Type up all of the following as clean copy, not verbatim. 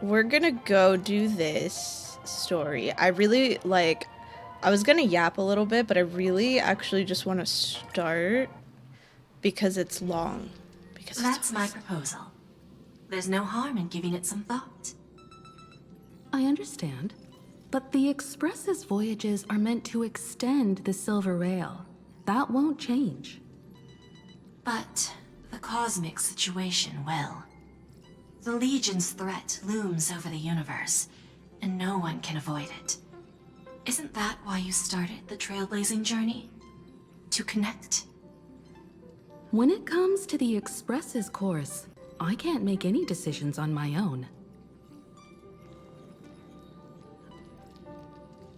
we're gonna go do this story. I really like. I was gonna yap a little bit, but I really actually just want to start because it's long. Because That's my proposal. There's no harm in giving it some thought. I understand, but the Express's voyages are meant to extend the Silver Rail. That won't change. But the cosmic situation will. The Legion's threat looms over the universe, and no one can avoid it. Isn't that why you started the trailblazing journey? To connect? When it comes to the Express's course, I can't make any decisions on my own.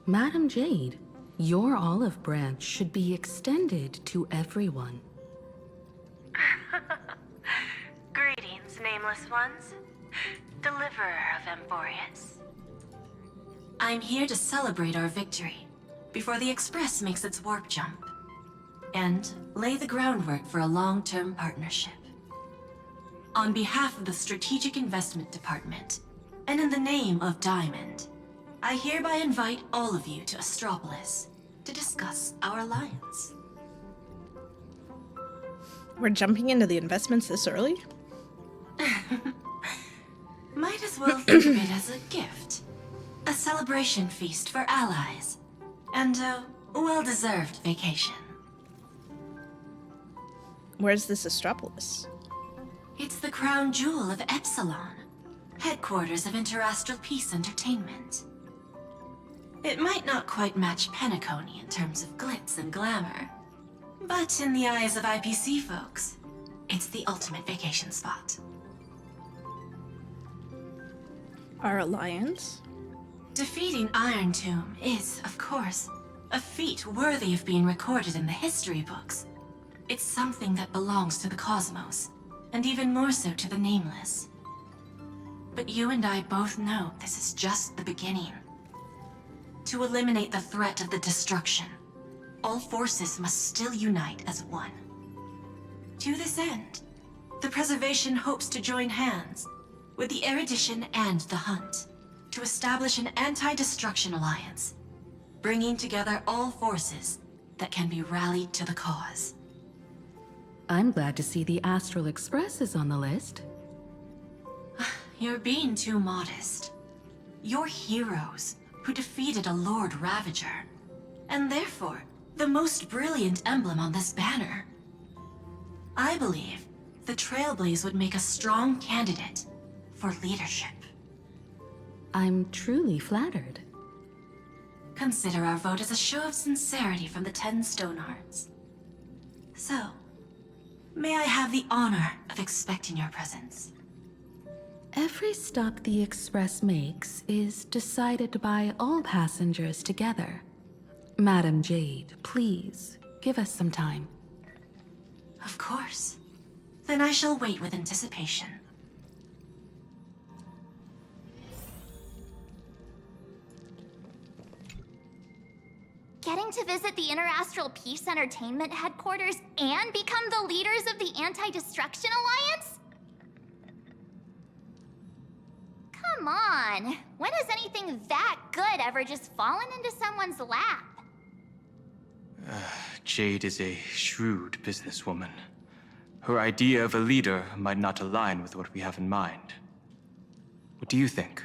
Madam Jade, your olive branch should be extended to everyone. Greetings, nameless ones. Deliverer of Emphorius. I'm here to celebrate our victory before the Express makes its warp jump, and lay the groundwork for a long-term partnership. On behalf of the Strategic Investment Department, and in the name of Diamond, I hereby invite all of you to Astropolis to discuss our alliance. we're jumping into the investments this early. Might as well think of it as a gift. A celebration feast for allies. And a well-deserved vacation. Where's this Astropolis? It's the crown jewel of Epsilon, headquarters of Interastral Peace Entertainment. It might not quite match Penacony in terms of glitz and glamour, but in the eyes of IPC folks, it's the ultimate vacation spot. Our alliance? Defeating Iron Tomb is, of course, a feat worthy of being recorded in the history books. It's something that belongs to the cosmos, and even more so to the Nameless. But you and I both know this is just the beginning. To eliminate the threat of the destruction, all forces must still unite as one. To this end, the Preservation hopes to join hands with the Erudition and the Hunt to establish an anti-destruction alliance, bringing together all forces that can be rallied to the cause. I'm glad to see the Astral Express is on the list. You're being too modest. You're heroes who defeated a Lord Ravager, and therefore the most brilliant emblem on this banner. I believe the Trailblaze would make a strong candidate for leadership. I'm truly flattered. Consider our vote as a show of sincerity from the 10 Stonehearts. So, may I have the honor of expecting your presence? Every stop the Express makes is decided by all passengers together. Madam Jade, please, give us some time. Of course. Then I shall wait with anticipation. Getting to visit the Interastral Peace Entertainment headquarters and become the leaders of the Anti-Destruction Alliance? Come on, when has anything that good ever just fallen into someone's lap? Jade is a shrewd businesswoman. Her idea of a leader might not align with what we have in mind. What do you think?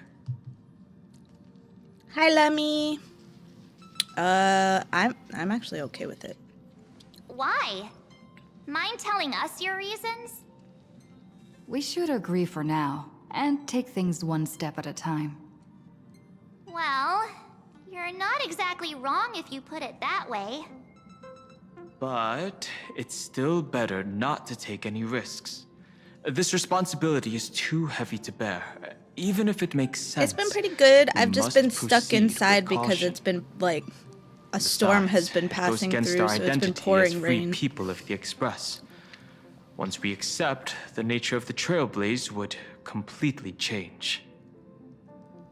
Hi, Lemmy. I'm actually okay with it. Why? Mind telling us your reasons? We should agree for now, and take things one step at a time. Well, you're not exactly wrong if you put it that way. But it's still better not to take any risks. This responsibility is too heavy to bear, even if it makes sense. It's been pretty good. We I've just must been stuck proceed with inside because caution. it's been like a storm has been Besides, it goes passing against through, our so it's been identity pouring as free rain. people of the Express. Once we accept, the nature of the Trailblaze would completely change.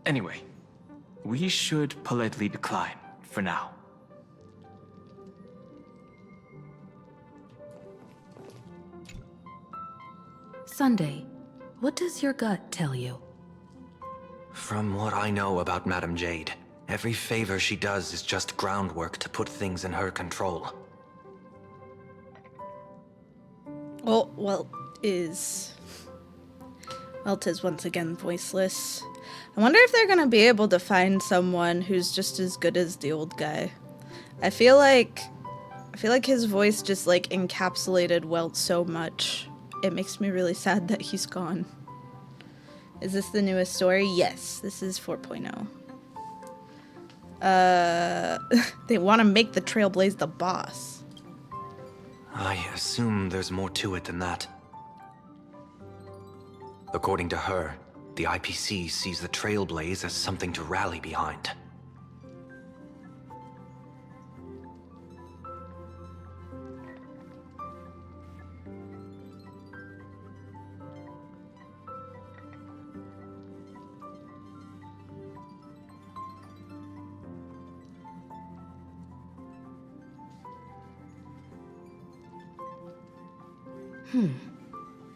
Anyway, we should politely decline for now. Sunday, what does your gut tell you? From what I know about Madame Jade, every favor she does is just groundwork to put things in her control. Oh, well, Welt is once again voiceless. I wonder if they're gonna be able to find someone who's just as good as the old guy. I feel like his voice just like encapsulated Welt so much. It makes me really sad that he's gone. Is this the newest story? Yes, this is 4.0. They want to make the Trailblaze the boss. I assume there's more to it than that. According to her, the IPC sees the Trailblaze as something to rally behind.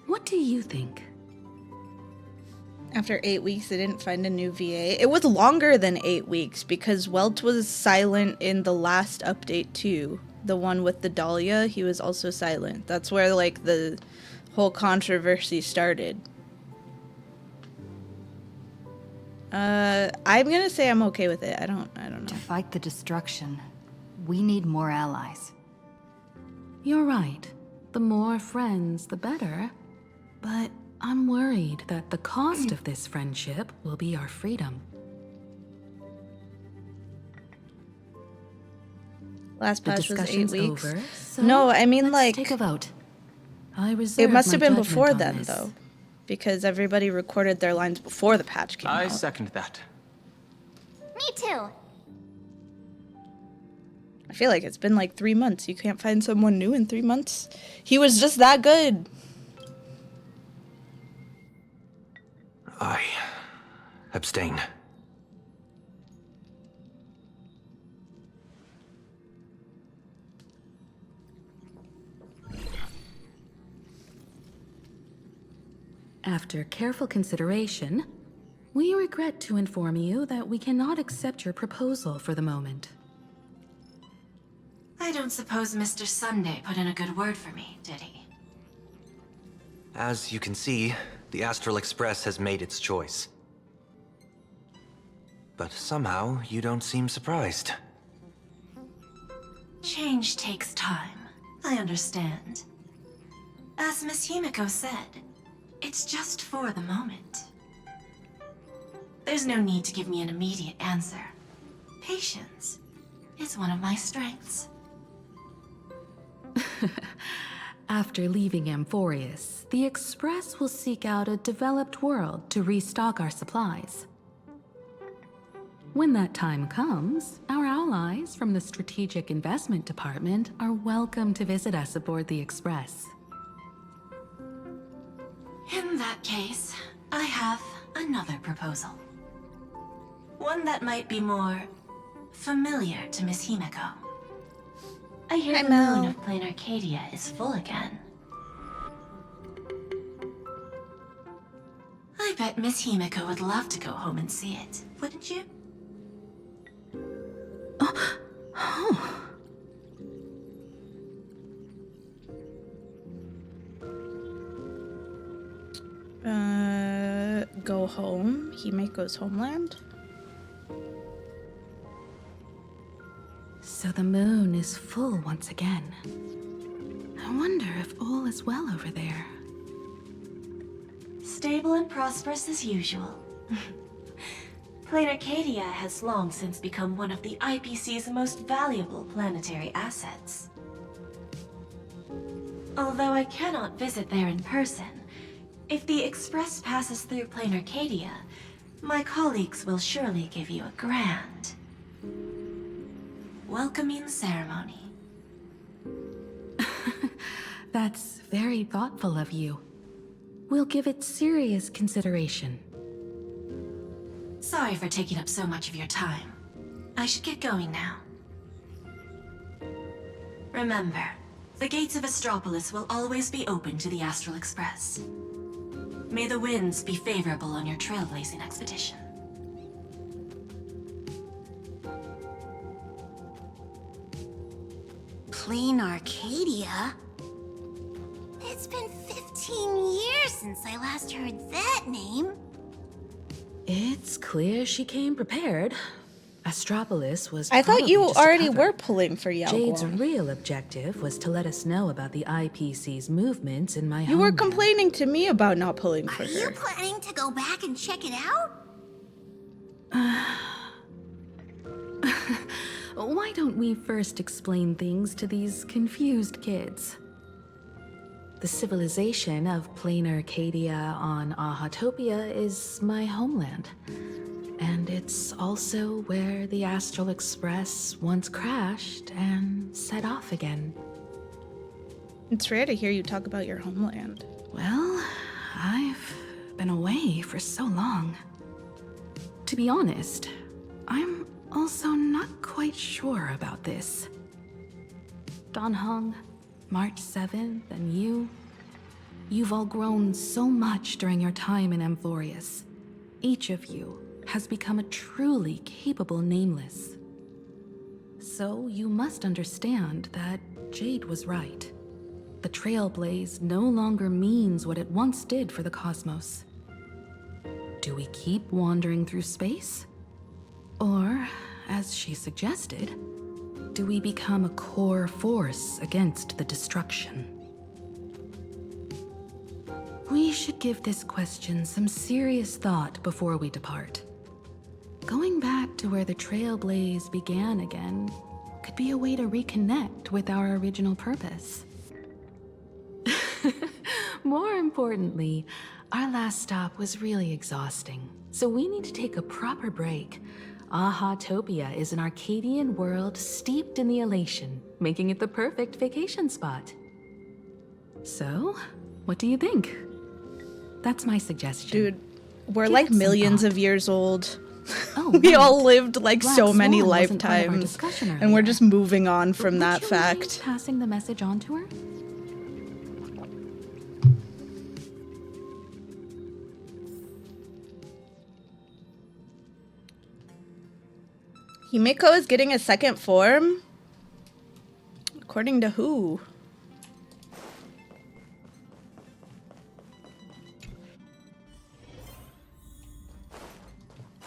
What do you think? After 8 weeks, they didn't find a new VA. It was longer than 8 weeks because Welt was silent in the last update too. The one with the Dahlia, he was also silent. That's where like the whole controversy started. I'm gonna say I'm okay with it. I don't know. To fight the destruction, we need more allies. You're right. The more friends, the better. But I'm worried that the cost of this friendship will be our freedom. Last The patch was 8 discussion's weeks. over, so No, I mean let's like take a vote. I it reserve must my have been judgment before on then this. though, because everybody recorded their lines before the patch came I out. second that. Me too. I feel like it's been like 3 months. You can't find someone new in 3 months. He was just that good. I abstain. After careful consideration, we regret to inform you that we cannot accept your proposal for the moment. I don't suppose Mr. Sunday put in a good word for me, did he? As you can see, the Astral Express has made its choice. But somehow, you don't seem surprised. Change takes time. I understand. As Miss Himiko said, it's just for the moment. There's no need to give me an immediate answer. Patience is one of my strengths. After leaving Amphorius, the Express will seek out a developed world to restock our supplies. When that time comes, our allies from the Strategic Investment Department are welcome to visit us aboard the Express. In that case, I have another proposal. One that might be more familiar to Miss Himiko. I hear Hi, the Mel. moon of Plain Arcadia is full again. I bet Miss Himiko would love to go home and see it, wouldn't you? Go home. Himiko's homeland. So the moon is full once again. I wonder if all is well over there. Stable and prosperous as usual. Plain Arcadia has long since become one of the IPC's most valuable planetary assets. Although I cannot visit there in person, if the Express passes through Plain Arcadia, my colleagues will surely give you a grand welcoming ceremony. That's very thoughtful of you. We'll give it serious consideration. Sorry for taking up so much of your time. I should get going now. Remember, the gates of Astropolis will always be open to the Astral Express. May the winds be favorable on your trailblazing expedition. Plain Arcadia? It's been 15 years since I last heard that name. It's clear she came prepared. Astropolis was I thought probably you just a already cover. were pulling for Yao Jade's Guang. real objective was to let us know about the IPC's movements in my You were homeland. complaining to me about not pulling for Are you her. planning to go back and check it out? Why don't we first explain things to these confused kids? The civilization of Plain Arcadia on Ahatopia is my homeland. And it's also where the Astral Express once crashed and set off again. It's rare to hear you talk about your homeland. Well, I've been away for so long. To be honest, I'm also not quite sure about this. Dan Heng, March 7th, and you've all grown so much during your time in Amphorius. Each of you has become a truly capable Nameless. So you must understand that Jade was right. The Trailblaze no longer means what it once did for the cosmos. Do we keep wandering through space? Or, as she suggested, do we become a core force against the destruction? We should give this question some serious thought before we depart. Going back to where the Trailblaze began again could be a way to reconnect with our original purpose. More importantly, our last stop was really exhausting, so we need to take a proper break. Ahatopia is an Arcadian world steeped in the elation, making it the perfect vacation spot. So, what do you think? That's my suggestion. Dude, we're Give like it some millions thought. of years old. Oh, We right. all lived like Black so many Swan wasn't part of our lifetimes. discussion And we're earlier. just moving on from Would that you mind fact. passing the message on to her? Himiko is getting a second form? According to who?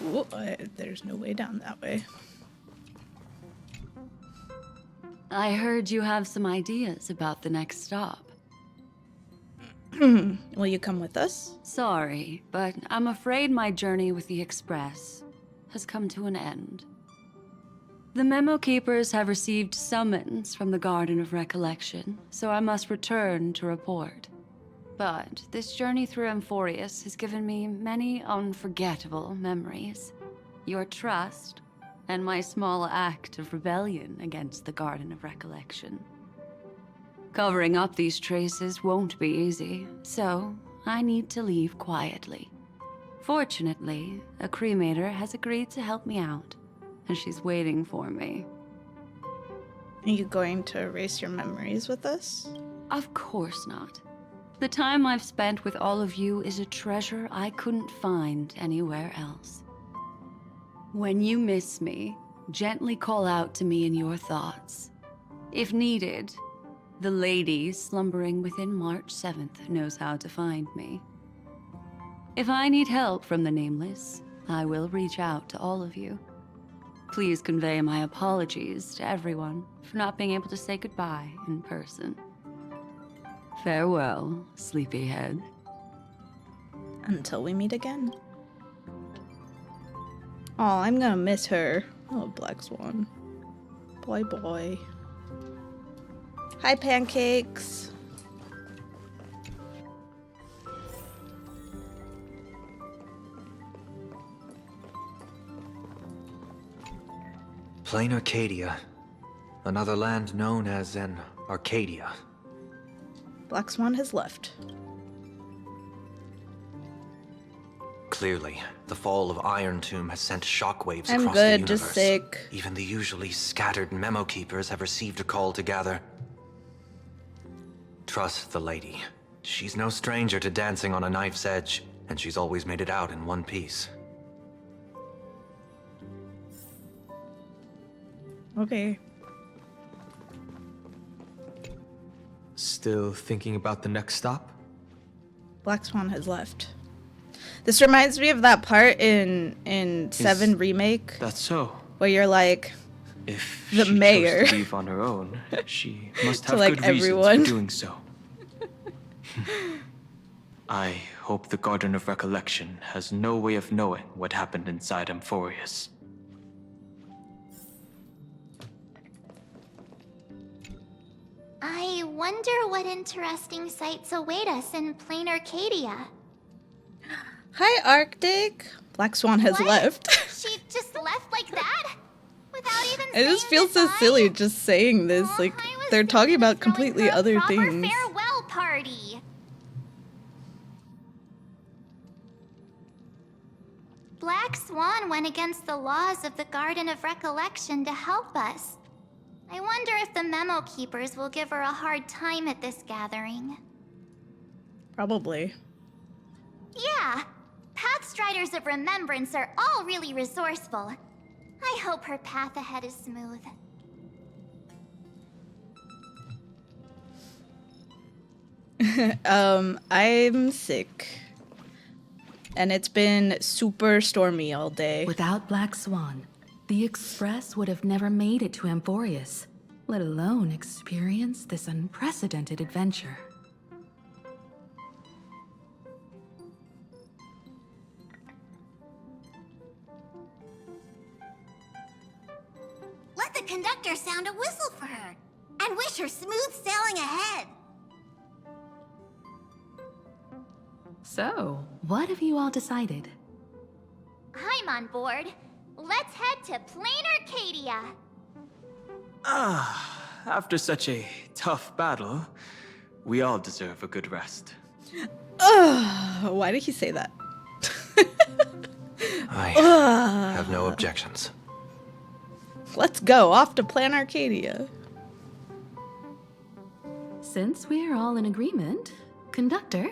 Ooh, there's no way down that way. I heard you have some ideas about the next stop. Will you come with us? Sorry, but I'm afraid my journey with the Express has come to an end. The Memo Keepers have received summons from the Garden of Recollection, so I must return to report. But this journey through Amphorius has given me many unforgettable memories. Your trust, and my small act of rebellion against the Garden of Recollection. Covering up these traces won't be easy, so I need to leave quietly. Fortunately, a cremator has agreed to help me out, and she's waiting for me. Are you going to erase your memories with us? Of course not. The time I've spent with all of you is a treasure I couldn't find anywhere else. When you miss me, gently call out to me in your thoughts. If needed, the lady slumbering within March 7th knows how to find me. If I need help from the Nameless, I will reach out to all of you. Please convey my apologies to everyone for not being able to say goodbye in person. Farewell, sleepyhead. Until we meet again. Oh, I'm gonna miss her. Oh, Black Swan. Boy, boy. Hi, pancakes. Plain Arcadia. Another land known as an Arcadia. Black Swan has left. Clearly, the fall of Iron Tomb has sent shockwaves I'm across the good, universe. just sick. Even the usually scattered Memo Keepers have received a call to gather. Trust the lady. She's no stranger to dancing on a knife's edge, and she's always made it out in one piece. Okay. Still thinking about the next stop? Black Swan has left. This reminds me of that part in 7 Remake That's so. where you're like, If the she mayor. chose to leave on her own, she must To, have like, good everyone. reasons for doing so. I hope the Garden of Recollection has no way of knowing what happened inside Amphorius. I wonder what interesting sights await us in plain Arcadia. hi, Arctic. Black Swan has What? left. She just left like that? Without even I just saying feel so goodbye? silly just saying this. Aw, Like, I was they're talking thinking of about throwing completely her a other proper things. farewell party. Black Swan went against the laws of the Garden of Recollection to help us. I wonder if the Memo Keepers will give her a hard time at this gathering. Probably. Yeah, Pathstriders of Remembrance are all really resourceful. I hope her path ahead is smooth. I'm sick. And it's been super stormy all day. Without Black Swan, the Express would have never made it to Amphorius, let alone experience this unprecedented adventure. Let the conductor sound a whistle for her and wish her smooth sailing ahead. So, what have you all decided? I'm on board. Let's head to plain Arcadia. After such a tough battle, we all deserve a good rest. Ugh, why did he say that? I have no objections. Let's go off to Plan Arcadia. Since we're all in agreement, Conductor,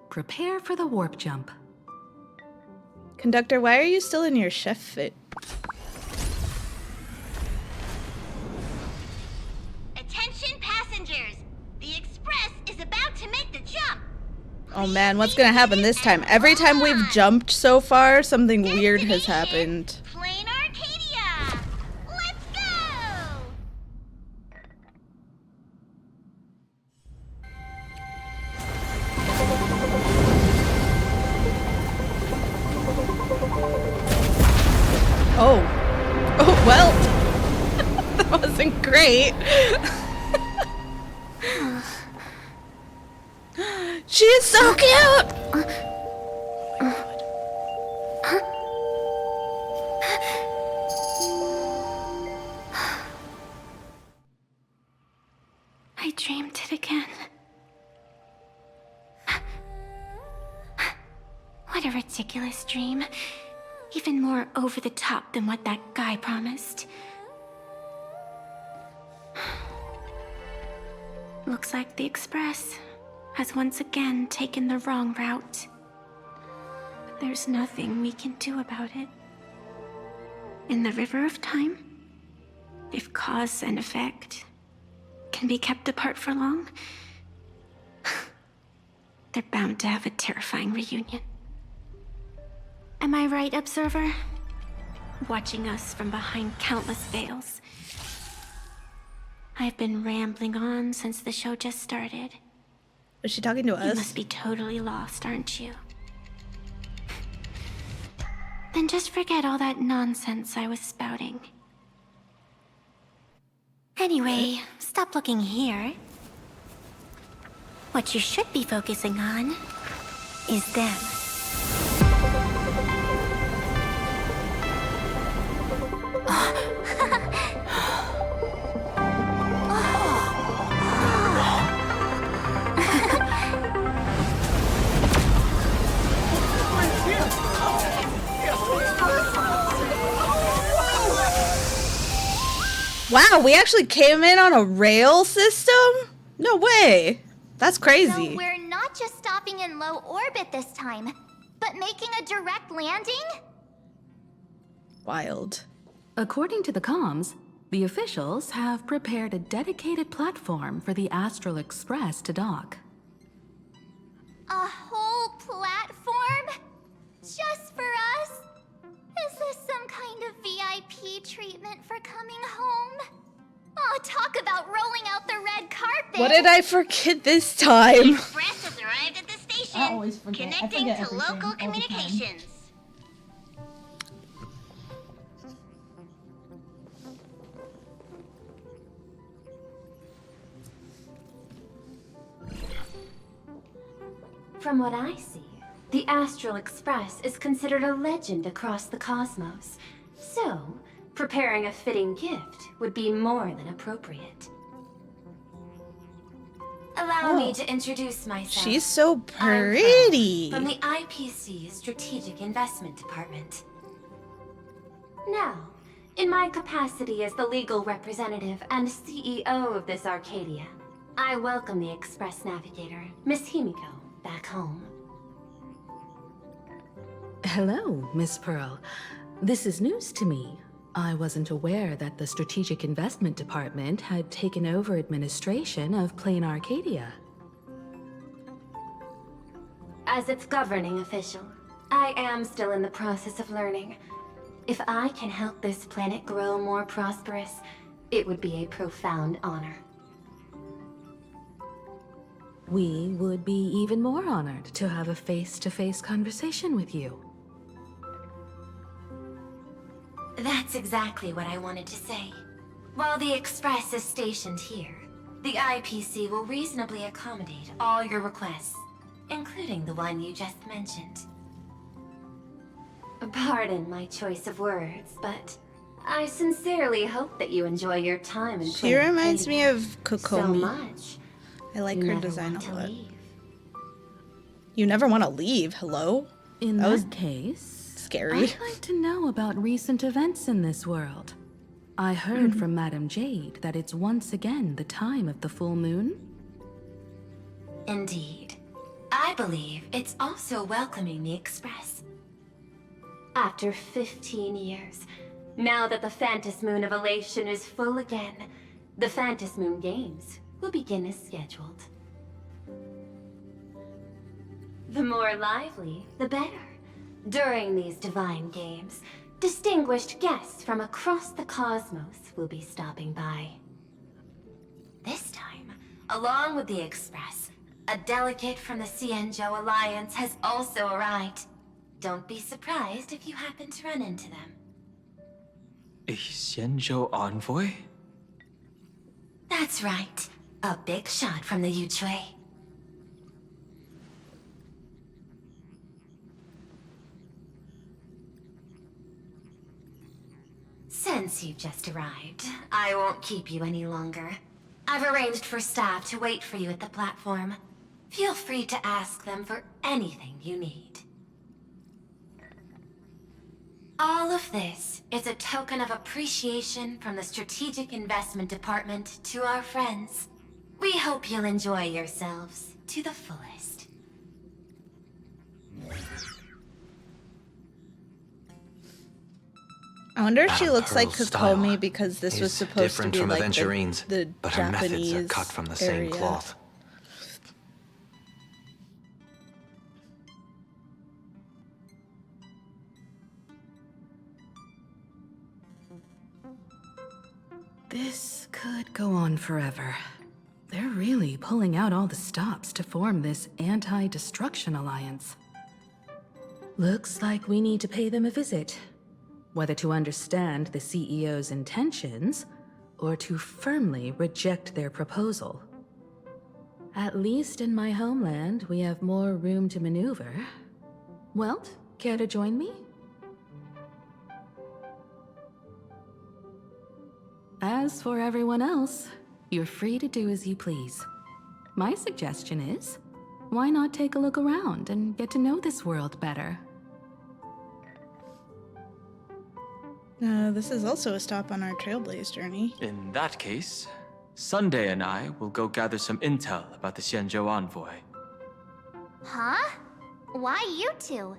prepare for the warp jump. Conductor, why are you still in your chef fit? Attention passengers! The Express is about to make the jump! Oh man, what's gonna happen this time? Every time we've jumped so far, something weird has happened. Plain Arcadia! Let's go! Oh. Oh, well. That wasn't great. She's so cute! I dreamed it again. What a ridiculous dream. Even more over the top than what that guy promised. Looks like the Express has once again taken the wrong route. But there's nothing we can do about it. In the River of Time, if cause and effect can be kept apart for long, they're bound to have a terrifying reunion. Am I right, Observer? Watching us from behind countless veils. I've been rambling on since the show just started. Is she talking to You us? must be totally lost, aren't you? Then just forget all that nonsense I was spouting. Anyway, stop looking here. What you should be focusing on is them. Wow, we actually came in on a rail system? No way. That's So crazy. we're not just stopping in low orbit this time, but making a direct landing? Wild. According to the comms, The officials have prepared a dedicated platform for the Astral Express to dock. A whole platform? Just for us? Is this some kind of VIP treatment for coming home? Oh, talk about rolling out the red carpet! What did I forget this time? Express has arrived at the station. I always forget. Connecting I forget to everything local all the time. communications. From what I see, the Astral Express is considered a legend across the cosmos. So, preparing a fitting gift would be more than appropriate. Allow me to introduce myself. She's so I'm Pearl, pretty. from the IPC Strategic Investment Department. Now, in my capacity as the legal representative and CEO of this Arcadia, I welcome the Express Navigator, Miss Himiko, back home. Hello, Miss Pearl. This is news to me. I wasn't aware that the Strategic Investment Department had taken over administration of Plain Arcadia. As its governing official, I am still in the process of learning. If I can help this planet grow more prosperous, it would be a profound honor. We would be even more honored to have a face-to-face conversation with you. That's exactly what I wanted to say. While the Express is stationed here, the IPC will reasonably accommodate all your requests, including the one you just mentioned. Pardon my choice of words, but I sincerely hope that you enjoy your time in She reminds me of so Kokomi. much. I like you her never design want a to lot. leave. You never want to leave. Hello? In That was that case, scary. I'd like to know about recent events in this world. I heard from Madame Jade that it's once again the time of the full moon. Indeed. I believe it's also welcoming the Express. After 15 years, now that the Phantas Moon of Elation is full again, the Phantas Moon Games will begin as scheduled. The more lively, the better. During these divine games, distinguished guests from across the cosmos will be stopping by. This time, along with the Express, a delegate from the Xianzhou Alliance has also arrived. Don't be surprised if you happen to run into them. A Xianzhou envoy? That's right. A big shot from the Yuchui. Since you've just arrived, I won't keep you any longer. I've arranged for staff to wait for you at the platform. Feel free to ask them for anything you need. All of this is a token of appreciation from the Strategic Investment Department to our friends. We hope you'll enjoy yourselves to the fullest. I wonder if she Madame looks like Pearl's Kokomi style because this was is supposed to different be from like Aventurine's, the but her methods Japanese are cut from the area. same cloth. This could go on forever. They're really pulling out all the stops to form this anti-destruction alliance. Looks like we need to pay them a visit. Whether to understand the CEO's intentions, or to firmly reject their proposal. At least in my homeland, we have more room to maneuver. Welt, care to join me? As for everyone else, you're free to do as you please. My suggestion is, why not take a look around and get to know this world better? This is also a stop on our Trailblaze journey. In that case, Sunday and I will go gather some intel about the Xianzhou envoy. Huh? Why you two?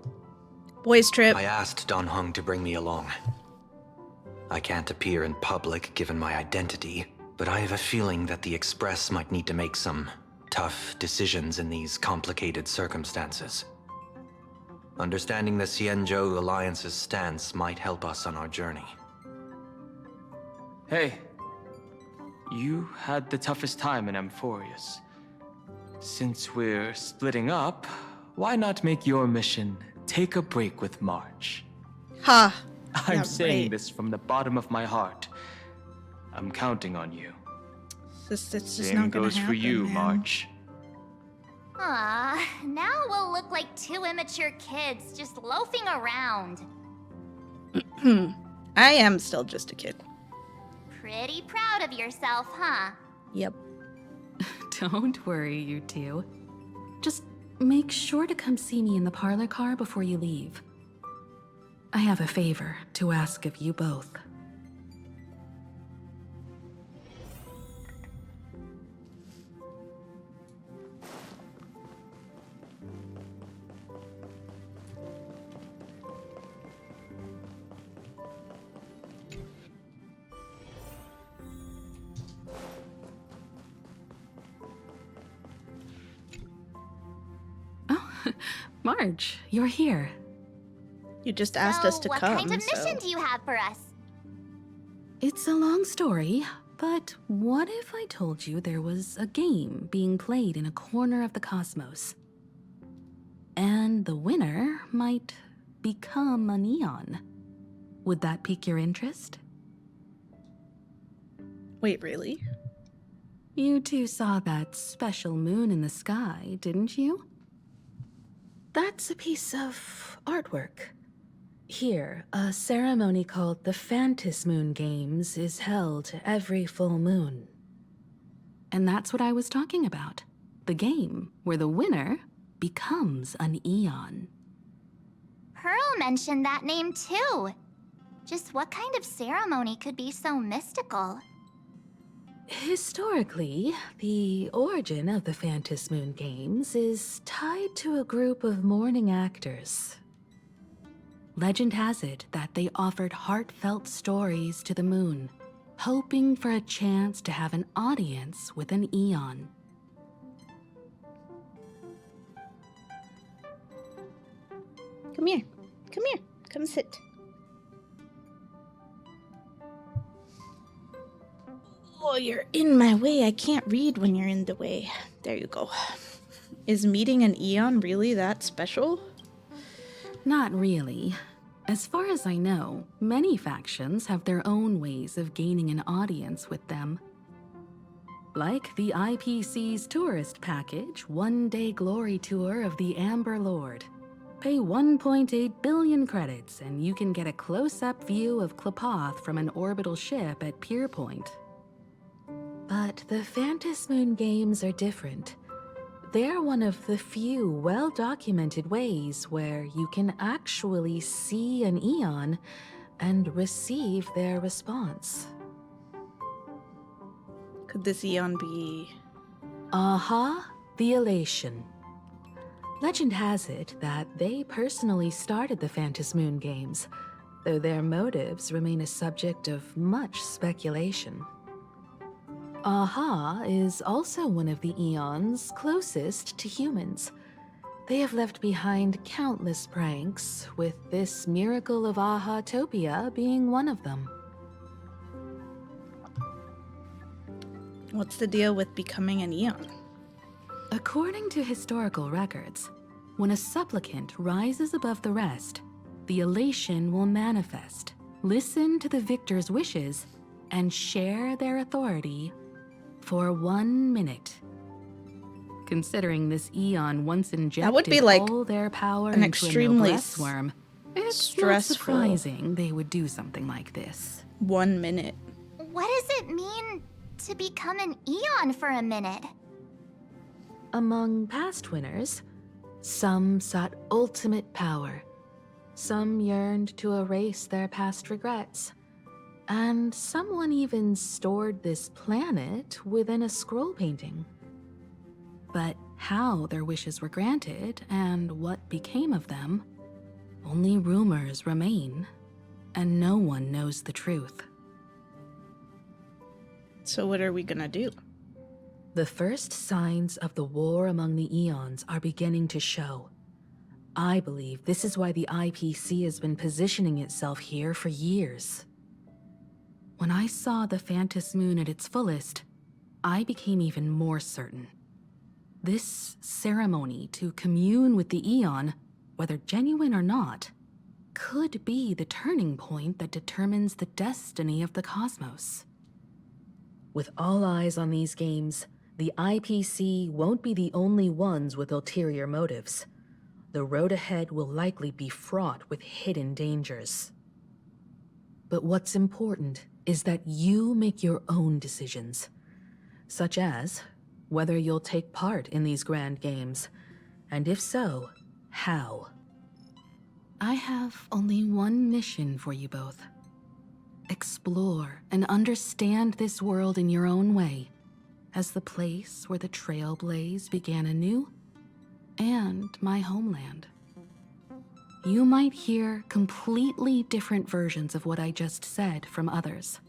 Boys trip. I asked Don Hung to bring me along. I can't appear in public given my identity, but I have a feeling that the Express might need to make some tough decisions in these complicated circumstances. Understanding the Xianzhou Alliance's stance might help us on our journey. Hey, you had the toughest time in Amphorius. Since we're splitting up, why not make your mission take a break with March? Ha! I'm Yeah, saying right. this from the bottom of my heart. I'm counting on you. It's just Same not gonna goes happen, for you, man. March. Now we'll look like two immature kids just loafing around. I am still just a kid. Pretty proud of yourself, huh? Yep. Don't worry, you two. Just make sure to come see me in the parlor car before you leave. I have a favor to ask of you both. Marge, you're here. You just asked us to what come. kind of so- mission do you have for us? It's a long story, but what if I told you there was a game being played in a corner of the cosmos? And the winner might become an Eon. Would that pique your interest? Wait, really? You two saw that special moon in the sky, didn't you? That's a piece of artwork. Here, a ceremony called the Phantasmoon Moon Games is held every full moon. And that's what I was talking about. The game where the winner becomes an Eon. Pearl mentioned that name too. Just what kind of ceremony could be so mystical? Historically, the origin of the Phantasmoon Moon Games is tied to a group of mourning actors. Legend has it that they offered heartfelt stories to the moon, hoping for a chance to have an audience with an Eon. Come here. Come here. Come sit. Oh, you're in my way. I can't read when you're in the way. There you go. Is meeting an Eon really that special? Not really. As far as I know, many factions have their own ways of gaining an audience with them. Like the IPC's tourist package, one-day glory tour of the Amber Lord. Pay 1.8 billion credits and you can get a close-up view of Klapoth from an orbital ship at Pier Point. But the Phantasmoon Games are different. They're one of the few well-documented ways where you can actually see an Eon and receive their response. Could this Eon be... Aha, the Elation. Legend has it that they personally started the Phantasmoon Games, though their motives remain a subject of much speculation. Aha is also one of the Eons closest to humans. They have left behind countless pranks, with this miracle of Aha-topia being one of them. What's the deal with becoming an Eon? According to historical records, when a supplicant rises above the rest, the elation will manifest, listen to the victor's wishes, and share their authority for 1 minute. Considering this Eon once injected That would be like all their power an into extremely a noblesse worm, it's stressful- not surprising they would do something like this. 1 minute. What does it mean to become an Eon for a minute? Among past winners, some sought ultimate power. Some yearned to erase their past regrets. And someone even stored this planet within a scroll painting. But how their wishes were granted and what became of them, only rumors remain. and no one knows the truth. So what are we gonna do? The first signs of the war among the Eons are beginning to show. I believe this is why the IPC has been positioning itself here for years. When I saw the Phantos Moon at its fullest, I became even more certain. This ceremony to commune with the Eon, whether genuine or not, could be the turning point that determines the destiny of the cosmos. With all eyes on these games, the IPC won't be the only ones with ulterior motives. The road ahead will likely be fraught with hidden dangers. But what's important is that you make your own decisions, such as whether you'll take part in these grand games, and if so, how. I have only one mission for you both. Explore and understand this world in your own way, as the place where the Trailblaze began anew, and my homeland. You might hear completely different versions of what I just said from others.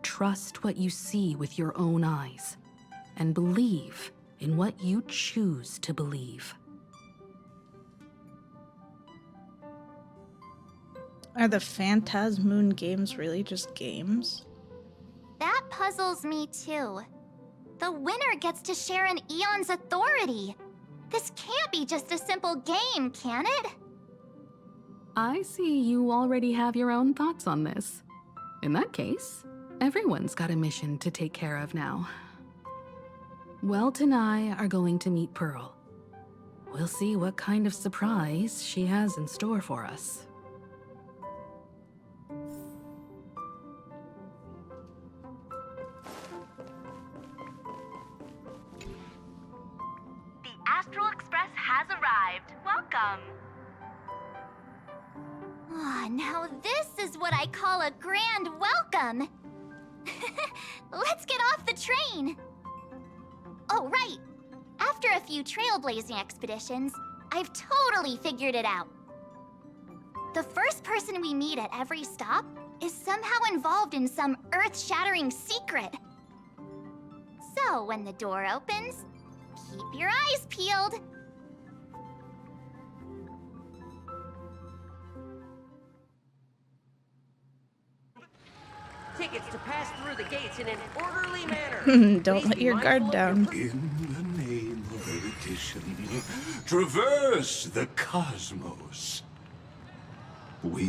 Trust what you see with your own eyes, and believe in what you choose to believe. Are the Phantos Moon games really just games? That puzzles me too. The winner gets to share an Eon's authority. This can't be just a simple game, can it? I see you already have your own thoughts on this. In that case, everyone's got a mission to take care of now. Welt and I are going to meet Pearl. We'll see what kind of surprise she has in store for us. The Astral Express has arrived. Welcome. Ah, now this is what I call a grand welcome. Let's get off the train. Oh, right. After a few trailblazing expeditions, I've totally figured it out. The first person we meet at every stop is somehow involved in some earth-shattering secret. So when the door opens, keep your eyes peeled. Tickets to pass through the gates in an orderly manner. Don't let your guard down. In the name of erudition, traverse the cosmos. We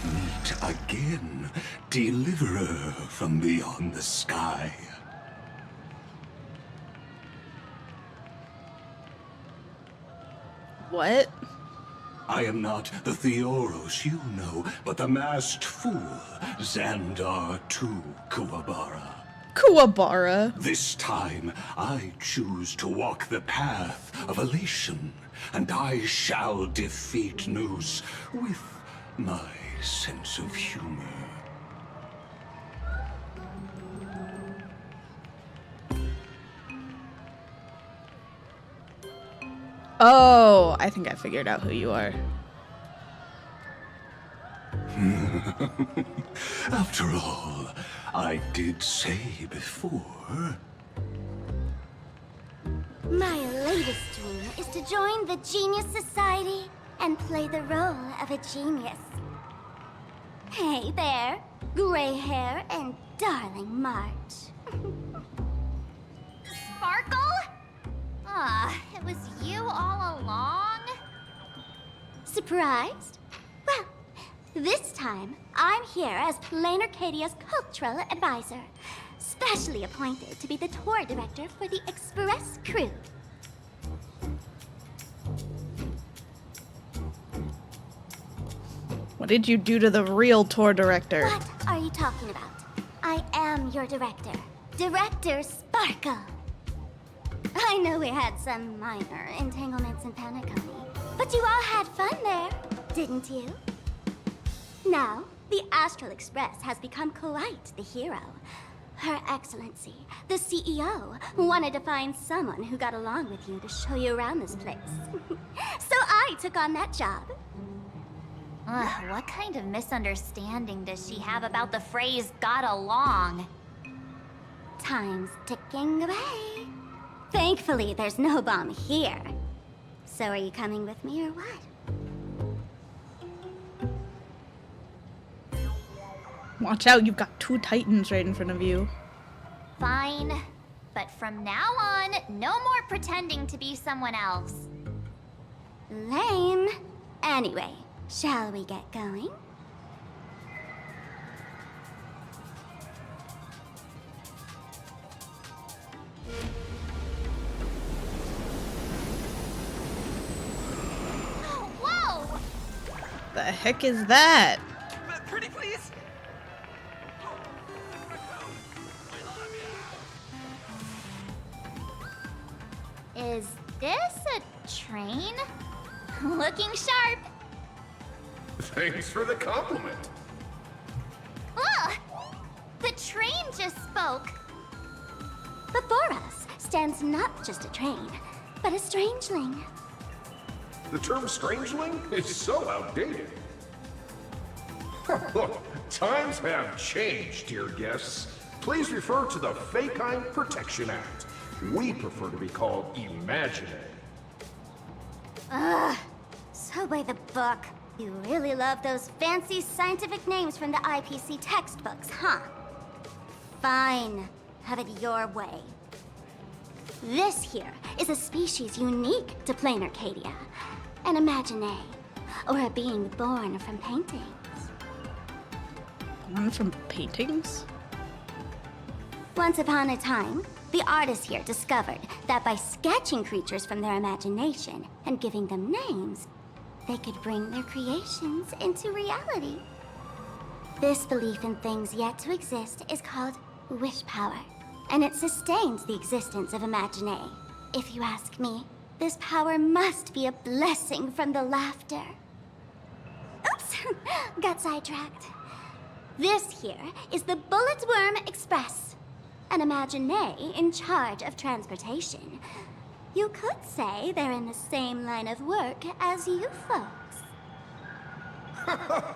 meet again, deliverer from beyond the sky. What? I am not the Theoros you know, but the masked fool, Xandar II Kuwabara. Kuwabara. This time, I choose to walk the path of elation, and I shall defeat Noose with my sense of humor. Oh, I think I figured out who you are. After all, I did say before. My latest dream is to join the Genius Society and play the role of a genius. Hey there, gray hair and darling March. Sparkle? Ah, it was you all along? Surprised? Well, this time, I'm here as Plain Arcadia's cultural advisor, specially appointed to be the tour director for the Express crew. What did you do to the real tour director? What are you talking about? I am your director, Director Sparkle. I know we had some minor entanglements in Paniconi, but you all had fun there, didn't you? Now, the Astral Express has become quite the hero. Her Excellency, the CEO, wanted to find someone who got along with you to show you around this place. So I took on that job. Ugh, what kind of misunderstanding does she have about the phrase got along? Time's ticking away. Thankfully, there's no bomb here. So are you coming with me or what? Watch out, you've got 2 titans right in front of you. Fine. But from now on, no more pretending to be someone else. Lame. Anyway, shall we get going? Whoa! The heck is that? Pretty please? Is this a train? Looking sharp. Thanks for the compliment. Ugh! The train just spoke. Before us stands not just a train, but a strangeling. The term strangeling is so outdated. Look, times have changed, dear guests. Please refer to the Fekine Protection Act. We prefer to be called Imaginary. Ugh, so by the book. You really love those fancy scientific names from the IPC textbooks, huh? Fine, have it your way. This here is a species unique to plain Arcadia. An Imaginary, or a being born from paintings. Born from paintings? Once upon a time, the artists here discovered that by sketching creatures from their imagination and giving them names, they could bring their creations into reality. This belief in things yet to exist is called wish power, and it sustains the existence of Imaginary. If you ask me, this power must be a blessing from the laughter. Oops, got sidetracked. This here is the Bullet Worm Express, an Imaginary in charge of transportation. You could say they're in the same line of work as you folks.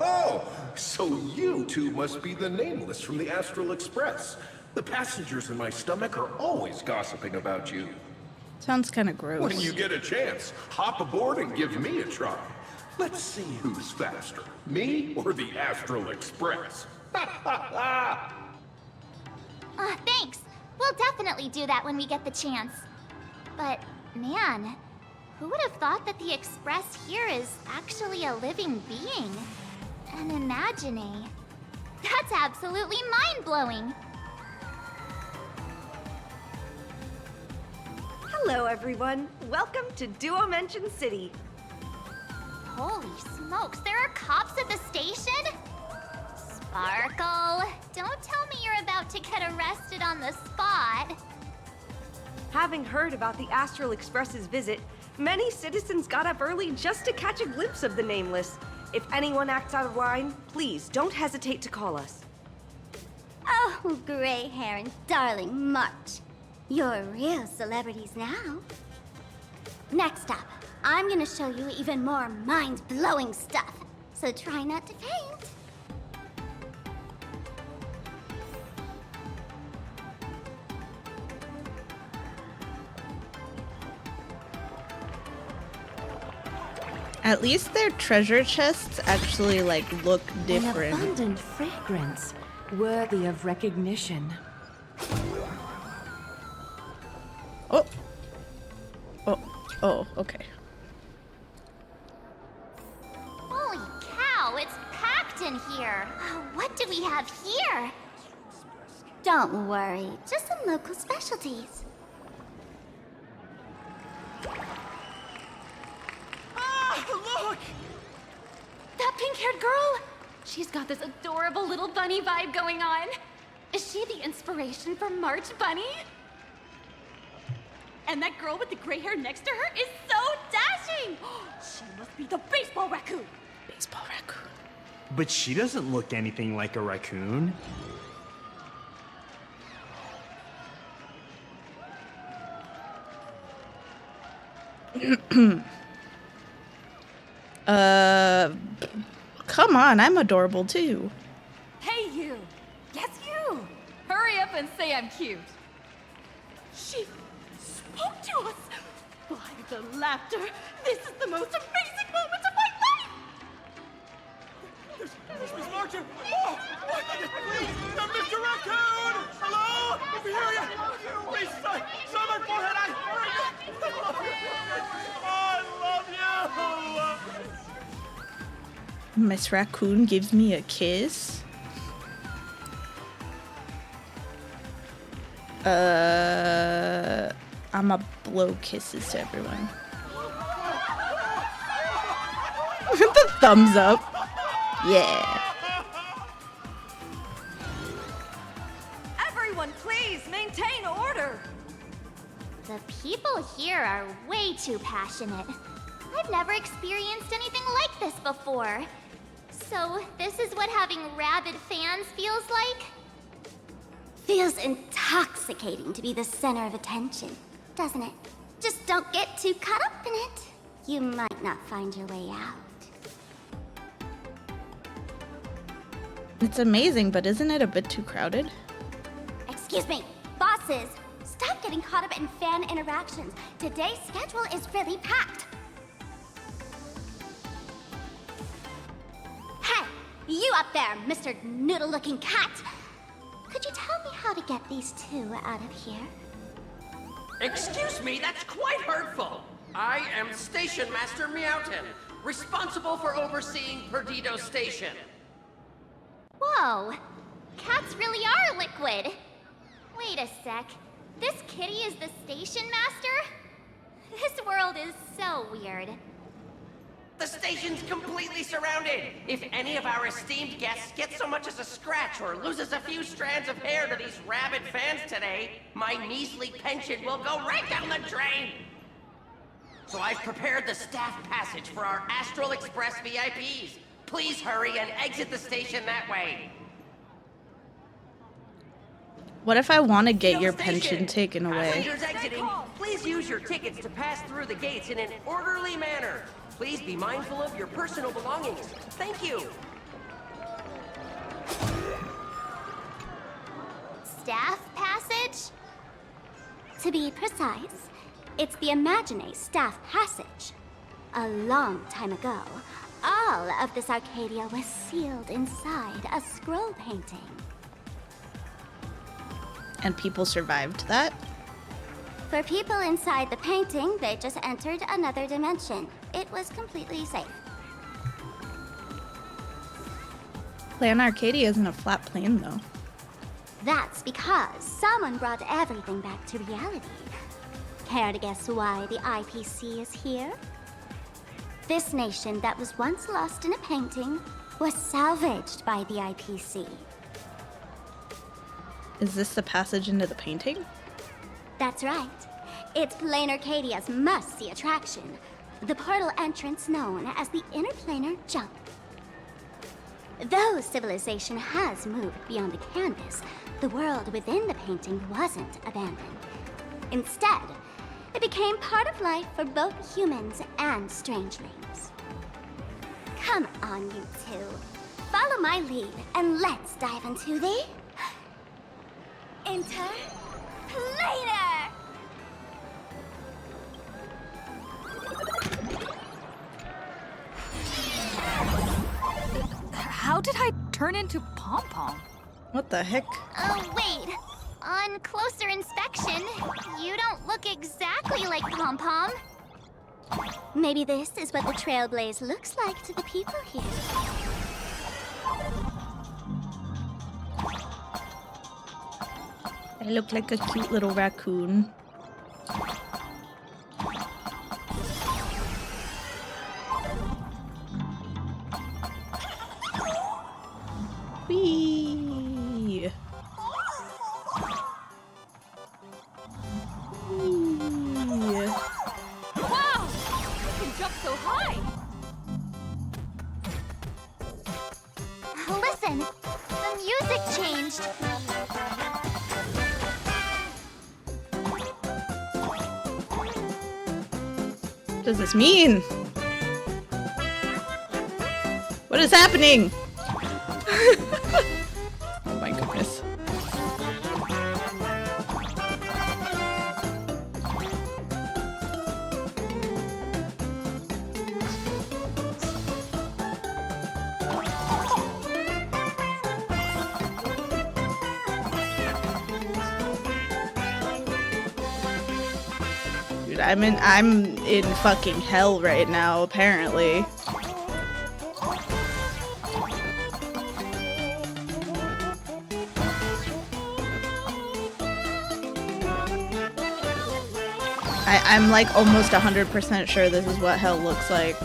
Oh, so you two must be the Nameless from the Astral Express. The passengers in my stomach are always gossiping about you. Sounds kind of gross. When you get a chance, hop aboard and give me a try. Let's see who's faster, me or the Astral Express. Thanks. We'll definitely do that when we get the chance. But, man, who would have thought that the Express here is actually a living being? An Imaginary. That's absolutely mind-blowing. Hello, everyone. Welcome to Duomension City. Holy smokes, there are cops at the station? Sparkle, don't tell me you're about to get arrested on the spot. Having heard about the Astral Express's visit, many citizens got up early just to catch a glimpse of the Nameless. If anyone acts out of line, please don't hesitate to call us. Oh, gray hair and darling March. You're real celebrities now. Next up, I'm gonna show you even more mind-blowing stuff, so try not to faint. At least their treasure chests actually like look different. An abundant fragrance, worthy of recognition. Oh. Oh. Oh, okay. Holy cow, it's packed in here. What do we have here? Don't worry, just some local specialties. Look! That pink-haired girl? She's got this adorable little bunny vibe going on. Is she the inspiration for March Bunny? And that girl with the gray hair next to her is so dashing! She must be the baseball raccoon! Baseball raccoon. But she doesn't look anything like a raccoon. Come on, I'm adorable too. Hey, you! Yes, you! Hurry up and say I'm cute. She spoke to us! By the laughter, this is the most amazing moment of my life! There's Miss Martin! Oh! Please! Mr. Raccoon! Hello? Over here! Please, sign my forehead! I love you! Miss Raccoon gives me a kiss. I'ma blow kisses to everyone. The thumbs up. Yeah. Everyone, please maintain order. The people here are way too passionate. I've never experienced anything like this before. So, this is what having rabid fans feels like? Feels intoxicating to be the center of attention, doesn't it? Just don't get too caught up in it. You might not find your way out. It's amazing, but isn't it a bit too crowded? Excuse me, bosses, stop getting caught up in fan interactions. Today's schedule is really packed. Hey, you up there, Mr. Noodle-looking cat. Could you tell me how to get these two out of here? Excuse me, that's quite hurtful. I am Station Master Meowton, responsible for overseeing Perdido Station. Whoa, cats really are liquid. Wait a sec, this kitty is the station master? This world is so weird. The station's completely surrounded. If any of our esteemed guests gets so much as a scratch or loses a few strands of hair to these rabid fans today, my measly pension will go right down the drain. So I've prepared the staff passage for our Astral Express VIPs. Please hurry and exit the station that way. What if I want to get your pension taken away? Passengers exiting, please use your tickets to pass through the gates in an orderly manner. Please be mindful of your personal belongings. Thank you. Staff passage? To be precise, it's the Imagine Staff Passage. A long time ago, all of this Arcadia was sealed inside a scroll painting. And people survived that? For people inside the painting, they just entered another dimension. It was completely safe. Plan Arcadia isn't a flat plane, though. That's because someone brought everything back to reality. Care to guess why the IPC is here? This nation that was once lost in a painting was salvaged by the IPC. Is this the passage into the painting? That's right. It's Plane Arcadia's must-see attraction. The portal entrance known as the Interplanar Jump. Though civilization has moved beyond the canvas, the world within the painting wasn't abandoned. Instead, it became part of life for both humans and strangelings. Come on, you two. Follow my lead and let's dive into the... Interplanar! How did I turn into Pom-Pom? What the heck? Oh, wait. On closer inspection, you don't look exactly like Pom-Pom. Maybe this is what the Trailblaze looks like to the people here. I look like a cute little raccoon. Whee! Wow! You can jump so high! Listen, the music changed. What does this mean? What is happening? Oh my goodness. Dude, I'm in fucking hell right now, apparently. I'm like almost 100% sure this is what hell looks like.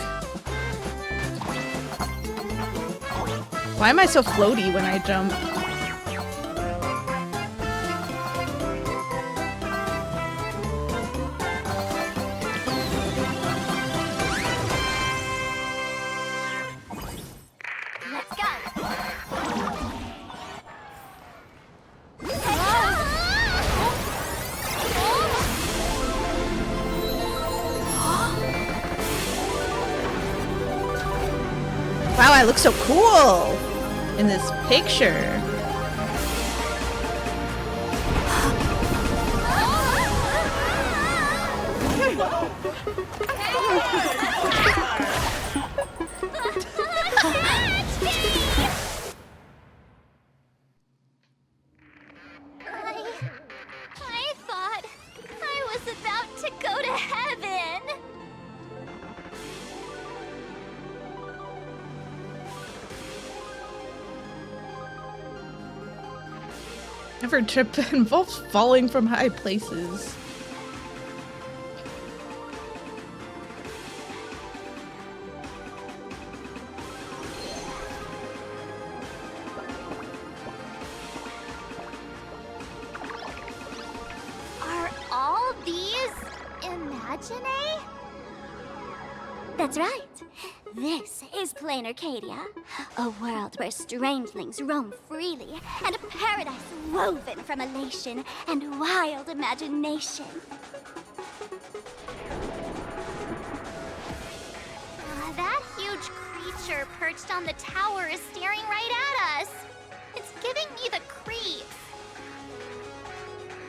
Why am I so floaty when I jump? Let's go. Wow, I look so cool in this picture. I thought I was about to go to heaven. Never trip involves falling from high places. Are all these imaginae? That's right. This is Plain Arcadia, a world where strangelings roam freely, and a paradise woven from elation and wild imagination. That huge creature perched on the tower is staring right at us. It's giving me the creeps.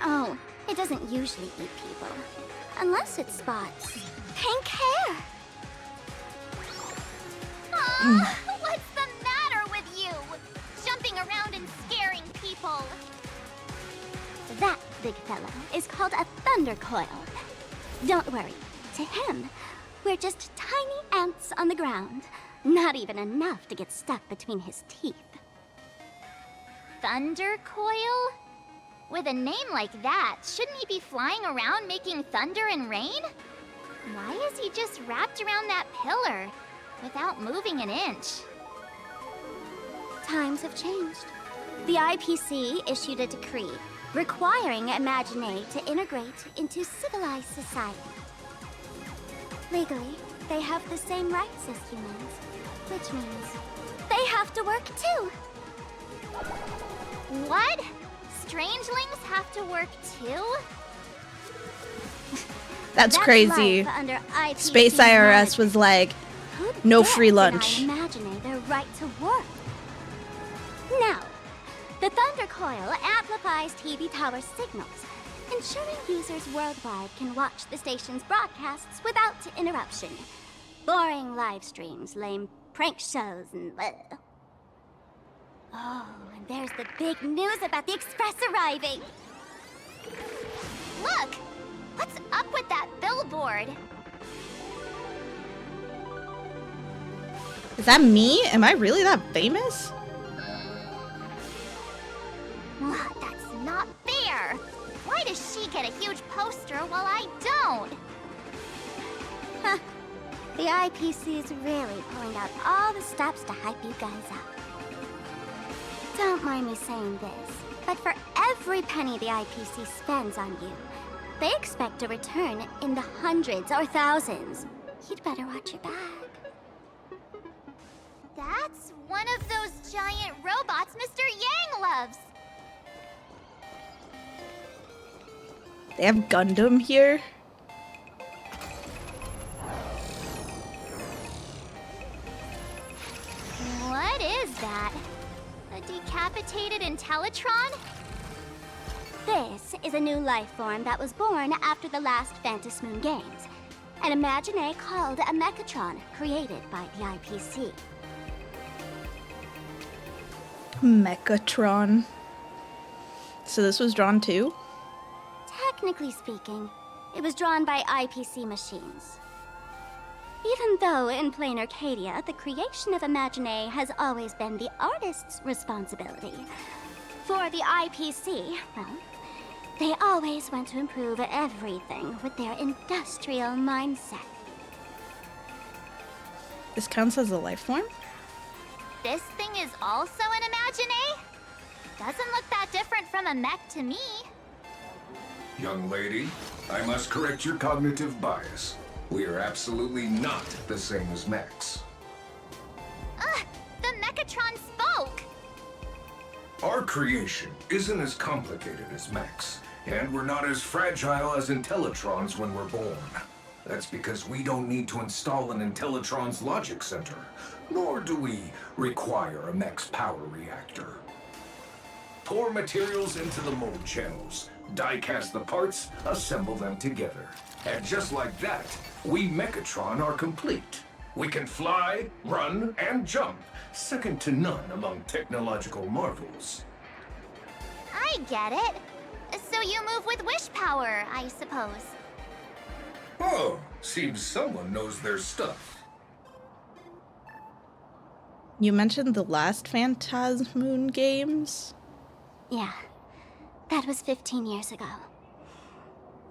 Oh, it doesn't usually eat people, unless it spots pink hair. What's the matter with you? Jumping around and scaring people. That big fellow is called a thunder coil. Don't worry, to him, we're just tiny ants on the ground. Not even enough to get stuck between his teeth. Thunder coil? With a name like that, shouldn't he be flying around making thunder and rain? Why is he just wrapped around that pillar without moving an inch? Times have changed. The IPC issued a decree requiring Imaginae to integrate into civilized society. Legally, they have the same rights as humans, which means they have to work too. What? Strangelings have to work too? That's crazy. life under IPC Space IRS was like, no free lunch. Imaginae their right to work. Now, the Thunder Coil amplifies TV tower signals, ensuring users worldwide can watch the station's broadcasts without interruption. Boring live streams, lame prank shows, and bleh. Oh, and there's the big news about the Express arriving. Look! What's up with that billboard? Is that me? Am I really that famous? That's not fair. Why does she get a huge poster while I don't? Huh. The IPC is really pulling out all the stops to hype you guys up. Don't mind me saying this, but for every penny the IPC spends on you, they expect a return in the hundreds or thousands. You'd better watch your back. That's one of those giant robots Mr. Yang loves. They have Gundam here? decapitated Intellatron? This is a new life form that was born after the last Phantom Moon Games. An Imagine called a Mechatron, created by the IPC. Mechatron. So this was drawn too? Technically speaking, it was drawn by IPC machines. Even though in plain Arcadia, the creation of Imagine has always been the artist's responsibility. For the IPC, well, they always want to improve everything with their industrial mindset. This counts as a life form? This thing is also an Imagine? Doesn't look that different from a mech to me. Young lady, I must correct your cognitive bias. We are absolutely not the same as mechs. The Mechatron spoke! Our creation isn't as complicated as mechs, and we're not as fragile as Intellitrons when we're born. That's because we don't need to install an Intellatron's logic center, nor do we require a mech's power reactor. Pour materials into the mold channels, die-cast the parts, assemble them together. And just like that, we Mechatron are complete. We can fly, run, and jump, second to none among technological marvels. I get it. So you move with wish power, I suppose. Oh, seems someone knows their stuff. You mentioned the last Phantom Moon Games? Yeah, that was 15 years ago.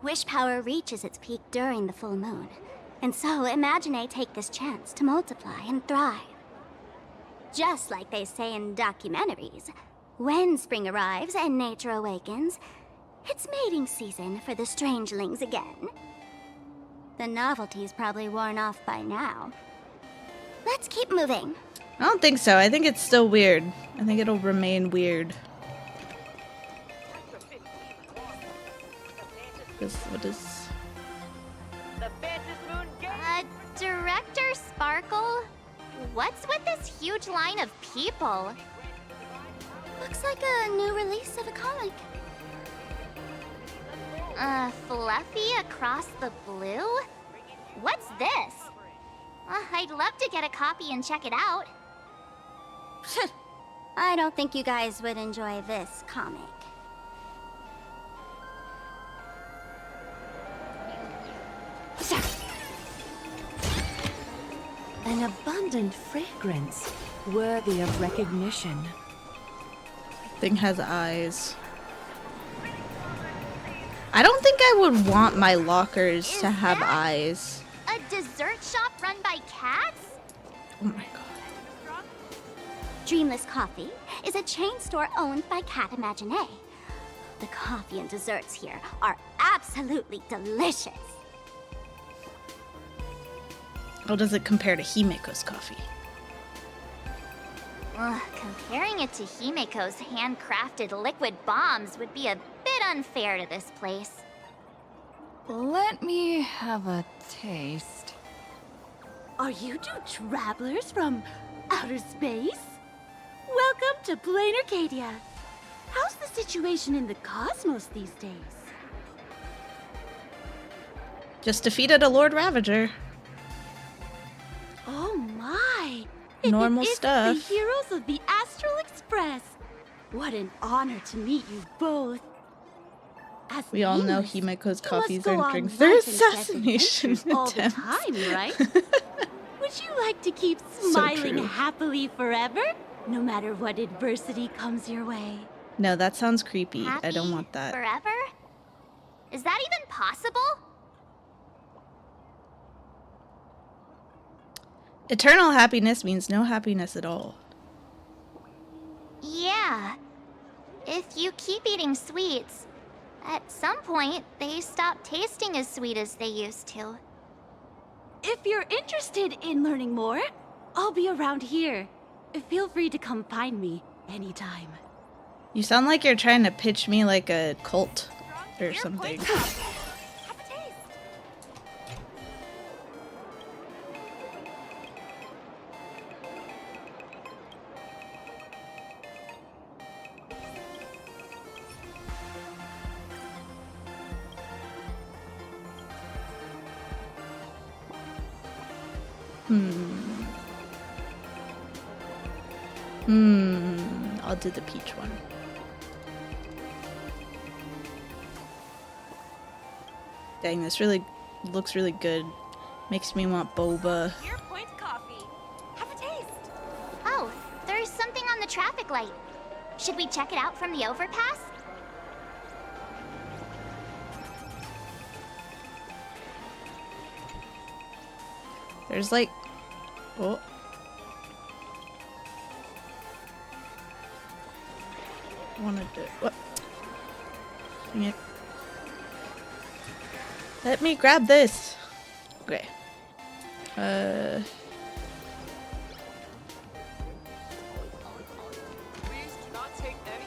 Wish power reaches its peak during the full moon, and so Imagine take this chance to multiply and thrive. Just like they say in documentaries, when spring arrives and nature awakens, it's mating season for the strangelings again. The novelty's probably worn off by now. Let's keep moving. I don't think so. I think it's still weird. I think it'll remain weird. What is... Director Sparkle? What's with this huge line of people? Looks like a new release of a comic. Fluffy across the blue? What's this? I'd love to get a copy and check it out. I don't think you guys would enjoy this comic. An abundant fragrance, worthy of recognition. Thing has eyes. I don't think I would want my lockers to have eyes. A dessert shop run by cats? Oh my god. Dreamless Coffee is a chain store owned by Cat Imagine. The coffee and desserts here are absolutely delicious. How does it compare to Himeko's coffee? Comparing it to Himeko's handcrafted liquid bombs would be a bit unfair to this place. Let me have a taste. Are you two travelers from outer space? Welcome to Plain Arcadia. How's the situation in the cosmos these days? Just defeated a Lord Ravager. Oh my! Normal It's stuff. the heroes of the Astral Express. What an honor to meet you both. As We all know nameless, Himeko's you coffees must go aren't on drinks. They're life and death assassination adventures all the attempts. time, right? Would you like to keep smiling true. happily forever, no matter what adversity comes your way? No, that sounds creepy. I don't Happy want that. Forever? Is that even possible? Eternal happiness means no happiness at all. Yeah. If you keep eating sweets, at some point they stop tasting as sweet as they used to. If you're interested in learning more, I'll be around here. Feel free to come find me anytime. You sound like you're trying to pitch me like a cult or something. I'll do the peach one. Dang, this really looks really good. Makes me want boba. Your point coffee. Have a taste. Oh, there's something on the traffic light. Should we check it out from the overpass? There's like... Oh. Wanted to... What? Dang it. Let me grab this. Okay. Please do not take any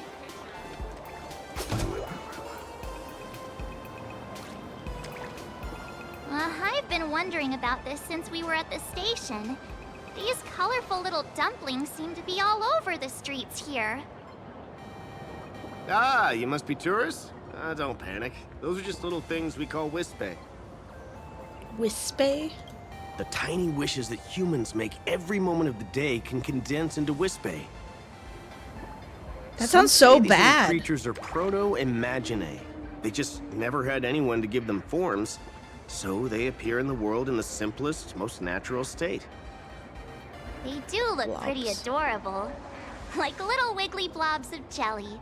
I've been wondering about this since we were at the station. These colorful little dumplings seem to be all over the streets here. Ah, you must be tourists? Don't panic. Those are just little things we call wispe. Wispe? The tiny wishes that humans make every moment of the day can condense into wispe. That sounds so These little bad. creatures are proto-imaginae. They just never had anyone to give them forms, so they appear in the world in the simplest, most natural state. They do look pretty Blobs. adorable. Like little wiggly blobs of jelly.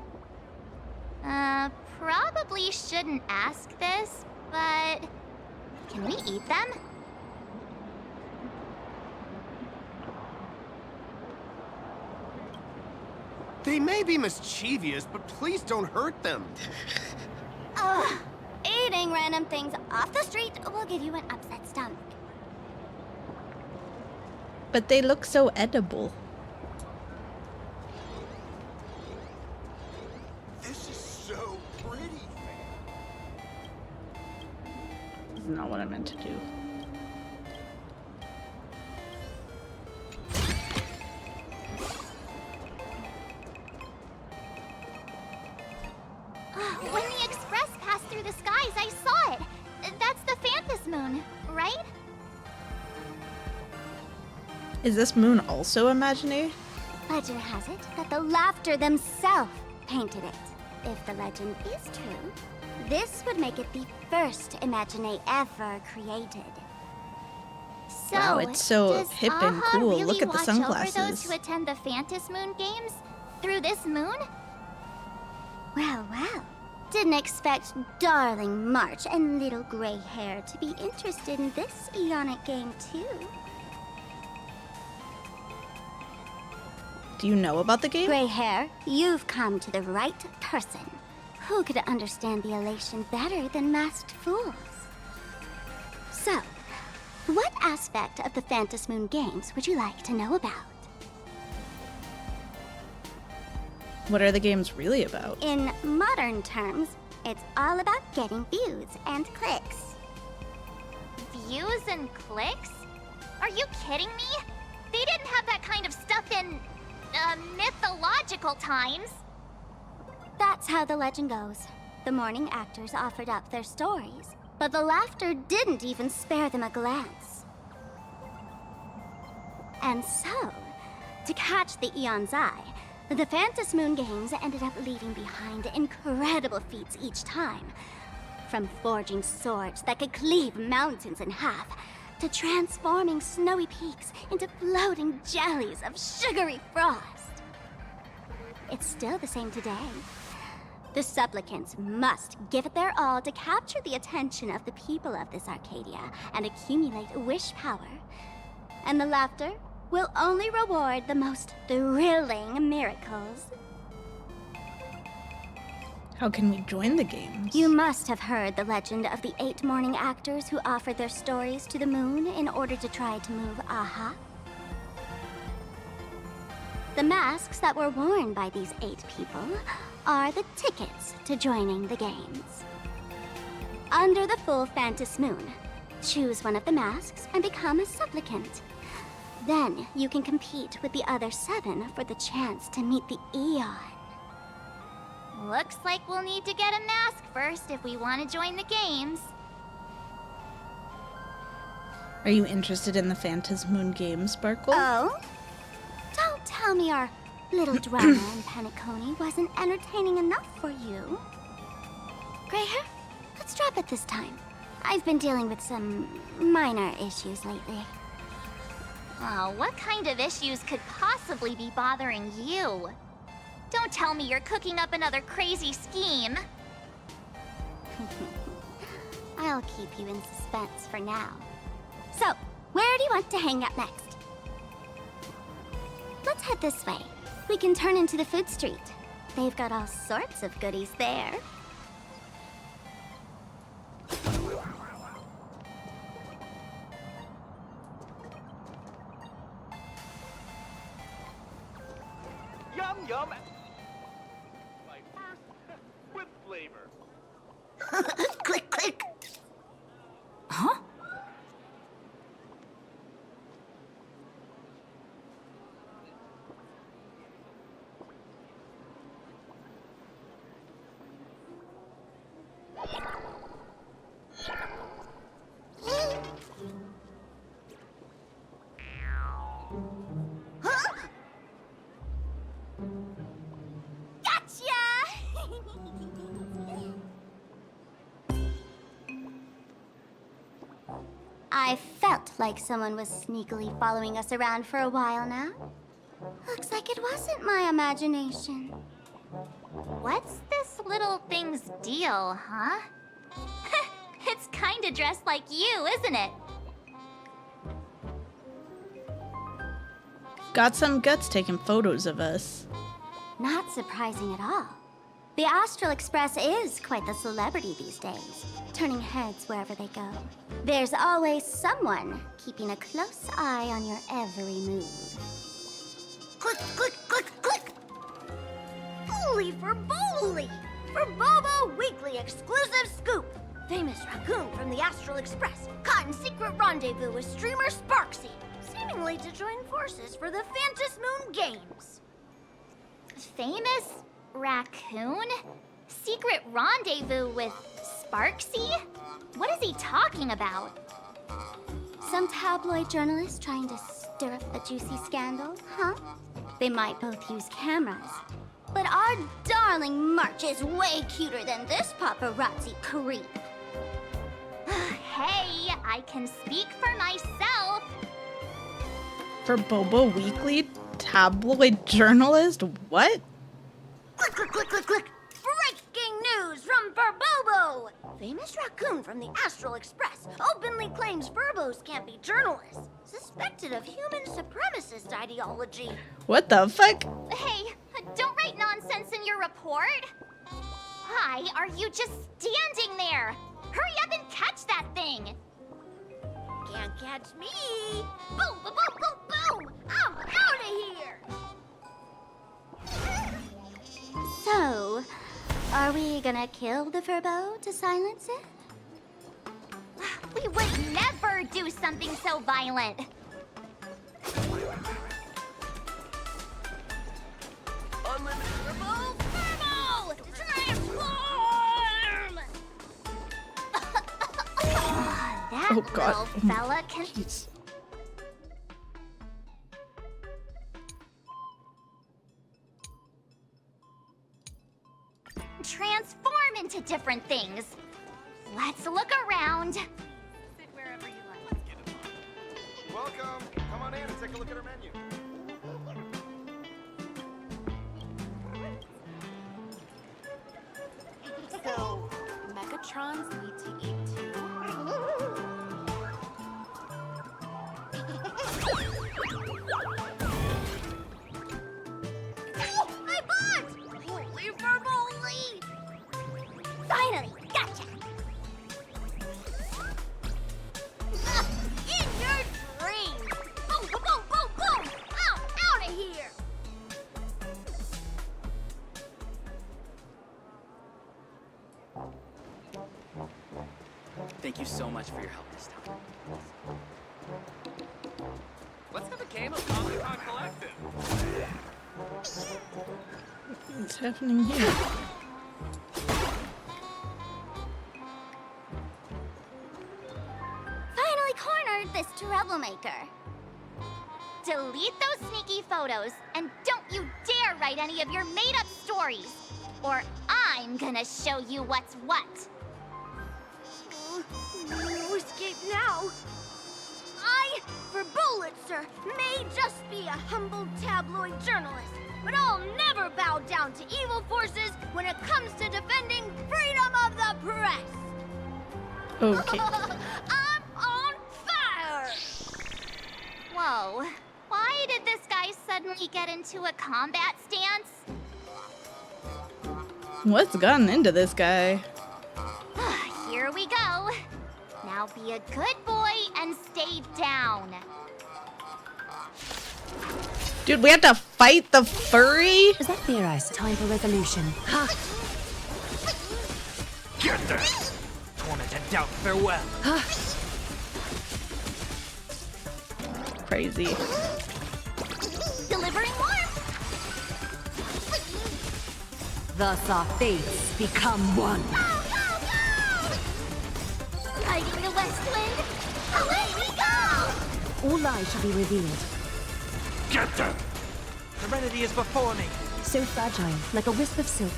Probably shouldn't ask this, but... can we eat them? They may be mischievous, but please don't hurt them. Ugh. Eating random things off the street will give you an upset stomach. But they look so edible. This is so pretty. This is not what I meant to do. When the express passed through the skies, I saw it. That's the Phantom Moon, right? Is this moon also imaginary? Legend has it that the laughter themselves painted it. If the legend is true, this would make it the first Imagine ever created. So, Wow, it's so does hip and Aha cool. Really Look at the watch over those sunglasses. who attend the Phantom Moon games through this moon? Well, well. Didn't expect darling March and little gray hair to be interested in this Eonic game too. Do you know about the game? Gray hair, you've come to the right person. Who could understand the elation better than masked fools? So, what aspect of the Phantom Moon games would you like to know about? What are the games really about? In modern terms, it's all about getting views and clicks. Views and clicks? Are you kidding me? They didn't have that kind of stuff in mythological times. That's how the legend goes. The morning actors offered up their stories, but the laughter didn't even spare them a glance. And so, to catch the Eon's eye, the Phantom Moon games ended up leaving behind incredible feats each time. From forging swords that could cleave mountains in half, to transforming snowy peaks into floating jellies of sugary frost. It's still the same today. The supplicants must give it their all to capture the attention of the people of this Arcadia and accumulate wish power. And the laughter will only reward the most thrilling miracles. How can we join the games? You must have heard the legend of the 8 morning actors who offered their stories to the moon in order to try to move Aha. The masks that were worn by these 8 people are the tickets to joining the games. Under the full Phantom Moon, choose one of the masks and become a supplicant. Then you can compete with the other 7 for the chance to meet the Eon. Looks like we'll need to get a mask first if we want to join the games. Are Are you interested in the Phantasmoon game, Sparkle? Oh? Don't tell me our little drama in Penacony wasn't entertaining enough for you. Gray hair, let's drop it this time. I've been dealing with some minor issues lately. Oh, what kind of issues could possibly be bothering you? Don't tell me you're cooking up another crazy scheme. I'll keep you in suspense for now. So, where do you want to hang out next? Let's head this way. We can turn into the food street. They've got all sorts of goodies there. Yum yum. My first with flavor. Click, click. Huh? I felt like someone was sneakily following us around for a while now. Looks like it wasn't my imagination. What's this little thing's deal, huh? It's kinda dressed like you, isn't it? Got some guts taking photos of us. Not surprising at all. The Astral Express is quite the celebrity these days, turning heads wherever they go. There's always someone keeping a close eye on your every move. Click, click, click, click! Holy for Bowly! For Bobo Weekly exclusive scoop! Famous raccoon from the Astral Express caught in secret rendezvous with streamer Sparksy, seemingly to join forces for the Phantasmoon Games. Famous raccoon? Secret rendezvous with Sparksy? What is he talking about? Some tabloid journalist trying to stir up a juicy scandal, huh? They might both use cameras. But our darling March is way cuter than this paparazzi creep. Hey, I can speak for myself. For Bobo Weekly? Tabloid journalist? What? Click, click, click, click, click! Breaking news from Furbobo! Famous raccoon from the Astral Express openly claims Furbos can't be journalists, suspected of human supremacist ideology. What the fuck? Hey, don't write nonsense in your report. Why are you just standing there? Hurry up and catch that thing. Can't catch me! Boom, boom, boom, boom, boom! I'm out of here! So, are we gonna kill the Furbo to silence it? We would never do something so violent. Unlimited Furbo! Furbo! Transform! That Oh, God. little fella can... Jeez. transform into different things. Let's look around. Sit wherever you like. Welcome. Come on in and take a look at our menu. So, Megatrons need to eat too. My butt! Holy Furboly! Finally, gotcha! In your dreams! Boom, boom, boom, boom, boom! I'm out of here! Thank you so much for your help this time. Let's have a game of Comic Con Collective. What's happening here? Finally cornered this troublemaker. Delete those sneaky photos, and don't you dare write any of your made-up stories, or I'm gonna show you what's what. No escape now. I, for Bullitzer, may just be a humble tabloid journalist, but I'll never bow down to evil forces when it comes to defending freedom of the press. Okay. I'm on fire! Whoa, why did this guy suddenly get into a combat stance? What's gotten into this guy? Here we go. Now be a good boy and stay down. Dude, we have to fight the furry? Is that theorized? Time for resolution. Ha! Get this! Torment and doubt, farewell. Crazy. Delivering warmth. Thus our fates become one. Riding the west wind. Away we go! All lies shall be revealed. Get them! Serenity is before me. So fragile, like a wisp of silk.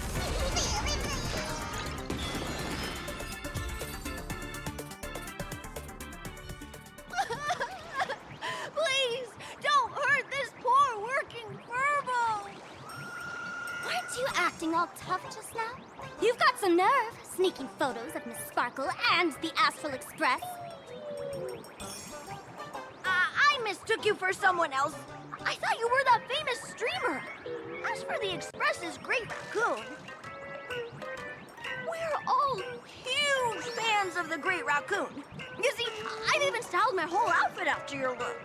Please, don't hurt this poor working furbo! Weren't you acting all tough just now? You've got some nerve, sneaking photos of Miss Sparkle and the Astral Express. I mistook you for someone else. I thought you were that famous streamer. As for the Express's Great Raccoon, we're all huge fans of the Great Raccoon. You see, I've even styled my whole outfit after your look.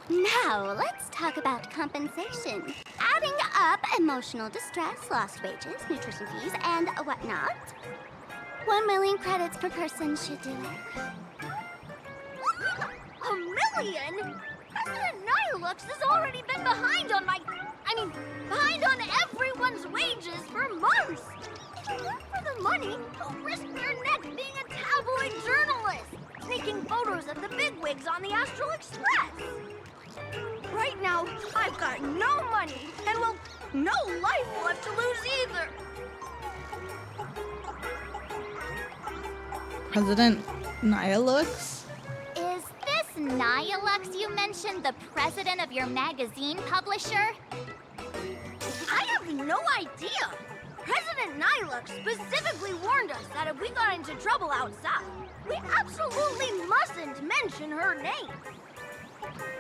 Now, let's talk about compensation. Adding up emotional distress, lost wages, nutrition fees, and whatnot. 1 million credits per person should do it. 1 million? President Nihilux has already been behind on behind on everyone's wages for months. If it weren't for the money, don't risk your neck being a tabloid journalist, sneaking photos of the bigwigs on the Astral Express. Right now, I've got no money, and well, no life left to lose either. President Nihilux? Is this Nihilux you mentioned the president of your magazine publisher? I have no idea. President Nihilux specifically warned us that if we got into trouble outside, we absolutely mustn't mention her name.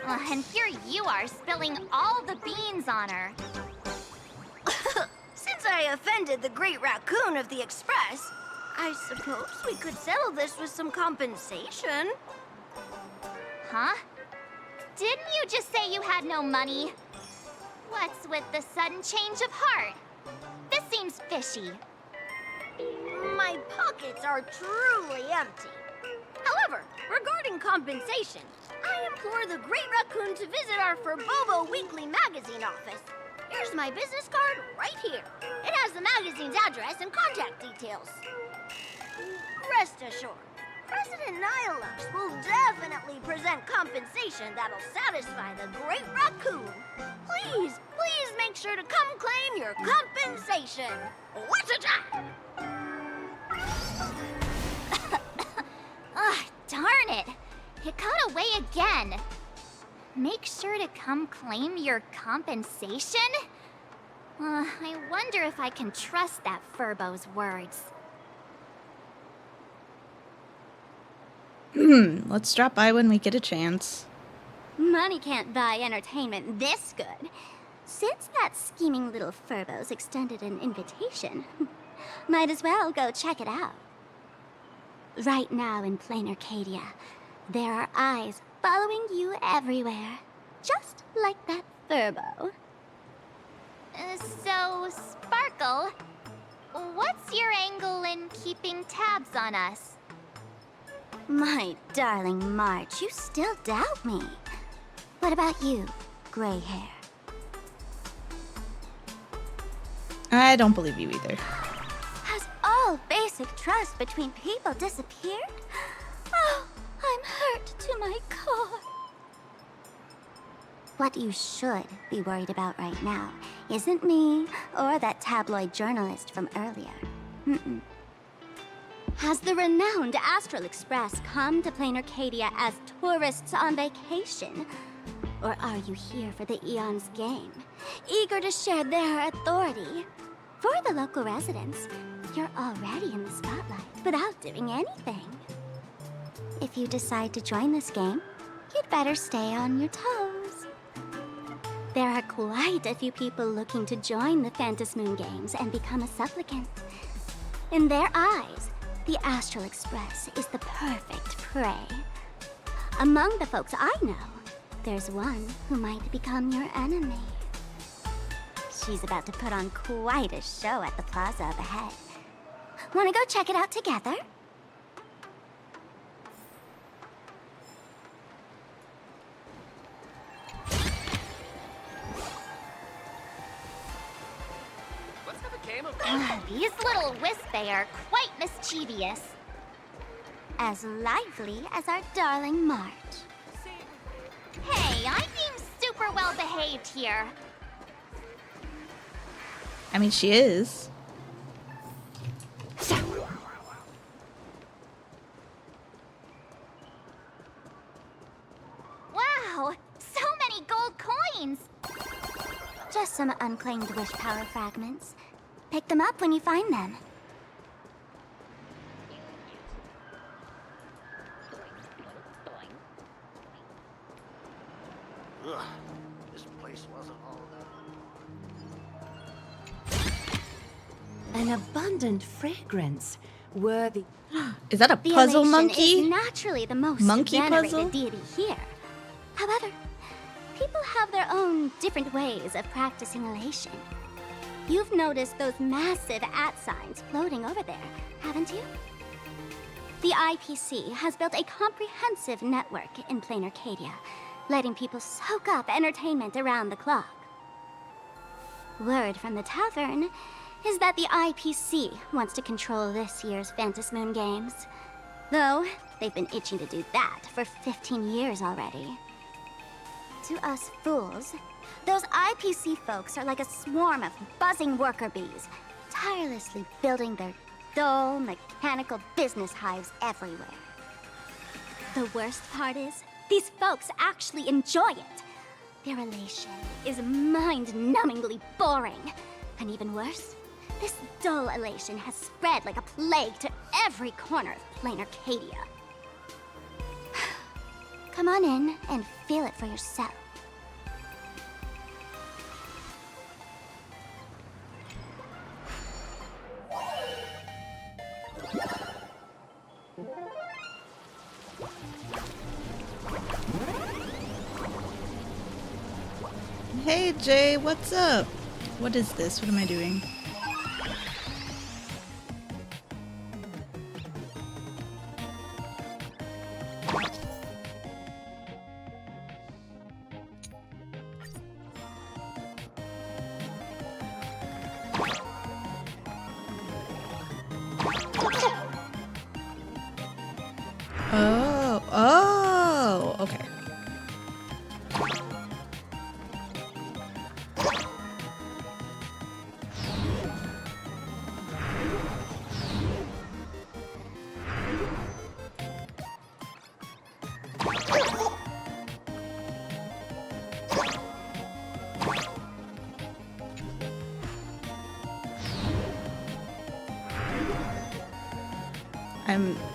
And here you are spilling all the beans on her. Since I offended the Great Raccoon of the Express, I suppose we could settle this with some compensation. Huh? Didn't you just say you had no money? What's with the sudden change of heart? This seems fishy. My pockets are truly empty. However, regarding compensation, I implore the Great Raccoon to visit our Furbobo Weekly magazine office. Here's my business card right here. It has the magazine's address and contact details. Rest assured, President Nihilux will definitely present compensation that'll satisfy the Great Raccoon. Please make sure to come claim your compensation. What's a time? Darn it! It got away again. Make sure to come claim your compensation? I wonder if I can trust that Furbo's words. Let's drop by when we get a chance. Money can't buy entertainment this good. Since that scheming little Furbo's extended an invitation, might as well go check it out. Right now in plain Arcadia, there are eyes following you everywhere. Just like that Furbo. So, Sparkle, what's your angle in keeping tabs on us? My darling March, you still doubt me. What about you, gray hair? I don't believe you either. Has all basic trust between people disappeared? Oh, I'm to my core. What you should be worried about right now isn't me or that tabloid journalist from earlier. Mm-mm. Has the renowned Astral Express come to Plain Arcadia as tourists on vacation? Or are you here for the Eon's game, eager to share their authority? For the local residents, you're already in the spotlight without doing anything. If you decide to join this game, you'd better stay on your toes. There are quite a few people looking to join the Phantom Moon Games and become a supplicant. In their eyes, the Astral Express is the perfect prey. Among the folks I know, there's one who might become your enemy. She's about to put on quite a show at the plaza up ahead. Wanna go check it out together? These little Wispay are quite mischievous. As lively as our darling March. Hey, I seem super well behaved here. I mean, she is. Wow, so many gold coins. Just some unclaimed wish power fragments. Pick them up when you find them. Ugh, this place wasn't all that. An abundant fragrance, worthy. Is that a The puzzle elation monkey? is naturally the most Monkey venerated puzzle? deity here. However, people have their own different ways of practicing elation. You've noticed those massive @ signs floating over there, haven't you? The IPC has built a comprehensive network in Plain Arcadia, letting people soak up entertainment around the clock. Word from the tavern is that the IPC wants to control this year's Phantom Moon Games. Though, they've been itching to do that for 15 years already. To us fools, those IPC folks are like a swarm of buzzing worker bees, tirelessly building their dull, mechanical business hives everywhere. The worst part is, these folks actually enjoy it. Their elation is mind-numbingly boring. And even worse, this dull elation has spread like a plague to every corner of Plain Arcadia. Come on in and feel it for yourself. Hey Jay, what's up? What is this? What am I doing? Oh, okay.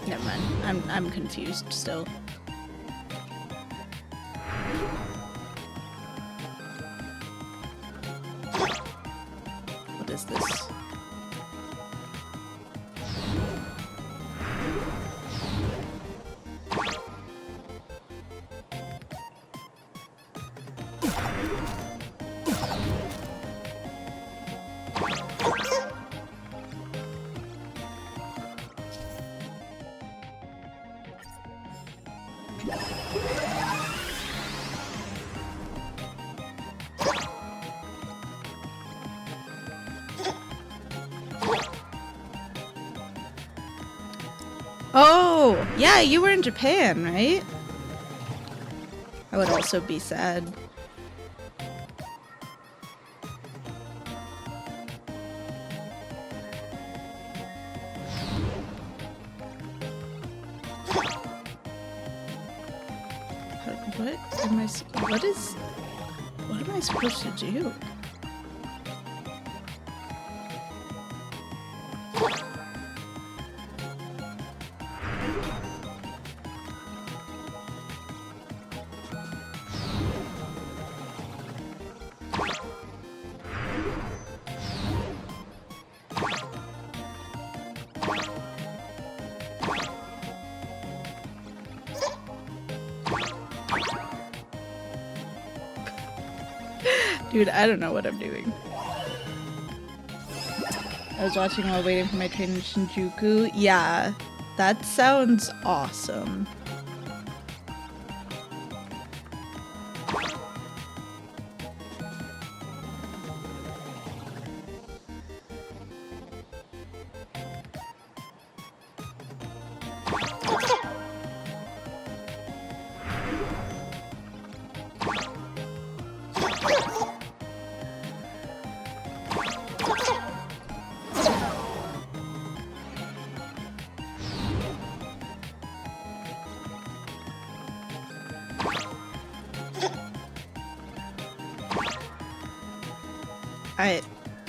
Never mind. I'm confused still. What is this? Oh, yeah, you were in Japan, right? I would also be sad. What am I supposed to do? Dude, I don't know what I'm doing. I was watching while waiting for my train in Shinjuku. Yeah, that sounds awesome.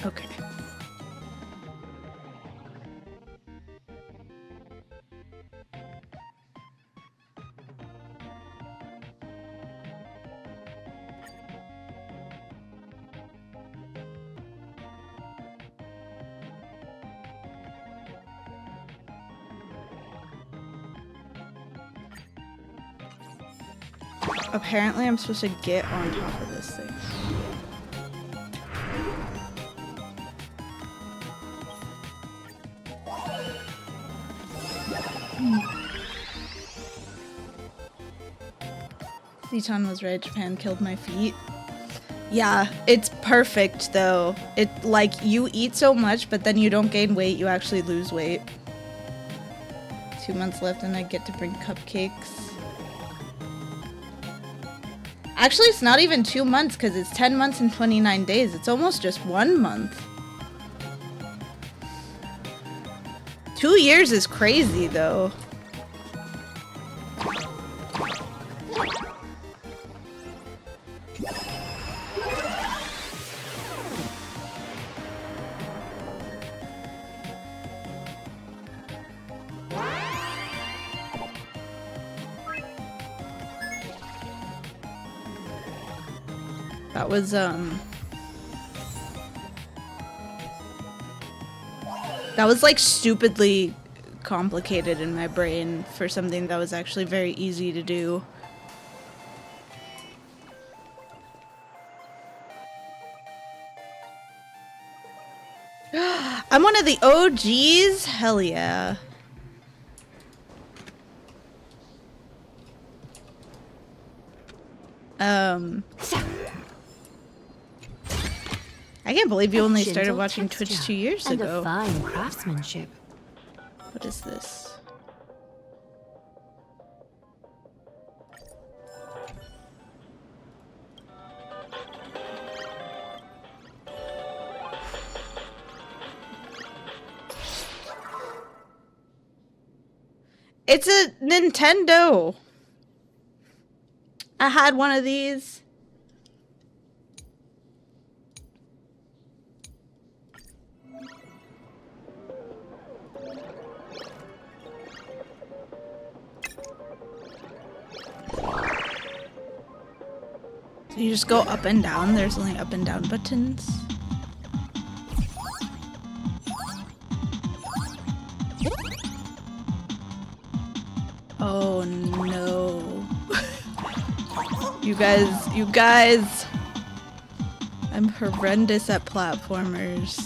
Okay. Apparently I'm supposed to get on top of this thing. Ziton was right, Japan killed my feet. Yeah, it's perfect though. It, like, you eat so much, but then you don't gain weight, you actually lose weight. 2 months left and I get to bring cupcakes. Actually, it's not even 2 months because it's 10 months and 29 days. It's almost just 1 month. 2 years is crazy though. That was like stupidly complicated in my brain for something that was actually very easy to do. I'm one of the OGs? Hell yeah. I can't believe you only started watching Twitch 2 years ago. And a fine craftsmanship. What is this? It's a Nintendo. I had one of these. So you just go up and down. There's only up and down buttons. Oh no. You guys. I'm horrendous at platformers.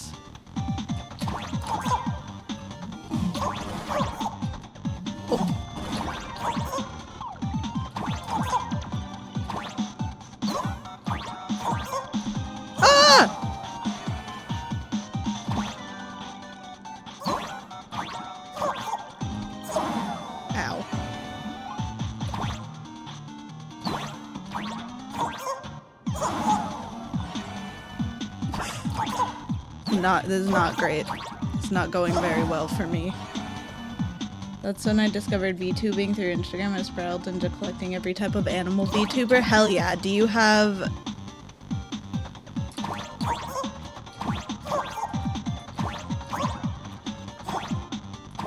This is not great. It's not going very well for me. That's when I discovered VTubing through Instagram. I spiraled into collecting every type of animal VTuber. Hell yeah. Do you have...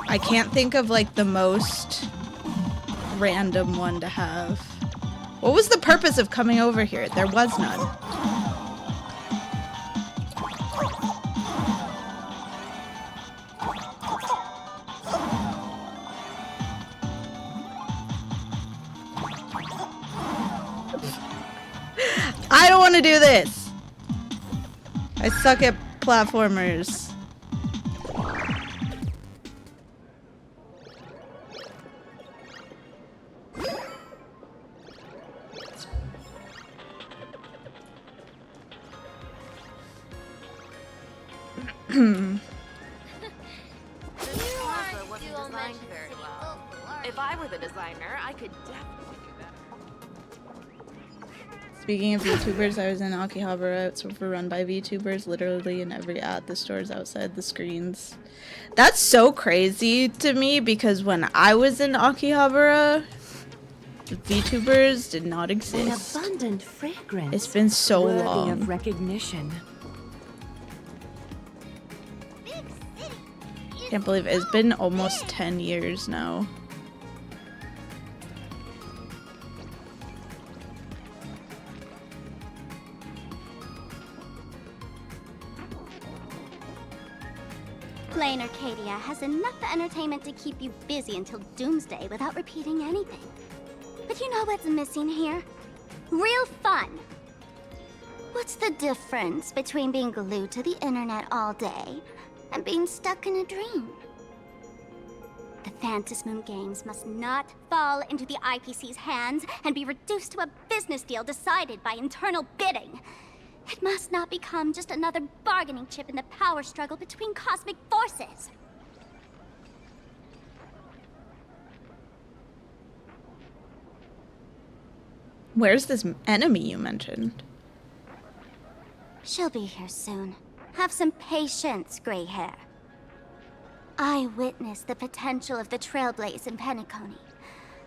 I can't think of like the most random one to have. What was the purpose of coming over here? There was none. I don't want to do this. I suck at platformers. If I were the designer, I could definitely do that. Speaking of VTubers, I was in Akihabara. It's overrun by VTubers, literally in every ad. The stores outside the screens. That's so crazy to me because when I was in Akihabara, VTubers did not exist. An abundant fragrance. It's been so worthy long. of recognition. Can't believe it's been almost 10 years now. Plain Arcadia has enough entertainment to keep you busy until doomsday without repeating anything. But you know what's missing here? Real fun! What's the difference between being glued to the internet all day and being stuck in a dream? The Phantasmoon games must not fall into the IPC's hands and be reduced to a business deal decided by internal bidding. It must not become just another bargaining chip in the power struggle between cosmic forces. Where's this enemy you mentioned? She'll be here soon. Have some patience, gray hair. I witnessed the potential of the Trailblaze in Penacony.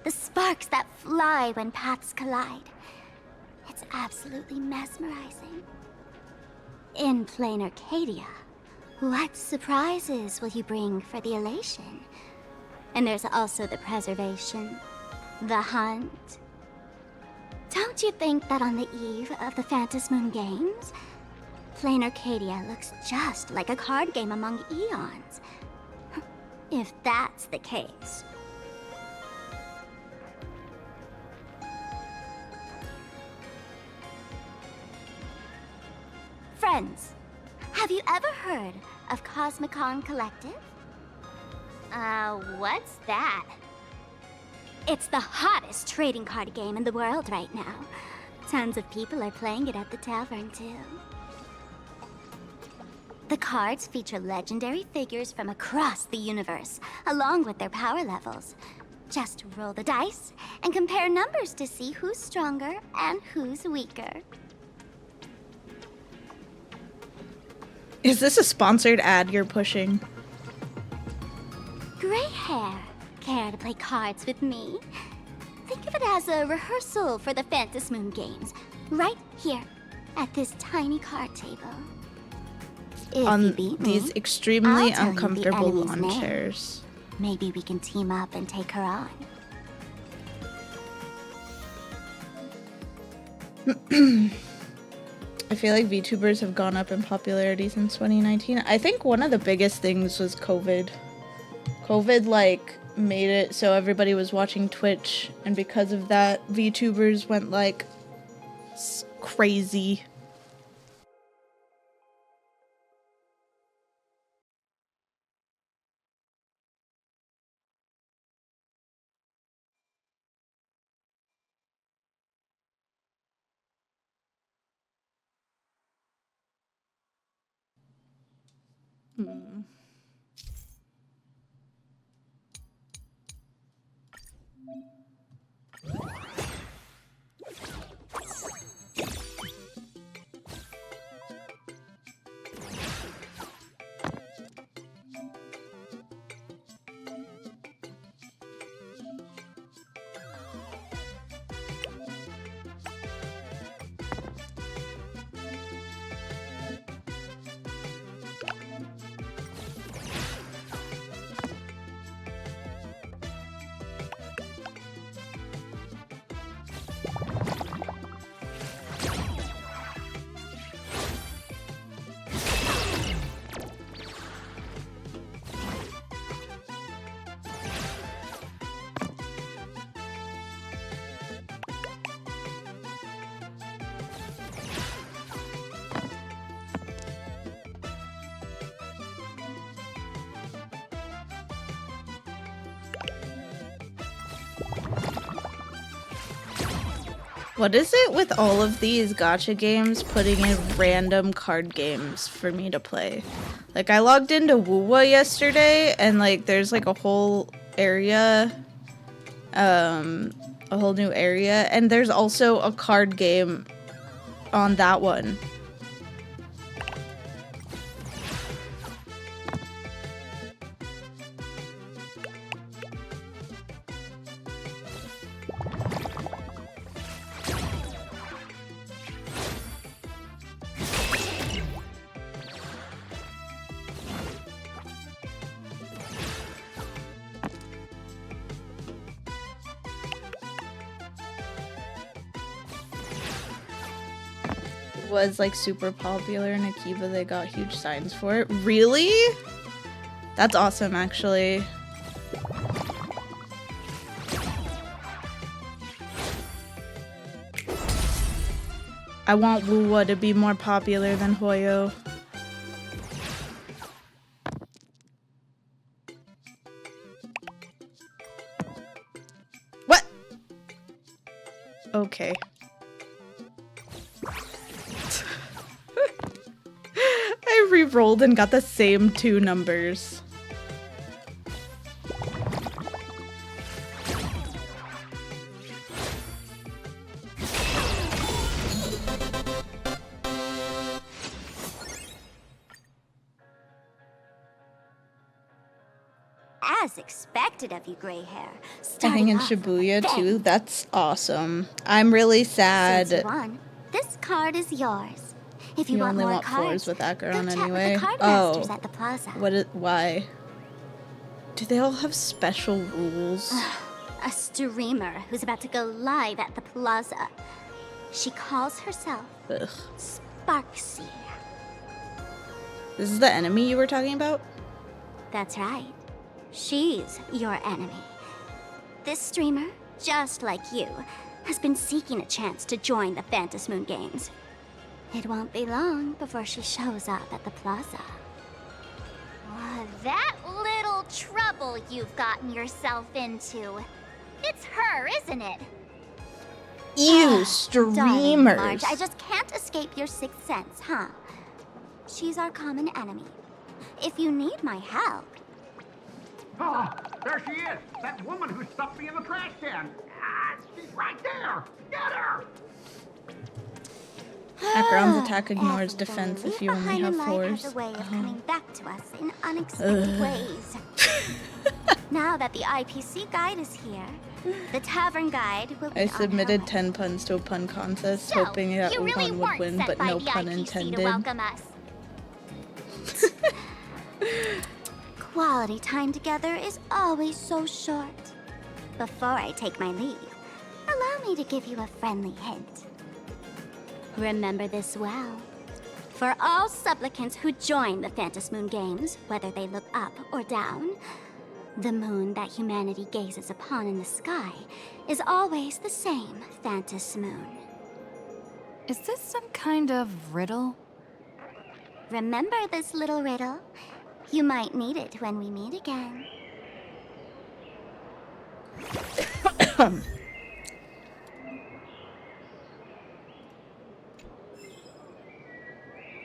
The sparks that fly when paths collide. It's absolutely mesmerizing. In plain Arcadia, what surprises will you bring for the elation? And there's also the preservation, the hunt. Don't you think that on the eve of the Phantasmoon Games, plain Arcadia looks just like a card game among eons? If that's the case. Friends, have you ever heard of Cosmicon Collective? What's that? It's the hottest trading card game in the world right now. Tons of people are playing it at the tavern, too. The cards feature legendary figures from across the universe, along with their power levels. Just roll the dice and compare numbers to see who's stronger and who's weaker. Is this a sponsored ad you're pushing? Gray hair, care to play cards with me? Think of it as a rehearsal for the Phantasmoon Games, right here at this tiny card table. If On you beat me, these extremely I'll tell you the uncomfortable enemy's lawn name. chairs. Maybe we can team up and take her on. I feel like VTubers have gone up in popularity since 2019. I think one of the biggest things was COVID. COVID, like, made it so everybody was watching Twitch, and because of that, VTubers went, like, crazy. What is it with all of these gacha games putting in random card games for me to play? Like, I logged into Wuwa yesterday, and like, there's like a whole area, a whole new area, and there's also a card game on that one. Was like super popular in Akiba. They got huge signs for it. Really? That's awesome, actually. I want Wuwa to be more popular than Hoyo. What? Okay. I re-rolled and got the same 2 numbers. As expected of you, gray hair. Starting in Shibuya too. That's awesome. I'm really sad. Since you won, this card is yours. If you, You want only more want cards, 4s with Acheron go chat anyway. with the card Oh, masters at the plaza. why? Do they all have special rules? A streamer who's about to go live at the plaza. She calls herself Ugh. Sparksy. This is the enemy you were talking about? That's right. She's your enemy. This streamer, just like you, has been seeking a chance to join the Phantom Moon Games. It won't be long before she shows up at the plaza. That little trouble you've gotten yourself into. It's her, isn't it? Ew, Darling streamers. Marge, I just can't escape your sixth sense, huh? She's our common enemy. If you need my help... Oh, there she is! That woman who stuffed me in the trash can! Ah, she's right there! Get her! Acheron's attack ignores defense if you only have 4s. Has a way of coming back to us in unexpected ways. Now that the IPC guide is here, the tavern guide will be I on submitted her 10 puns to a pun contest, So, hoping that you really one would weren't win, sent but by no the pun IPC intended. to welcome us. Quality time together is always so short. Before I take my leave, allow me to give you a friendly hint. Remember this well. For all supplicants who join the Phantom Moon Games, whether they look up or down, the moon that humanity gazes upon in the sky is always the same Phantom Moon. Is this some kind of riddle? Remember this little riddle? You might need it when we meet again.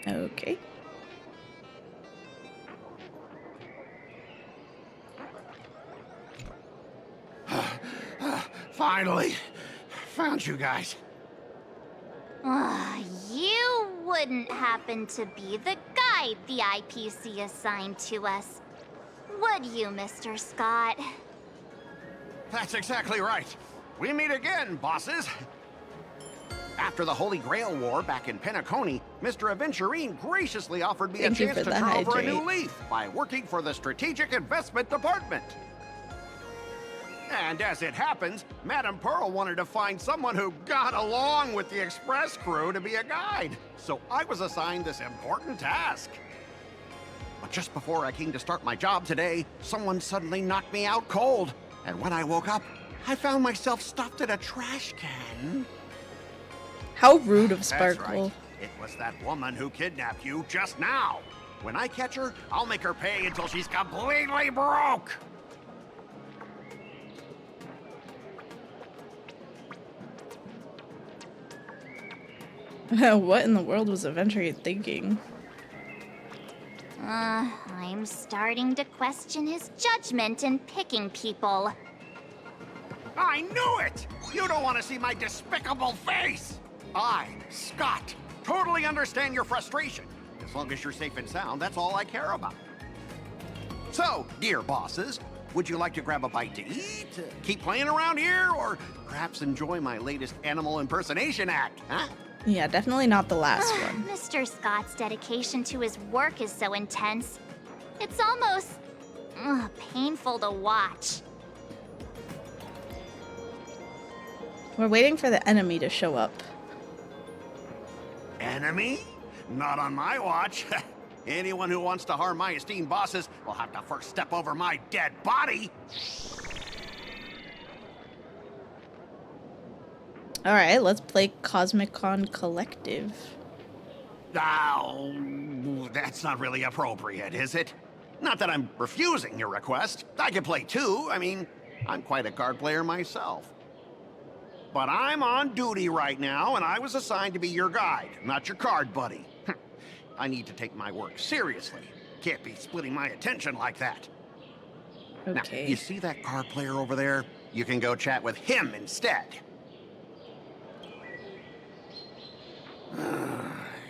Okay. Finally! Found you guys. You wouldn't happen to be the guide the IPC assigned to us, would you, Mr. Scott? That's exactly right. We meet again, bosses. After the Holy Grail War back in Penacony, Mr. Aventurine graciously offered me Thank a you chance for to the turn over a hydrate. new leaf by working for the Strategic Investment Department. And as it happens, Madame Pearl wanted to find someone who got along with the Express crew to be a guide. So I was assigned this important task. But just before I came to start my job today, someone suddenly knocked me out cold. And when I woke up, I found myself stuffed in a trash can. How rude of That's Sparkle. right. It was that woman who kidnapped you just now. When I catch her, I'll make her pay until she's completely broke. What in the world was Aventurian thinking? I'm starting to question his judgment in picking people. I knew it! You don't want to see my despicable face! I, Scott, totally understand your frustration. As long as you're safe and sound, that's all I care about. So, dear bosses, would you like to grab a bite to eat, keep playing around here, or perhaps enjoy my latest animal impersonation act, huh? Yeah, definitely not the last one. Mr. Scott's dedication to his work is so intense. It's almost painful to watch. We're waiting for the enemy to show up. Enemy? Not on my watch. Anyone who wants to harm my esteemed bosses will have to first step over my dead body. Alright, let's play Cosmic-Con Collective. Oh, that's not really appropriate, is it? Not that I'm refusing your request. I can play too. I mean, I'm quite a card player myself. But I'm on duty right now, and I was assigned to be your guide, not your card buddy. I need to take my work seriously. Can't be splitting my attention like that. Okay. Now, you see that card player over there? You can go chat with him instead.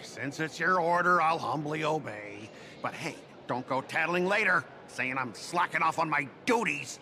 Since it's your order, I'll humbly obey. But hey, don't go tattling later, saying I'm slacking off on my duties.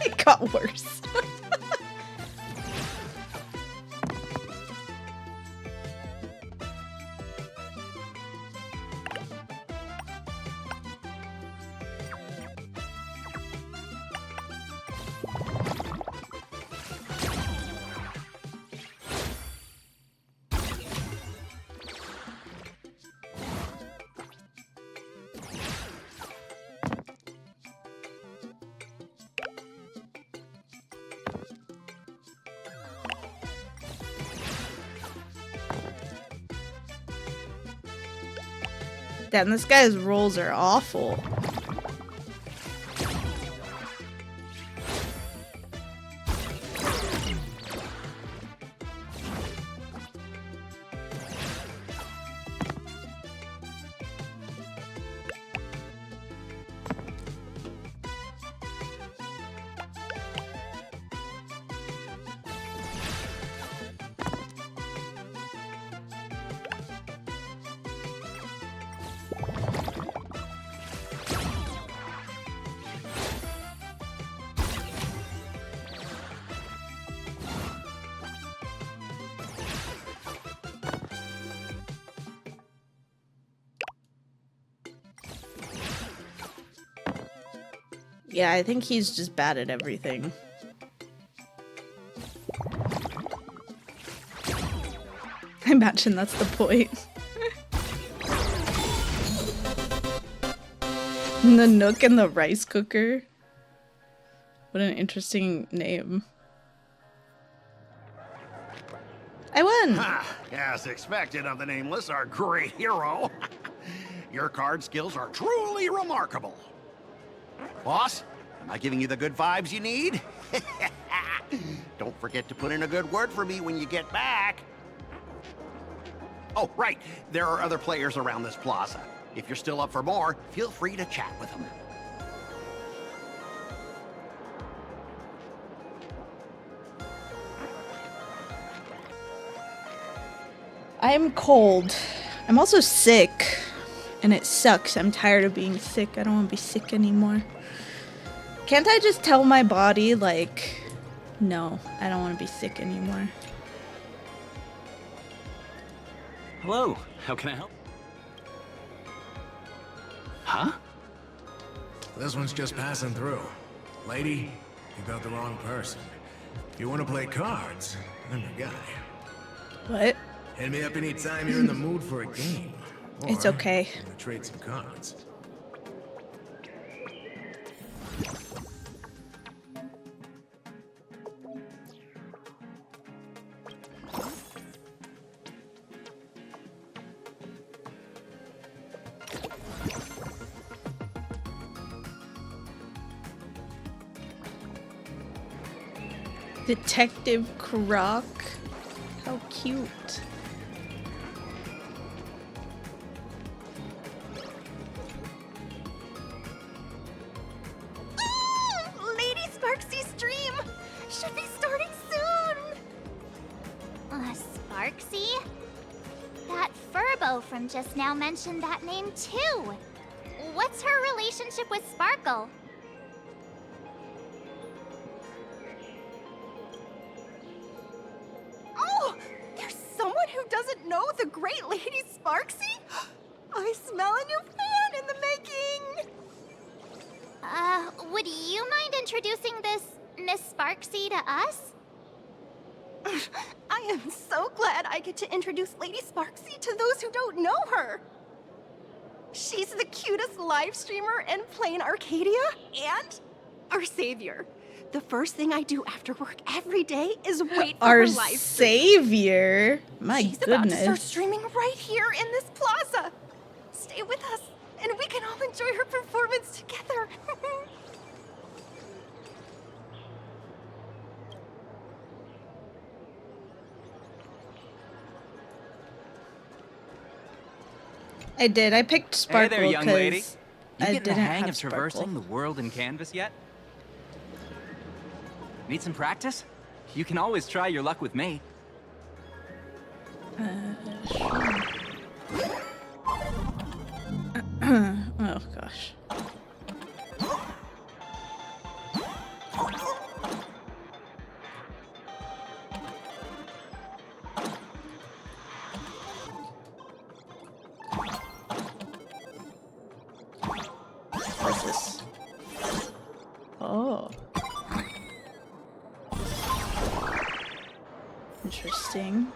It got worse. Damn, this guy's rolls are awful. Yeah, I think he's just bad at everything. I imagine that's the point. The Nook and the Rice Cooker. What an interesting name. I won! Ha! As expected of the Nameless, our great hero. Your card skills are truly remarkable. Boss, am I giving you the good vibes you need? Don't forget to put in a good word for me when you get back. Oh, right. There are other players around this plaza. If you're still up for more, feel free to chat with them. I'm cold. I'm also sick. And it sucks. I'm tired of being sick. I don't want to be sick anymore. Can't I just tell my body, like, no, I don't want to be sick anymore? Hello, how can I help? Huh? This one's just passing through. Lady, you got the wrong person. If you want to play cards, I'm your guy. What? Hit me up anytime you're in the mood for a game. It's Or okay. I'm gonna trade some cards. Detective Croc. How cute. Lady Sparksy's stream should be starting soon. Sparksy? That Furbo from just now mentioned that name too. What's her relationship with Sparkle? Oh, there's someone who doesn't know the great Lady Sparksy? I smell a new fan in the making. Would you mind introducing this Miss Sparksy to us? I am so glad I get to introduce Lady Sparksy to those who don't know her. She's the cutest live streamer in plain Arcadia and our savior. The first thing I do after work every day is wait for Our her live stream. savior. My She's about to start goodness. streaming right here in this plaza. Stay with us, and we can all enjoy her performance together. I did. I picked Sparkle Hey there, young lady. because You I getting the didn't hang have of Sparkle. traversing the world in Canvas yet? Need some practice? You can always try your luck with me. Oh gosh. What's this? Oh. Interesting.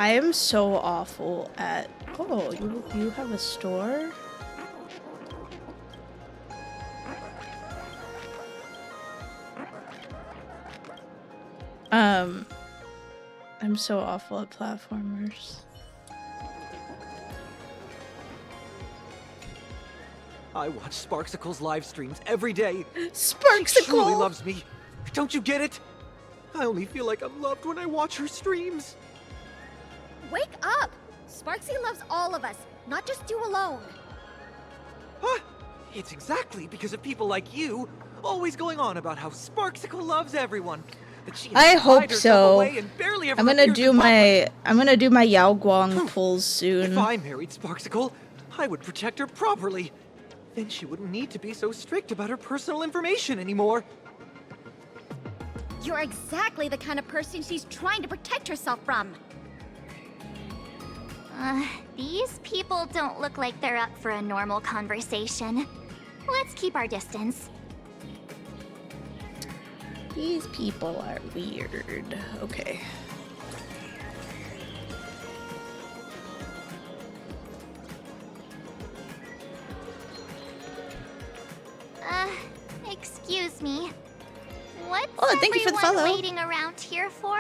I am so awful at... Oh, you have a store? I'm so awful at platformers. I watch Sparksicle's live streams every day. Sparksicle! She truly loves me. Don't you get it? I only feel like I'm loved when I watch her streams. Wake up! Sparksy loves all of us, not just you alone. Huh? It's exactly because of people like you always going on about how Sparksicle loves everyone. That she has I to hope hide herself so. away and barely ever I'm gonna appears do in public. my Yao Guang pulls soon. If I married Sparksicle, I would protect her properly. Then she wouldn't need to be so strict about her personal information anymore. You're exactly the kind of person she's trying to protect herself from. These people don't look like they're up for a normal conversation. Let's keep our distance. These people are weird. Okay. Excuse me. What's thank you for the everyone follow. waiting around here for?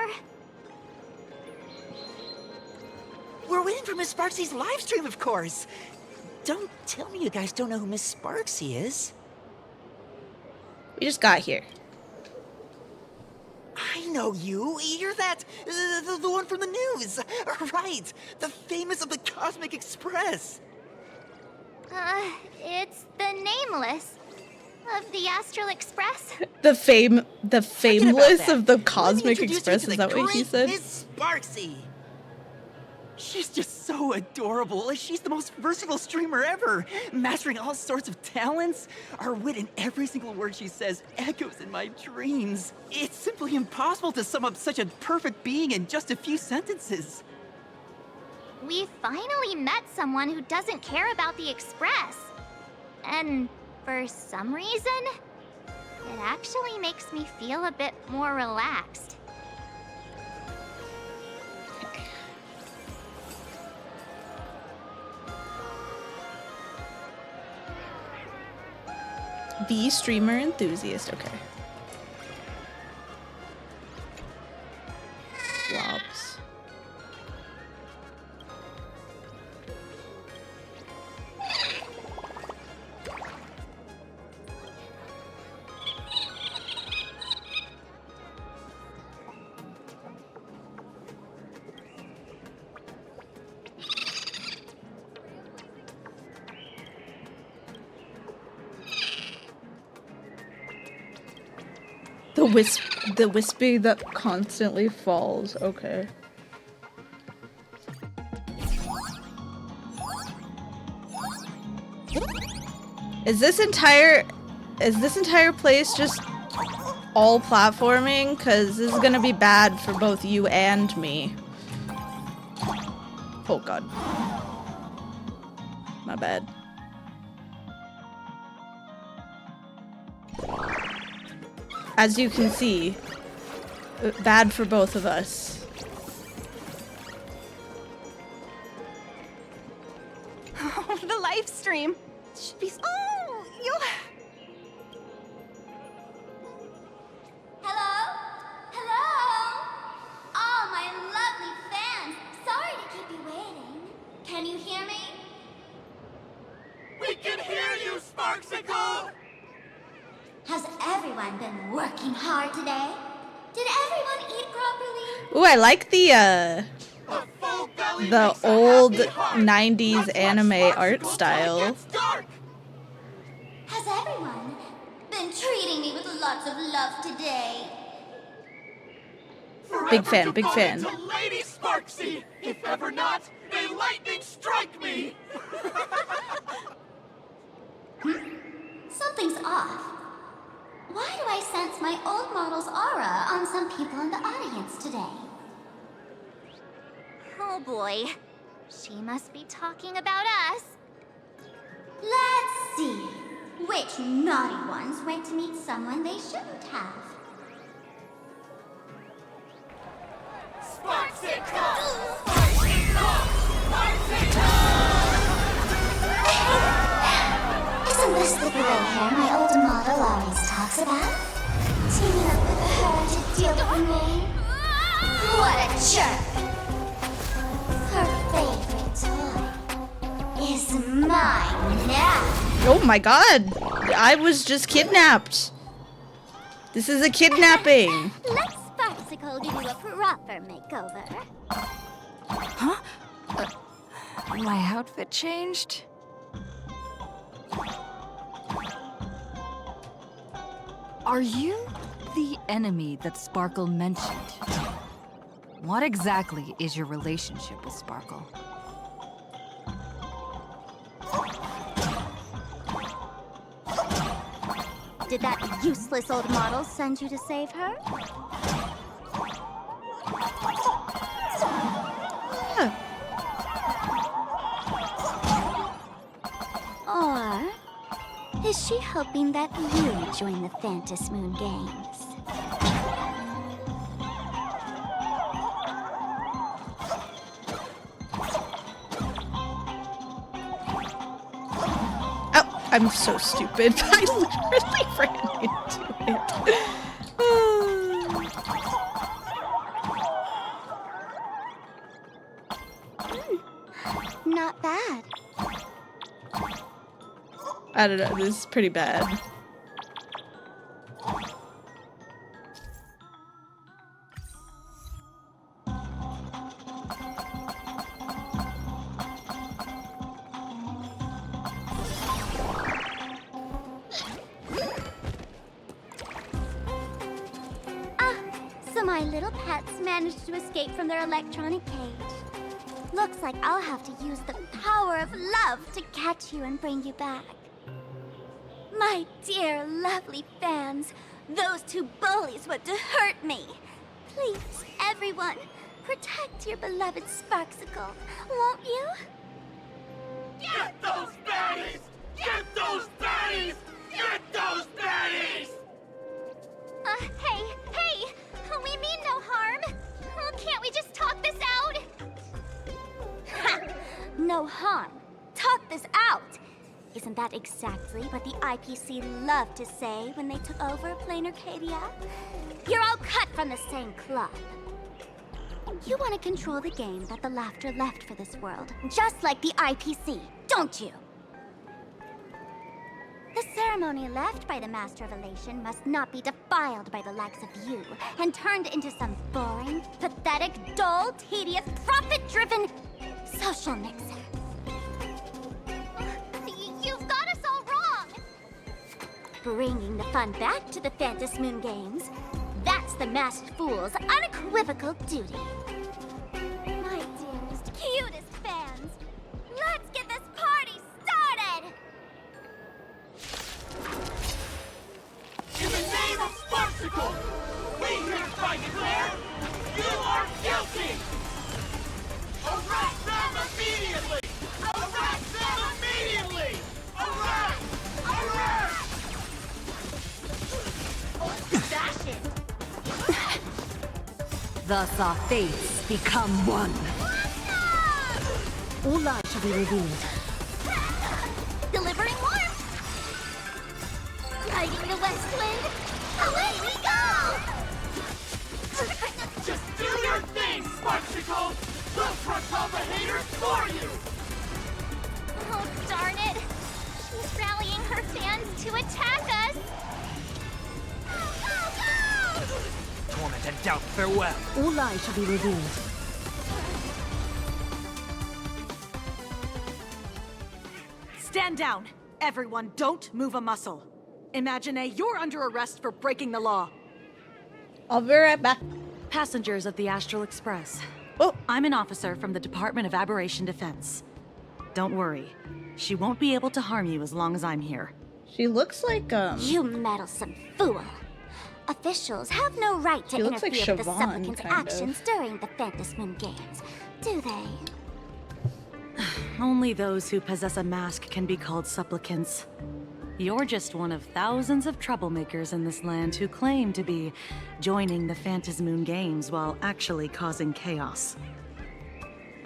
We're waiting for Miss Sparksy's live stream, of course. Don't tell me you guys don't know who Miss Sparksy is. We just got here. I know you. You're that, the one from the news. Right, the famous of the Cosmic Express. It's the Nameless of the Astral Express. The fameless that. of the Let me Cosmic introduce you Express, to is the that what he great said? Miss Sparksy. She's just so adorable. She's the most versatile streamer ever, mastering all sorts of talents. Her wit in every single word she says echoes in my dreams. It's simply impossible to sum up such a perfect being in just a few sentences. We finally met someone who doesn't care about the Express. And for some reason, it actually makes me feel a bit more relaxed. The streamer enthusiast, okay. Flops. The wispy that constantly falls. Okay. Is this entire place just all platforming? 'Cause this is gonna be bad for both you and me. Oh god. My bad. As you can see, bad for both of us. Oh, the live stream should be. Oh, you'll. Hello? Hello? Oh, my lovely fans. Sorry to keep you waiting. Can you hear me? We can hear you, Sparksicle! Has everyone been working hard today? Did everyone eat properly? Ooh, I like the old 90s anime art style. Has everyone been treating me with lots of love today? Big fan, big fan. To Lady Sparksy! If ever not, may lightning strike me! Something's off. Why do I sense my old model's aura on some people in the audience today? Oh boy. She must be talking about us. Let's see. Which naughty ones went to meet someone they shouldn't have? Isn't this the gray hair my old model always talks about? Teaming up with her to deal with me? What a jerk! Her favorite toy is mine now. Oh my god! I was just kidnapped. This is a kidnapping. Let Sparksicle give you a proper makeover. Huh? My outfit changed? Are you the enemy that Sparkle mentioned? What exactly is your relationship with Sparkle? Did that useless old model send you to save her? Or is she hoping that you join the Phantasmoon Moon Games? Oh, I'm so stupid. I literally ran into it. Not bad. I don't know, this is pretty bad. So my little pets managed to escape from their electronic cage. Looks like I'll have to use the power of love to catch you and bring you back. My dear, lovely fans, those two bullies want to hurt me. Please, everyone, protect your beloved Sparksicle, won't you? Get those baddies! Get those baddies! Get those baddies! Hey! We mean no harm. Can't we just talk this out? Ha! No harm. Talk this out. Isn't that exactly what the IPC loved to say when they took over Plain Arcadia? You're all cut from the same cloth. You want to control the game that the Laughter left for this world, just like the IPC, don't you? The ceremony left by the Master of Elation must not be defiled by the likes of you and turned into some boring, pathetic, dull, tedious, profit-driven social mixer. You've got us all wrong! Bringing the fun back to the Phantom Moon Games, that's the Masked Fool's unequivocal duty. My dearest, cutest fans, let's get this party started! In the name of Sparksicle, we hereby declare you are guilty! Arrest them immediately! Arrest them immediately! Arrest! Arrest! Fashion! Thus our fates become one. All lies shall be revealed. Delivering warmth! Riding the west wind, away we go! Just do your thing, Sparksicle! We'll crush all the haters for you! Oh, darn it! She's rallying her fans to attack us! Go! Torment and doubt, farewell. All lies shall be revealed. Stand down! Everyone, don't move a muscle. Imagine you're under arrest for breaking the law. I'll be right back. Passengers of the Astral Express. Oh, I'm an officer from the Department of Aberration Defense. Don't worry. She won't be able to harm you as long as I'm here. She looks like, You meddlesome fool! Officials have no right to interfere with the supplicants' actions during the Phantom Moon Games, do they? Only those who possess a mask can be called supplicants. You're just one of thousands of troublemakers in this land who claim to be joining the Phantom Moon Games while actually causing chaos.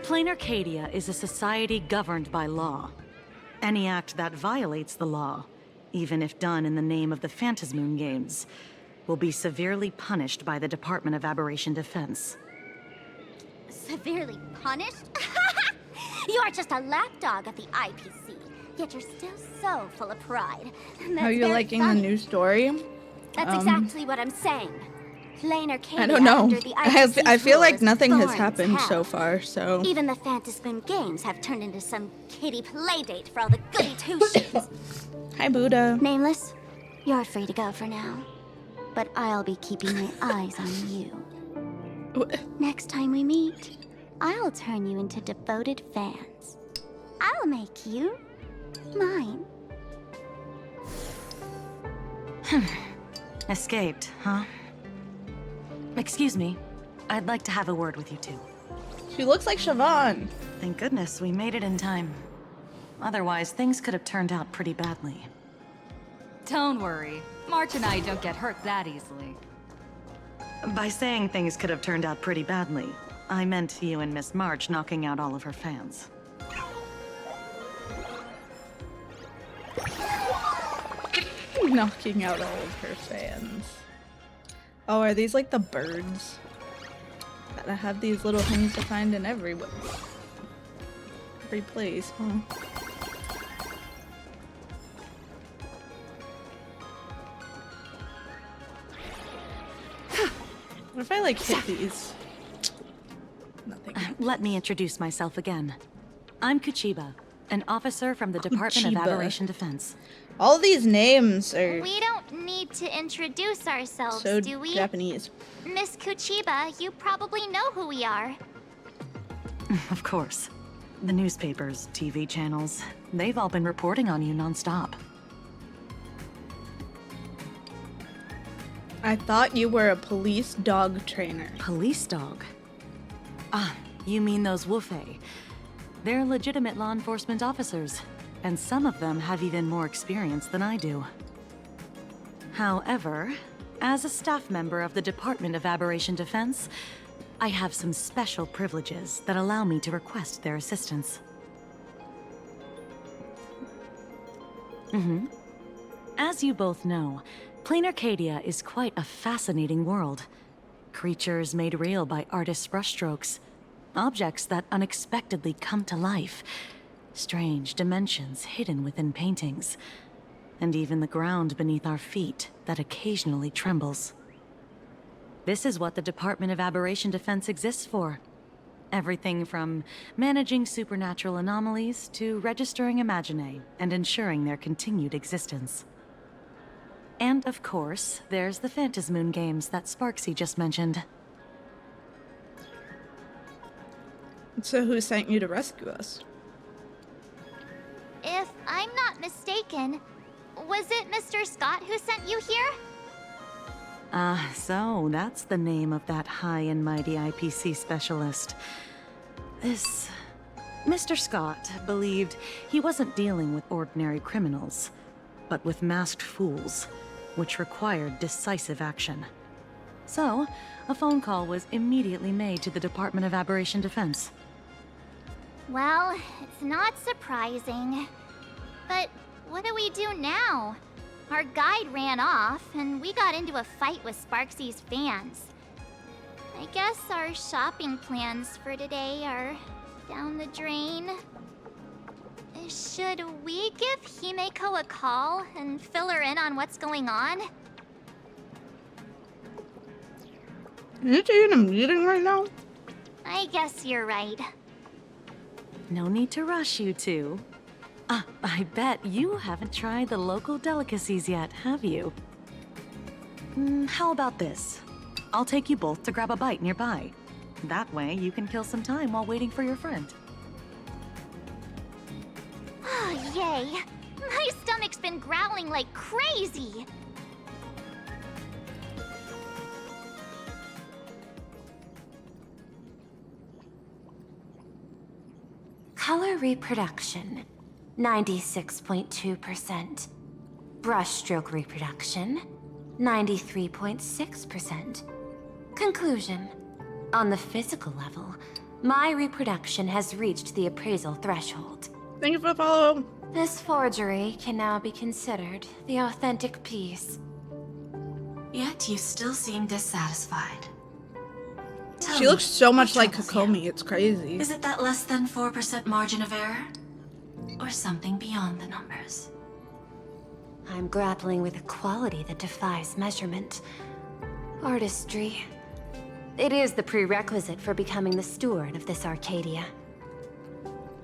Plain Arcadia is a society governed by law. Any act that violates the law, even if done in the name of the Phantom Moon Games, will be severely punished by the Department of Aberration Defense. Severely punished? You are just a lapdog of the IPC, yet you're still so full of pride. Are you liking the new story? That's exactly what I'm saying. Plain Arcadia I don't know. under the IPC's I feel like rules nothing has thorns happened hell. so far, so... Even the Phantom Moon Games have turned into some kiddie playdate for all the goody two-shoes. Hi, Buddha. Nameless, you're free to go for now. But I'll be keeping my eyes on you. Next time we meet, I'll turn you into devoted fans. I'll make you mine. Escaped, huh? Excuse me. I'd like to have a word with you two. She looks like Siobhan. Thank goodness we made it in time. Otherwise, things could have turned out pretty badly. Don't worry. March and I don't get hurt that easily. By saying things could have turned out pretty badly, I meant you and Miss March knocking out all of her fans. Knocking out all of her fans. Oh, are these like the birds? Gotta have these little things to find in every place, huh? What if I like hit these? Nothing. Let me introduce myself again. I'm Kuchiba, an officer from the Department of Aberration Defense. All these names are We don't need to introduce ourselves, so do we? Japanese. Miss Kuchiba, you probably know who we are. Of course. The newspapers, TV channels, they've all been reporting on you nonstop. I thought you were a police dog trainer. Police dog? Ah, you mean those Wufei. They're legitimate law enforcement officers, and some of them have even more experience than I do. However, as a staff member of the Department of Aberration Defense, I have some special privileges that allow me to request their assistance. As you both know, Plain Arcadia is quite a fascinating world. Creatures made real by artists' brushstrokes. Objects that unexpectedly come to life. Strange dimensions hidden within paintings. And even the ground beneath our feet that occasionally trembles. This is what the Department of Aberration Defense exists for. Everything from managing supernatural anomalies to registering Imaginae and ensuring their continued existence. And of course, there's the Phantasmoon games that Sparksy just mentioned. So who sent you to rescue us? If I'm not mistaken, was it Mr. Scott who sent you here? So that's the name of that high and mighty IPC specialist. This... Mr. Scott believed he wasn't dealing with ordinary criminals, but with masked fools, which required decisive action. So, a phone call was immediately made to the Department of Aberration Defense. Well, it's not surprising. But what do we do now? Our guide ran off, and we got into a fight with Sparksy's fans. I guess our shopping plans for today are down the drain. Should we give Himeko a call and fill her in on what's going on? Isn't she in a meeting right now? I guess you're right. No need to rush, you two. I bet you haven't tried the local delicacies yet, have you? How about this? I'll take you both to grab a bite nearby. That way, you can kill some time while waiting for your friend. Oh, yay! My stomach's been growling like crazy! Color reproduction, 96.2%. Brushstroke reproduction, 93.6%. Conclusion. On the physical level, my reproduction has reached the appraisal threshold. Thank you for the follow. This forgery can now be considered the authentic piece. Yet you still seem dissatisfied. Tell She me, looks so much what like troubles Kokomi, you? it's crazy. Is it that less than 4% margin of error? Or something beyond the numbers? I'm grappling with a quality that defies measurement. Artistry. It is the prerequisite for becoming the steward of this Arcadia.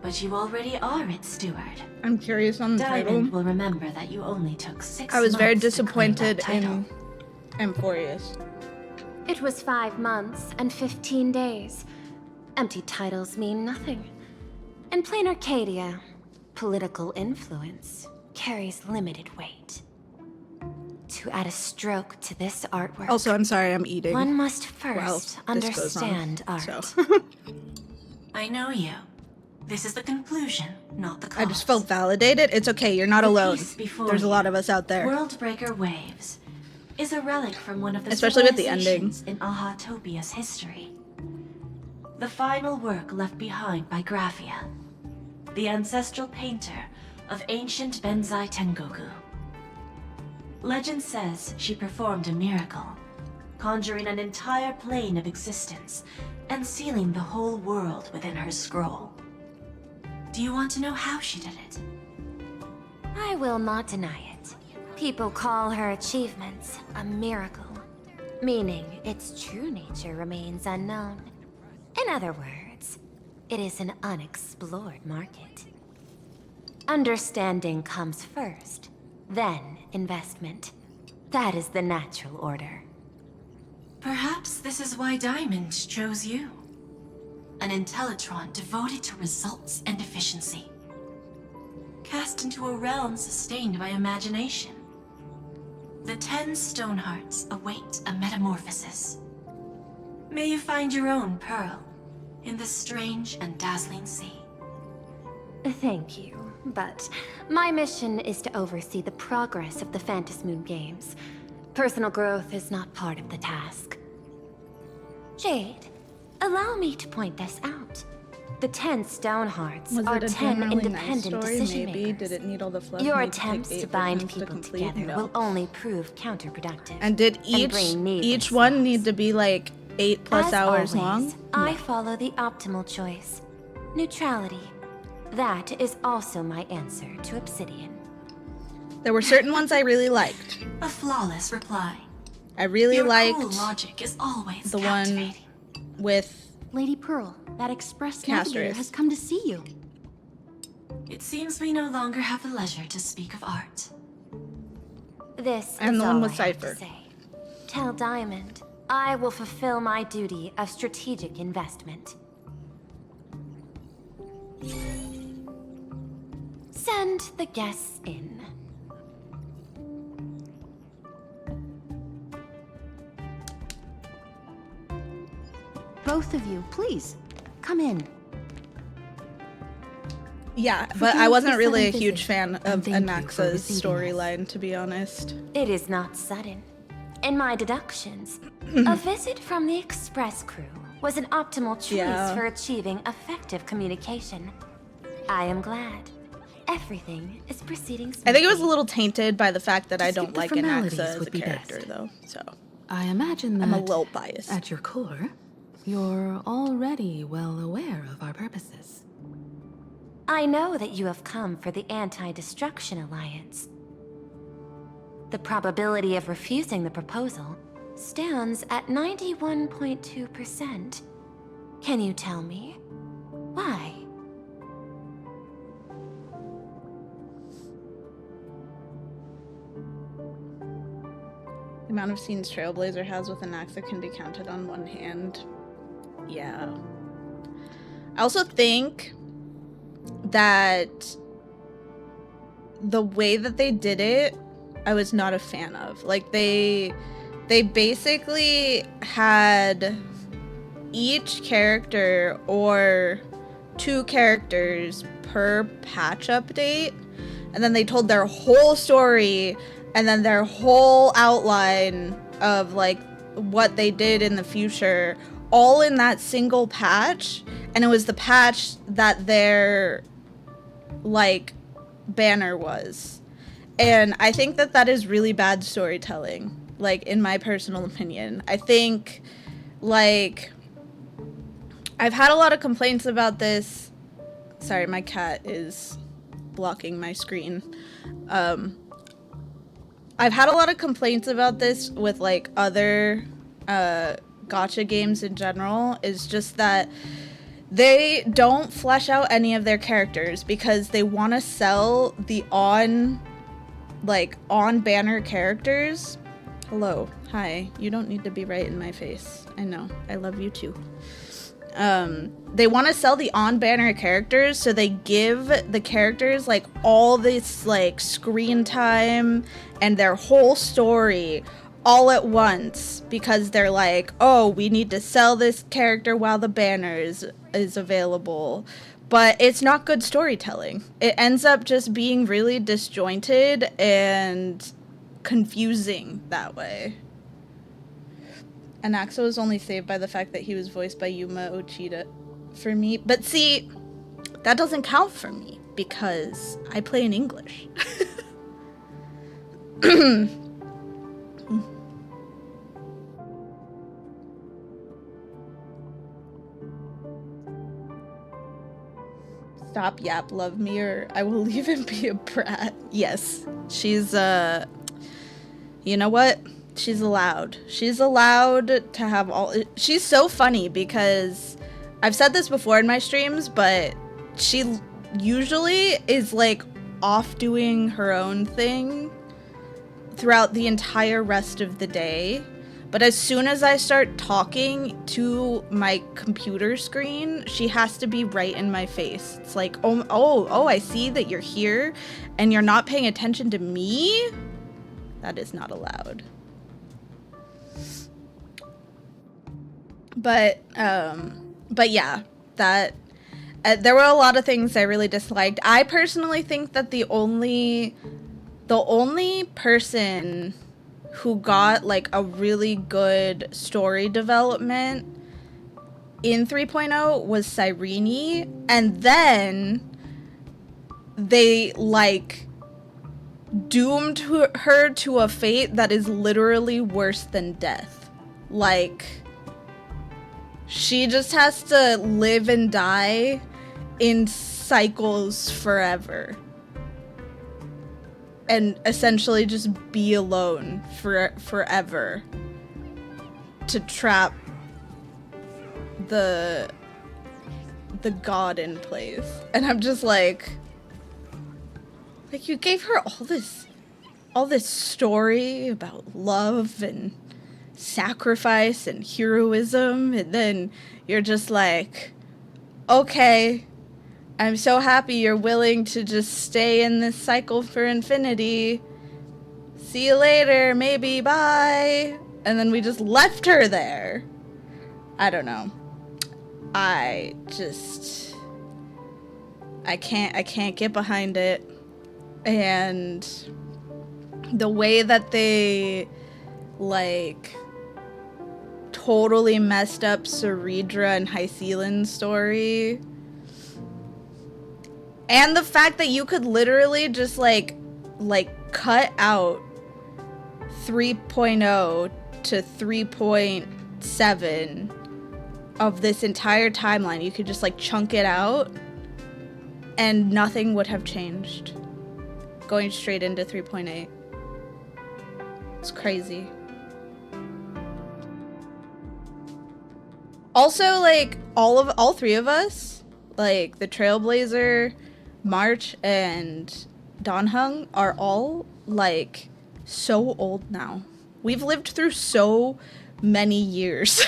But you already are its steward. I'm curious on the Diamond title. will remember that you only took 6 I was very months to claim that disappointed title. in Emporius. It was 5 months and 15 days. Empty titles mean nothing. In plain Arcadia, political influence carries limited weight. To add a stroke to this artwork... Also, I'm sorry, I'm eating. One must first Well, this goes on, understand art. so. I know you. This is the conclusion, not the cause. I just felt validated. It's okay, you're not The alone. piece before There's a you, lot of us out there. Worldbreaker Waves is a relic from one of the Especially with the civilizations in Ahatopia's history. The final work left behind by Graphia, the ancestral painter of ancient Benzai Tengoku. Legend says she performed a miracle, conjuring an entire plane of existence and sealing the whole world within her scroll. Do you want to know how she did it? I will not deny it. People call her achievements a miracle, meaning its true nature remains unknown. In other words, it is an unexplored market. Understanding comes first, then investment. That is the natural order. Perhaps this is why Diamond chose you. an Intellitron devoted to results and efficiency. Cast into a realm sustained by imagination. The 10 Stonehearts await a metamorphosis. May you find your own pearl in this strange and dazzling sea. Thank you, but my mission is to oversee the progress of the Phantasmoon Games. Personal growth is not part of the task. Jade, allow me to point this out. The 10 Stonehearts Was are it a 10 generally nice independent story? decision Maybe. makers. Did it need all the fluff? Your Need to take attempts 8 to bind versions to people complete? together No. will only prove counterproductive. And did bring each one need to be like 8+ As hours always, long? I follow the optimal choice. Neutrality. That is also my answer to Obsidian. There were certain ones I really liked. A flawless reply. I really Your liked cool logic is always the one with Lady Pearl, that express Castorus. navigator has come to see you. It seems we no longer have the leisure to speak of art. This And is the one all with I have to Cypher. say. Tell Diamond, I will fulfill my duty of strategic investment. Send the guests in. Both of you, please, come in. Yeah, but Forgive I wasn't the really a sudden huge visit, fan and of thank you for Anaxa's receiving us. storyline, to be honest. It is not sudden. In my deductions, a visit from the Express crew was an optimal choice Yeah. for achieving effective communication. I am glad. Everything is proceeding smoothly. I think it was a little tainted by the fact that I don't skip the like formalities Anaxa as a would be character, best. though. So I imagine that I'm a little biased. at your core, you're already well aware of our purposes. I know that you have come for the Anti-Destruction Alliance. The probability of refusing the proposal stands at 91.2%. Can you tell me why? The amount of scenes Trailblazer has with Anaxa can be counted on one hand. Yeah. I also think that the way that they did it, I was not a fan of. Like, they basically had each character or 2 characters per patch update, and then they told their whole story and then their whole outline of like what they did in the future all in that single patch, and it was the patch that their like banner was. And I think that that is really bad storytelling, like, in my personal opinion. I think, like, I've had a lot of complaints about this. Sorry, my cat is blocking my screen. I've had a lot of complaints about this with, like, other gacha games in general. Is just that they don't flesh out any of their characters because they want to sell the on-banner characters. Hello. Hi. You don't need to be right in my face. I know. I love you too. They want to sell the on-banner characters, so they give the characters like all this like screen time and their whole story all at once because they're like, oh, we need to sell this character while the banner is available. But it's not good storytelling. It ends up just being really disjointed and confusing that way. Anaxa was only saved by the fact that he was voiced by Yuma Ochida for me. But see, that doesn't count for me because I play in English. Stop, Yap, love me, or I will leave and be a brat. Yes, she's, you know what? She's allowed. She's allowed to have all... She's so funny because I've said this before in my streams, but she usually is, like, off doing her own thing throughout the entire rest of the day. But as soon as I start talking to my computer screen, she has to be right in my face. It's like, oh, I see that you're here and you're not paying attention to me? That is not allowed. But yeah, that there were a lot of things I really disliked. I personally think that the only person who got like a really good story development in 3.0 was Cyrene, and then they like doomed her to a fate that is literally worse than death. Like, she just has to live and die in cycles forever. And essentially just be alone forever. To trap the god in place. And I'm just like you gave her all this story about love and sacrifice and heroism, and then you're just like, okay, I'm so happy you're willing to just stay in this cycle for infinity. See you later, maybe, bye. And then we just left her there. I don't know. I can't get behind it. And the way that they like totally messed up Ceridra and Hycelin's story. And the fact that you could literally just like cut out 3.0 to 3.7 of this entire timeline. You could just like chunk it out and nothing would have changed. Going straight into 3.8. It's crazy. Also, like, all three of us, like the Trailblazer, March, and Donhung are all like so old now. We've lived through so many years.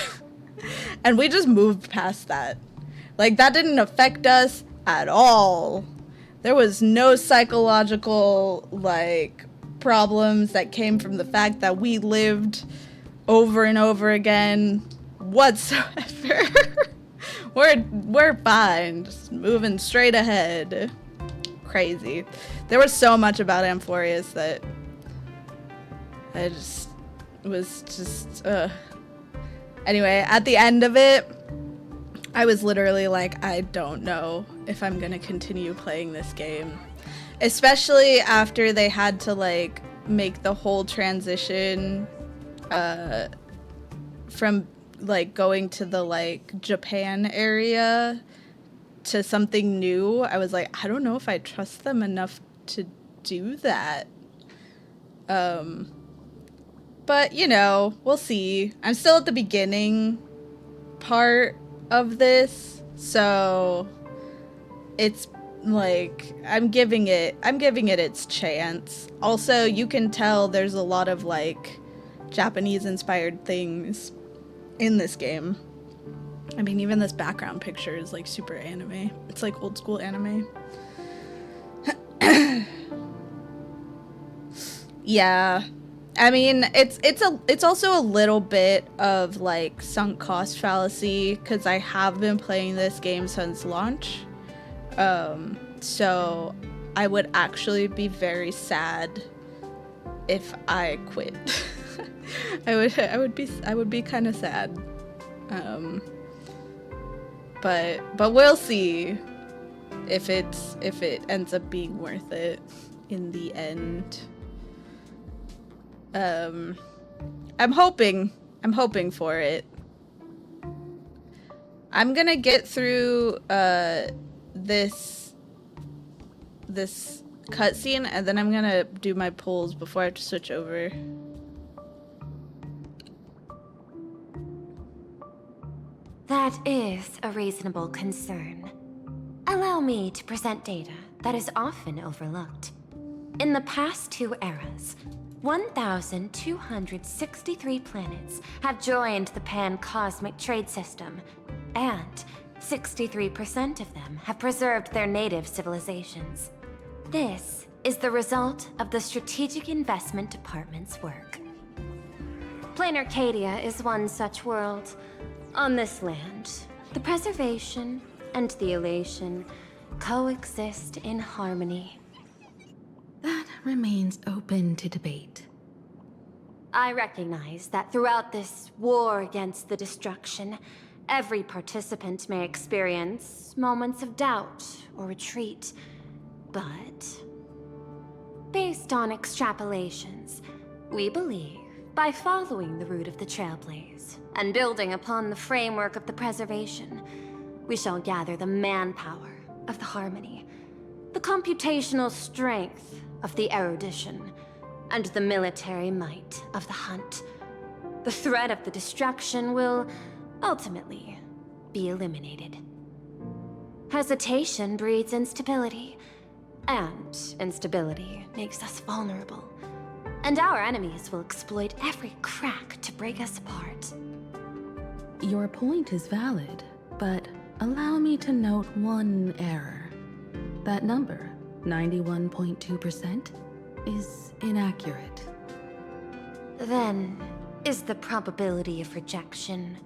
And we just moved past that. Like, that didn't affect us at all. There was no psychological, like, problems that came from the fact that we lived over and over again whatsoever. We're fine, just moving straight ahead. Crazy. There was so much about Amphorius that I just was just Anyway, at the end of it, I was literally like, I don't know if I'm gonna continue playing this game. Especially after they had to like make the whole transition from like going to the like Japan area to something new. I was like, I don't know if I trust them enough to do that. But you know, we'll see. I'm still at the beginning part of this, so it's like I'm giving it its chance. Also, you can tell there's a lot of like Japanese inspired things in this game. I mean, even this background picture is like super anime. It's like old school anime. Yeah. I mean, it's also a little bit of like sunk cost fallacy because I have been playing this game since launch. So I would actually be very sad if I quit. I would be kind of sad. But we'll see if it ends up being worth it in the end. I'm hoping for it. I'm gonna get through this cutscene and then I'm gonna do my pulls before I have to switch over. That is a reasonable concern. Allow me to present data that is often overlooked. In the past two eras, 1,263 planets have joined the pan-cosmic trade system, and 63% of them have preserved their native civilizations. This is the result of the Strategic Investment Department's work. Plain Arcadia is one such world. On this land, the preservation and the elation coexist in harmony. That remains open to debate. I recognize that throughout this war against the destruction, every participant may experience moments of doubt or retreat, but based on extrapolations, we believe by following the route of the Trailblaze and building upon the framework of the preservation, we shall gather the manpower of the harmony, the computational strength of the erudition, and the military might of the hunt. The threat of the destruction will ultimately be eliminated. Hesitation breeds instability, and instability makes us vulnerable. And our enemies will exploit every crack to break us apart. Your point is valid, but allow me to note one error. That number, 91.2%, is inaccurate. Then, is the probability of rejection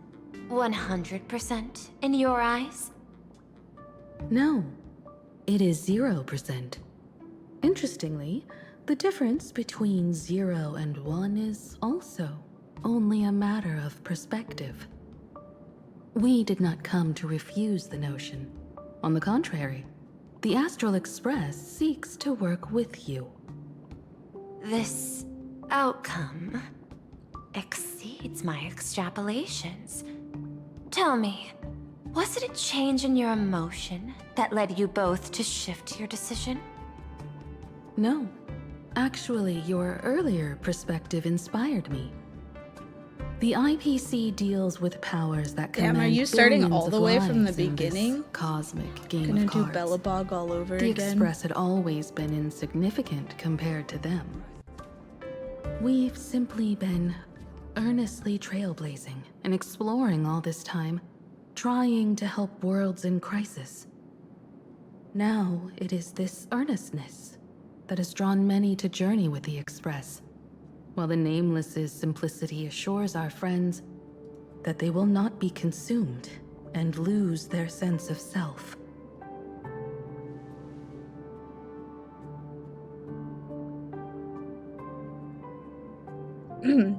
100% in your eyes? No, it is 0%. Interestingly, the difference between 0 and 1 is also only a matter of perspective. We did not come to refuse the notion. On the contrary, the Astral Express seeks to work with you. This outcome exceeds my extrapolations. Tell me, was it a change in your emotion that led you both to shift your decision? No. Actually, your earlier perspective inspired me. The IPC deals with powers that command Damn, are you starting billions all the of way from the lives in this beginning? cosmic game Gonna of do cards. Bellabog all over The again? Express had always been insignificant compared to them. We've simply been earnestly trailblazing and exploring all this time, trying to help worlds in crisis. Now it is this earnestness that has drawn many to journey with the Express, while the Nameless's simplicity assures our friends that they will not be consumed and lose their sense of self.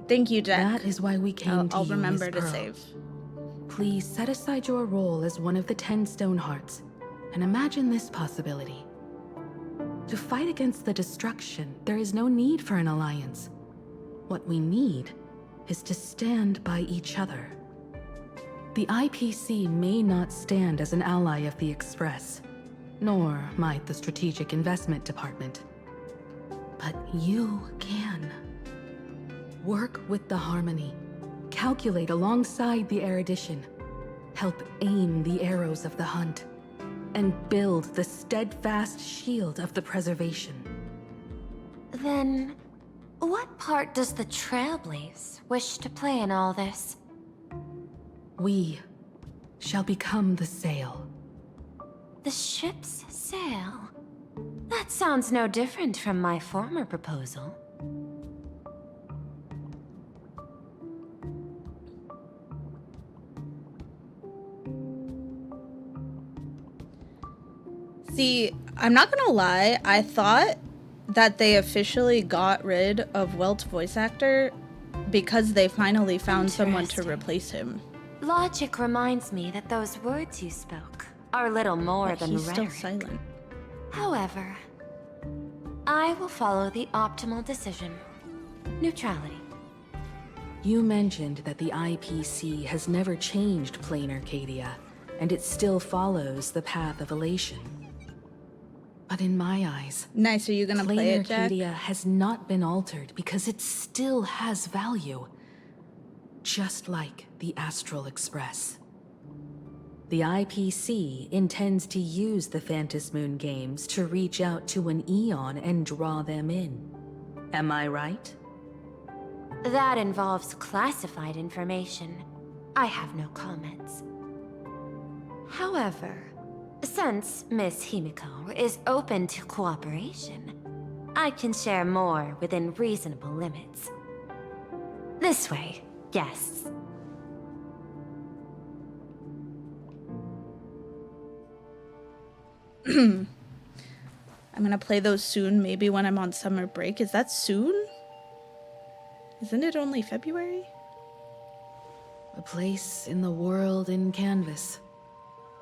Thank you, Jack. That is why we came to I'll you, remember Miss to Pearl. save. Please set aside your role as one of the 10 Stonehearts and imagine this possibility. To fight against the destruction, there is no need for an alliance. What we need is to stand by each other. The IPC may not stand as an ally of the Express, nor might the Strategic Investment Department. But you can. Work with the Harmony. Calculate alongside the erudition. Help aim the arrows of the hunt. And build the steadfast shield of the preservation. Then, what part does the Trailblaze wish to play in all this? We shall become the sail. The ship's sail? That sounds no different from my former proposal. See, I'm not gonna lie, I thought that they officially got rid of Welt's voice actor because they finally found someone to replace him. Logic reminds me that those words you spoke are little more But than he's still rhetoric. silent. However, I will follow the optimal decision. Neutrality. You mentioned that the IPC has never changed Plain Arcadia, and it still follows the path of elation. But in my eyes, nice. Are you gonna play Plain it, Jack? Arcadia has not been altered because it still has value. Just like the Astral Express. The IPC intends to use the Phantasm Moon games to reach out to an Eon and draw them in. Am I right? That involves classified information. I have no comments. However, since Miss Himiko is open to cooperation, I can share more within reasonable limits. This way, guests. I'm gonna play those soon, maybe when I'm on summer break. Is that soon? Isn't it only February? A place in the world in canvas,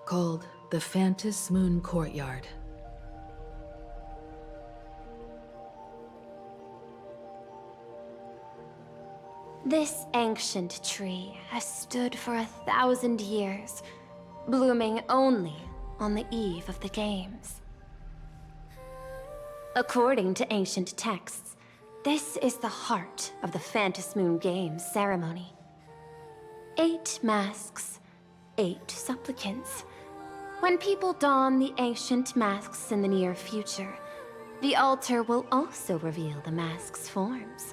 called the Phantas Moon Courtyard. This ancient tree has stood for 1,000 years, blooming only on the eve of the games. According to ancient texts, this is the heart of the Phantas Moon Games ceremony. 8 masks, 8 supplicants. When people don the ancient masks in the near future, the altar will also reveal the masks' forms.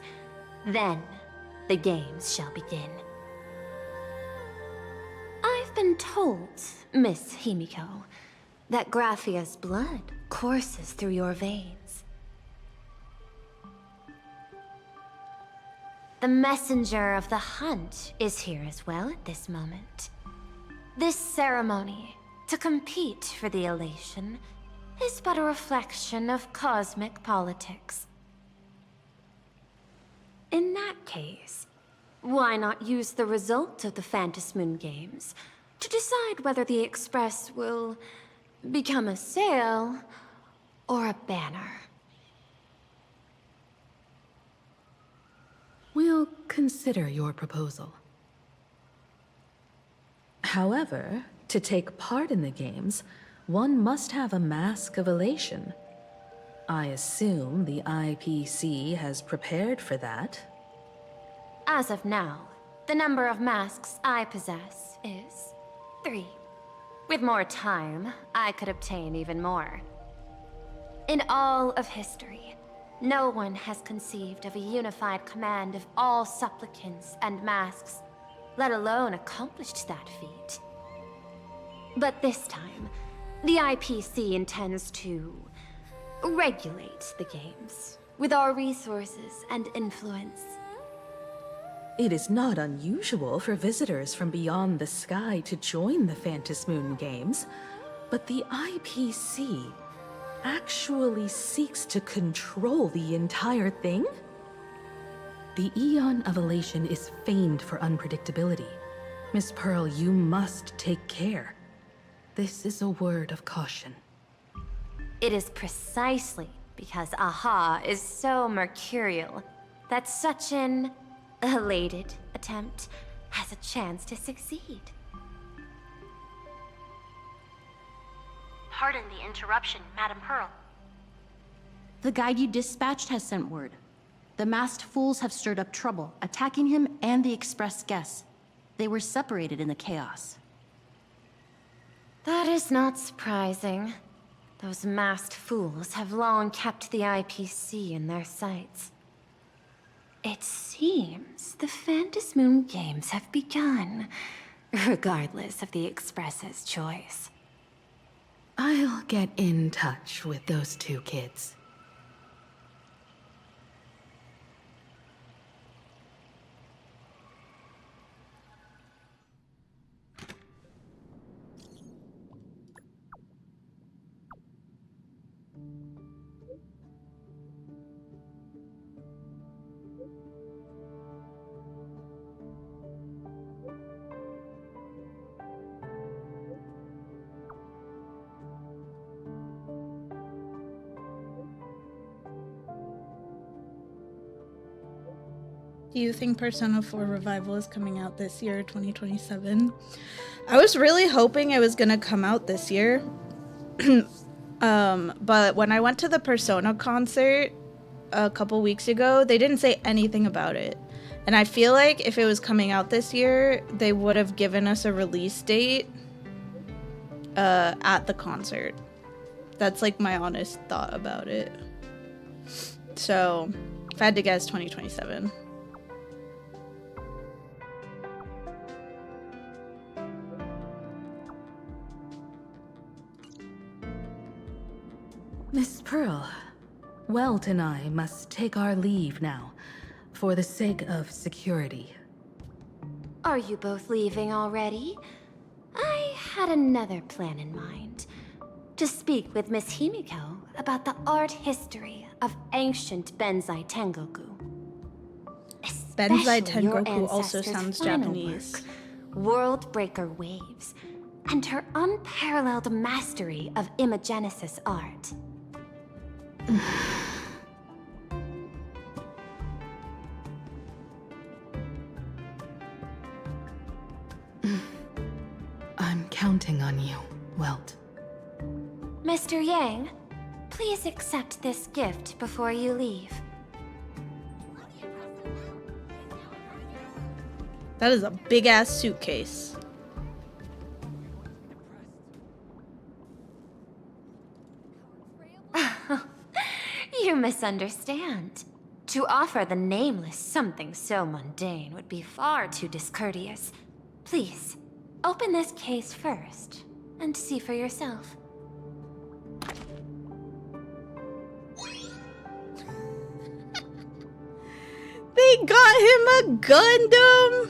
Then, the games shall begin. I've been told, Miss Himiko, that Graphia's blood courses through your veins. The messenger of the hunt is here as well at this moment. This ceremony, to compete for the elation, is but a reflection of cosmic politics. In that case, why not use the result of the Phantas Moon Games to decide whether the Express will become a sail or a banner? We'll consider your proposal. However, to take part in the games, one must have a mask of elation. I assume the IPC has prepared for that. As of now, the number of masks I possess is 3. With more time, I could obtain even more. In all of history, no one has conceived of a unified command of all supplicants and masks, let alone accomplished that feat. But this time, the IPC intends to regulate the games with our resources and influence. It is not unusual for visitors from beyond the sky to join the Phantas Moon Games, but the IPC actually seeks to control the entire thing? The Eon of Elation is famed for unpredictability. Miss Pearl, you must take care. This is a word of caution. It is precisely because Aha is so mercurial that such an elated attempt has a chance to succeed. Pardon the interruption, Madam Pearl. The guide you dispatched has sent word. The masked fools have stirred up trouble, attacking him and the Express guests. They were separated in the chaos. That is not surprising. Those masked fools have long kept the IPC in their sights. It seems the Phantas Moon Games have begun, regardless of the Express's choice. I'll get in touch with those 2 kids. Do you think Persona 4 Revival is coming out this year, 2027? I was really hoping it was gonna come out this year. But when I went to the Persona concert a couple weeks ago, they didn't say anything about it. And I feel like if it was coming out this year, they would have given us a release date at the concert. That's like my honest thought about it. So, if I had to guess, 2027. Miss Pearl, Welt and I must take our leave now, for the sake of security. Are you both leaving already? I had another plan in mind. To speak with Miss Himiko about the art history of ancient Benzai Tengoku. Benzai Especially your Tengoku also ancestors' sounds final Japanese. work, World Breaker Waves, and her unparalleled mastery of imagenesis art. I'm counting on you, Welt. Mr. Yang, please accept this gift before you leave. That is a big ass suitcase. You misunderstand. To offer the Nameless something so mundane would be far too discourteous. Please, open this case first, and see for yourself. They got him a Gundam!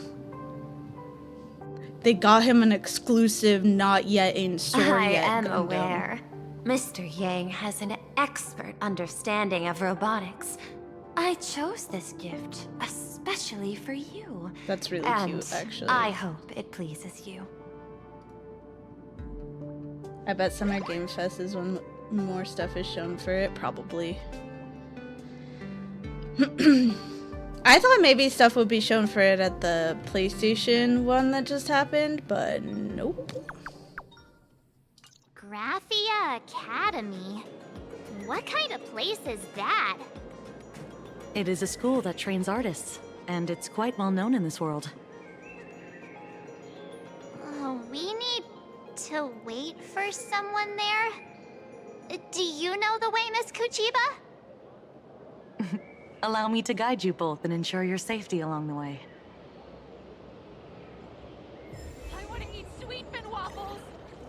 They got him an exclusive, not yet in store I yet am Gundam. aware. Mr. Yang has an expert understanding of robotics. I chose this gift especially for you. That's really and cute, actually. I hope it pleases you. I bet Summer Game Fest is when more stuff is shown for it, probably. I thought maybe stuff would be shown for it at the PlayStation one that just happened, but nope. Graphia Academy? What kind of place is that? It is a school that trains artists, and it's quite well known in this world. We need to wait for someone there? Do you know the way, Miss Kuchiba? Allow me to guide you both and ensure your safety along the way. I want to eat sweet fin waffles.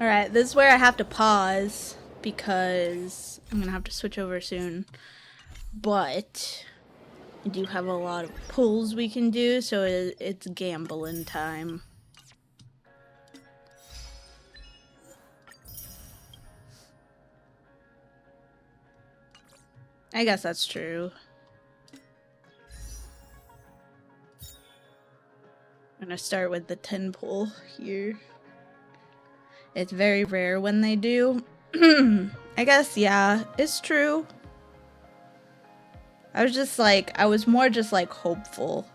Alright, this is where I have to pause because I'm gonna have to switch over soon. But I do have a lot of pulls we can do, so it's gambling time. I guess that's true. I'm gonna start with the 10 pull here. It's very rare when they do. I guess, yeah, it's true. I was more just like hopeful.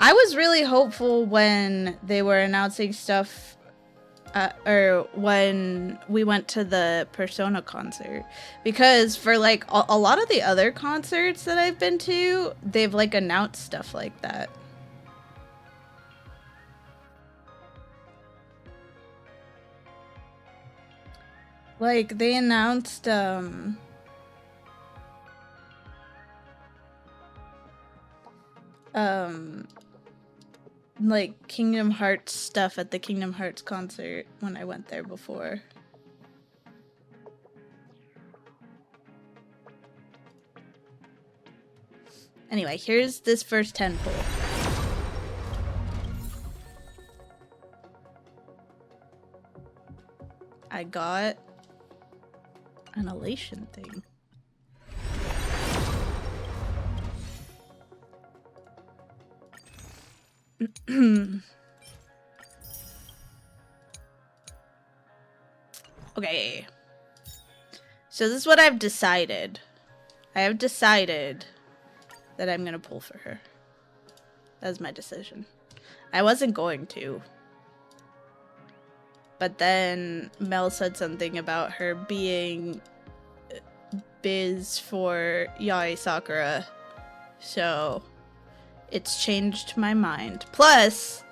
I was really hopeful when they were announcing stuff, or when we went to the Persona concert. Because for like a lot of the other concerts that I've been to, they've like announced stuff like that. Like they announced like Kingdom Hearts stuff at the Kingdom Hearts concert when I went there before. Anyway, here's this first 10 pull. I got an elation thing. Okay. So this is what I've decided. I have decided that I'm gonna pull for her. That's my decision. I wasn't going to. But then Mel said something about her being biz for Yaoi Sakura. So it's changed my mind. Plus,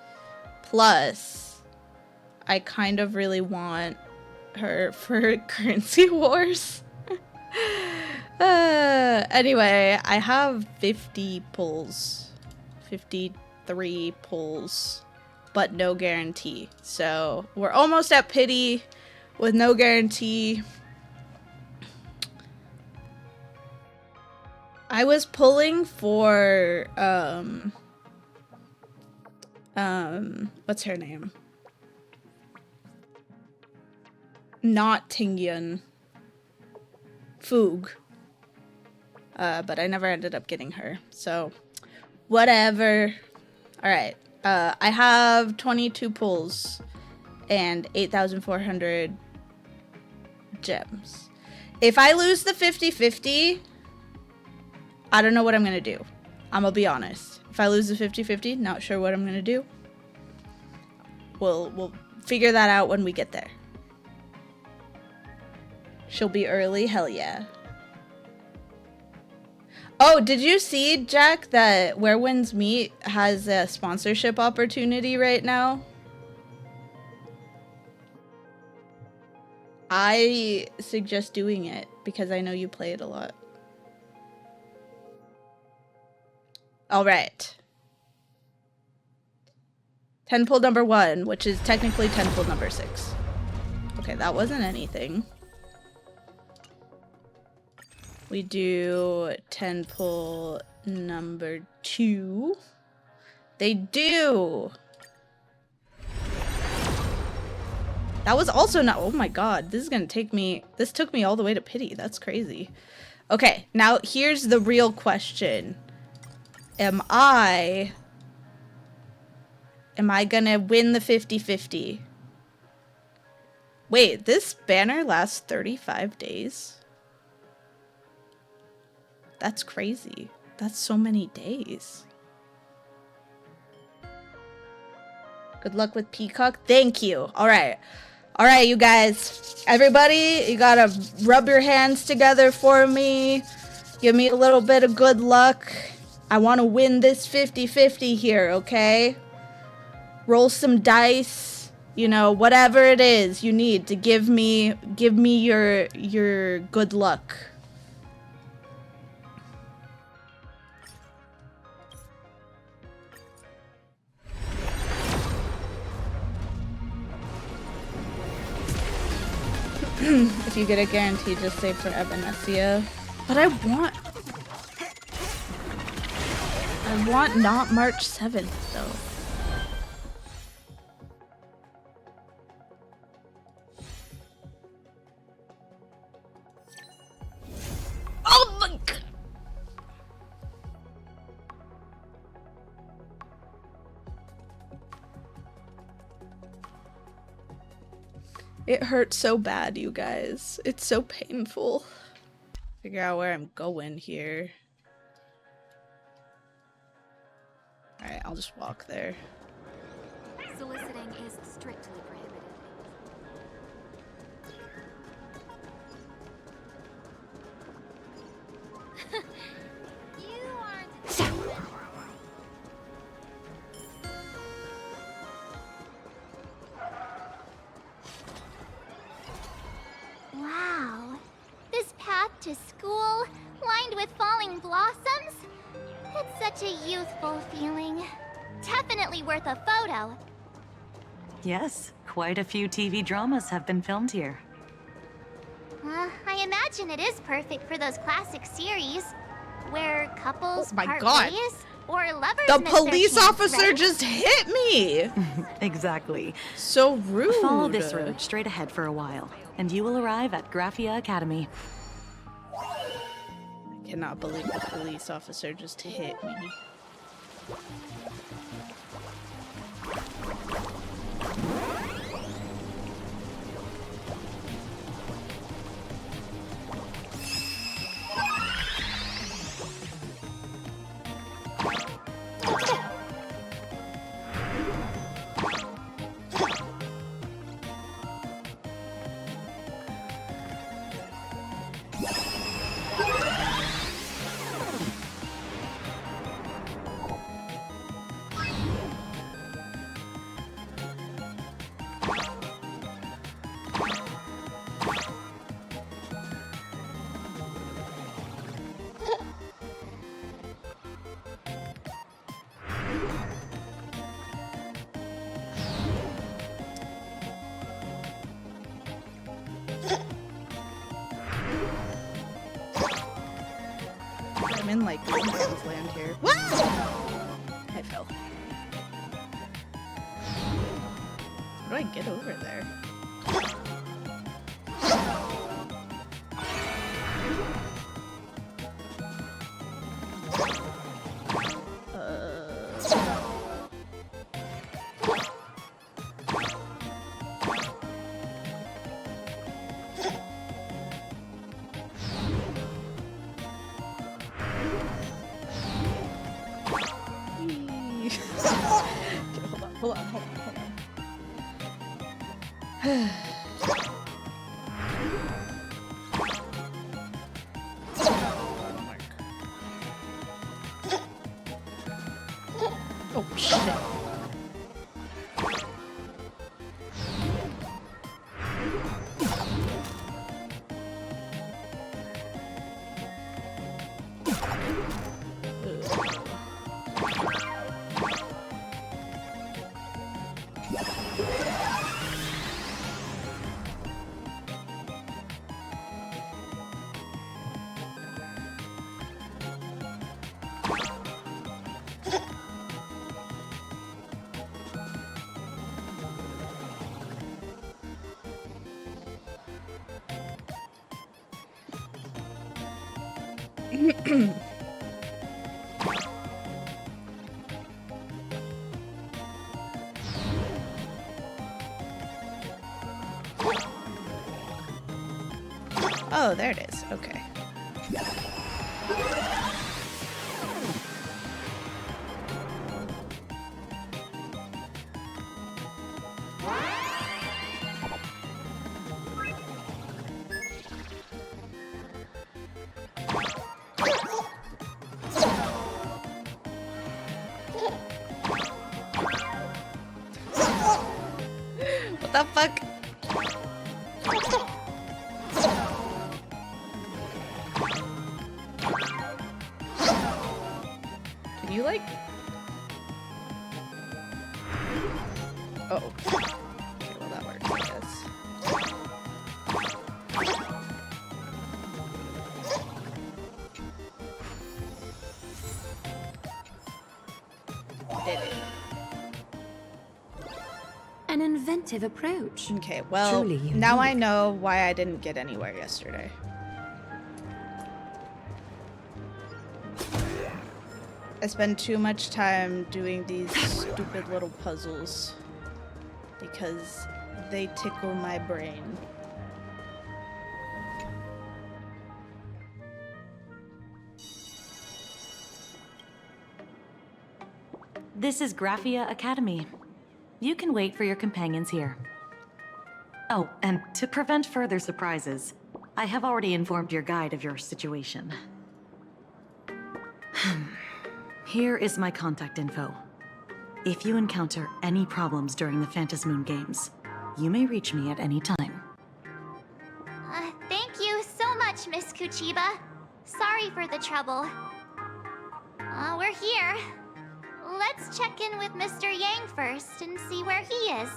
I kind of really want her for Currency Wars. Anyway, I have 50 pulls. 53 pulls. But no guarantee. So we're almost at pity. with no guarantee. I was pulling for what's her name? Not Tingyun. Foog. But I never ended up getting her. So, whatever. Alright. I have 22 pulls and 8,400 gems. If I lose the 50-50, I don't know what I'm going to do. I'm going to be honest. If I lose the 50-50, not sure what I'm going to do. We'll figure that out when we get there. She'll be early? Hell yeah. Oh, did you see, Jack, that Where Winds Meet has a sponsorship opportunity right now? I suggest doing it because I know you play it a lot. All right. 10 pull number 1, which is technically 10 pull number 6. Okay, that wasn't anything. We do 10 pull number 2. They do. That was also not, oh my god, this is gonna take me, this took me all the way to pity. That's crazy. Okay, now here's the real question. Am I gonna win the 50-50? Wait, this banner lasts 35 days? That's crazy. That's so many days. Good luck with Peacock. Thank you. All right. All right, you guys. Everybody, you gotta rub your hands together for me. Give me a little bit of good luck. I want to win this 50-50 here, okay? Roll some dice. You know, whatever it is you need to give me your good luck. If you get a guarantee, just save for Evanescia. But I want not March 7th, though. Oh my god! It hurts so bad, you guys. It's so painful. Figure out where I'm going here. Alright, I'll just walk there. Soliciting is strictly prohibited. You aren't... Wow. This path to school, lined with falling blossoms? It's such a youthful feeling. Definitely worth a photo. Yes, quite a few TV dramas have been filmed here. I imagine it is perfect for those classic series where couples part God. ways or lovers The miss their police chance, officer right? just hit me! Exactly. So rude. Follow this road straight ahead for a while, and you will arrive at Graphia Academy. I cannot believe the police officer just hit me. I'm in like no man's land here. I fell. How do I get over there? Hold on. Oh shit. Oh, there it is. Okay. What the fuck? Can you like... Oh. Okay, well that works, I guess. Did it. An inventive approach. Okay, well, now I know why I didn't get anywhere yesterday. I spend too much time doing these stupid little puzzles because they tickle my brain. This is Graphia Academy. You can wait for your companions here. Oh, and to prevent further surprises, I have already informed your guide of your situation. Here is my contact info. If you encounter any problems during the Phantasmoon Games, you may reach me at any time. Thank you so much, Miss Kuchiba. Sorry for the trouble. We're here. Let's check in with Mr. Yang first and see where he is.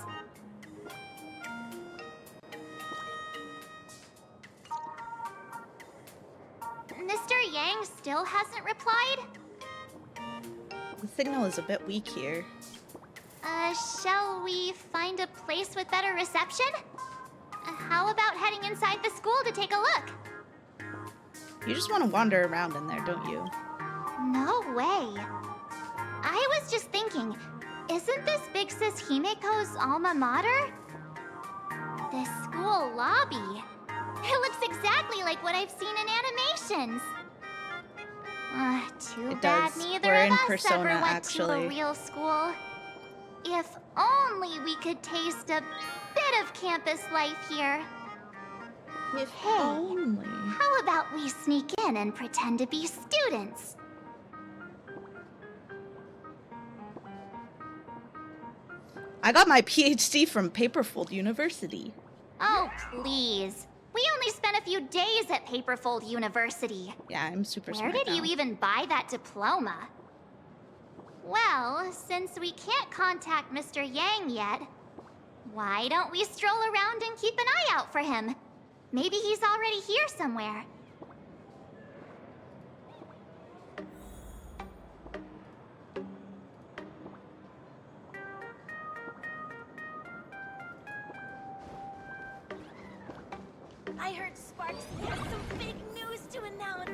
Mr. Yang still hasn't replied? The signal is a bit weak here. Shall we find a place with better reception? How about heading inside the school to take a look? You just want to wander around in there, don't you? No way. I was just thinking, isn't this Big Sis Himeko's alma mater? This school lobby. It looks exactly like what I've seen in animations. Too It bad does. neither We're of in us Persona, ever went to actually. a real school. If only we could taste a bit of campus life here. If hey, only. How about we sneak in and pretend to be students? I got my PhD from Paperfold University. Oh, please. We only spent a few days at Paperfold University. Yeah, I'm super Where smart did now. you even buy that diploma? Well, since we can't contact Mr. Yang yet, why don't we stroll around and keep an eye out for him? Maybe he's already here somewhere. I heard Sparksy has some big news to announce.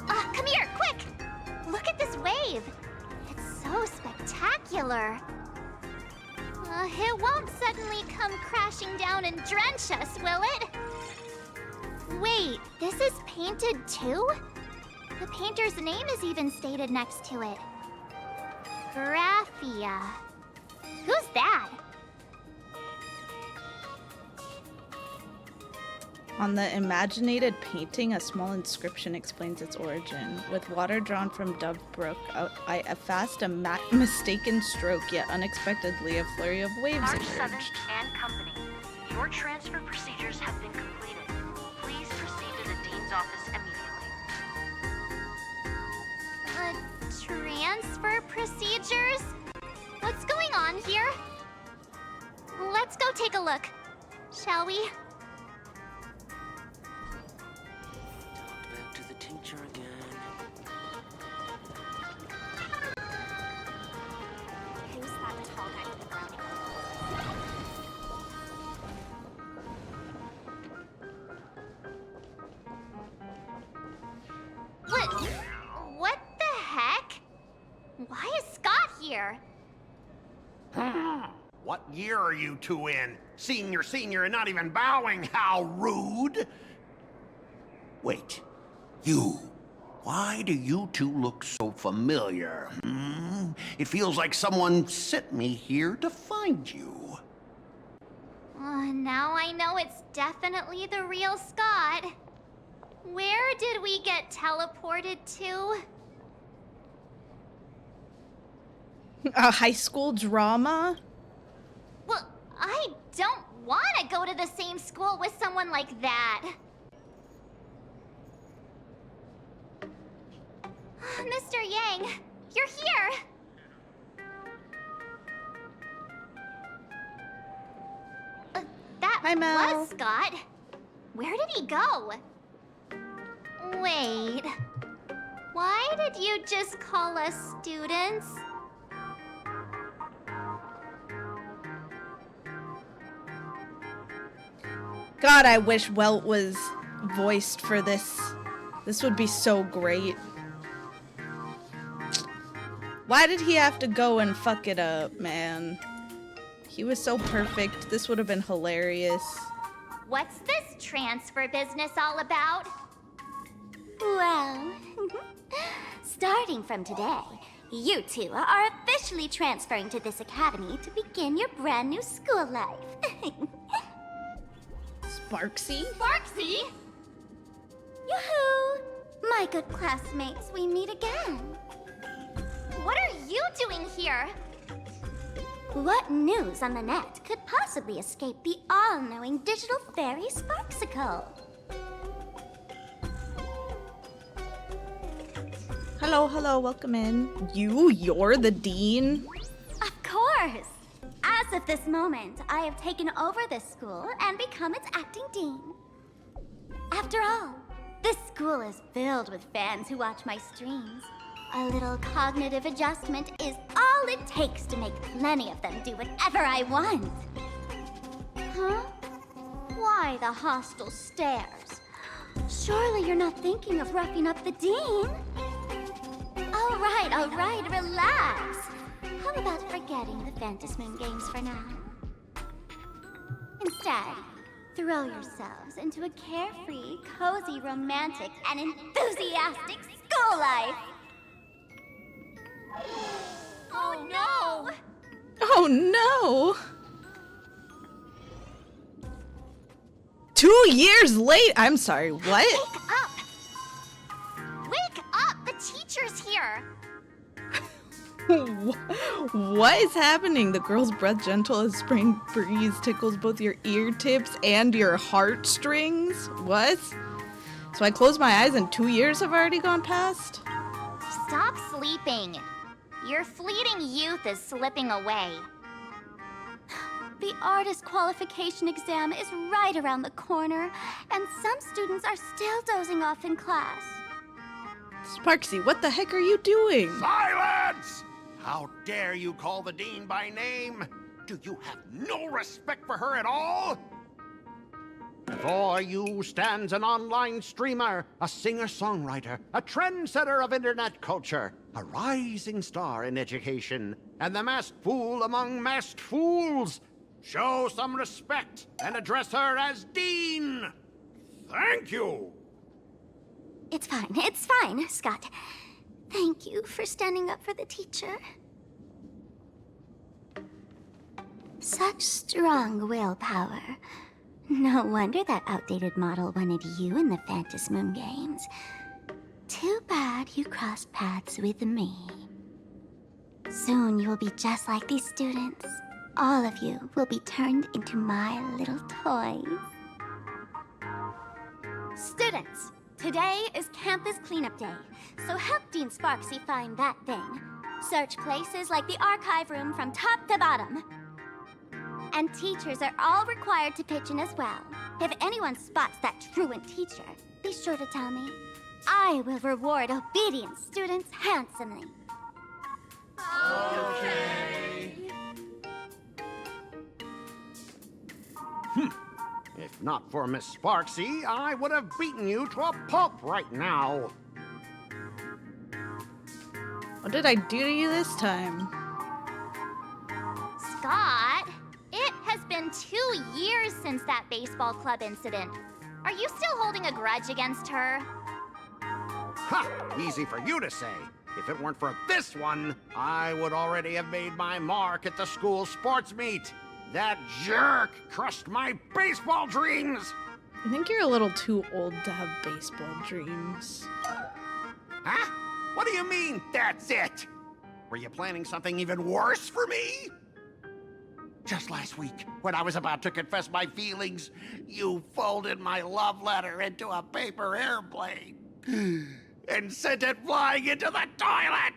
Come here, quick! Look at this wave. It's so spectacular. It won't suddenly come crashing down and drench us, will it? Wait, this is painted too? The painter's name is even stated next to it. Graphia. Who's that? On the imaginated painting, a small inscription explains its origin. With water drawn from Dove Brook, I effaced a mistaken stroke, yet unexpectedly a flurry of waves March emerged. 7th and company. Your transfer procedures have been completed. Please proceed to the Dean's office immediately. Transfer procedures? What's going on here? Let's go take a look, shall we? Back to the teacher again. Who's that tall guy with the brownie? What the heck? Why is Scott here? What year are you two in? Senior, and not even bowing. How rude! Wait, you. Why do you two look so familiar? It feels like someone sent me here to find you. Now I know it's definitely the real Scott. Where did we get teleported to? A high school drama? Well, I don't want to go to the same school with someone like that. Mr. Yang, you're here. That Hi, Mel. was Scott. Where did he go? Wait. Why did you just call us students? God, I wish Welt was voiced for this. This would be so great. Why did he have to go and fuck it up, man? He was so perfect. This would have been hilarious. What's this transfer business all about? Well, starting from today, you two are officially transferring to this academy to begin your brand new school life. Sparksy? Sparksy? Yoo-hoo! My good classmates, we meet again. What are you doing here? What news on the net could possibly escape the all-knowing digital fairy Sparksicle? Hello, welcome in. You're the dean? Of course! As of this moment, I have taken over this school and become its acting dean. After all, this school is filled with fans who watch my streams. A little cognitive adjustment is all it takes to make plenty of them do whatever I want. Huh? Why the hostile stares? Surely you're not thinking of roughing up the dean? All right, relax. How about forgetting the Phantasmoon games for now? Instead, throw yourselves into a carefree, cozy, romantic, and enthusiastic school life. Oh no! Oh no! 2 years late? I'm sorry, what? Wake up! Wake up! The teacher's here! What is happening? The girl's breath, gentle as spring breeze, tickles both your ear tips and your heartstrings. What? So I closed my eyes and 2 years have already gone past? Stop sleeping. Your fleeting youth is slipping away. The artist qualification exam is right around the corner, and some students are still dozing off in class. Sparksy, what the heck are you doing? Silence! How dare you call the dean by name? Do you have no respect for her at all? Before you stands an online streamer, a singer-songwriter, a trendsetter of internet culture, a rising star in education, and the masked fool among masked fools. Show some respect and address her as Dean. Thank you. It's fine, Scott. Thank you for standing up for the teacher. Such strong willpower. No wonder that outdated model wanted you in the Phantasmoon Games. Too bad you crossed paths with me. Soon you will be just like these students. All of you will be turned into my little toys. Students, today is campus cleanup day, so help Dean Sparksy find that thing. Search places like the archive room from top to bottom. And teachers are all required to pitch in as well. If anyone spots that truant teacher, be sure to tell me. I will reward obedient students handsomely. Okay. If not for Miss Sparksy, I would have beaten you to a pulp right now. What did I do to you this time? Scott, it has been 2 years since that baseball club incident. Are you still holding a grudge against her? Ha! Easy for you to say. If it weren't for this one, I would already have made my mark at the school sports meet. That jerk crushed my baseball dreams! I think you're a little too old to have baseball dreams. Huh? What do you mean, that's it? Were you planning something even worse for me? Just last week, when I was about to confess my feelings, you folded my love letter into a paper airplane and sent it flying into the toilet!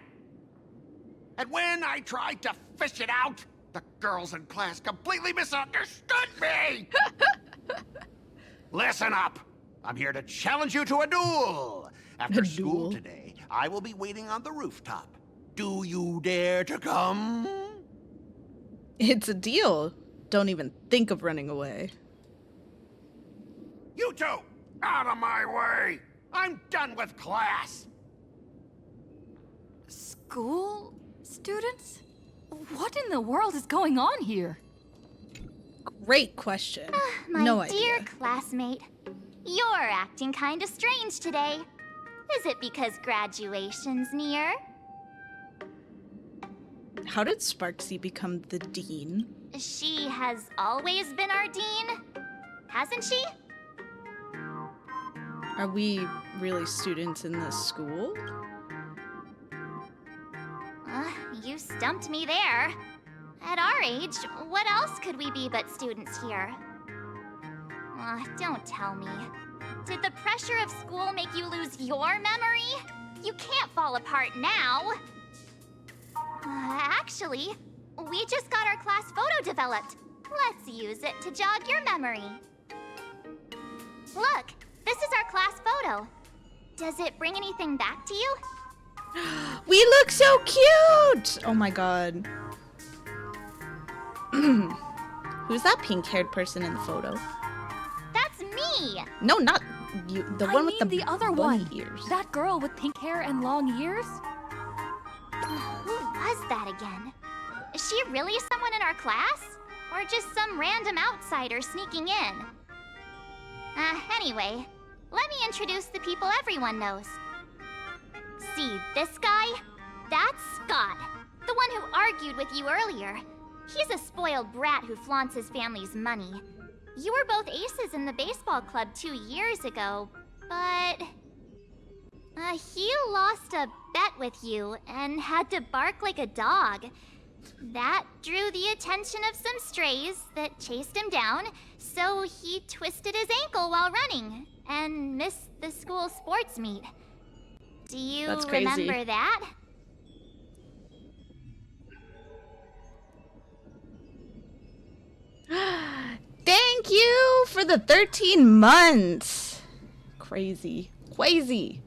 And when I tried to fish it out, the girls in class completely misunderstood me! Listen up! I'm here to challenge you to a duel! After school today, I will be waiting on the rooftop. Do you dare to come? It's a deal. Don't even think of running away. You two, out of my way! I'm done with class! School students? What in the world is going on here? Great question. My no dear idea. classmate, you're acting kinda strange today. Is it because graduation's near? How did Sparksy become the dean? She has always been our dean, hasn't she? Are we really students in this school? You stumped me there. At our age, what else could we be but students here? Don't tell me. Did the pressure of school make you lose your memory? You can't fall apart now. Actually, we just got our class photo developed. Let's use it to jog your memory. Look, this is our class photo. Does it bring anything back to you? We look so cute! Oh my god. Who's that pink-haired person in the photo? That's me! No, not you. The one with the other bunny one. ears. That girl with pink hair and long ears? Who was that again? Is she really someone in our class? Or just some random outsider sneaking in? Anyway, let me introduce the people everyone knows. See this guy? That's Scott, the one who argued with you earlier. He's a spoiled brat who flaunts his family's money. You were both aces in the baseball club 2 years ago, but... he lost a bet with you and had to bark like a dog. That drew the attention of some strays that chased him down, so he twisted his ankle while running and missed the school sports meet. Do you remember that? Thank you for the 13 months. Crazy. Crazy.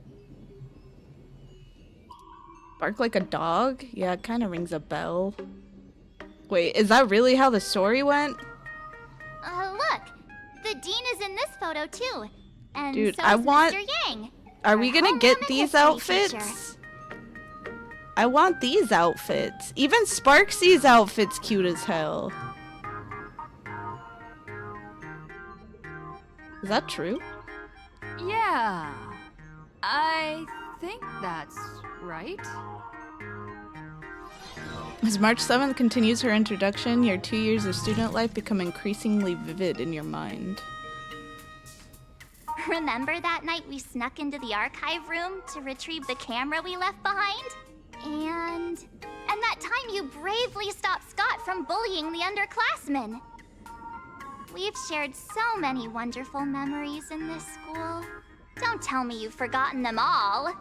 Bark like a dog? Yeah, it kind of rings a bell. Wait, is that really how the story went? Look, the dean is in this photo too, and Dude, so I is want. Mr. Yang. Are we gonna get homeroom and these history outfits? teacher. I want these outfits. Even Sparksy's outfit's cute as hell. Is that true? Yeah. I think that's right. As March 7th continues her introduction, your 2 years of student life become increasingly vivid in your mind. Remember that night we snuck into the archive room to retrieve the camera we left behind? And that time you bravely stopped Scott from bullying the underclassmen. We've shared so many wonderful memories in this school. Don't tell me you've forgotten them all.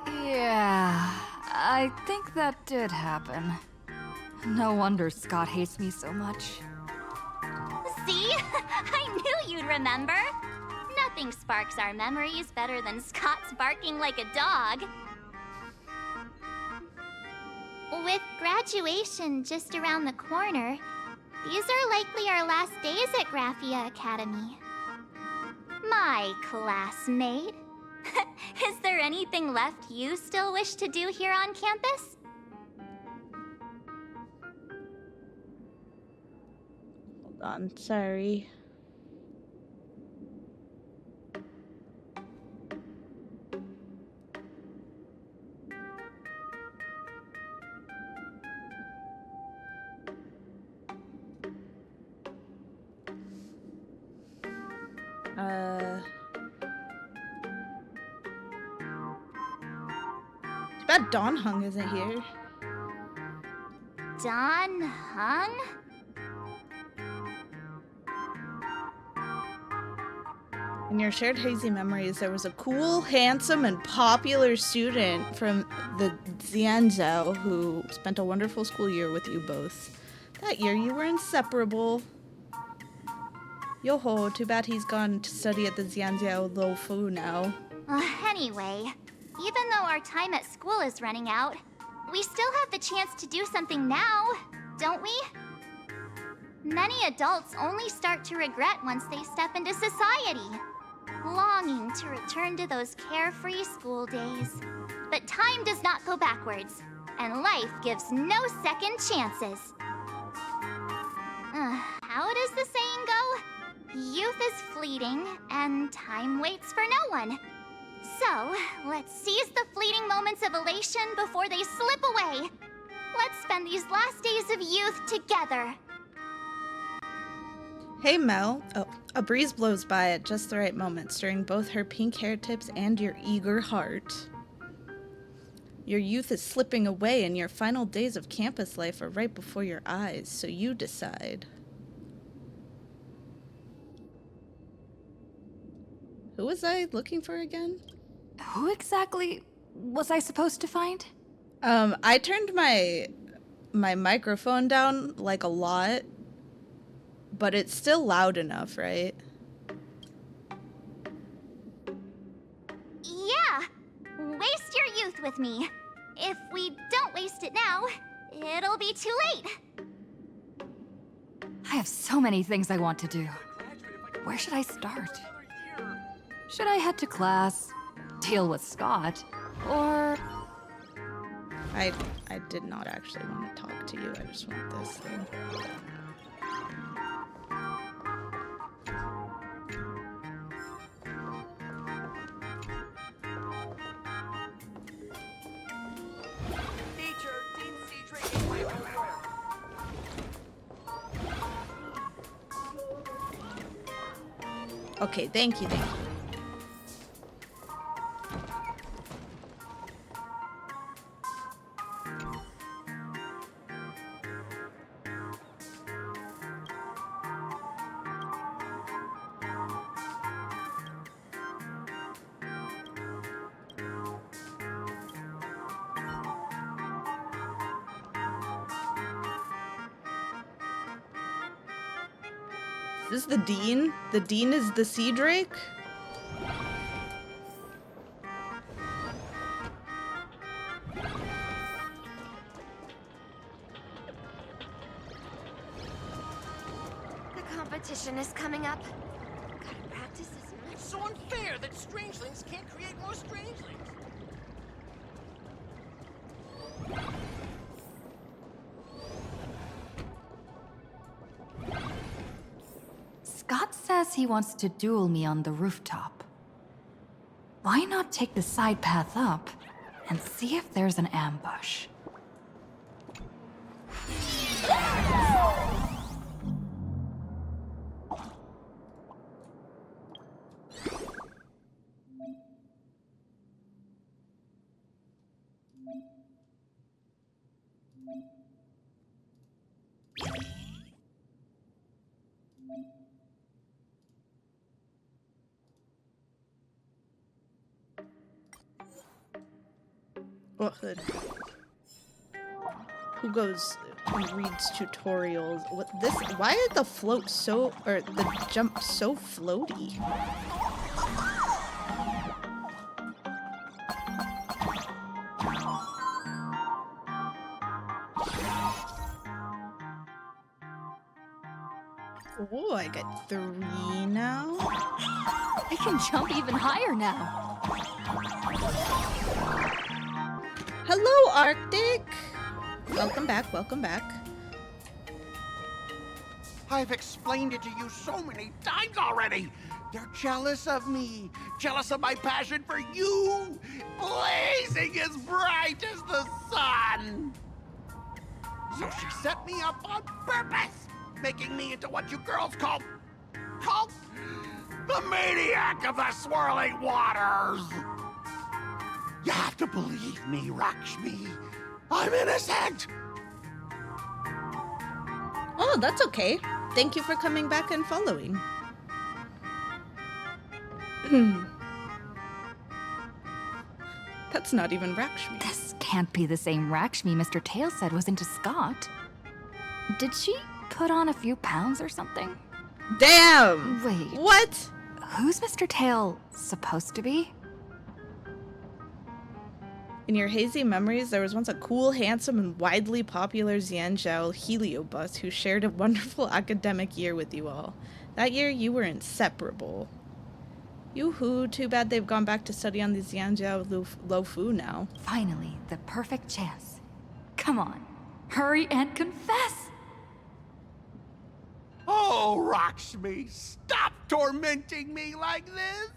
Yeah, I think that did happen. No wonder Scott hates me so much. See? I knew you'd remember. Nothing sparks our memories better than Scott's barking like a dog. With graduation just around the corner, these are likely our last days at Graphia Academy. My classmate. Is there anything left you still wish to do here on campus? Hold on, sorry. Too bad Don Hung isn't here. Don Hung? In your shared hazy memories, there was a cool, handsome, and popular student from the Xianzhou who spent a wonderful school year with you both. That year, you were inseparable. Yoho, too bad he's gone to study at the Xianzhou Lo Fu now. Anyway, even though our time at school is running out, we still have the chance to do something now, don't we? Many adults only start to regret once they step into society, longing to return to those carefree school days. But time does not go backwards, and life gives no second chances. How does the saying go? Youth is fleeting, and time waits for no one. So, let's seize the fleeting moments of elation before they slip away. Let's spend these last days of youth together. Hey Mel. Oh, a breeze blows by at just the right moment, stirring both her pink hair tips and your eager heart. Your youth is slipping away and your final days of campus life are right before your eyes, so you decide. Who was I looking for again? Who exactly was I supposed to find? I turned my microphone down like a lot, but it's still loud enough, right? Yeah! Waste your youth with me. If we don't waste it now, it'll be too late. I have so many things I want to do. Where should I start? Should I head to class, deal with Scott, or... I did not actually want to talk to you. I just want this thing. Okay, thank you, thank you. Is this the Dean? The Dean is the Sea Drake? auction is coming up. Gotta practice as much. It's so unfair that strangelings can't create more strangelings. Scott says he wants to duel me on the rooftop. Why not take the side path up and see if there's an ambush? What hood? Who goes and reads tutorials? What this? Why is the float so, or the jump so floaty? Oh, I got 3 now. I can jump even higher now. Hello, Arctic! Welcome back, welcome back. I've explained it to you so many times already. They're jealous of me, jealous of my passion for you, blazing as bright as the sun. So she set me up on purpose, making me into what you girls call the maniac of the swirling waters. You have to believe me, Lakshmi. I'm innocent. Oh, that's okay. Thank you for coming back and following. That's not even Rakshmi. This can't be the same Rakshmi Mr. Tail said was into Scott. Did she put on a few pounds or something? Damn! Wait. What? Who's Mr. Tail supposed to be? In your hazy memories, there was once a cool, handsome, and widely popular Xianzhou heliobus who shared a wonderful academic year with you all. That year, you were inseparable. Yoo-hoo, too bad they've gone back to study on the Xianzhou Lofu now. Finally, the perfect chance. Come on, hurry and confess! Oh, Lakshmi, stop tormenting me like this.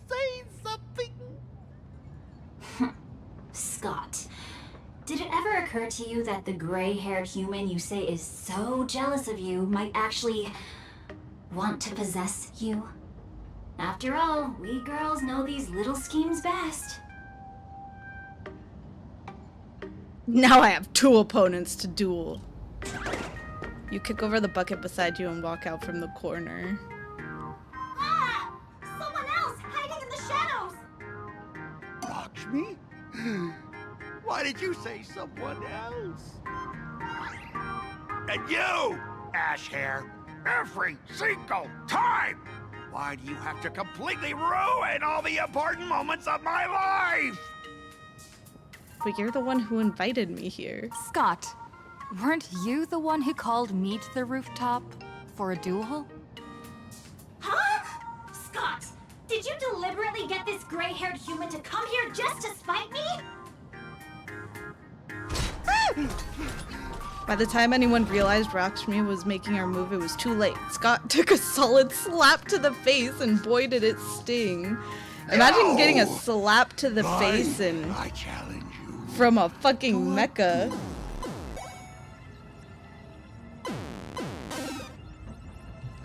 Say something. Scott, did it ever occur to you that the gray-haired human you say is so jealous of you might actually want to possess you? After all, we girls know these little schemes best. Now I have 2 opponents to duel. You kick over the bucket beside you and walk out from the corner. Ah! Someone else hiding in the shadows! Lakshmi? Why did you say someone else? And you, Ash Hair, every single time! Why do you have to completely ruin all the important moments of my life? But you're the one who invited me here. Scott, weren't you the one who called me to the rooftop for a duel? Huh? Scott, did you deliberately get this gray-haired human to come here just to spite me? By the time anyone realized Rakshmi was making her move, it was too late. Scott took a solid slap to the face, and boy did it sting. Imagine getting a slap to the face and I challenge you. From a fucking mecha.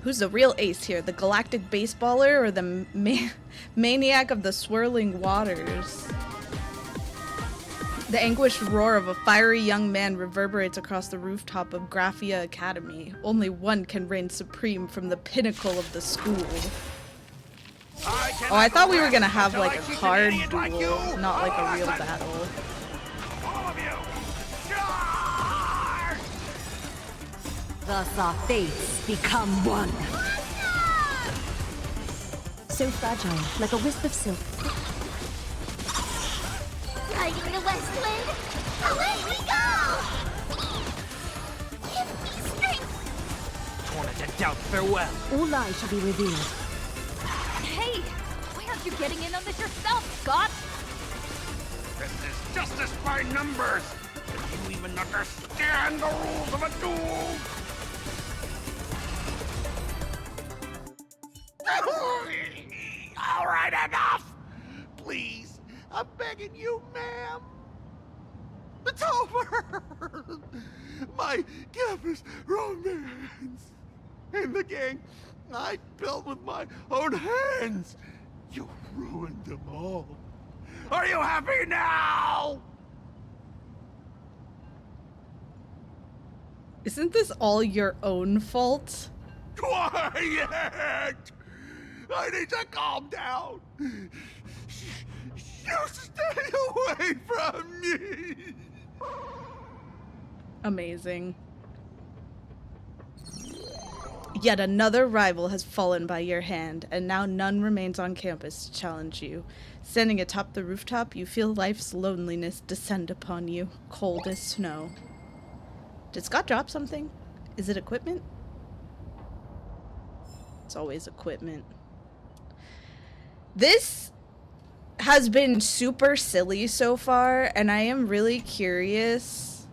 Who's the real ace here? The galactic baseballer or the maniac of the swirling waters? The anguished roar of a fiery young man reverberates across the rooftop of Graphia Academy. Only one can reign supreme from the pinnacle of the school. Oh, I thought we were gonna have like a card duel, not like a real battle. Thus our fates become one. So fragile, like a wisp of silk. Riding the west wind, away we go! Give me strength! Let the doubt farewell. All lies shall be revealed. Hey! Why aren't you getting in on this yourself, Scott? This is justice by numbers! Do you even understand the rules of a duel? All right, enough! Please, I'm begging you, ma'am. It's over! My campus romance and the gang I built with my own hands. You ruined them all. Are you happy now? Isn't this all your own fault? Quiet! I need to calm down. You stay away from me. Amazing. Yet another rival has fallen by your hand, and now none remains on campus to challenge you. Standing atop the rooftop, you feel life's loneliness descend upon you, cold as snow. Did Scott drop something? Is it equipment? It's always equipment. This has been super silly so far, and I am really curious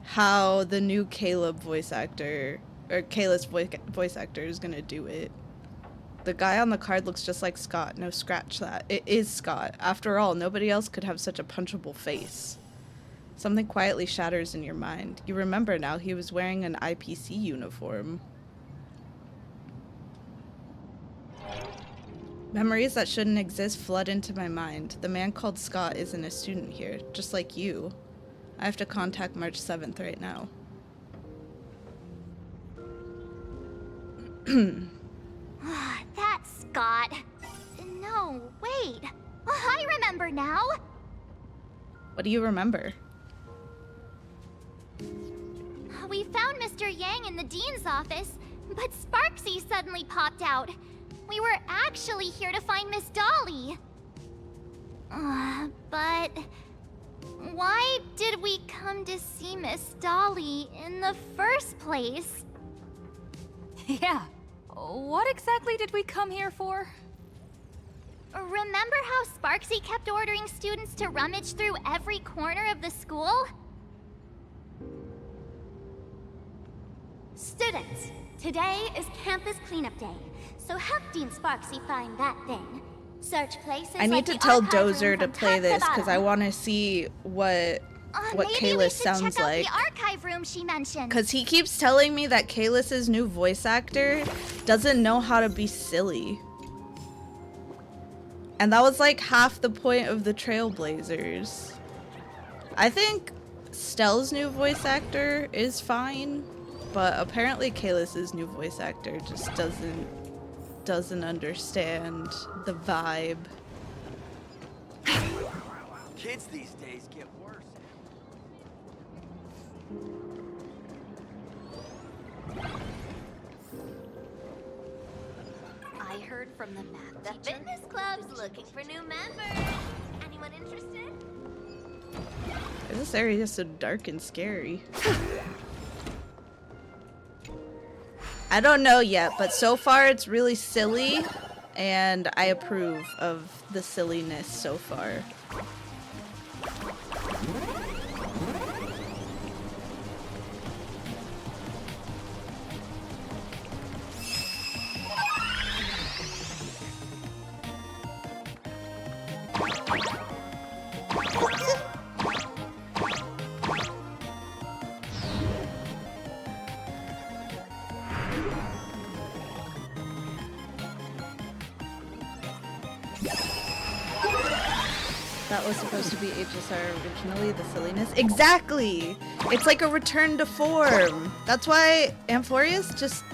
how the new Caleb voice actor, or Kayla's voice actor, is gonna do it. The guy on the card looks just like Scott. No, scratch that. It is Scott. After all, nobody else could have such a punchable face. Something quietly shatters in your mind. You remember now he was wearing an IPC uniform. Memories that shouldn't exist flood into my mind. The man called Scott isn't a student here, just like you. I have to contact March 7th right now. That's Scott. No, wait. I remember now. What do you remember? We found Mr. Yang in the dean's office, but Sparksy suddenly popped out. We were actually here to find Miss Dolly. But why did we come to see Miss Dolly in the first place? Yeah. What exactly did we come here for? Remember how Sparksy kept ordering students to rummage through every corner of the school? Students, today is campus cleanup day, so help Dean Sparksy find that thing. Search places I need like to the tell archive room Dozer to from play top this to because I bottom. want to see what Maybe Kalis we should sounds check out like. the archive room she mentioned. Because he keeps telling me that Kalis's new voice actor doesn't know how to be silly. And that was like half the point of the Trailblazers. I think Stell's new voice actor is fine, but apparently Kalis's new voice actor just doesn't understand the vibe. Kids these days get worse. I heard from the math teacher. The fitness club's looking for new members. Anyone interested? This area is so dark and scary. I don't know yet, but so far it's really silly, and I approve of the silliness so far. That was supposed to be HSR originally, the silliness. Exactly! It's like a return to form. That's why Amphorius just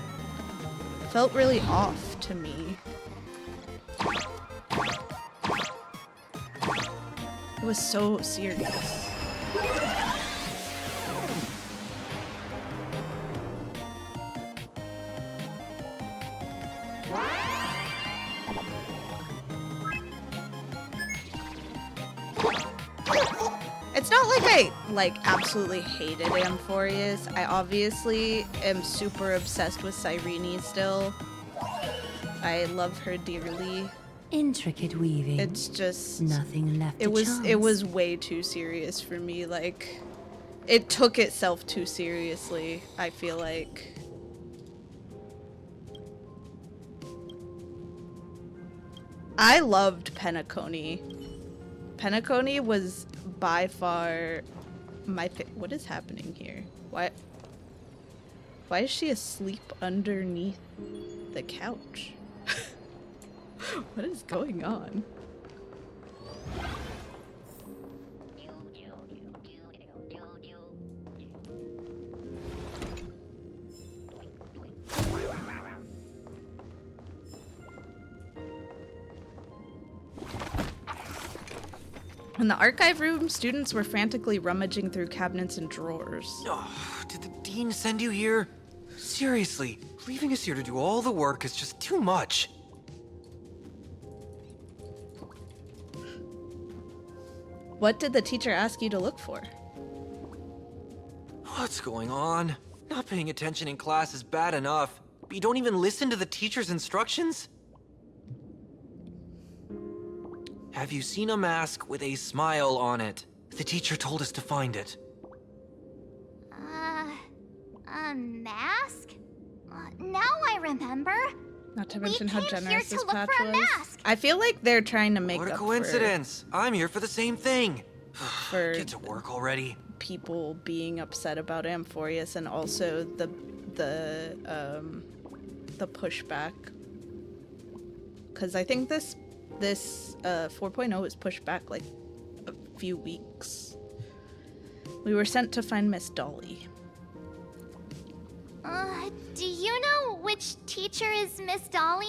felt really off to me. It was so serious. It's not like I, absolutely hated Amphorius. I obviously am super obsessed with Cyrene still. I love her dearly. Intricate weaving. It's just... Nothing left It to was chance. way too serious for me, like... It took itself too seriously, I feel like. I loved Penacony. Penacony was by far my what is happening here? Why is she asleep underneath the couch? What is going on? In the archive room, students were frantically rummaging through cabinets and drawers. Oh, did the dean send you here? Seriously, leaving us here to do all the work is just too much. What did the teacher ask you to look for? What's going on? Not paying attention in class is bad enough, but you don't even listen to the teacher's instructions? Have you seen a mask with a smile on it? The teacher told us to find it. A mask? Now I remember. Not to mention how generous this patch for a was. mask. I feel like they're trying to make What a up coincidence! I'm here for the same thing. for Get to work already. people being upset about Amphorius and also the pushback. Because I think this 4.0 was pushed back like a few weeks. We were sent to find Miss Dolly. Do you know which teacher is Miss Dolly?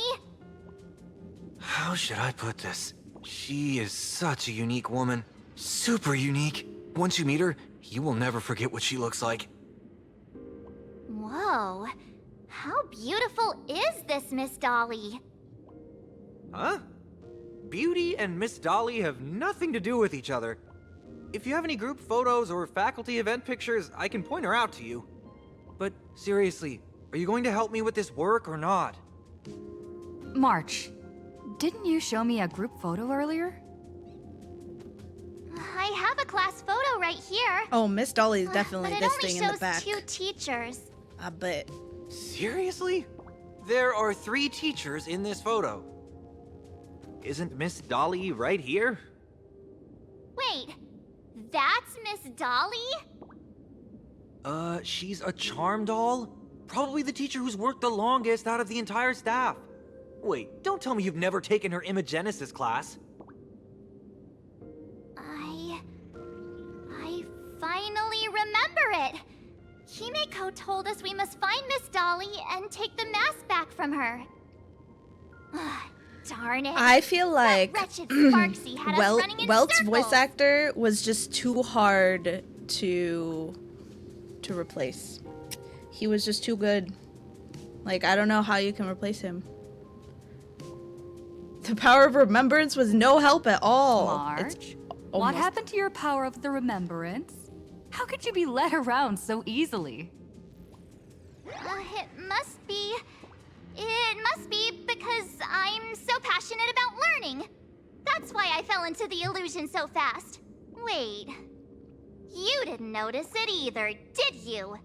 How should I put this? She is such a unique woman. Super unique. Once you meet her, you will never forget what she looks like. Whoa. How beautiful is this Miss Dolly? Huh? Beauty and Miss Dolly have nothing to do with each other. If you have any group photos or faculty event pictures, I can point her out to you. But seriously, are you going to help me with this work or not? March, didn't you show me a group photo earlier? I have a class photo right here. Oh, Miss Dolly is definitely but this it only thing in the shows back. 2 teachers. I bet. Seriously? There are 3 teachers in this photo. Isn't Miss Dolly right here? Wait, that's Miss Dolly? She's a charm doll? Probably the teacher who's worked the longest out of the entire staff. Wait, don't tell me you've never taken her Imogenesis class. I finally remember it. Himeko told us we must find Miss Dolly and take the mask back from her. Darn it. I feel like Wretched Sparksy had us running in Welt's circles. voice actor was just too hard to replace. He was just too good. Like, I don't know how you can replace him. The power of remembrance was no help at all. March, what happened to your power of the remembrance? How could you be led around so easily? It must be because I'm so passionate about learning. That's why I fell into the illusion so fast. Wait, you didn't notice it either, did you?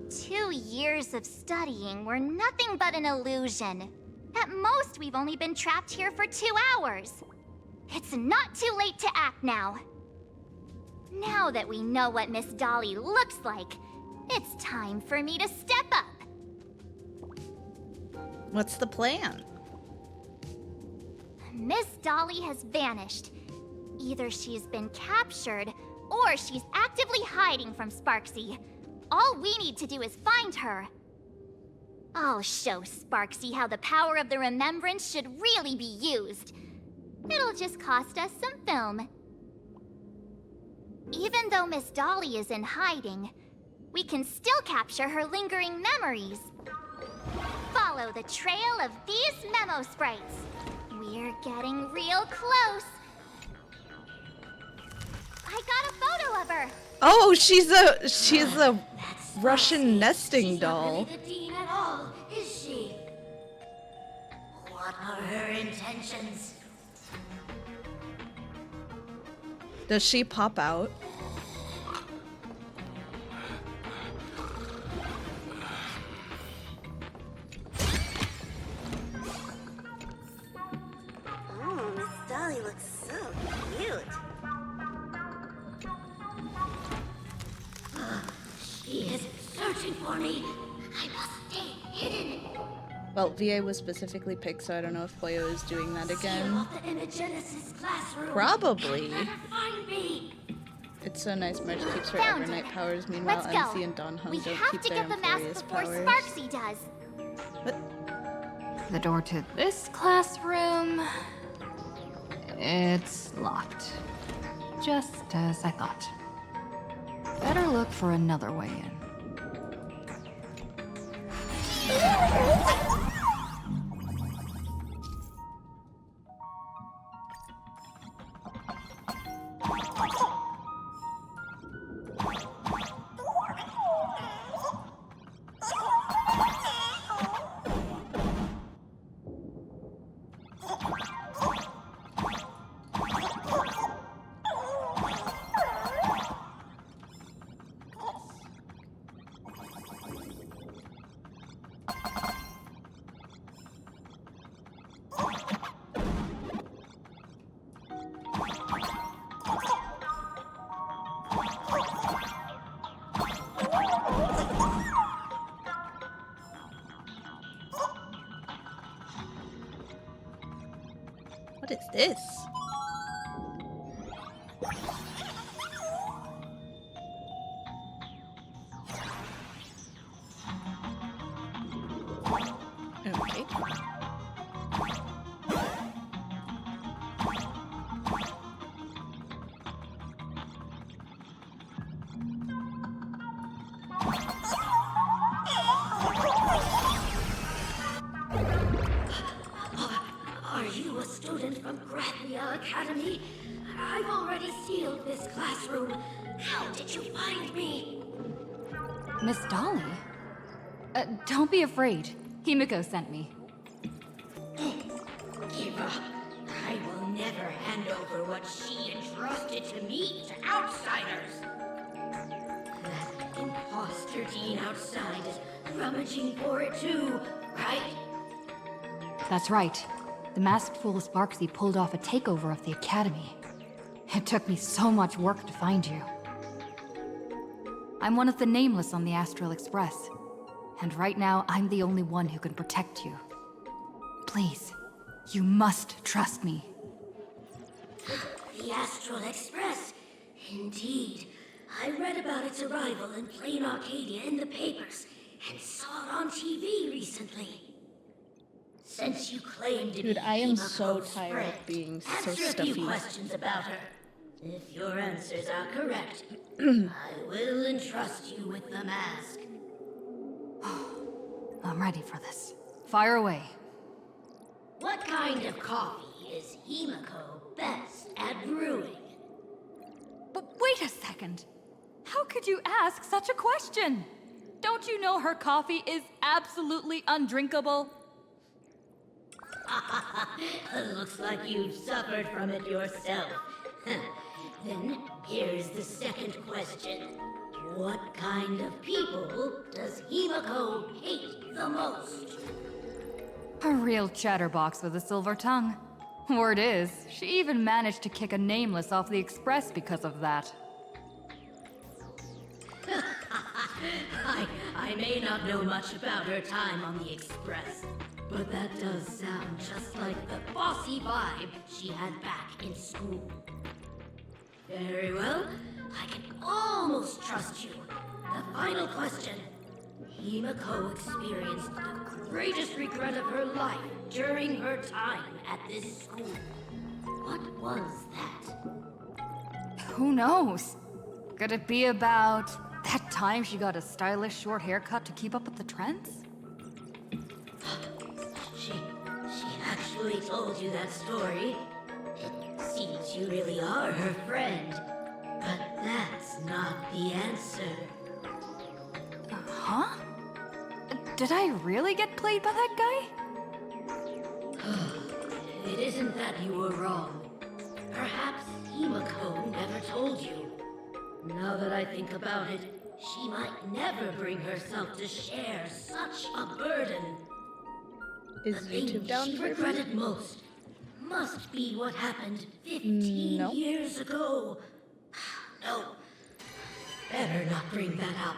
2 years of studying were nothing but an illusion. At most, we've only been trapped here for 2 hours. It's not too late to act now. Now that we know what Miss Dolly looks like, it's time for me to step up. What's the plan? Miss Dolly has vanished. Either she's been captured, or she's actively hiding from Sparksy. All we need to do is find her. I'll show Sparksy how the power of the remembrance should really be used. It'll just cost us some film. Even though Miss Dolly is in hiding, we can still capture her lingering memories. Follow the trail of these memo sprites. We're getting real close. I got got a photo of her. Oh, she's a Russian nesting doll. The dean at all, is she? What are her intentions? Does she pop out? Miss Dolly looks so cute. She is searching for me. I must stay hidden. Well, VA was specifically picked, so I don't know if Poyo is doing that again. Seal off the Imagenesis classroom. Probably. Never find me. It's so nice Marge keeps her Found Evernight it. powers, meanwhile Let's go. MC and Don We Honjo have keep to their get the mask Amphibious before powers. Sparksy does. The door to this classroom... It's locked. Just as I thought. Better look for another way in. What is this? Okay. Are you a student from Graphia Academy? I've already sealed this classroom. How did you find me? Miss Dolly? Don't be afraid. Himiko sent me. Give up. I will never hand over what she entrusted to me to outsiders. That imposter dean outside is rummaging for it too, right? That's right. The masked fool Sparksy pulled off a takeover of the Academy. It took me so much work to find you. I'm one of the nameless on the Astral Express. And right now, I'm the only one who can protect you. Please, you must trust me. The Astral Express. Indeed. I read about its arrival in Plain Arcadia in the papers, and saw it on TV recently. Since you claim to Dude, be I am Himiko's so tired friend, of being so answer a few stuffy. questions about her. If your answers are correct, I will entrust you with the mask. I'm ready for this. Fire away. What kind of coffee is Himiko best at brewing? But wait a second. How could you ask such a question? Don't you know her coffee is absolutely undrinkable? Looks like you've suffered from it yourself. Then here's the second question. What kind of people does Himiko hate the most? A real chatterbox with a silver tongue. Word is, she even managed to kick a nameless off the Express because of that. I may not know much about her time on the Express, but that does sound just like the bossy vibe she had back in school. Very well, I can almost trust you. The final question. Himiko experienced the greatest regret of her life during her time at this school. What was that? Who knows? Could it be about that time she got a stylish short haircut to keep up with the trends? She actually told you that story. It seems you really are her friend. But That's not the answer. Huh? Did I really get played by that guy? It isn't that you were wrong. Perhaps Himiko never told you. Now that I think about it, she might never bring herself to share such a burden. Is YouTube down she for me? regretted most must be what happened 15 No. years ago. No. Better not bring that up.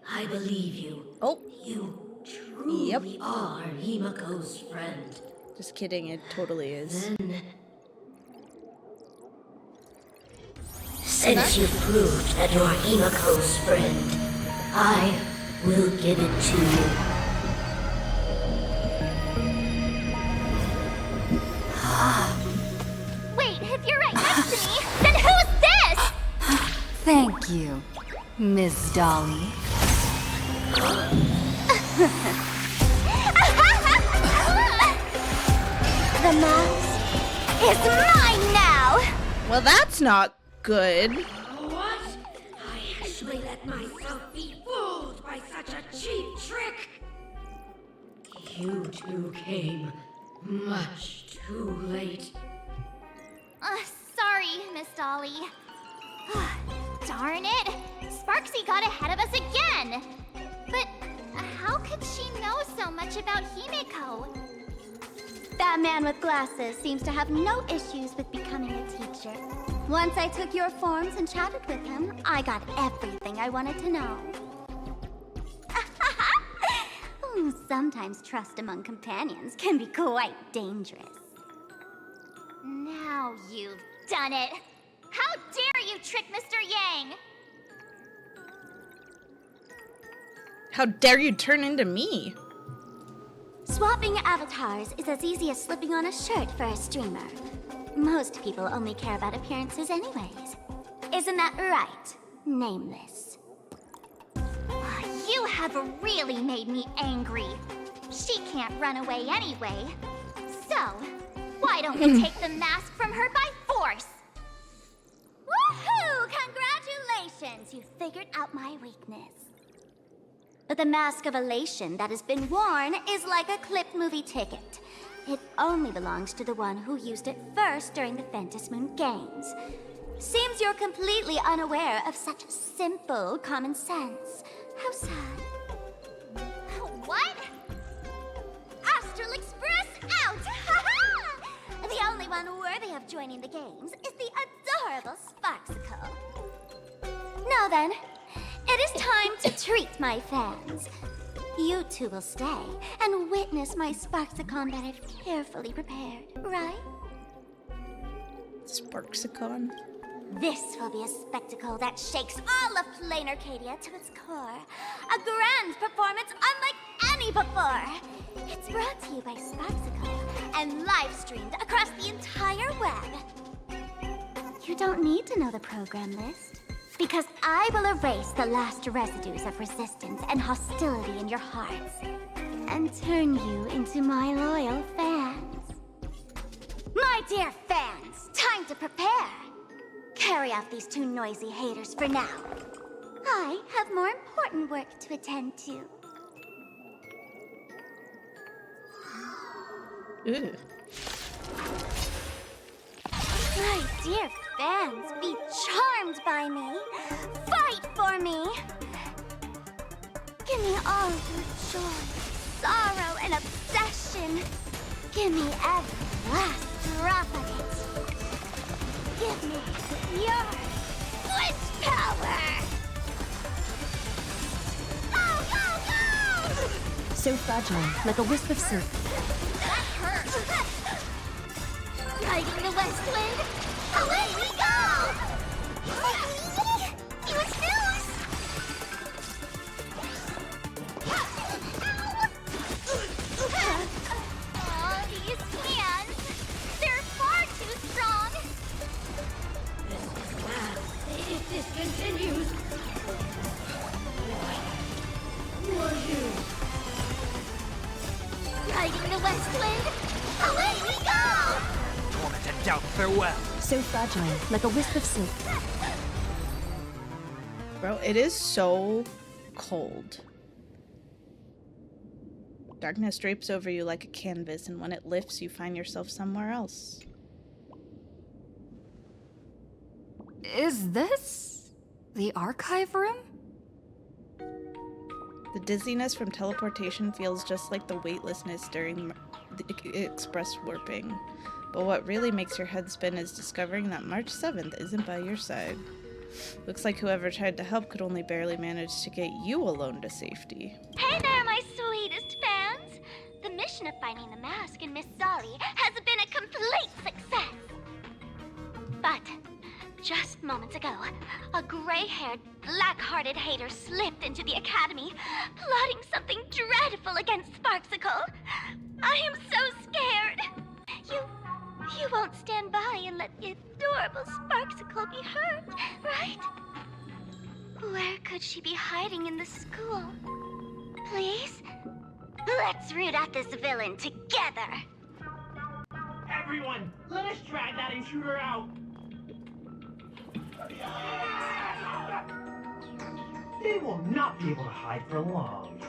I believe you. Oh. You truly are Himiko's friend. Just kidding, it totally is. Then, since you've proved that you're Himiko's friend, I will give it to you. Wait, if you're right next to me, then who's this? Thank you, Miss Dolly. The mouse is mine now! Well, that's not good. What? I actually let myself be fooled by such a cheap trick. You two came much too late. Sorry, Miss Dolly. Darn it! Sparksy got ahead of us again! But how could she know so much about Himiko? That man with glasses seems to have no issues with becoming a teacher. Once I took your forms and chatted with him, I got everything I wanted to know. Sometimes trust among companions can be quite dangerous. Now you've done it! How dare you trick Mr. Yang! How dare you turn into me? Swapping avatars is as easy as slipping on a shirt for a streamer. Most people only care about appearances anyways. Isn't that right, Nameless? You have really made me angry. She can't run away anyway. So, why don't we take the mask from her by force? Woohoo! Congratulations! You figured out my weakness. But the mask of elation that has been worn is like a clipped movie ticket. It only belongs to the one who used it first during the Phantasm Moon Games. Seems you're completely unaware of such simple common sense. How sad. What? Astral Express out! The only one worthy of joining the games is the adorable Sparksicle. Now then, it is time to treat my fans. You two will stay and witness my Sparksicon that I've carefully prepared, right? Sparksicon? This will be a spectacle that shakes all of Plain Arcadia to its core. A grand performance unlike any before. It's brought to you by Sparksicle and live streamed across the entire web. You don't need to know the program list, because I will erase the last residues of resistance and hostility in your hearts and turn you into my loyal fans. My dear fans, time to prepare. Carry off these two noisy haters for now. I have more important work to attend to. Ew. My dear fans, be charmed by me. Fight for me. Give me all your joy, sorrow, and obsession. Give me every last drop of it. Give me your witch power! Go, go, go! So fragile, like a wisp of silk. That hurt! Riding the west wind, away we go! You snooze! Oh, these hands! They're far too strong! If this continues... Who are you? Riding the west wind, away we go! Tormented sent out farewell. So fragile, like a wisp of silk. Bro, it is so cold. Darkness drapes over you like a canvas, and when it lifts, you find yourself somewhere else. Is this the archive room? The dizziness from teleportation feels just like the weightlessness during the express warping. But what really makes your head spin is discovering that March 7th isn't by your side. Looks like whoever tried to help could only barely manage to get you alone to safety. Hey there, my sweetest fans! The mission of finding the mask and Miss Dolly has been a complete success! But just moments ago, a gray-haired, black-hearted hater slipped into the academy, plotting something dreadful against Sparksicle. I am so scared! You won't stand by and let the adorable Sparksicle be hurt, right? Where could she be hiding in the school? Please? Let's root out this villain together! Everyone, let us drag that intruder out! They will not be able to hide for long.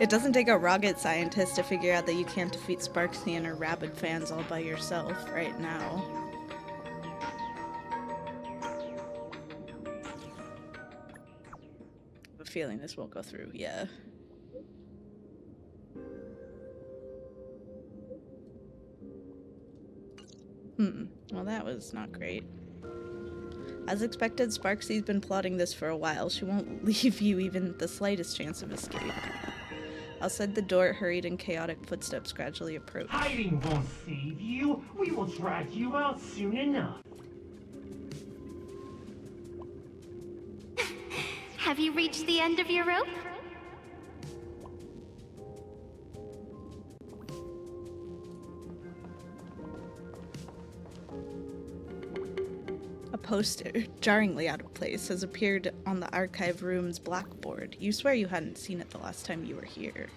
It doesn't take a rocket scientist to figure out that you can't defeat Sparksy and her rabid fans all by yourself right now. I have a feeling this won't go through, yeah. Well, that was not great. As expected, Sparksy's been plotting this for a while. She won't leave you even the slightest chance of escape. Outside the door, hurried and chaotic footsteps gradually approach. Hiding won't save you. We will drag you out soon enough. Have you reached the end of your rope? A poster, jarringly out of place, has appeared on the archive room's blackboard. You swear you hadn't seen it the last time you were here.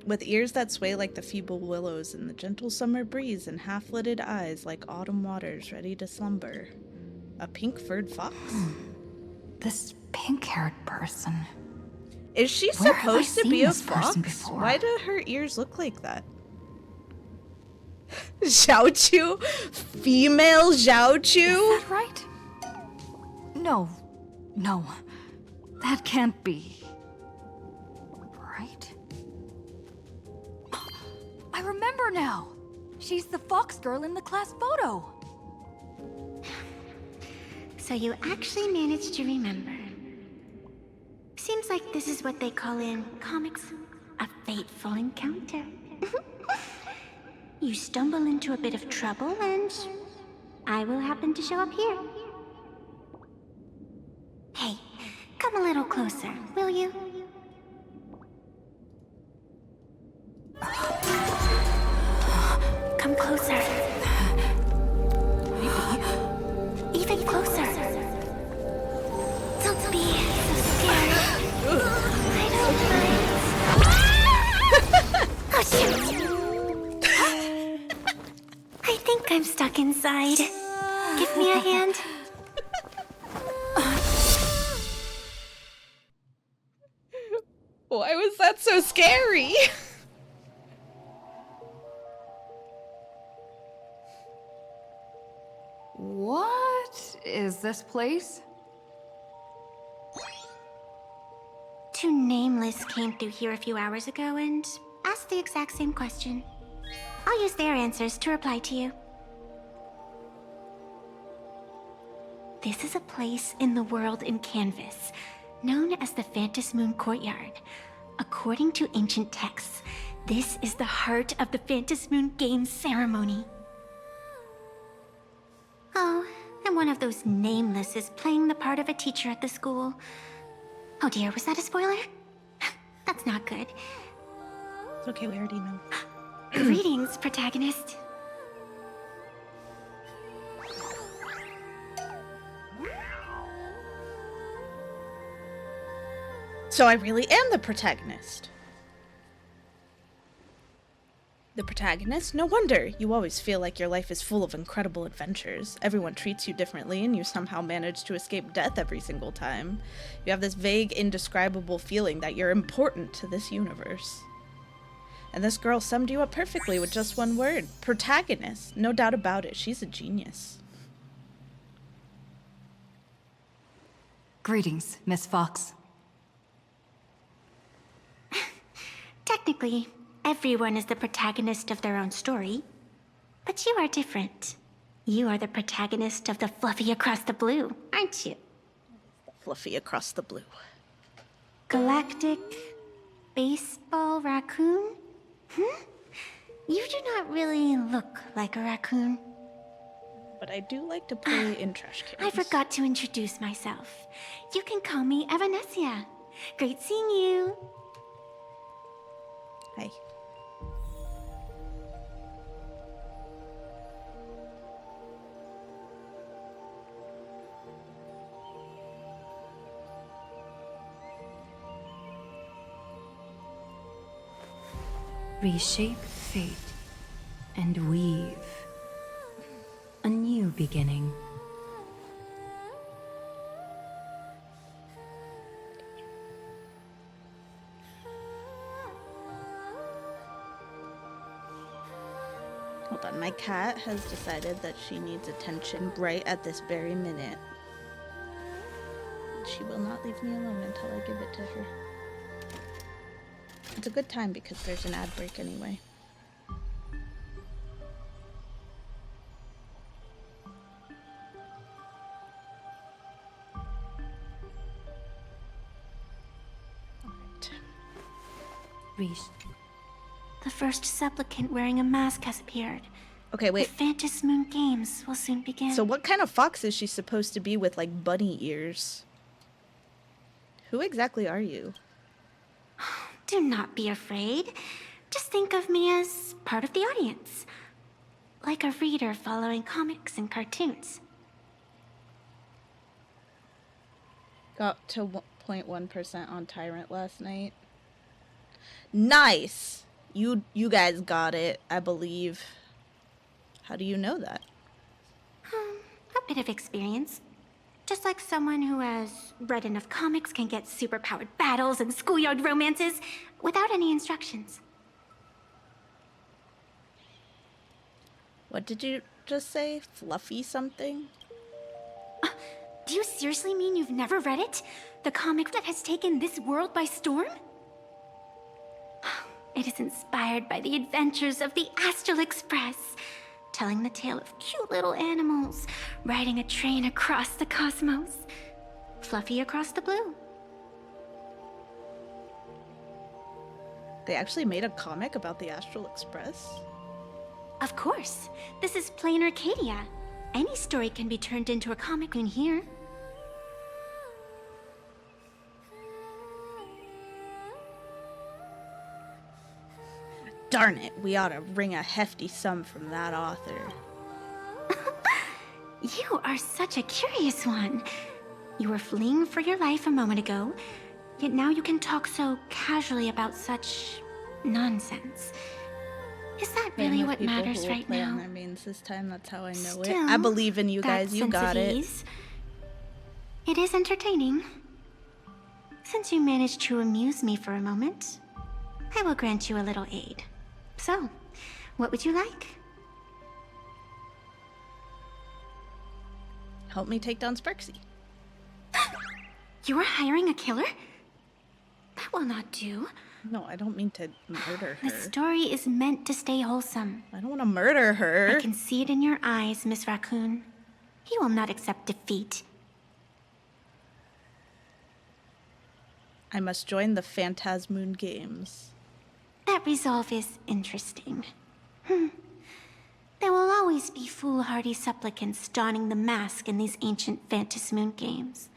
With ears that sway like the feeble willows in the gentle summer breeze and half-lidded eyes like autumn waters ready to slumber. A pink-furred fox? This pink-haired person. Is she Where have I supposed to seen be a this person fox? before? Why do her ears look like that? Xiaochu? Female Xiaochu? Is that right? No. No. That can't be. Right? I remember now. She's the fox girl in the class photo. So you actually managed to remember. Seems like this is what they call in comics a fateful encounter. You stumble into a bit of trouble and I will happen to show up here. Hey, come a little closer, will you? Come closer. Even closer. Don't be so scared. I don't mind. Oh, shoot. I think I'm stuck inside. Give me a hand. Why was that so scary? What is this place? Two nameless came through here a few hours ago and asked the exact same question. I'll use their answers to reply to you. This is a place in the world in Canvas, known as the Phantasmoon Courtyard. According to ancient texts, this is the heart of the Phantasmoon Games ceremony. Oh, and one of those nameless is playing the part of a teacher at the school. Oh dear, was that a spoiler? That's not good. It's okay, we already know. Greetings, protagonist. So I really am the protagonist. The protagonist? No wonder! You always feel like your life is full of incredible adventures. Everyone treats you differently, and you somehow manage to escape death every single time. You have this vague, indescribable feeling that you're important to this universe. And this girl summed you up perfectly with just one word. Protagonist. No doubt about it. She's a genius. Greetings, Miss Fox. Technically, everyone is the protagonist of their own story. But you are different. You are the protagonist of the Fluffy Across the Blue, aren't you? Fluffy Across the Blue. Galactic baseball raccoon? You do not really look like a raccoon. But I do like to play in trash cans. I forgot to introduce myself. You can call me Evanessia. Great seeing you. Hi. Reshape fate and weave a new beginning. Hold on, my cat has decided that she needs attention right at this very minute. She will not leave me alone until I give it to her. It's a good time because there's an ad break anyway. The first supplicant wearing a mask has appeared. Okay, wait. The Phantom Moon Games will soon begin. So what kind of fox is she supposed to be with, like, bunny ears? Who exactly are you? Do not be afraid. Just think of me as part of the audience. Like a reader following comics and cartoons. Got to 0.1% on Tyrant last night. Nice! You guys got it, I believe. How do you know that? A bit of experience. Just like someone who has read enough comics can get superpowered battles and schoolyard romances without any instructions. What did you just say? Fluffy something? Do you seriously mean you've never read it? The comic that has taken this world by storm? It is inspired by the adventures of the Astral Express, telling the tale of cute little animals riding a train across the cosmos. Fluffy Across the Blue. They actually made a comic about the Astral Express? Of course. This is plain Arcadia. Any story can be turned into a comic in here. Darn it, we ought to wring a hefty sum from that author. You are such a curious one. You were fleeing for your life a moment ago, yet now you can talk so casually about such nonsense. Is that really what matters right now? On their mains this time, that's how I know it. Still, I believe in you that guys, you sense got of it. ease, it is entertaining. Since you managed to amuse me for a moment, I will grant you a little aid. So, what would you like? Help me take down Sparksy. You are hiring a killer? That will not do. No, I don't mean to murder her. The story is meant to stay wholesome. I don't want to murder her. I can see it in your eyes, Miss Raccoon. He will not accept defeat. I must join the Phantasmoon Games. That resolve is interesting. There will always be foolhardy supplicants donning the mask in these ancient Phantasmoon games,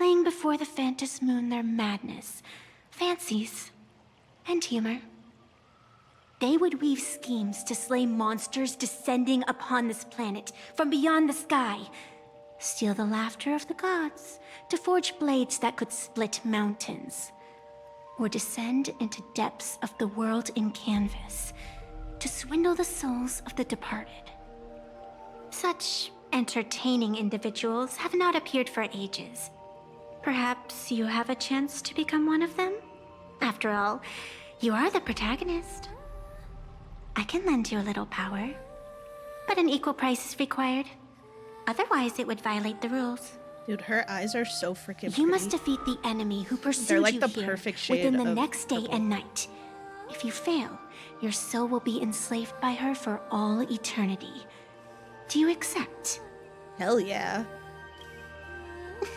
laying before the Phantasmoon their madness, fancies, and humor. They would weave schemes to slay monsters descending upon this planet from beyond the sky, steal the laughter of the gods to forge blades that could split mountains, or descend into depths of the world in canvas to swindle the souls of the departed. Such entertaining individuals have not appeared for ages. Perhaps you have a chance to become one of them? After all, you are the protagonist. I can lend you a little power, but an equal price is required. Otherwise, it would violate the rules. Dude, her eyes are so freaking pretty. You must defeat the enemy who pursued They're like you the here perfect shade within the of next day and night. If you fail, your soul will be enslaved by her for all eternity. Do you accept? Hell yeah.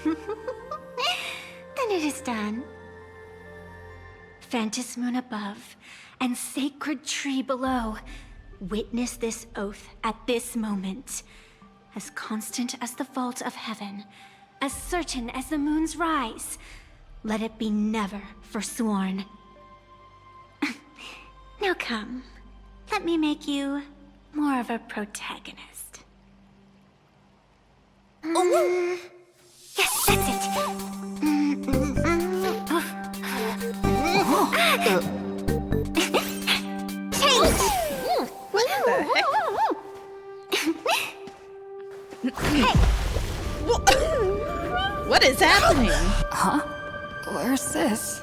Then it is done. Phantos moon above and sacred tree below. Witness this oath at this moment. As constant as the vault of heaven, as certain as the moon's rise. Let it be never forsworn. Now come, let me make you more of a protagonist. Yes, that's it. Change! What the heck? Hey! What is happening? Huh? Where's this?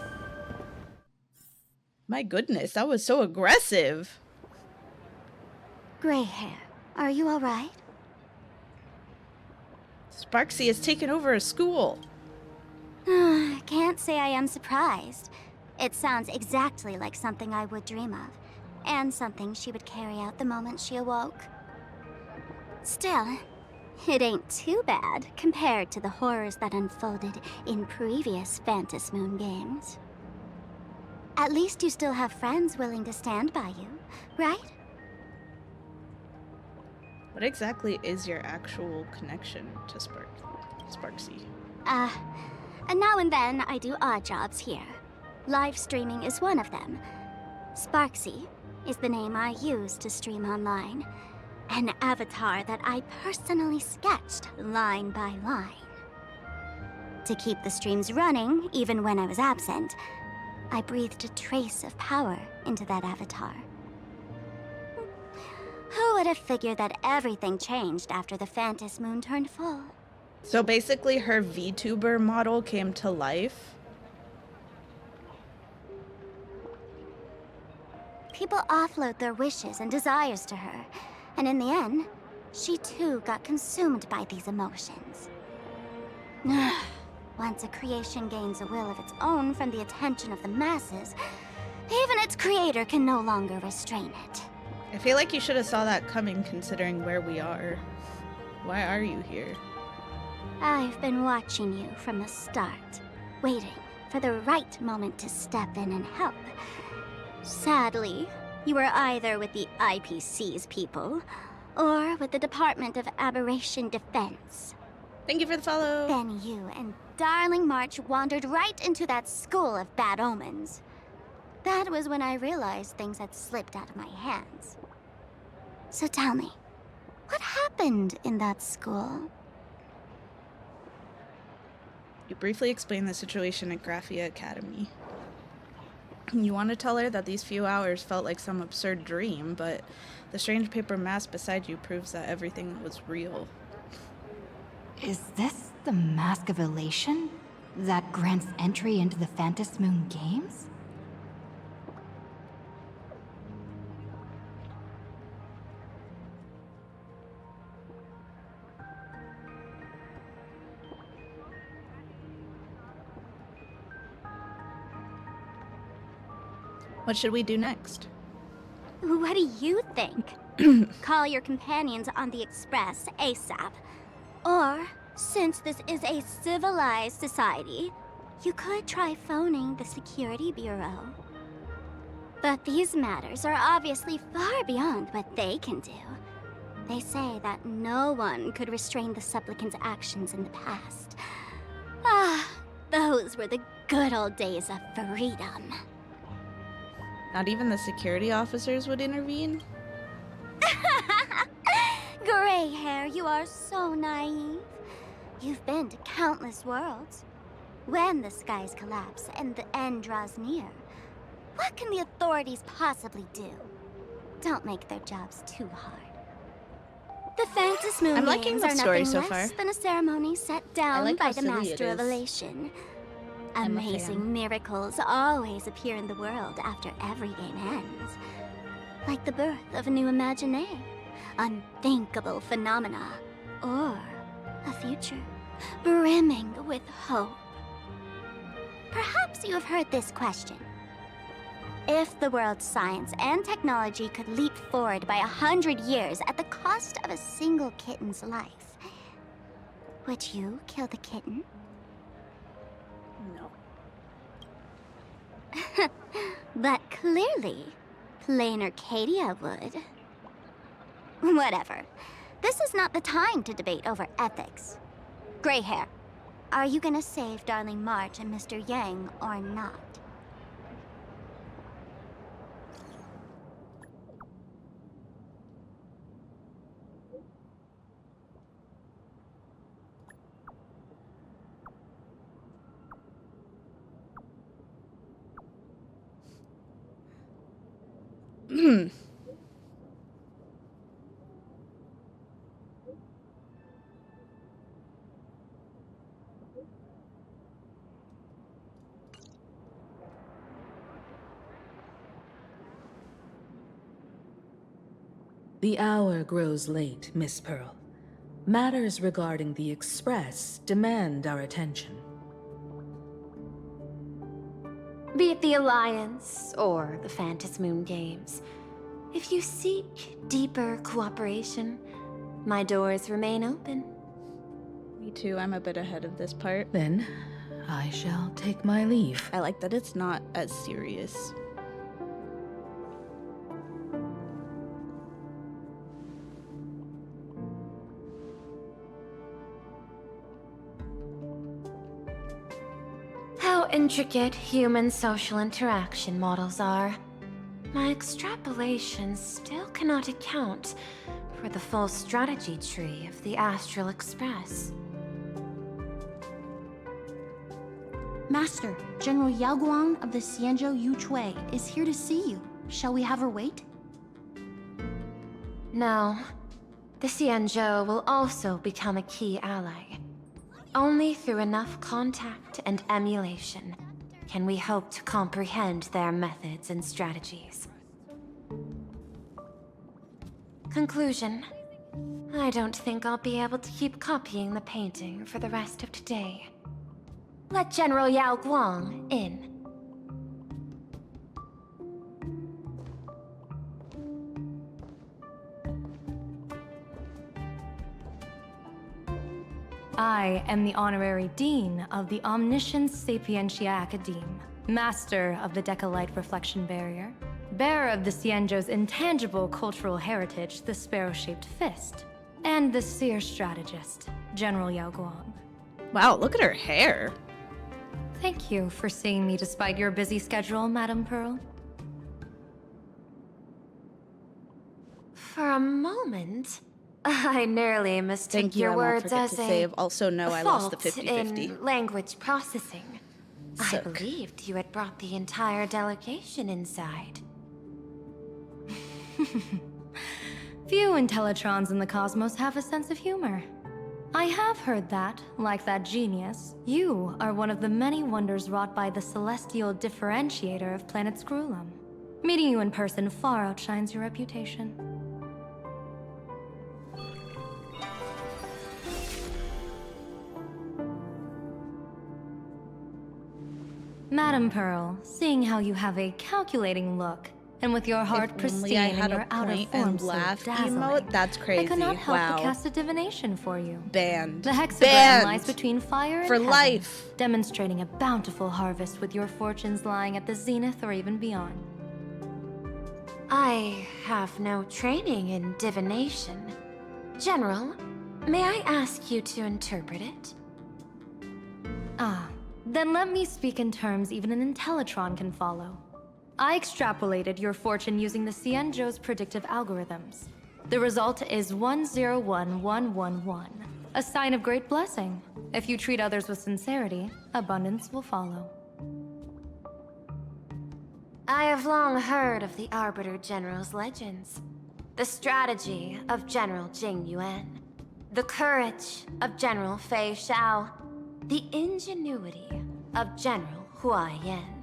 My goodness, that was so aggressive. Gray hair, are you alright? Sparksy has taken over a school. Can't say I am surprised. It sounds exactly like something I would dream of, and something she would carry out the moment she awoke. Still, it ain't too bad compared to the horrors that unfolded in previous Phantos Moon games. At least you still have friends willing to stand by you, right? What exactly is your actual connection to Sparksy? And now and then I do odd jobs here. Live streaming is one of them. Sparksy is the name I use to stream online. An avatar that I personally sketched line by line. To keep the streams running, even when I was absent, I breathed a trace of power into that avatar. Who would have figured that everything changed after the Phantos Moon turned full? So basically her VTuber model came to life? People offload their wishes and desires to her, and in the end, she too got consumed by these emotions. Once a creation gains a will of its own from the attention of the masses, even its creator can no longer restrain it. I feel like you should have saw that coming considering where we are. Why are you here? I've been watching you from the start, waiting for the right moment to step in and help. Sadly, you were either with the IPC's people, or with the Department of Aberration Defense. Thank you for the follow. Then you and Darling March wandered right into that school of bad omens. That was when I realized things had slipped out of my hands. So tell me, what happened in that school? You briefly explained the situation at Graphia Academy. You want to tell her that these few hours felt like some absurd dream, but the strange paper mask beside you proves that everything was real. Is this the Mask of Elation? That grants entry into the Phantos Moon games? What should we do next? What do you think? Call your companions on the Express ASAP. Or, since this is a civilized society, you could try phoning the Security Bureau. But these matters are obviously far beyond what they can do. They say that no one could restrain the supplicant's actions in the past. Ah, those were the good old days of freedom. Not even the security officers would intervene? Gray hair, you are so naive. You've been to countless worlds. When the skies collapse and the end draws near, what can the authorities possibly do? Don't make their jobs too hard. The Phantas Moon I'm liking Games the are story nothing so less far. than a ceremony set down like by how the silly it Master of is. Elation. I'm a fan. Amazing miracles always appear in the world after every game ends. Like the birth of a new imaginé, unthinkable phenomena, or a future brimming with hope. Perhaps you have heard this question. If the world's science and technology could leap forward by 100 years at the cost of a single kitten's life, would you kill the kitten? No. But clearly, plain Arcadia would. Whatever. This is not the time to debate over ethics. Gray hair, are you gonna save Darling March and Mr. Yang or not? The hour grows late, Miss Pearl. Matters regarding the Express demand our attention. Be it the Alliance or the Phantas Moon Games, if you seek deeper cooperation, my doors remain open. Me too, I'm a bit ahead of this part. Then, I shall take my leave. I like that it's not as serious. How intricate human social interaction models are. My extrapolations still cannot account for the full strategy tree of the Astral Express. Master, General Yao Guang of the Xianzhou Yuchui is here to see you. Shall we have her wait? No. The Xianzhou will also become a key ally. Only through enough contact and emulation can we hope to comprehend their methods and strategies. Conclusion. I don't think I'll be able to keep copying the painting for the rest of today. Let General Yao Guang in. I am the Honorary Dean of the Omniscience Sapientia Academe, Master of the Decalite Reflection Barrier, bearer of the Xianzhou's intangible cultural heritage, the Sparrow-Shaped Fist, and the Seer Strategist, General Yao Guang. Wow, look at her hair. Thank you for seeing me despite your busy schedule, Madame Pearl. For a moment, I nearly mistook Thank you, your I won't words forget as to a save. Also, no, I lost the fault 50-50. in language processing. I Suck. believed you had brought the entire delegation inside. Few Intellitrons in the cosmos have a sense of humor. I have heard that, like that genius, you are one of the many wonders wrought by the celestial differentiator of planet Scrulum. Meeting you in person far outshines your reputation. Madame Pearl, seeing how you have a calculating look, and with your heart If pristine only I and had your a outer point form and so laugh dazzling, emote, that's crazy. I could not help Wow. but cast a divination for you. Banned. The hexagram Banned. lies between fire and For heaven, life. demonstrating a bountiful harvest with your fortunes lying at the zenith or even beyond. I have no training in divination. General, may I ask you to interpret it? Ah, then let me speak in terms even an Intellitron can follow. I extrapolated your fortune using the Xianzhou's predictive algorithms. The result is 101111, a sign of great blessing. If you treat others with sincerity, abundance will follow. I have long heard of the Arbiter General's legends. The strategy of General Jing Yuan. The courage of General Fei Xiao. The ingenuity of General Hua Yan.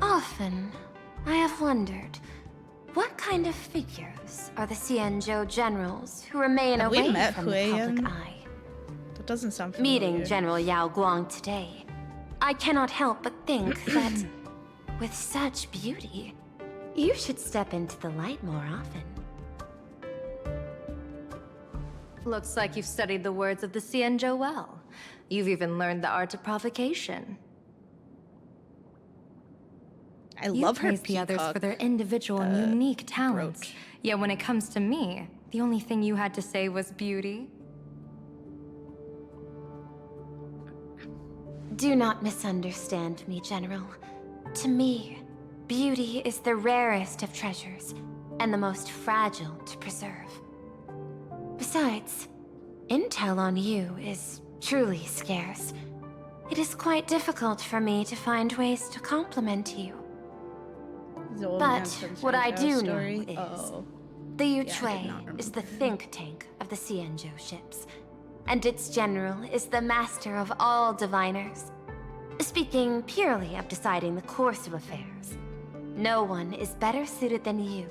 Often, I have wondered, what kind of figures are the Xianzhou generals who remain Have we away met from the Hui public Yan? eye? That doesn't sound familiar. Meeting General Yao Guang today, I cannot help but think that, with such beauty, you should step into the light more often. Looks like you've studied the words of the Xianzhou well. You've even learned the art of provocation. I love her praise the others for their individual and unique talents. Yet when it comes to me, the only thing you had to say was beauty. Do not misunderstand me, General. To me, beauty is the rarest of treasures, and the most fragile to preserve. Besides, intel on you is truly scarce. It is quite difficult for me to find ways to compliment you. But what I do know is, the Yuchui is the think tank of the Xianzhou ships, and its general is the master of all diviners. Speaking purely of deciding the course of affairs, no one is better suited than you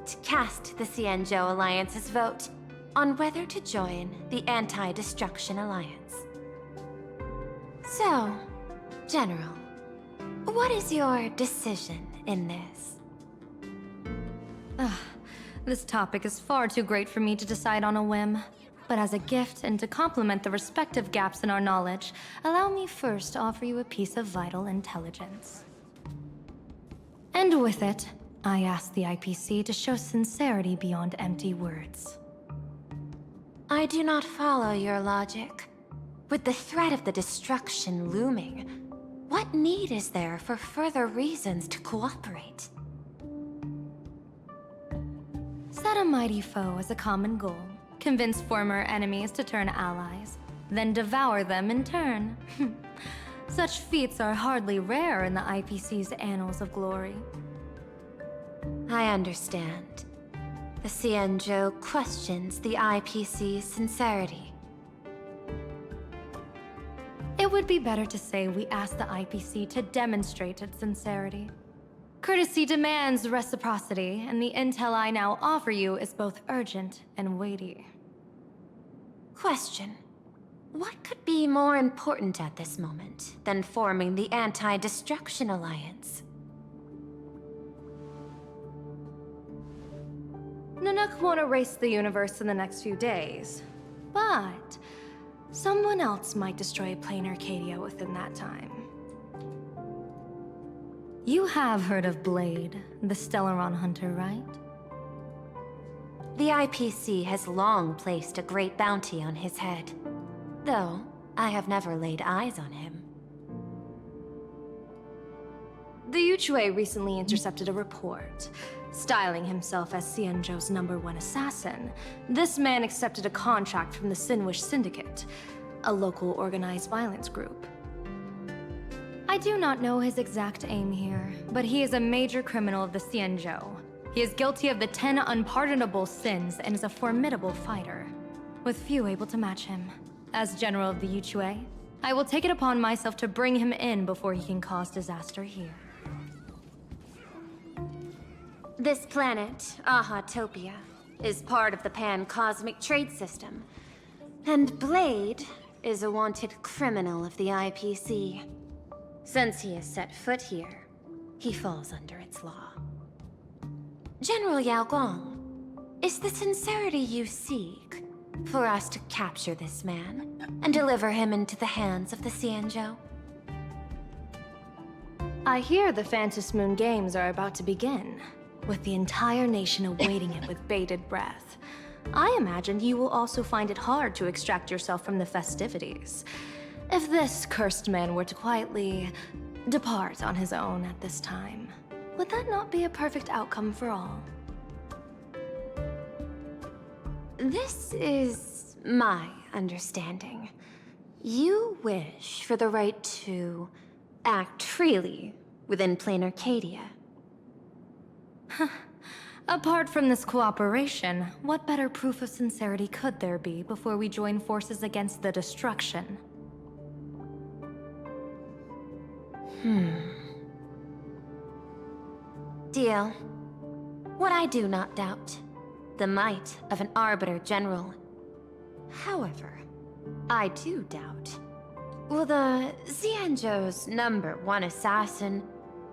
to cast the Xianzhou Alliance's vote on whether to join the Anti-Destruction Alliance. So, General, what is your decision in this? This topic is far too great for me to decide on a whim. But as a gift and to complement the respective gaps in our knowledge, allow me first to offer you a piece of vital intelligence. And with it, I ask the IPC to show sincerity beyond empty words. I do not follow your logic. With the threat of the destruction looming, what need is there for further reasons to cooperate? Set a mighty foe as a common goal. Convince former enemies to turn allies, then devour them in turn. Such feats are hardly rare in the IPC's annals of glory. I understand. The Xianzhou questions the IPC's sincerity. It would be better to say we ask the IPC to demonstrate its sincerity. Courtesy demands reciprocity, and the intel I now offer you is both urgent and weighty. Question. What could be more important at this moment than forming the Anti-Destruction Alliance? Nanook won't erase the universe in the next few days, but someone else might destroy plain Arcadia within that time. You have heard of Blade, the Stellaron hunter, right? The IPC has long placed a great bounty on his head, though I have never laid eyes on him. The Yuchui recently intercepted a report. Styling himself as Xianzhou's #1 assassin, this man accepted a contract from the Sinwish Syndicate, a local organized violence group. I do not know his exact aim here, but he is a major criminal of the Xianzhou. He is guilty of the 10 unpardonable sins and is a formidable fighter, with few able to match him. As General of the Yuchui, I will take it upon myself to bring him in before he can cause disaster here. This planet, Ahatopia, is part of the pan-cosmic trade system, and Blade is a wanted criminal of the IPC. Since he has set foot here, he falls under its law. General Yao Guang, is the sincerity you seek for us to capture this man and deliver him into the hands of the Xianzhou? I hear the Phantom Moon Games are about to begin, with the entire nation awaiting it with bated breath. I imagine you will also find it hard to extract yourself from the festivities. If this cursed man were to quietly depart on his own at this time, would that not be a perfect outcome for all? This is my understanding. You wish for the right to act freely within plain Arcadia. Apart from this cooperation, what better proof of sincerity could there be before we join forces against the destruction? Deal. What I do not doubt. The might of an Arbiter General. However, I do doubt. Will the Xianzhou's #1 assassin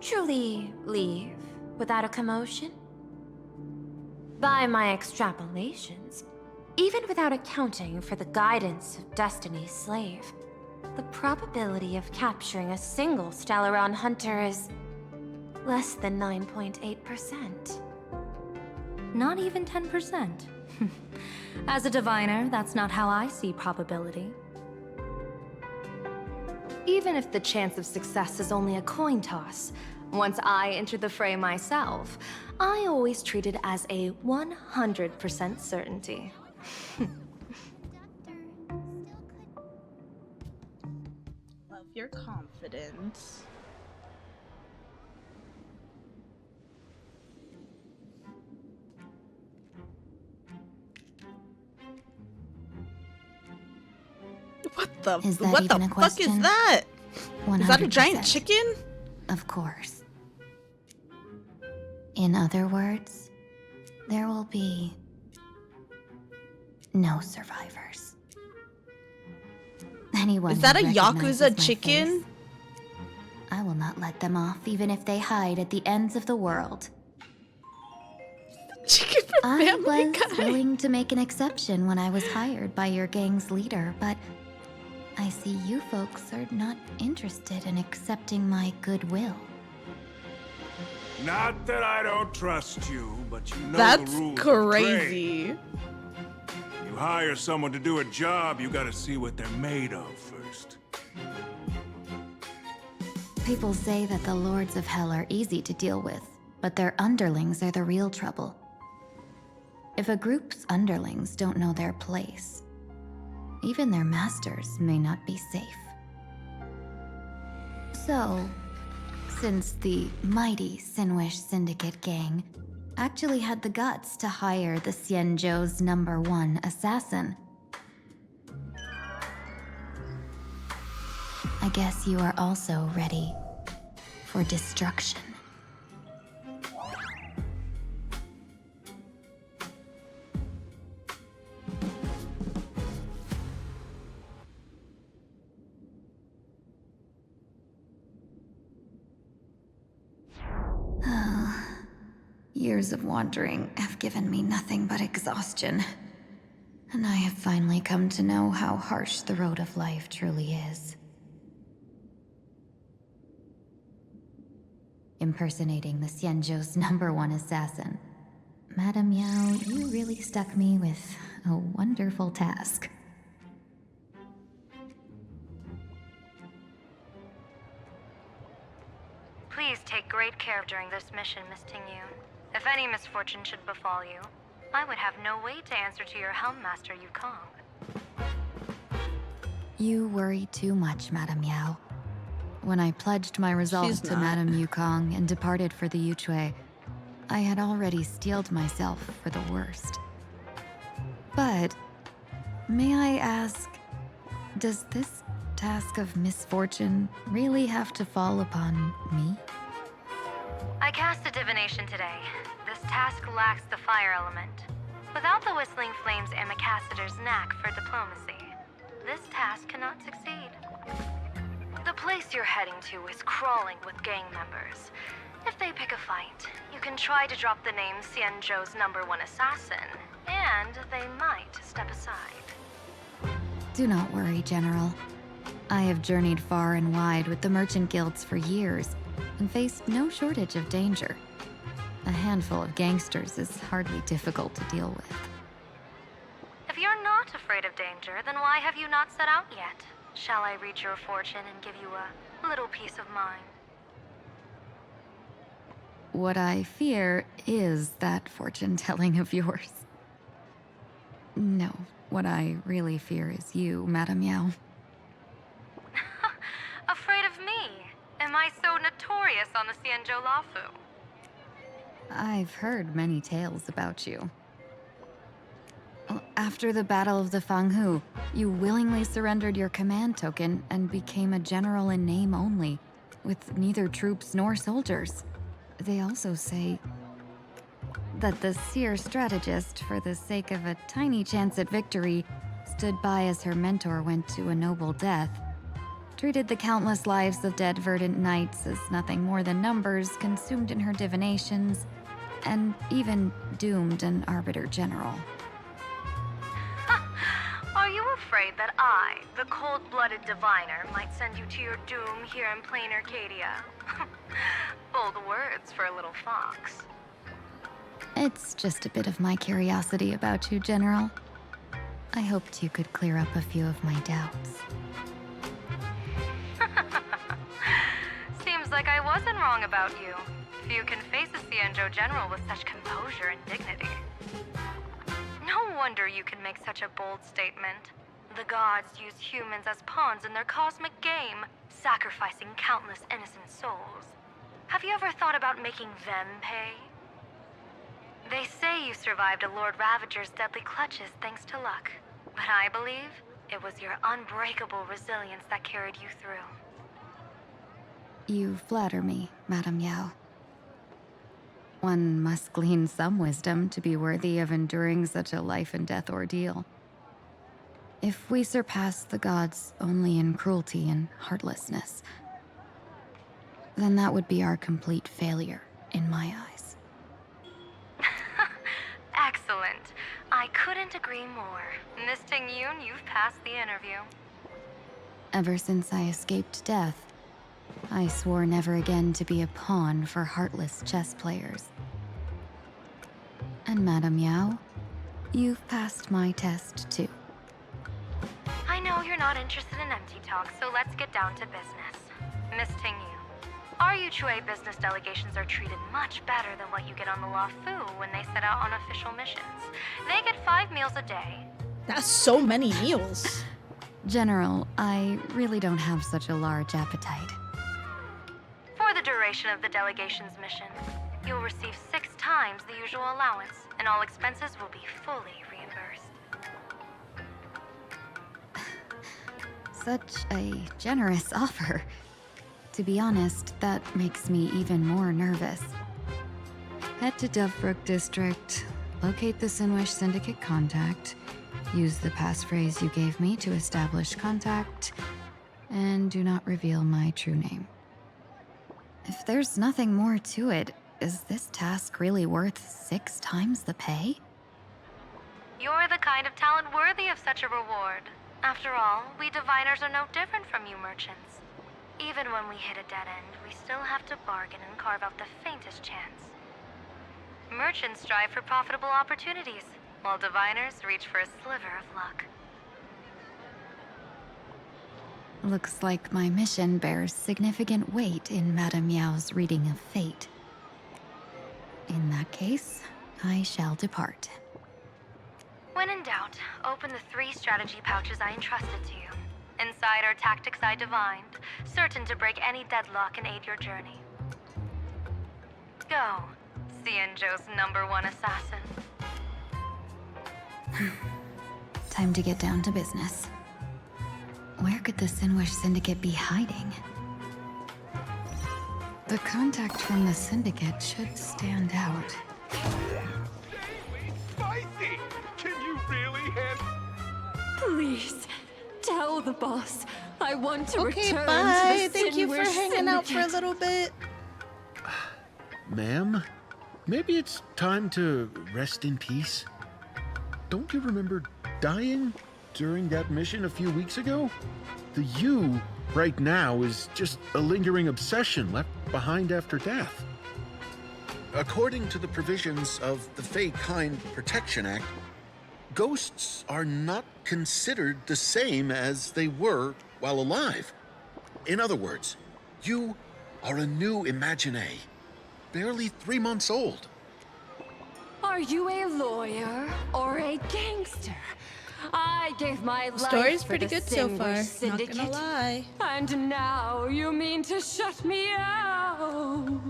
truly leave without a commotion? By my extrapolations, even without accounting for the guidance of Destiny's slave, the probability of capturing a single Stellaron hunter is less than 9.8%. Not even 10%. As a diviner, that's not how I see probability. Even if the chance of success is only a coin toss, once I enter the fray myself, I always treat it as a 100% certainty. Love your confidence. What the Is that what even the a fuck question? is that? Is that a giant 100%. chicken? Of course. In other words, there will be no survivors. Anyone Is that who a recognizes Yakuza my chicken? face, I will not let them off, even if they hide at the ends of the world. Chicken from I Family was Guy. willing to make an exception when I was hired by your gang's leader, but I see you folks are not interested in accepting my goodwill. Not that I don't trust you, but you know That's the rules of the trade. crazy. You hire someone to do a job, you gotta see what they're made of first. People say that the Lords of Hell are easy to deal with, but their underlings are the real trouble. If a group's underlings don't know their place, even their masters may not be safe. So, since the mighty Sinwish Syndicate gang actually had the guts to hire the Xianzhou's #1 assassin, I guess you are also ready for destruction. Years of wandering have given me nothing but exhaustion. And I have finally come to know how harsh the road of life truly is. Impersonating the Xianzhou's #1 assassin. Madame Yao, you really stuck me with a wonderful task. Please take great care during this mission, Miss Tingyun. If any misfortune should befall you, I would have no way to answer to your Helm Master Yukong. You worry too much, Madame Yao. When I pledged my resolve She's to not. Madame Yukong and departed for the Yuchui, I had already steeled myself for the worst. But, may I ask, does this task of misfortune really have to fall upon me? I cast a divination today. This task lacks the fire element. Without the Whistling Flames Ambassador's knack for diplomacy, this task cannot succeed. The place you're heading to is crawling with gang members. If they pick a fight, you can try to drop the name Xianzhou's #1 assassin, and they might step aside. Do not worry, General. I have journeyed far and wide with the merchant guilds for years and faced no shortage of danger. A handful of gangsters is hardly difficult to deal with. If you're not afraid of danger, then why have you not set out yet? Shall I read your fortune and give you a little peace of mind? What I fear is that fortune-telling of yours. No, what I really fear is you, Madame Yao. Afraid of me? Am I so notorious on the Xianzhou Lafu? I've heard many tales about you. After the Battle of the Fanghu, you willingly surrendered your command token and became a general in name only, with neither troops nor soldiers. They also say that the seer strategist, for the sake of a tiny chance at victory, stood by as her mentor went to a noble death, treated the countless lives of dead verdant knights as nothing more than numbers consumed in her divinations, and even doomed an arbiter general. Are you afraid that I, the cold-blooded diviner, might send you to your doom here in plain Arcadia? Bold words for a little fox. It's just a bit of my curiosity about you, General. I hoped you could clear up a few of my doubts. Seems like I wasn't wrong about you. Few can face a Xianzhou general with such composure and dignity. No wonder you can make such a bold statement. The gods use humans as pawns in their cosmic game, sacrificing countless innocent souls. Have you ever thought about making them pay? They say you survived a Lord Ravager's deadly clutches thanks to luck, but I believe it was your unbreakable resilience that carried you through. You flatter me, Madame Yao. One must glean some wisdom to be worthy of enduring such a life-and-death ordeal. If we surpass the gods only in cruelty and heartlessness, then that would be our complete failure, in my eyes. Excellent. I couldn't agree more. Miss Ting-Yun, you've passed the interview. Ever since I escaped death, I swore never again to be a pawn for heartless chess players. And Madame Yao, you've passed my test too. I know you're not interested in empty talk, so let's get down to business. Miss Ting-Yun, our Yuchue business delegations are treated much better than what you get on the Lafu when they set out on official missions. They get 5 meals a day. That's so many meals. General, I really don't have such a large appetite. For the duration of the delegation's mission, you'll receive 6 times the usual allowance, and all expenses will be fully reimbursed. Such a generous offer. To be honest, that makes me even more nervous. Head to Dovebrook District, locate the Sinwish Syndicate contact, use the passphrase you gave me to establish contact, and do not reveal my true name. If there's nothing more to it, is this task really worth 6 times the pay? You're the kind of talent worthy of such a reward. After all, we diviners are no different from you merchants. Even when we hit a dead end, we still have to bargain and carve out the faintest chance. Merchants strive for profitable opportunities, while diviners reach for a sliver of luck. Looks like my mission bears significant weight in Madame Yao's reading of fate. In that case, I shall depart. When in doubt, open the 3 strategy pouches I entrusted to you. Inside are tactics I divined, certain to break any deadlock and aid your journey. Go, Xianzhou's #1 assassin. Time to get down to business. Where could the Sinwish Syndicate be hiding? The contact from the Syndicate should stand out. Spicy! Can you really handle... Please, tell the boss I want to Okay, return bye. to the Thank you for Sinwish hanging out for a Syndicate. little bit. Ma'am, maybe it's time to rest in peace. Don't you remember dying during that mission a few weeks ago? The you right now is just a lingering obsession left behind after death. According to the provisions of the Fey Kind Protection Act, ghosts are not considered the same as they were while alive. In other words, you are a new Imagine, barely 3 months old. Are you a lawyer or a gangster? I gave my life Story's for pretty the good so far, Sinwish not Syndicate. gonna lie. And now you mean to shut me out?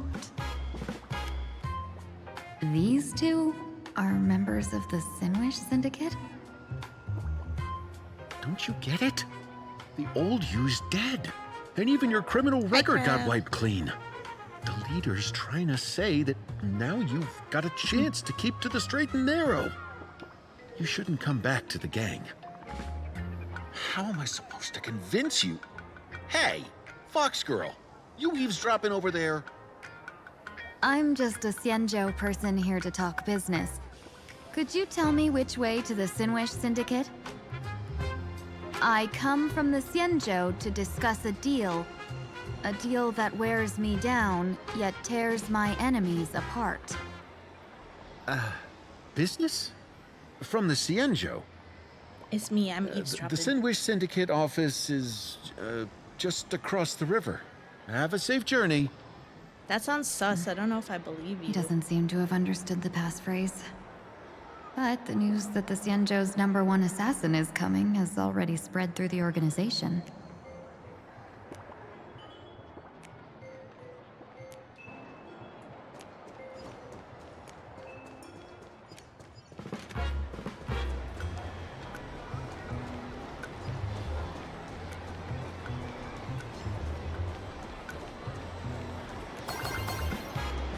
These two are members of the Sinwish Syndicate? Don't you get it? The old you's dead. And even your criminal record got wiped clean. The leader's trying to say that now you've got a chance to keep to the straight and narrow. You shouldn't come back to the gang. How am I supposed to convince you? Hey, Fox Girl, you eavesdropping over there? I'm just a Xianzhou person here to talk business. Could you tell me which way to the Sinwish Syndicate? I come from the Xianzhou to discuss a deal. A deal that wears me down, yet tears my enemies apart. Business? From the Xianzhou? It's me, I'm The eavesdropping. Sinwish Syndicate office is just across the river. Have a safe journey. That sounds sus. I don't know if I believe you. He doesn't seem to have understood the passphrase. But the news that the Xianzhou's #1 assassin is coming has already spread through the organization.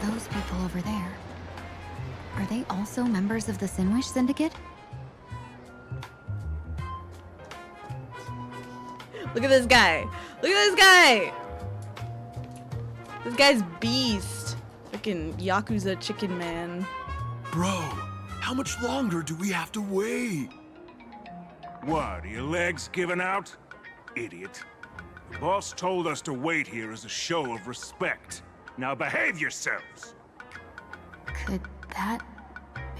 Those people over there. Are they also members of the Sinwish Syndicate? Look at this guy. Look at this guy. This guy's beast. Freaking Yakuza chicken man. Bro, how much longer do we have to wait? What, are your legs giving out? Idiot. The boss told us to wait here as a show of respect. Now behave yourselves! Could that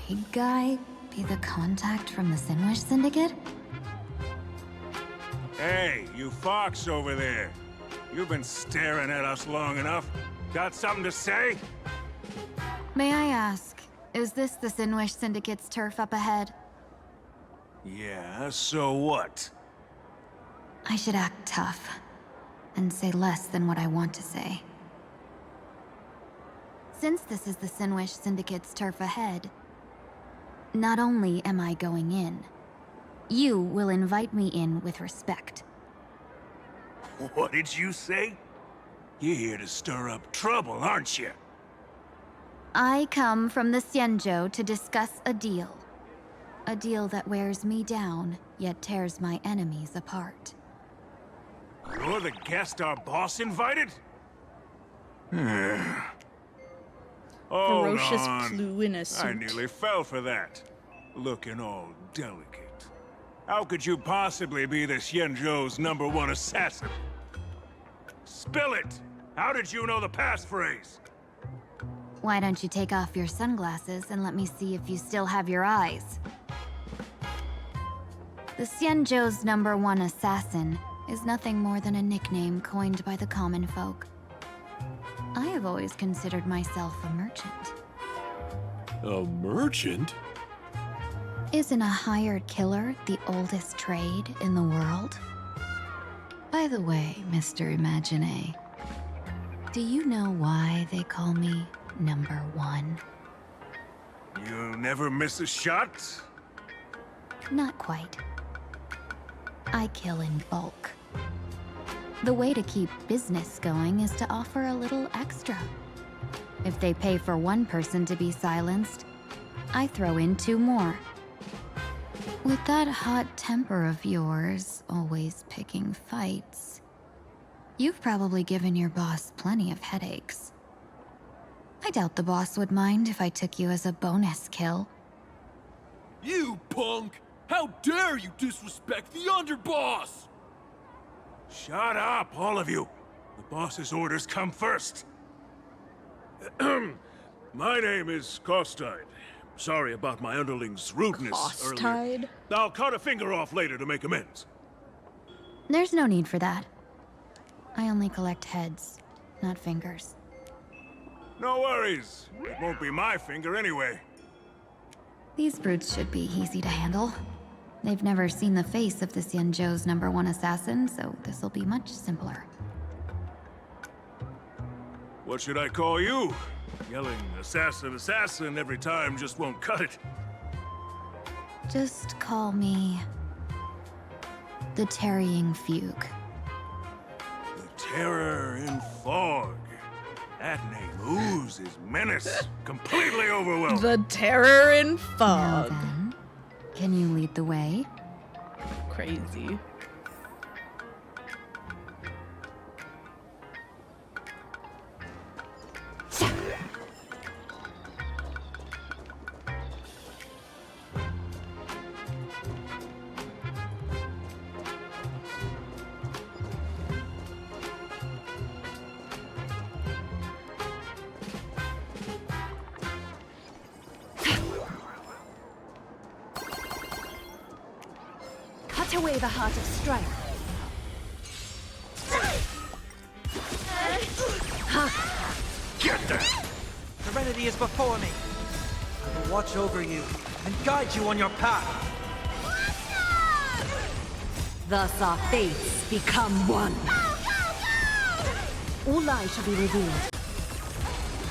big guy be the contact from the Sinwish Syndicate? Hey, you fox over there. You've been staring at us long enough. Got something to say? May I ask, is this the Sinwish Syndicate's turf up ahead? Yeah, so what? I should act tough and say less than what I want to say. Since this is the Sinwish Syndicate's turf ahead, not only am I going in, you will invite me in with respect. What did you say? You're here to stir up trouble, aren't you? I come from the Xianzhou to discuss a deal. A deal that wears me down, yet tears my enemies apart. You're the guest our boss invited? Ferocious Hold on. Plu in a suit. I nearly fell for that. Looking all delicate. How could you possibly be the Xianzhou's #1 assassin? Spill it! How did you know the passphrase? Why don't you take off your sunglasses and let me see if you still have your eyes? The Xianzhou's #1 assassin is nothing more than a nickname coined by the common folk. I have always considered myself a merchant. A merchant? Isn't a hired killer the oldest trade in the world? By the way, Mr. Imagine, do you know why they call me #1? You never miss a shot? Not quite. I kill in bulk. The way to keep business going is to offer a little extra. If they pay for one person to be silenced, I throw in 2 more. With that hot temper of yours, always picking fights, you've probably given your boss plenty of headaches. I doubt the boss would mind if I took you as a bonus kill. You punk! How dare you disrespect the underboss! Shut up, all of you. The boss's orders come first. My name is Costide. Sorry about my underling's rudeness earlier. Costide? I'll cut a finger off later to make amends. There's no need for that. I only collect heads, not fingers. No worries. It won't be my finger anyway. These brutes should be easy to handle. They've never seen the face of the Xianzhou's #1 assassin, so this'll be much simpler. What should I call you? Yelling assassin, assassin every time just won't cut it. Just call me the Tarrying Fugue. The Terror in Fog. That name oozes menace. Completely overwhelming. The Terror in Now Fog. then, can you lead the way? Crazy. Cut away the heart of strife. Get there! Serenity is before me. I will watch over you and guide you on your path. Thus our fates become one. All lies shall be revealed.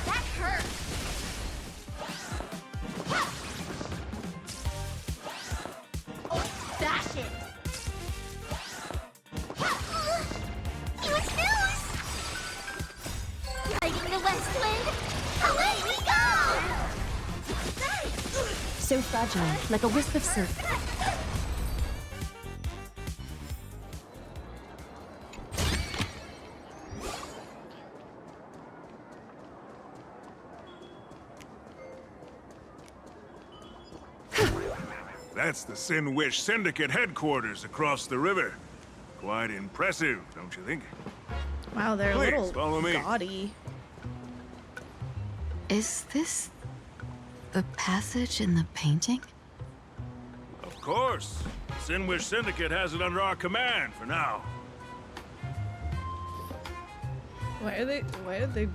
That hurt. Bash it. Huge news! Riding the west wind, away we go! So fragile, like a wisp of silk. That's the Sin Wish Syndicate headquarters across the river. Quite impressive, don't you think? Wow, they're Please, a little follow me. gaudy. Is this the passage in the painting? Of course. Sin Wish Syndicate has it under our command for now. Why are they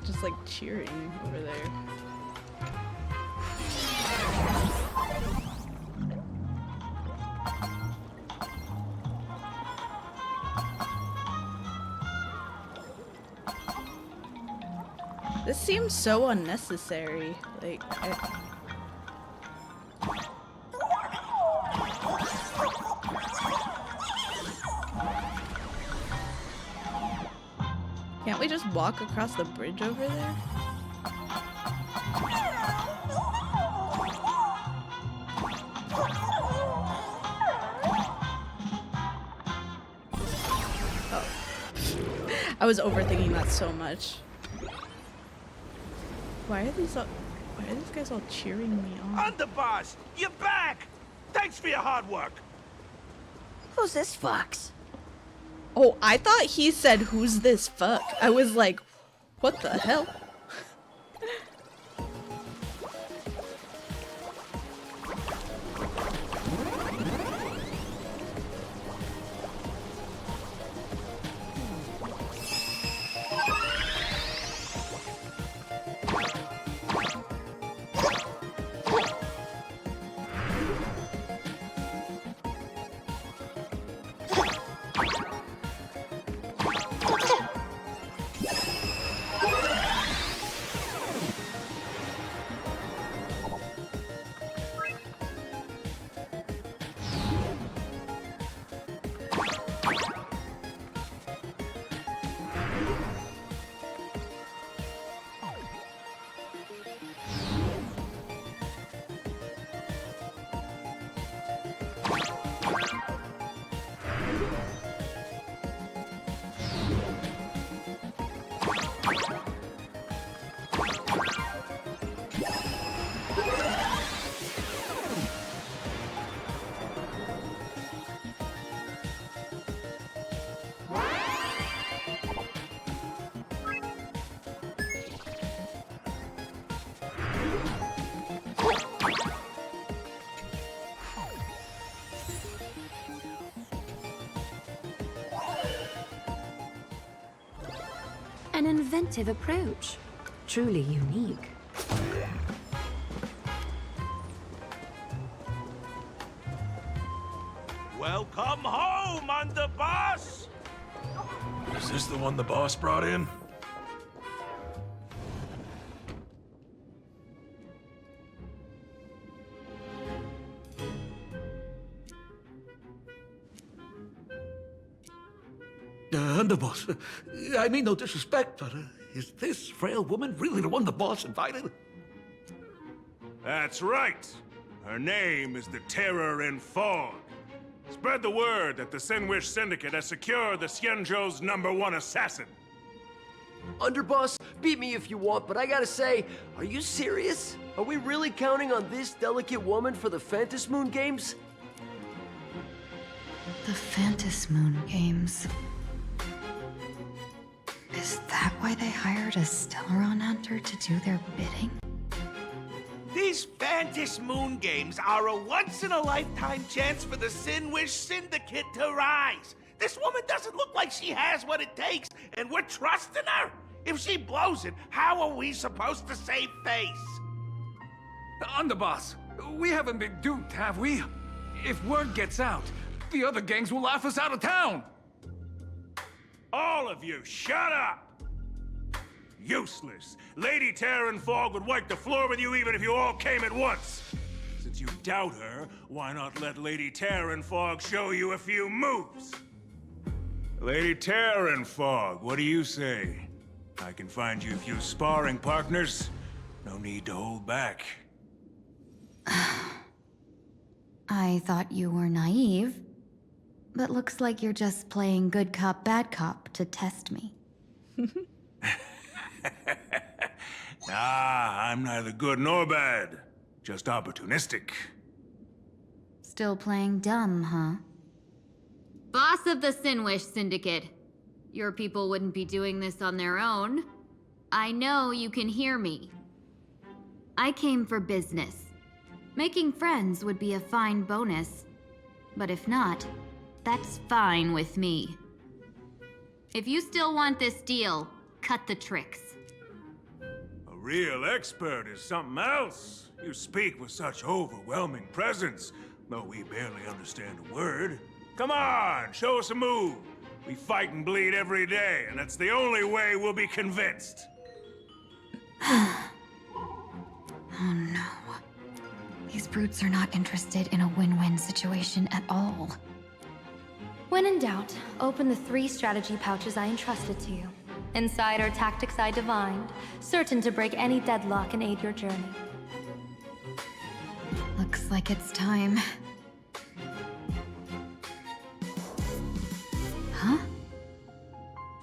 just like cheering over there? This seems so unnecessary. Like, can't we just walk across the bridge over there? Oh. I was overthinking that so much. Why are these guys all cheering me on? Underboss, you're back! Thanks for your hard work. Who's this fox? Oh, I thought he said, "Who's this fuck?" I was like, what the hell? An inventive approach. Truly unique. Welcome home, underboss! Is this the one the boss brought in? Underboss, I mean no disrespect, but is this frail woman really the one the boss invited? That's right. Her name is the Terror in Fog. Spread the word that the Sinwish Syndicate has secured the Xianzhou's #1 assassin. Underboss, beat me if you want, but I gotta say, are you serious? Are we really counting on this delicate woman for the Phantasmoon Games? The Phantasmoon Games. Is that why they hired a Stellaron hunter to do their bidding? These Phantasmoon Games are a once-in-a-lifetime chance for the Sinwish Syndicate to rise. This woman doesn't look like she has what it takes, and we're trusting her. If she blows it, how are we supposed to save face? Underboss, we haven't been duped, have we? If word gets out, the other gangs will laugh us out of town. All of you, shut up! Useless. Lady Terran Fog would wipe the floor with you even if you all came at once. Since you doubt her, why not let Lady Terran Fog show you a few moves? Lady Terran Fog, what do you say? I can find you a few sparring partners. No need to hold back. I thought you were naive, but looks like you're just playing good cop, bad cop to test me. Nah, I'm neither good nor bad. Just opportunistic. Still playing dumb, huh? Boss of the Sinwish Syndicate. Your people wouldn't be doing this on their own. I know you can hear me. I came for business. Making friends would be a fine bonus. But if not, that's fine with me. If you still want this deal, cut the tricks. A real expert is something else. You speak with such overwhelming presence, though we barely understand a word. Come on, show us a move. We fight and bleed every day, and that's the only way we'll be convinced. Oh no. These brutes are not interested in a win-win situation at all. When in doubt, open the 3 strategy pouches I entrusted to you. Inside are tactics I divined, certain to break any deadlock and aid your journey. Looks like it's time. Huh?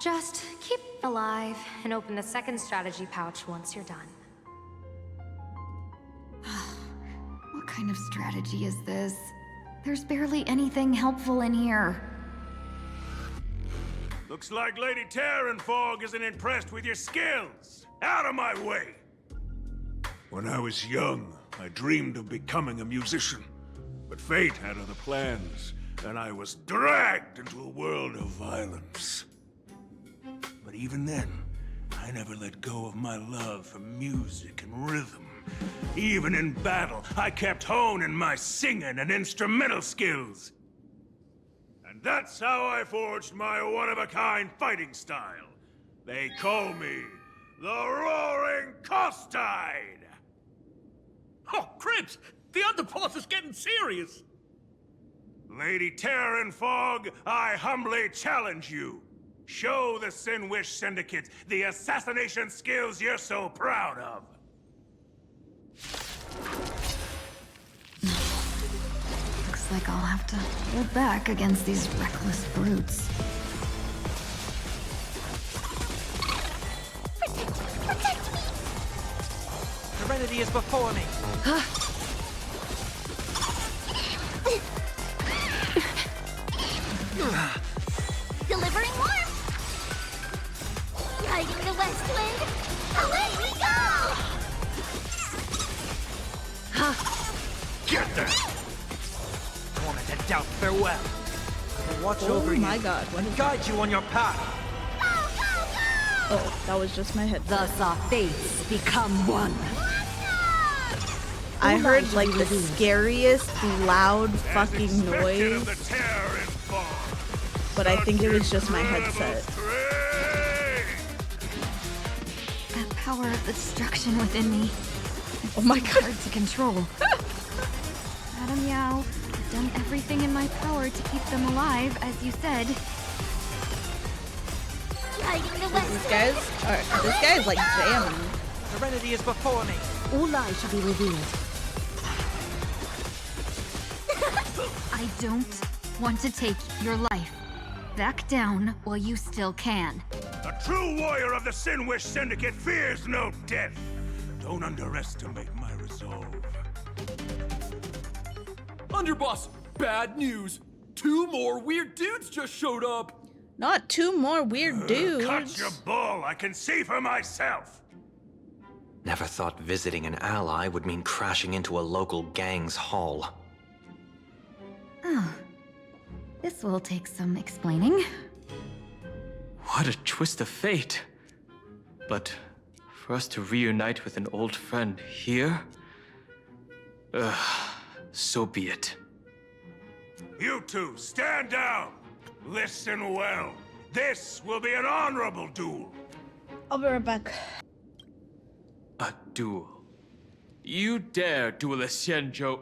Just keep alive and open the 2nd strategy pouch once you're done. What kind of strategy is this? There's barely anything helpful in here. Looks like Lady Terran Fog isn't impressed with your skills. Out of my way! When I was young, I dreamed of becoming a musician. But fate had other plans, and I was dragged into a world of violence. But even then, I never let go of my love for music and rhythm. Even in battle, I kept honing my singing and instrumental skills. And that's how I forged my one-of-a-kind fighting style. They call me the Roaring Costide! Oh, Cribs! The underboss is getting serious! Lady Terran Fog, I humbly challenge you. Show the Sinwish Syndicate the assassination skills you're so proud of. Looks like I'll have to hold back against these reckless brutes. Protect me! Serenity is before me. Delivering warmth! Riding the west wind! Away we go! Get there! Torment and doubt farewell. I will watch over you. Oh my god, what is guide you on your path. Oh, that was just my head. Thus our fates become one. I heard like the scariest loud fucking noise, but I think it was just my headset. That power of the destruction within me. Oh my god. Hard to control. Madam Yao, I've done everything in my power to keep them alive, as you said. This guy's like jamming. Serenity is before me. All lies shall be revealed. I don't want to take your life. Back down while you still can. A true warrior of the Sinwish Syndicate fears no death. Don't underestimate my resolve. Underboss, bad news. 2 more weird dudes just showed up. Not 2 more weird dudes. Cut your bull, I can see for myself. Never thought visiting an ally would mean crashing into a local gang's hall. Oh. This will take some explaining. What a twist of fate. But for us to reunite with an old friend here? So be it. You two, stand down. Listen well. This will be an honorable duel. I'll be right back. A duel. You dare duel a Xianzhou?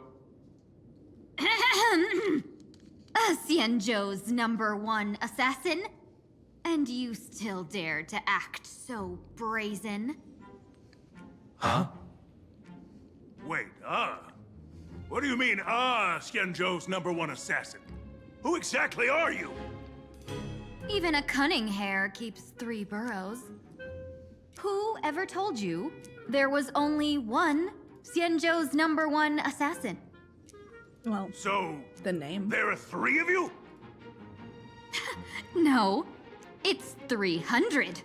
Xianzhou's #1 assassin? And you still dare to act so brazen? Huh? Wait, What do you mean, Xianzhou's #1 assassin? Who exactly are you? Even a cunning hare keeps 3 burrows. Who ever told you there was only one Xianzhou's #1 assassin? Well, so the name. There are 3 of you? No, it's 300.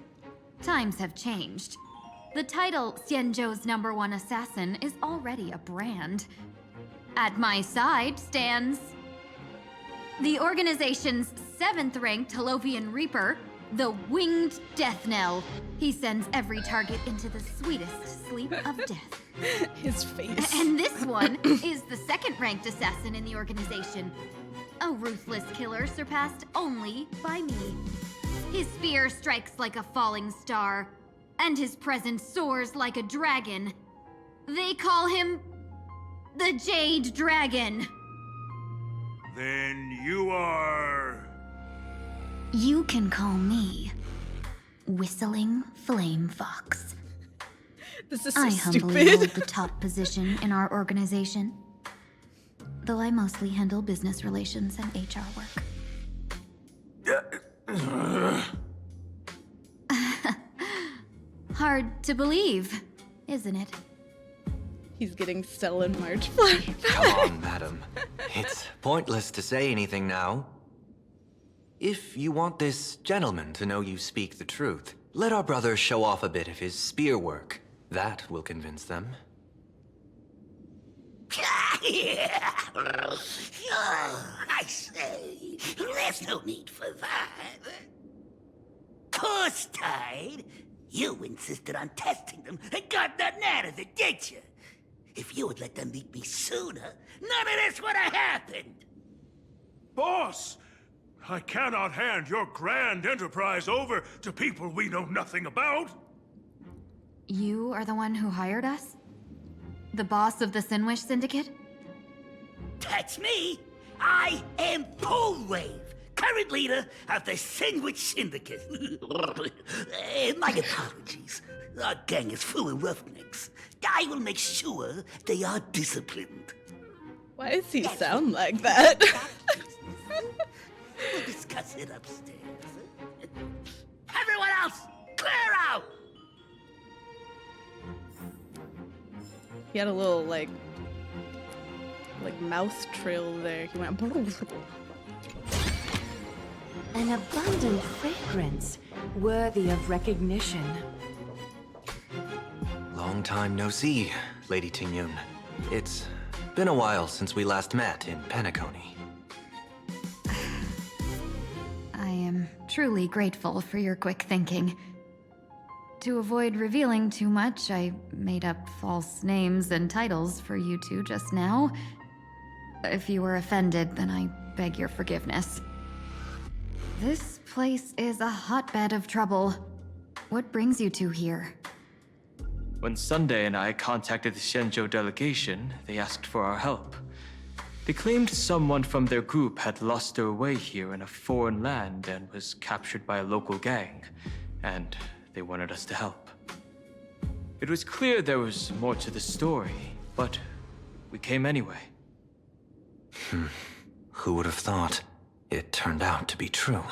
Times have changed. The title Xianzhou's #1 assassin is already a brand. At my side stands the organization's 7th-ranked Holovian Reaper, the Winged Death Knell. He sends every target into the sweetest sleep of death. His face. And this one is the 2nd-ranked assassin in the organization. A ruthless killer surpassed only by me. His spear strikes like a falling star, and his presence soars like a dragon. They call him the Jade Dragon. Then you are... You can call me Whistling Flame Fox. This is so I stupid. humbly hold the top position in our organization, though I mostly handle business relations and HR work. Hard to believe, isn't it? He's getting Stellan March flashback. Come on, madam. It's pointless to say anything now. If you want this gentleman to know you speak the truth, let our brother show off a bit of his spear work. That will convince them. I say, there's no need for that. Course tied. You insisted on testing them and got nothing out of it, did you? If you had let them meet me sooner, none of this would have happened. Boss! I cannot hand your grand enterprise over to people we know nothing about. You are the one who hired us? The boss of the Sinwish Syndicate? That's me. I am Polewave, current leader of the Sinwish Syndicate. My apologies. Our gang is full of roughnecks. I will make sure they are disciplined. Why does he sound like that? We'll discuss it upstairs. Everyone else, clear out! He had a little like mouth trill there. He went. An abundant fragrance, worthy of recognition. Long time no see, Lady Tingyun. It's been a while since we last met in Penacony. I am truly grateful for your quick thinking. to avoid revealing too much, I made up false names and titles for you two just now. If you were offended, then I beg your forgiveness. This place is a hotbed of trouble. What brings you two here? When Sunday and I contacted the Xianzhou delegation, they asked for our help. They claimed someone from their group had lost their way here in a foreign land and was captured by a local gang, and they wanted us to help. It was clear there was more to the story, but we came anyway. Who would have thought? It turned out to be true.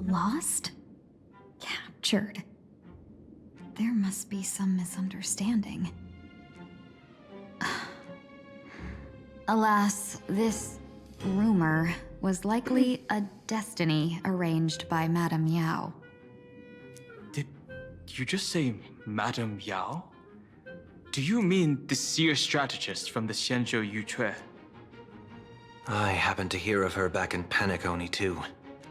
Lost? Captured. There must be some misunderstanding. Alas, this rumor was likely a destiny arranged by Madame Yao. Did you just say Madame Yao? Do you mean the seer strategist from the Xianzhou Yucue? I happened to hear of her back in Penacony too.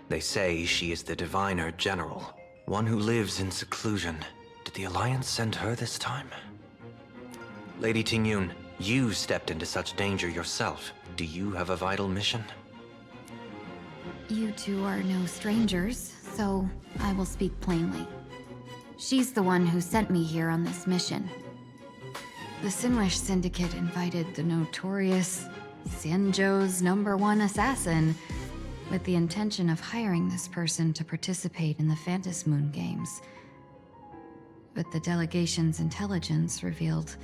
They say she is the diviner general, one who lives in seclusion. Did the Alliance send her this time? Lady Tingyun, you stepped into such danger yourself. Do you have a vital mission? You two are no strangers, so I will speak plainly. She's the one who sent me here on this mission. The Sinwish Syndicate invited the notorious Xianzhou's #1 assassin with the intention of hiring this person to participate in the Phantasmoon Games. But the delegation's intelligence revealed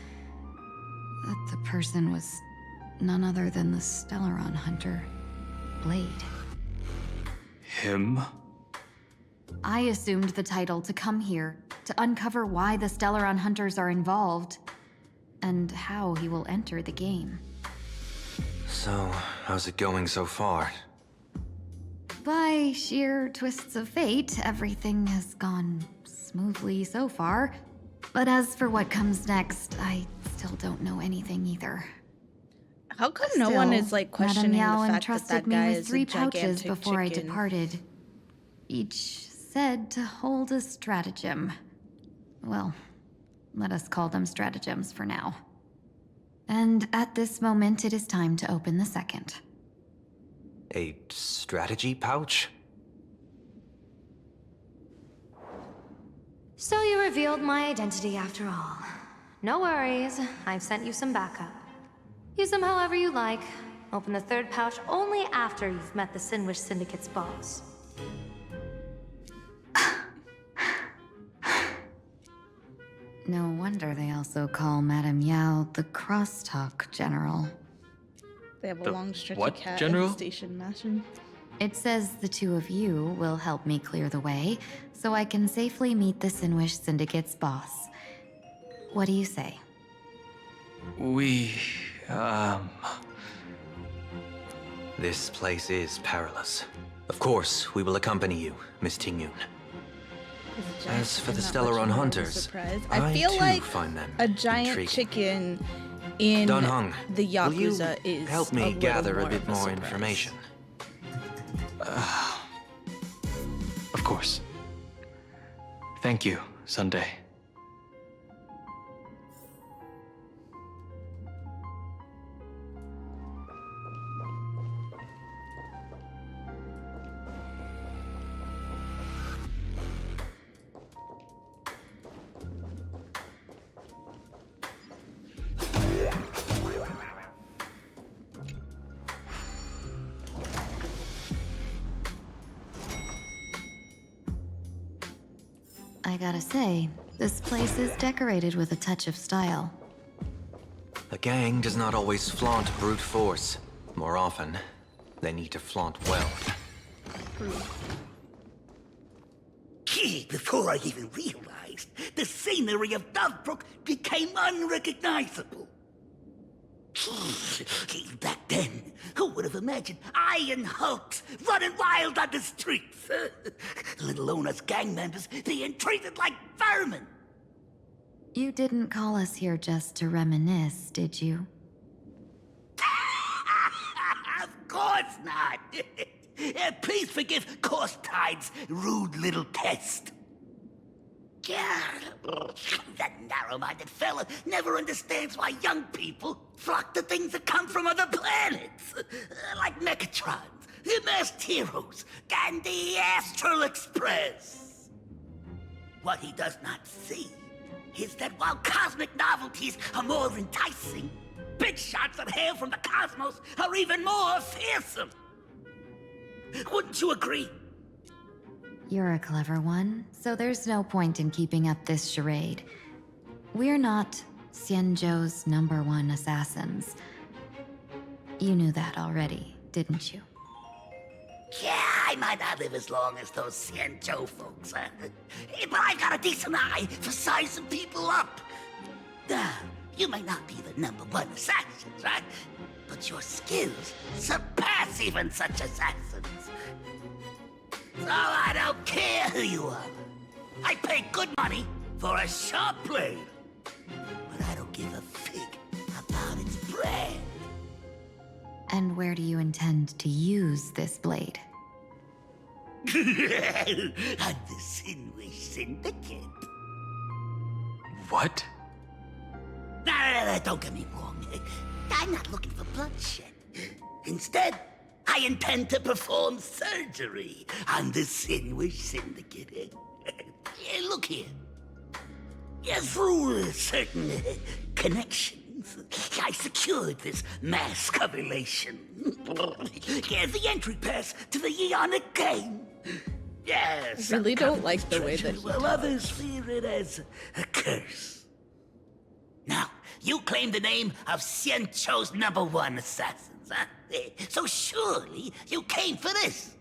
that the person was none other than the Stellaron hunter, Blade. Him? I assumed the title to come here to uncover why the Stellaron hunters are involved and how he will enter the game. So, how's it going so far? By sheer twists of fate, everything has gone smoothly so far. But as for what comes next, I still don't know anything either. How come no one is like questioning Madame Yao the fact that entrusted that me guy with is 3 a pouches gigantic before I chicken? departed. Each said to hold a stratagem. Well, let us call them stratagems for now. And at this moment, it is time to open the second. A strategy pouch? So you revealed my identity after all. No worries, I've sent you some backup. Use them however you like. Open the third pouch only after you've met the Sinwish Syndicate's boss. No wonder they also call Madame Yao the Crosstalk General. They have a The long stretchy what, cat General? at the station master. It says the two of you will help me clear the way, so I can safely meet the Sinwish Syndicate's boss. What do you say? We, This place is perilous. Of course, we will accompany you, Miss Tingyun. As for the Stellaron hunters, I feel too like find them a giant intriguing. chicken in Dun Hung, the will you Yakuza is help me little gather a more bit of a more surprise. information? of course. Thank you, Sunday. I gotta say, this place is decorated with a touch of style. A gang does not always flaunt brute force. More often, they need to flaunt wealth. Gee, before I even realized, the scenery of Dovebrook became unrecognizable. Gee, back then, who would have imagined Iron Hulks running wild on the streets? Let alone us gang members being treated like vermin. You didn't call us here just to reminisce, did you? Of course not. Please forgive Tide's rude little test. God, that narrow-minded fella never understands why young people flock to things that come from other planets. Like Mechatrons, the masked heroes, and the Astral Express. What he does not see is that while cosmic novelties are more enticing, big shots that hail from the cosmos are even more fearsome. Wouldn't you agree? You're a clever one, so there's no point in keeping up this charade. We're not Xianzhou's #1 assassins. You knew that already, didn't you? Yeah, I might not live as long as those Xianzhou folks, but I've got a decent eye for sizing people up. You may not be the #1 assassins, right? But your skills surpass even such assassins. So I don't care who you are. I pay good money for a sharp blade. But I don't give a fig about its brand. And where do you intend to use this blade? On the Sinwish Syndicate. What? No, don't get me wrong. I'm not looking for bloodshed. Instead, I intend to perform surgery on the Sinwish Syndicate. Look here. Through certain connections, I secured this mass coagulation. The entry pass to the Eonic game. Yes. I really don't like the way that he Well, others fear it as a curse. Now, you claim the name of Xianzhou's #1 assassins, huh? So surely you came for this.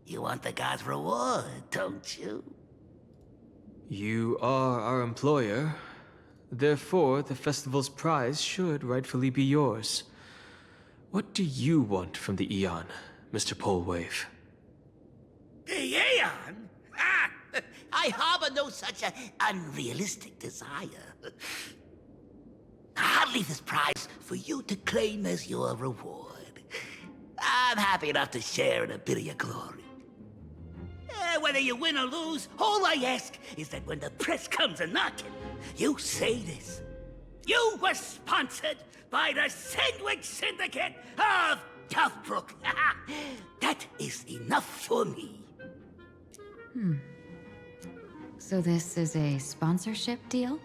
You want the god's reward, don't you? You are our employer. Therefore, the festival's prize should rightfully be yours. What do you want from the Eon, Mr. Polwave? The Aeon? I harbor no such unrealistic desire. I'll leave this prize for you to claim as your reward. I'm happy enough to share in a bit of your glory. Whether you win or lose, all I ask is that when the press comes a-knocking, you say this. You were sponsored by the Sandwich Syndicate of Toughbrook. That is enough for me. So this is a sponsorship deal?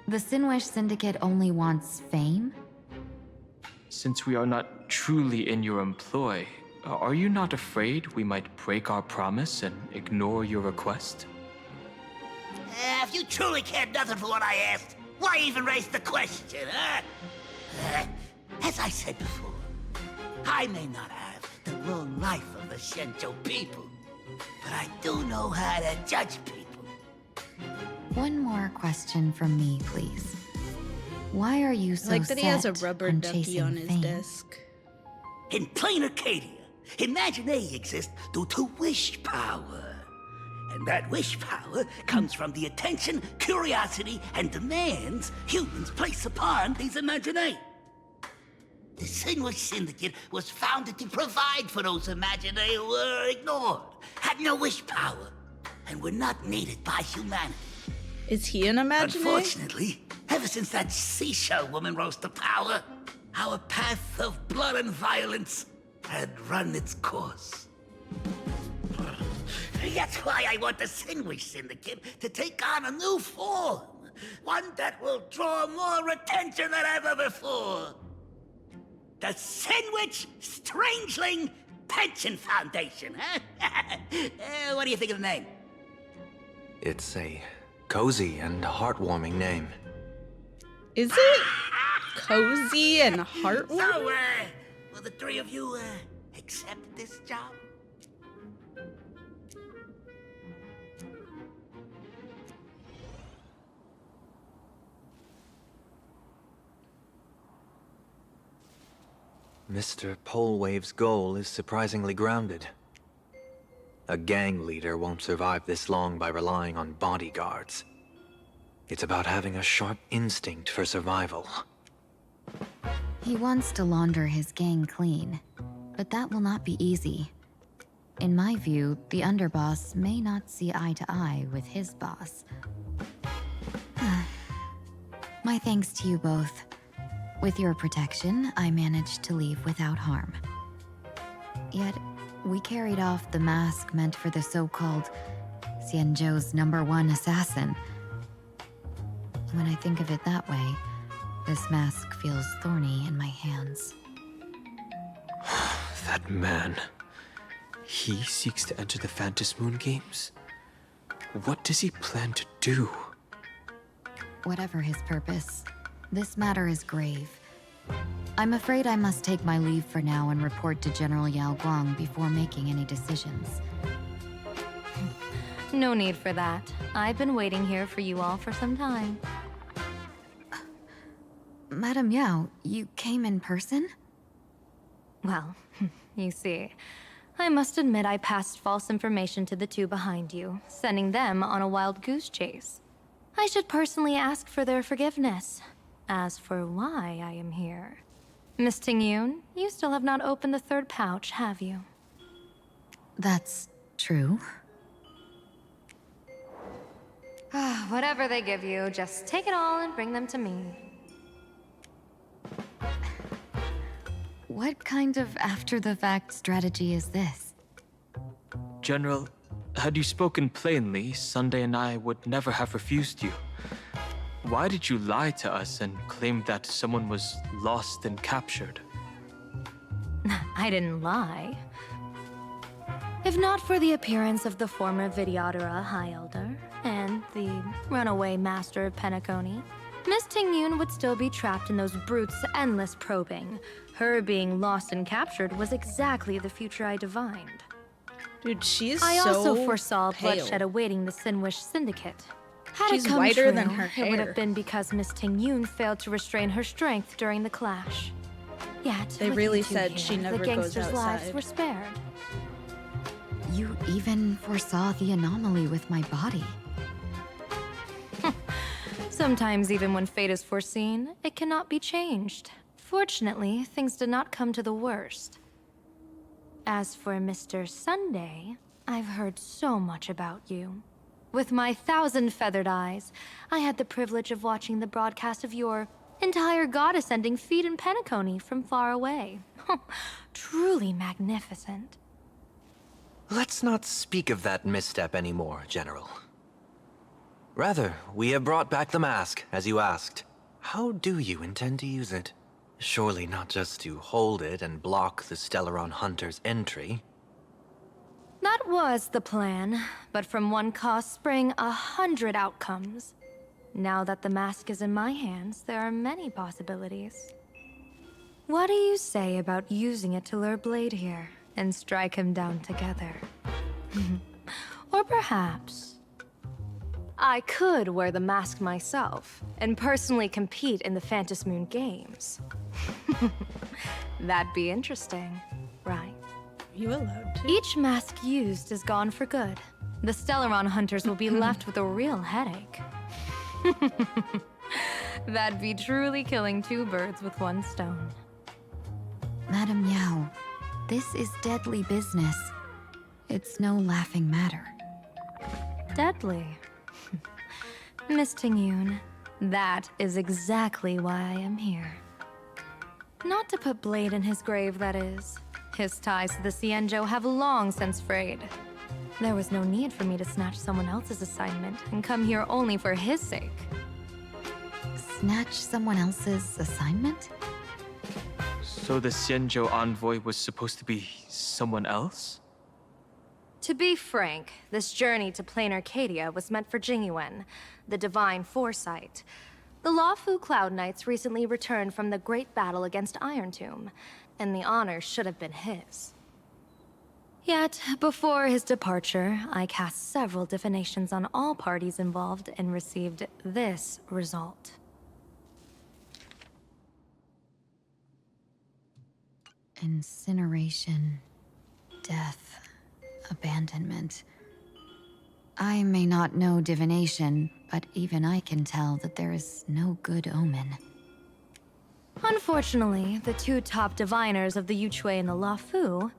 The Sinwish Syndicate only wants fame? Since we are not truly in your employ, are you not afraid we might break our promise and ignore your request? If you truly cared nothing for what I asked, why even raise the question, huh? As I said before, I may not have the long life of the Xianzhou people, but I do know how to judge people. One more question from me, please. Why are you so like that he has a set rubber on ducky chasing on his fame? desk. In plain Arcadia, Imaginary exists due to wish power. And that wish power comes from the attention, curiosity, and demands humans place upon these Imaginary. The Sinwish Syndicate was founded to provide for those Imaginary who were ignored, had no wish power, and were not needed by humanity. Is he an Imaginary? Unfortunately, ever since that seashell woman rose to power, our path of blood and violence had run its course. That's why I want the Sinwish Syndicate to take on a new form. One that will draw more attention than ever before. The Sinwich Strangeling Pension Foundation, huh? What do you think of the name? It's a cozy and heartwarming name. Is it cozy and heartwarming? So, will the three of you, accept this job? Mr. Polwave's goal is surprisingly grounded. A gang leader won't survive this long by relying on bodyguards. It's about having a sharp instinct for survival. He wants to launder his gang clean, but that will not be easy. In my view, the underboss may not see eye to eye with his boss. My thanks to you both. With your protection, I managed to leave without harm. Yet, we carried off the mask meant for the so-called Xianzhou's #1 assassin. When I think of it that way, this mask feels thorny in my hands. That man. He seeks to enter the Phantom Moon Games? What does he plan to do? Whatever his purpose, this matter is grave. I'm afraid I must take my leave for now and report to General Yao Guang before making any decisions. No need for that. I've been waiting here for you all for some time. Madam Yao, you came in person? Well, you see, I must admit I passed false information to the two behind you, sending them on a wild goose chase. I should personally ask for their forgiveness. As for why I am here, Miss Tingyun, you still have not opened the third pouch, have you? That's true. Whatever they give you, just take it all and bring them to me. What kind of after-the-fact strategy is this? General, had you spoken plainly, Sunday and I would never have refused you. Why did you lie to us and claim that someone was lost and captured? I didn't lie. If not for the appearance of the former Vidyadhara High Elder and the runaway Master of Penacony, Miss Tingyun would still be trapped in those brutes' endless probing. Her being lost and captured was exactly the future I divined. Dude, she's I so also foresaw pale. bloodshed awaiting the Sinwish Syndicate. Had She's it come whiter true, than her it would hair. have been because Miss Tingyun failed to restrain her strength during the clash. Yet, They with really you two said here, she never the goes gangsters' lives outside. were spared. You even foresaw the anomaly with my body. Sometimes even when fate is foreseen, it cannot be changed. Fortunately, things did not come to the worst. As for Mr. Sunday, I've heard so much about you. With my 1,000 feathered eyes, I had the privilege of watching the broadcast of your entire god-ascending feat in Penacony from far away. Truly magnificent. Let's not speak of that misstep anymore, General. Rather, we have brought back the mask, as you asked. How do you intend to use it? Surely not just to hold it and block the Stellaron Hunter's entry. That was the plan, but from one cost spring 100 outcomes. Now that the mask is in my hands, there are many possibilities. What do you say about using it to lure Blade here and strike him down together? Or perhaps I could wear the mask myself and personally compete in the Phantom Moon Games. That'd be interesting, right? You allowed to? Each mask used is gone for good. The Stellaron hunters will be left with a real headache. That'd be truly killing two birds with one stone. Madam Yao, this is deadly business. It's no laughing matter. Deadly. Miss Tingyun, that is exactly why I am here. Not to put Blade in his grave, that is. His ties to the Xianzhou have long since frayed. There was no need for me to snatch someone else's assignment and come here only for his sake. Snatch someone else's assignment? So the Xianzhou envoy was supposed to be someone else? To be frank, this journey to Plain Arcadia was meant for Jingyuan, the divine foresight. The Lawfu Cloud Knights recently returned from the great battle against Iron Tomb, and the honor should have been his. Yet, before his departure, I cast several divinations on all parties involved and received this result. Incineration, death, abandonment. I may not know divination, but even I can tell that there is no good omen. Unfortunately, the two top diviners of the Yuchui and the Lawfu,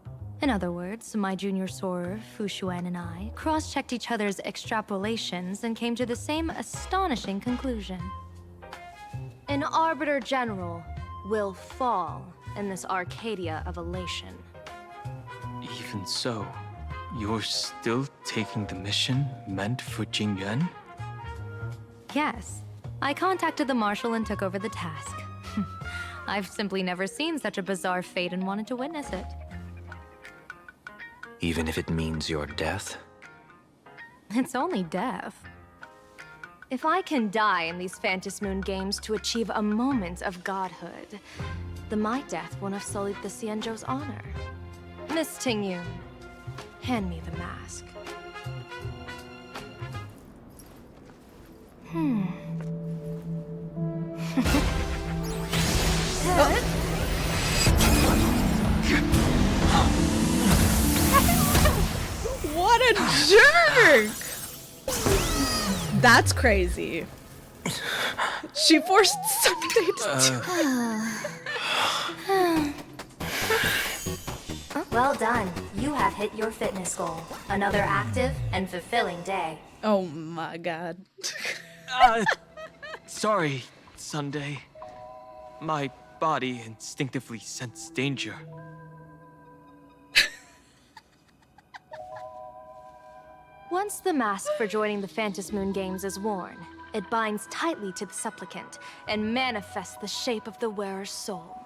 In other words, my junior soarer, Fu Xuan, and I cross-checked each other's extrapolations and came to the same astonishing conclusion. An Arbiter General will fall in this Arcadia of elation. Even so, you're still taking the mission meant for Jingyuan? Yes. I contacted the Marshal and took over the task. I've simply never seen such a bizarre fate and wanted to witness it. Even if it means your death? It's only death. If I can die in these Phantom Moon games to achieve a moment of godhood, then my death won't have sullied the Xianzhou's honor. Miss Tingyun, hand me the mask. What a jerk! That's crazy. She forced Sunday to Well done. You have hit your fitness goal. Another active and fulfilling day. Oh my god. Sorry, Sunday. My body instinctively sensed danger. Once the mask for joining the Phantom Moon Games is worn, it binds tightly to the supplicant and manifests the shape of the wearer's soul.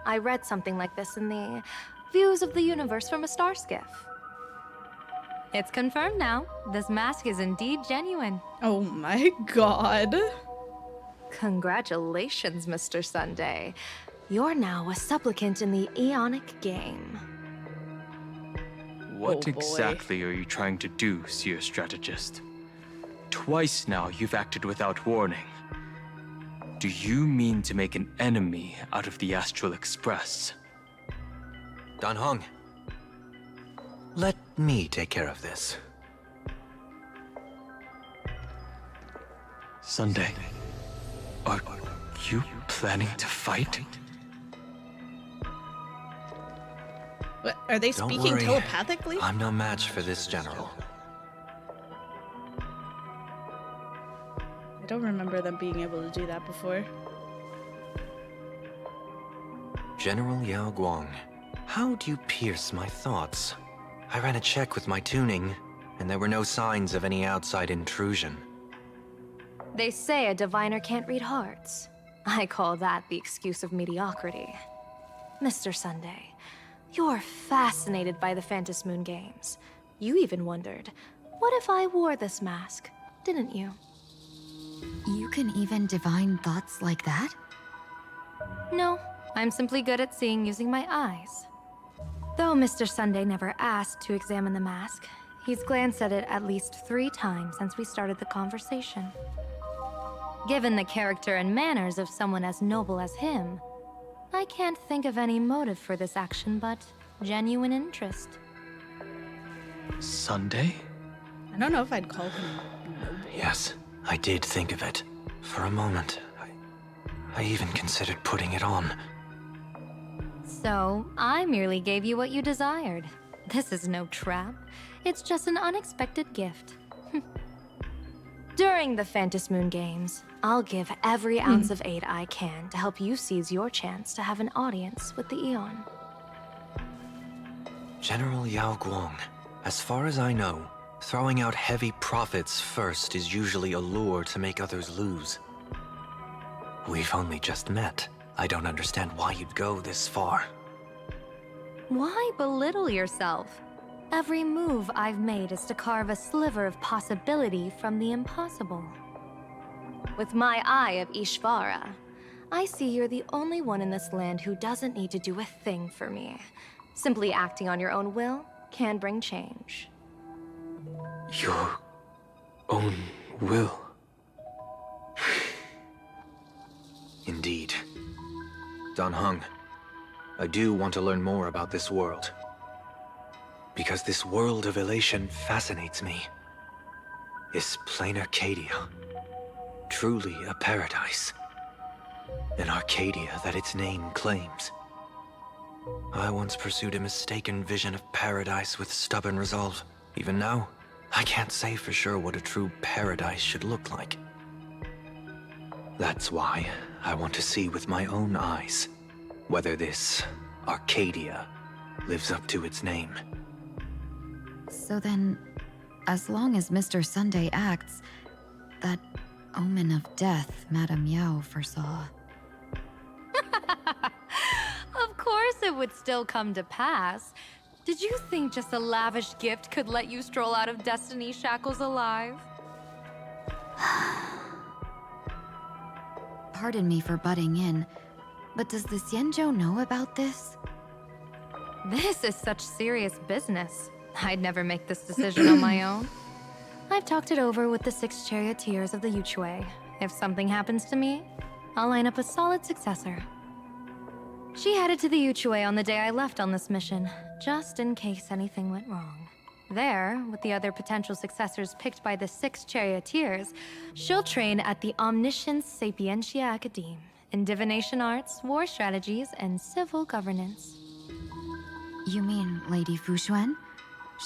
I read something like this in the Views of the Universe from a Star Skiff. It's confirmed now. This mask is indeed genuine. Oh my god. Congratulations, Mr. Sunday. You're now a supplicant in the Aeonic game. What exactly are you trying to do, Seer Strategist? Twice now you've acted without warning. Do you mean to make an enemy out of the Astral Express? Dan Heng, let me take care of this. Sunday, are you planning to fight? What, are they Don't speaking worry. telepathically? I'm no match for this general. I don't remember them being able to do that before. General Yao Guang, how do you pierce my thoughts? I ran a check with my tuning, and there were no signs of any outside intrusion. They say a diviner can't read hearts. I call that the excuse of mediocrity. Mr. Sunday, you're fascinated by the Phantom Moon Games. You even wondered, what if I wore this mask, didn't you? You can even divine thoughts like that? No, I'm simply good at seeing using my eyes. Though Mr. Sunday never asked to examine the mask, he's glanced at it at least 3 times since we started the conversation. Given the character and manners of someone as noble as him, I can't think of any motive for this action but genuine interest. Sunday? I don't know if I'd call him noble. Yes, I did think of it. For a moment, I even considered putting it on. So, I merely gave you what you desired. This is no trap. It's just an unexpected gift. During the Phantom Moon Games, I'll give every ounce of aid I can to help you seize your chance to have an audience with the Eon. General Yao Guang, as far as I know, throwing out heavy profits first is usually a lure to make others lose. We've only just met. I don't understand why you'd go this far. Why belittle yourself? Every move I've made is to carve a sliver of possibility from the impossible. With my eye of Ishvara, I see you're the only one in this land who doesn't need to do a thing for me. Simply acting on your own will can bring change. Your own will? Indeed. Dan Heng, I do want to learn more about this world. Because this world of elation fascinates me. Is plain Arcadia truly a paradise? An Arcadia that its name claims? I once pursued a mistaken vision of paradise with stubborn resolve. Even now, I can't say for sure what a true paradise should look like. That's why I want to see with my own eyes whether this Arcadia lives up to its name. So then, as long as Mr. Sunday acts, that omen of death Madame Yao foresaw. Of course it would still come to pass. Did you think just a lavish gift could let you stroll out of Destiny's shackles alive? Pardon me for butting in, but does the Xianzhou know about this? This is such serious business. I'd never make this decision on my own. I've talked it over with the 6 charioteers of the Yuchui. If something happens to me, I'll line up a solid successor. She headed to the Yuchui on the day I left on this mission, just in case anything went wrong. There, with the other potential successors picked by the 6 charioteers, she'll train at the Omniscience Sapientia Academe in divination arts, war strategies, and civil governance. You mean Lady Fushuan?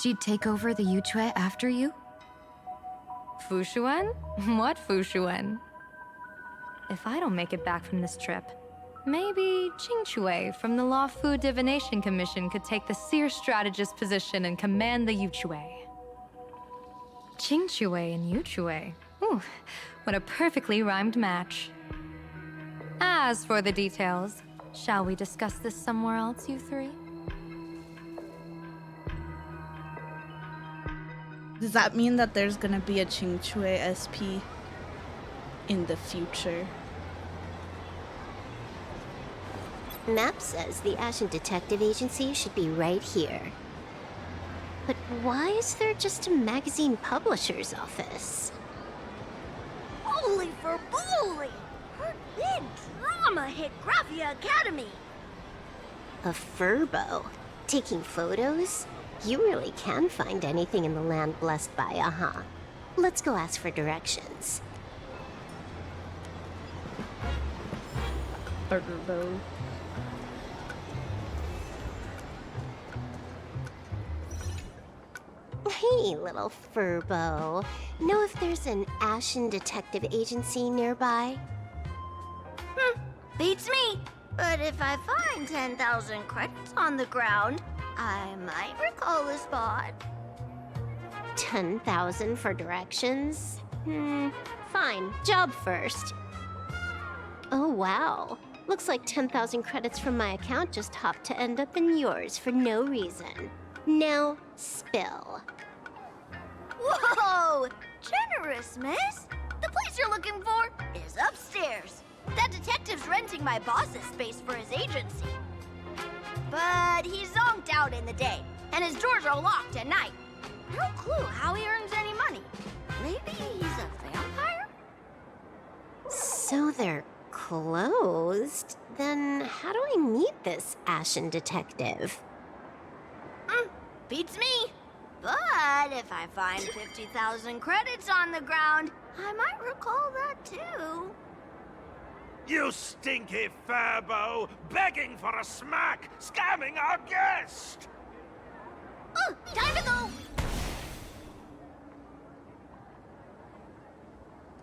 She'd take over the Yuchui after you? Fushuan? What Fushuan? If I don't make it back from this trip, maybe Qingchui from the Law Fu Divination Commission could take the seer strategist position and command the Yuchui. Qingchui and Yuchui. Ooh, what a perfectly rhymed match. As for the details, shall we discuss this somewhere else, you three? Does that mean that there's gonna be a Qingchui SP in the future? Map says the Ashen Detective Agency should be right here. But why is there just a magazine publisher's office? Holy for bully! Her big drama hit Graphia Academy! A furbo? Taking photos? You really can find anything in the land blessed by Aha. Let's go ask for directions. Furbo. Hey, little furbo. Know if there's an Ashen Detective Agency nearby? Beats me! But if I find 10,000 credits on the ground, I might recall the spot. 10,000 for directions? Fine. Job first. Oh, wow. Looks like 10,000 credits from my account just hopped to end up in yours for no reason. Now, spill. Whoa! Generous, miss! The place you're looking for is upstairs. That detective's renting my boss's space for his agency. But he's zonked out in the day, and his doors are locked at night. No clue how he earns any money. Maybe he's a vampire? So they're closed? Then how do I meet this Ashen Detective? Beats me. But if I find 50,000 credits on the ground, I might recall that too. You stinky furbo! Begging for a smack! Scamming our guest! Time to go!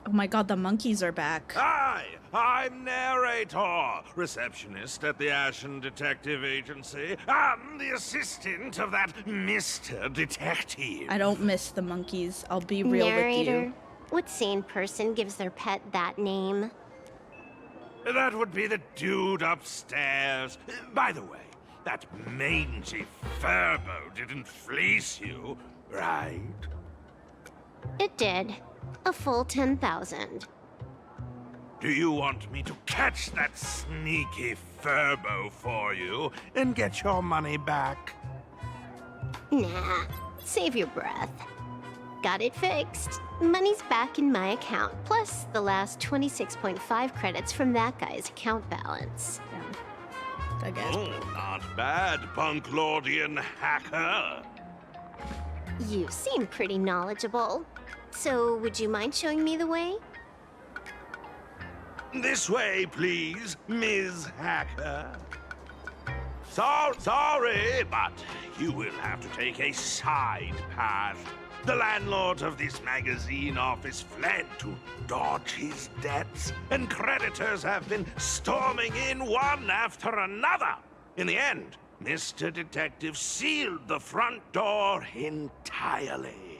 Oh my god, the monkeys are back. Hi, I'm narrator, receptionist at the Ashen Detective Agency. I'm the assistant of that Mr. Detective. I don't miss the monkeys. I'll be real Narrator, with you. what sane person gives their pet that name? That would be the dude upstairs. By the way, that mangy furbo didn't fleece you, right? It did. A full 10,000. Do you want me to catch that sneaky furbo for you and get your money back? Nah, save your breath. Got it fixed. Money's back in my account, plus the last 26.5 credits from that guy's account balance. I guess. Oh, not bad, Punklordian hacker. You seem pretty knowledgeable. So, would you mind showing me the way? This way, please, Ms. Hacker. Sorry, but you will have to take a side path. The landlord of this magazine office fled to dodge his debts, and creditors have been storming in one after another. In the end, Mr. Detective sealed the front door entirely.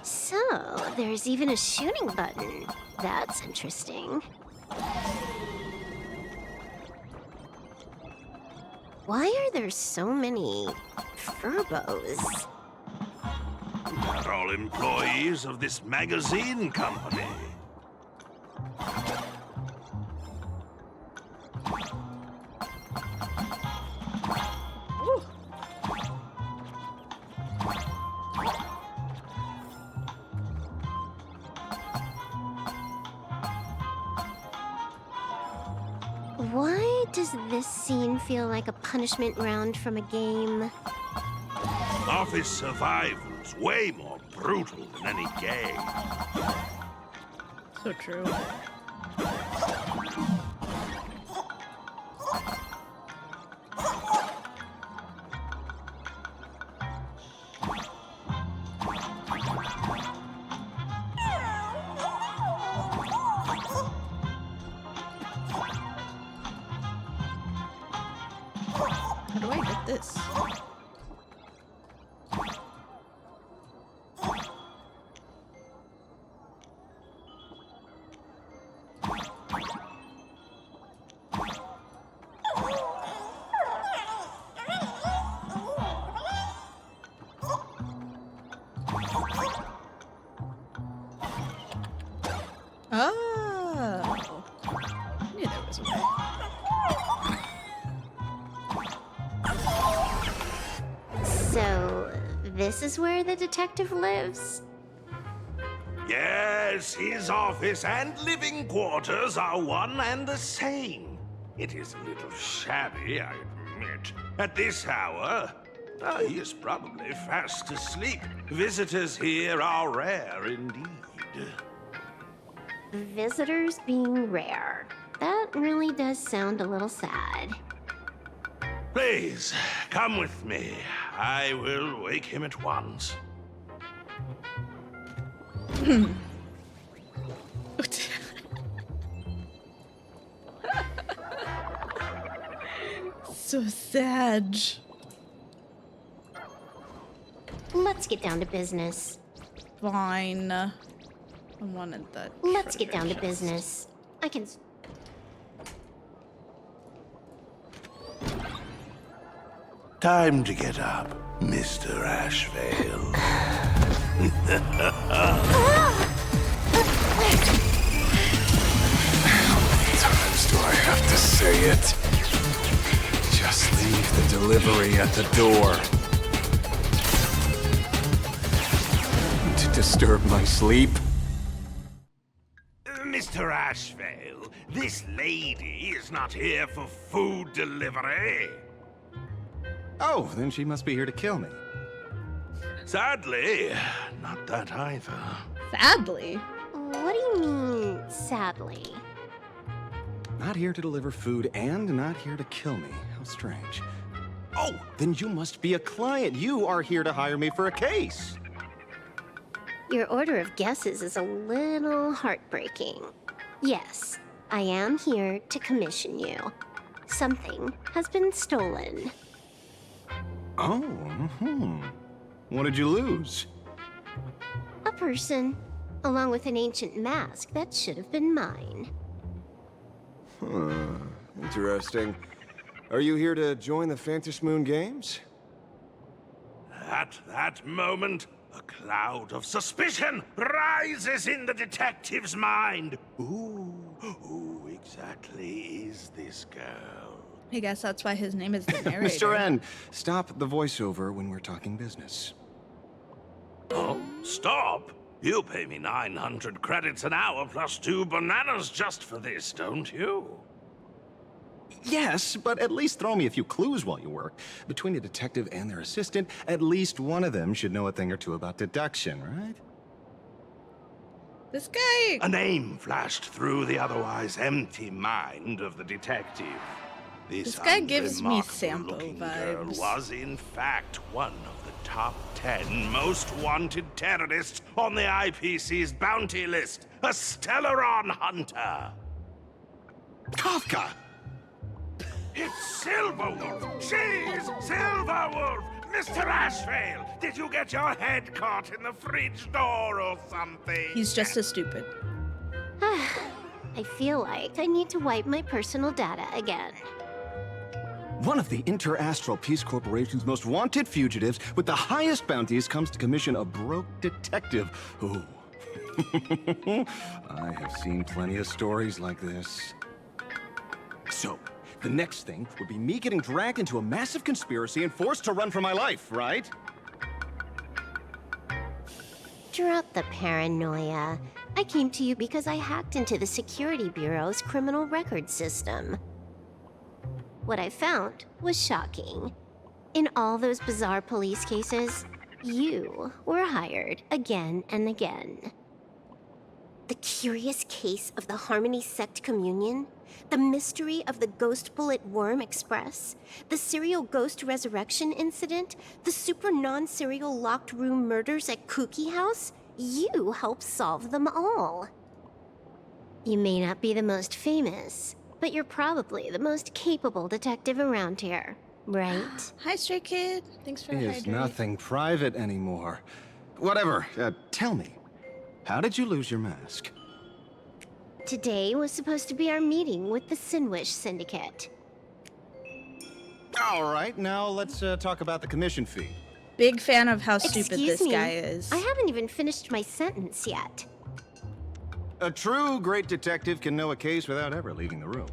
So, there's even a shooting button. That's interesting. Why are there so many furbos? They're all employees of this magazine company. Why does this scene feel like a punishment round from a game? Office survival's way more brutal than any game. So true. How do I get this? Oh, I knew there was a way. So, this is where the detective lives? Yes, his office and living quarters are one and the same. It is a little shabby, I admit. At this hour, he is probably fast asleep. Visitors here are rare indeed. Visitors being rare. That really does sound a little sad. Please, come with me. I will wake him at once. So sad. Let's get down to business. Fine. I wanted that. Let's get treasure down to chest. business. I can... Time to get up, Mr. Ashvale. How many times do I have to say it? Just leave the delivery at the door. To disturb my sleep? Mr. Ashvale, this lady is not here for food delivery. Oh, then she must be here to kill me. Sadly, not that either. Sadly? What do you mean, sadly? Not here to deliver food and not here to kill me. How strange. Oh, then you must be a client. You are here to hire me for a case. Your order of guesses is a little heartbreaking. Yes, I am here to commission you. Something has been stolen. Oh, What did you lose? A person, along with an ancient mask that should have been mine. Huh. Interesting. Are you here to join the Fantasmoon Games? At that moment, a cloud of suspicion rises in the detective's mind. Who exactly is this girl? I guess that's why his name is the narrator. Mr. N, stop the voiceover when we're talking business. Oh, stop? You pay me 900 credits an hour plus 2 bananas just for this, don't you? Yes, but at least throw me a few clues while you work. Between a detective and their assistant, at least one of them should know a thing or two about deduction, right? This guy... A name flashed through the otherwise empty mind of the detective. This guy gives me Sampo girl vibes. was in fact one of the top 10 most wanted terrorists on the IPC's bounty list. A Stellaron hunter. Kafka! It's Silverwolf! She's Silverwolf! Mr. Ashvale, did you get your head caught in the fridge door or something? He's just as stupid. I feel like I need to wipe my personal data again. One of the Interastral Peace Corporation's most wanted fugitives with the highest bounties comes to commission a broke detective. Ooh. I have seen plenty of stories like this. So, the next thing would be me getting dragged into a massive conspiracy and forced to run for my life, right? Drop the paranoia. I came to you because I hacked into the Security Bureau's criminal record system. What I found was shocking. In all those bizarre police cases, you were hired again and again. The curious case of the Harmony Sect Communion, the mystery of the Ghost Bullet Worm Express, the serial ghost resurrection incident, the super non-serial locked room murders at Kooky House, you helped solve them all. You may not be the most famous, but you're probably the most capable detective around here, right? Hi, Stray Kid. Thanks for the Is hydrate. nothing private anymore. Whatever, tell me, how did you lose your mask? Today was supposed to be our meeting with the Sinwish Syndicate. All right, now let's talk about the commission fee. Big fan of how stupid Excuse this me, guy is. I haven't even finished my sentence yet. A true great detective can know a case without ever leaving the room.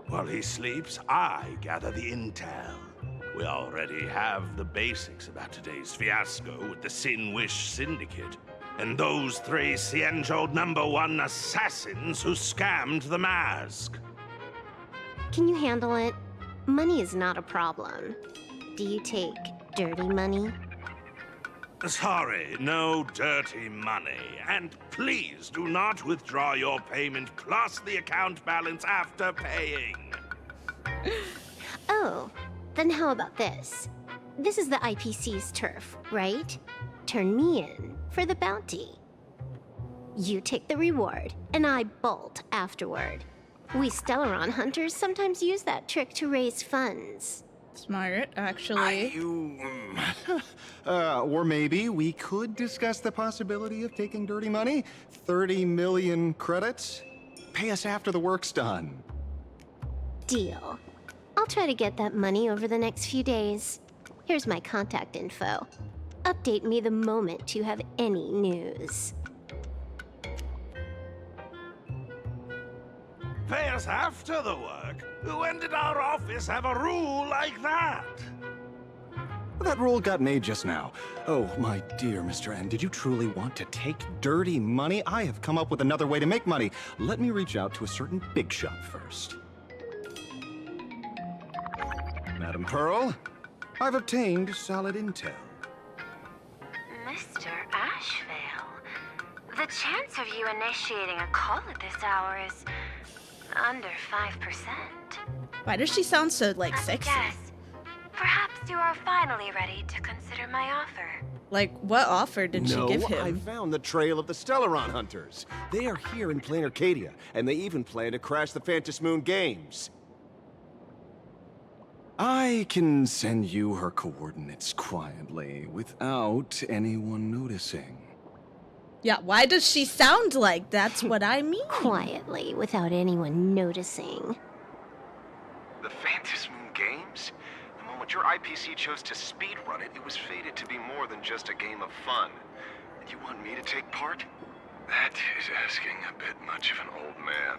While he sleeps, I gather the intel. We already have the basics about today's fiasco with the Sinwish Syndicate, and those 3 Cienjo #1 assassins who scammed the mask. Can you handle it? Money is not a problem. Do you take dirty money? Sorry, no dirty money. And please do not withdraw your payment plus the account balance after paying. Oh, then how about this? This is the IPC's turf, right? Turn me in for the bounty. You take the reward, and I bolt afterward. We Stellaron hunters sometimes use that trick to raise funds. Smart, actually. Or maybe we could discuss the possibility of taking dirty money? 30 million credits? Pay us after the work's done. Deal. I'll try to get that money over the next few days. Here's my contact info. Update me the moment you have any news. Pay us after the work? When did our office have a rule like that? That rule got made just now. Oh, my dear Mr. N, did you truly want to take dirty money? I have come up with another way to make money. Let me reach out to a certain big shot first. Madam Pearl, I've obtained solid intel. Mr. Ashvale, the chance of you initiating a call at this hour is under 5%. Why does she sound so, like, sexy? Yes. Perhaps you are finally ready to consider my offer. Like, what offer did she give him? I found the trail of the Stellaron hunters. They are here in plain Arcadia, and they even plan to crash the Phantom Moon games. I can send you her coordinates quietly, without anyone noticing. Yeah, why does she sound like that's what I mean? Quietly, without anyone noticing. The Phantom Moon games? The moment your IPC chose to speedrun it, it was fated to be more than just a game of fun. And you want me to take part? That is asking a bit much of an old man.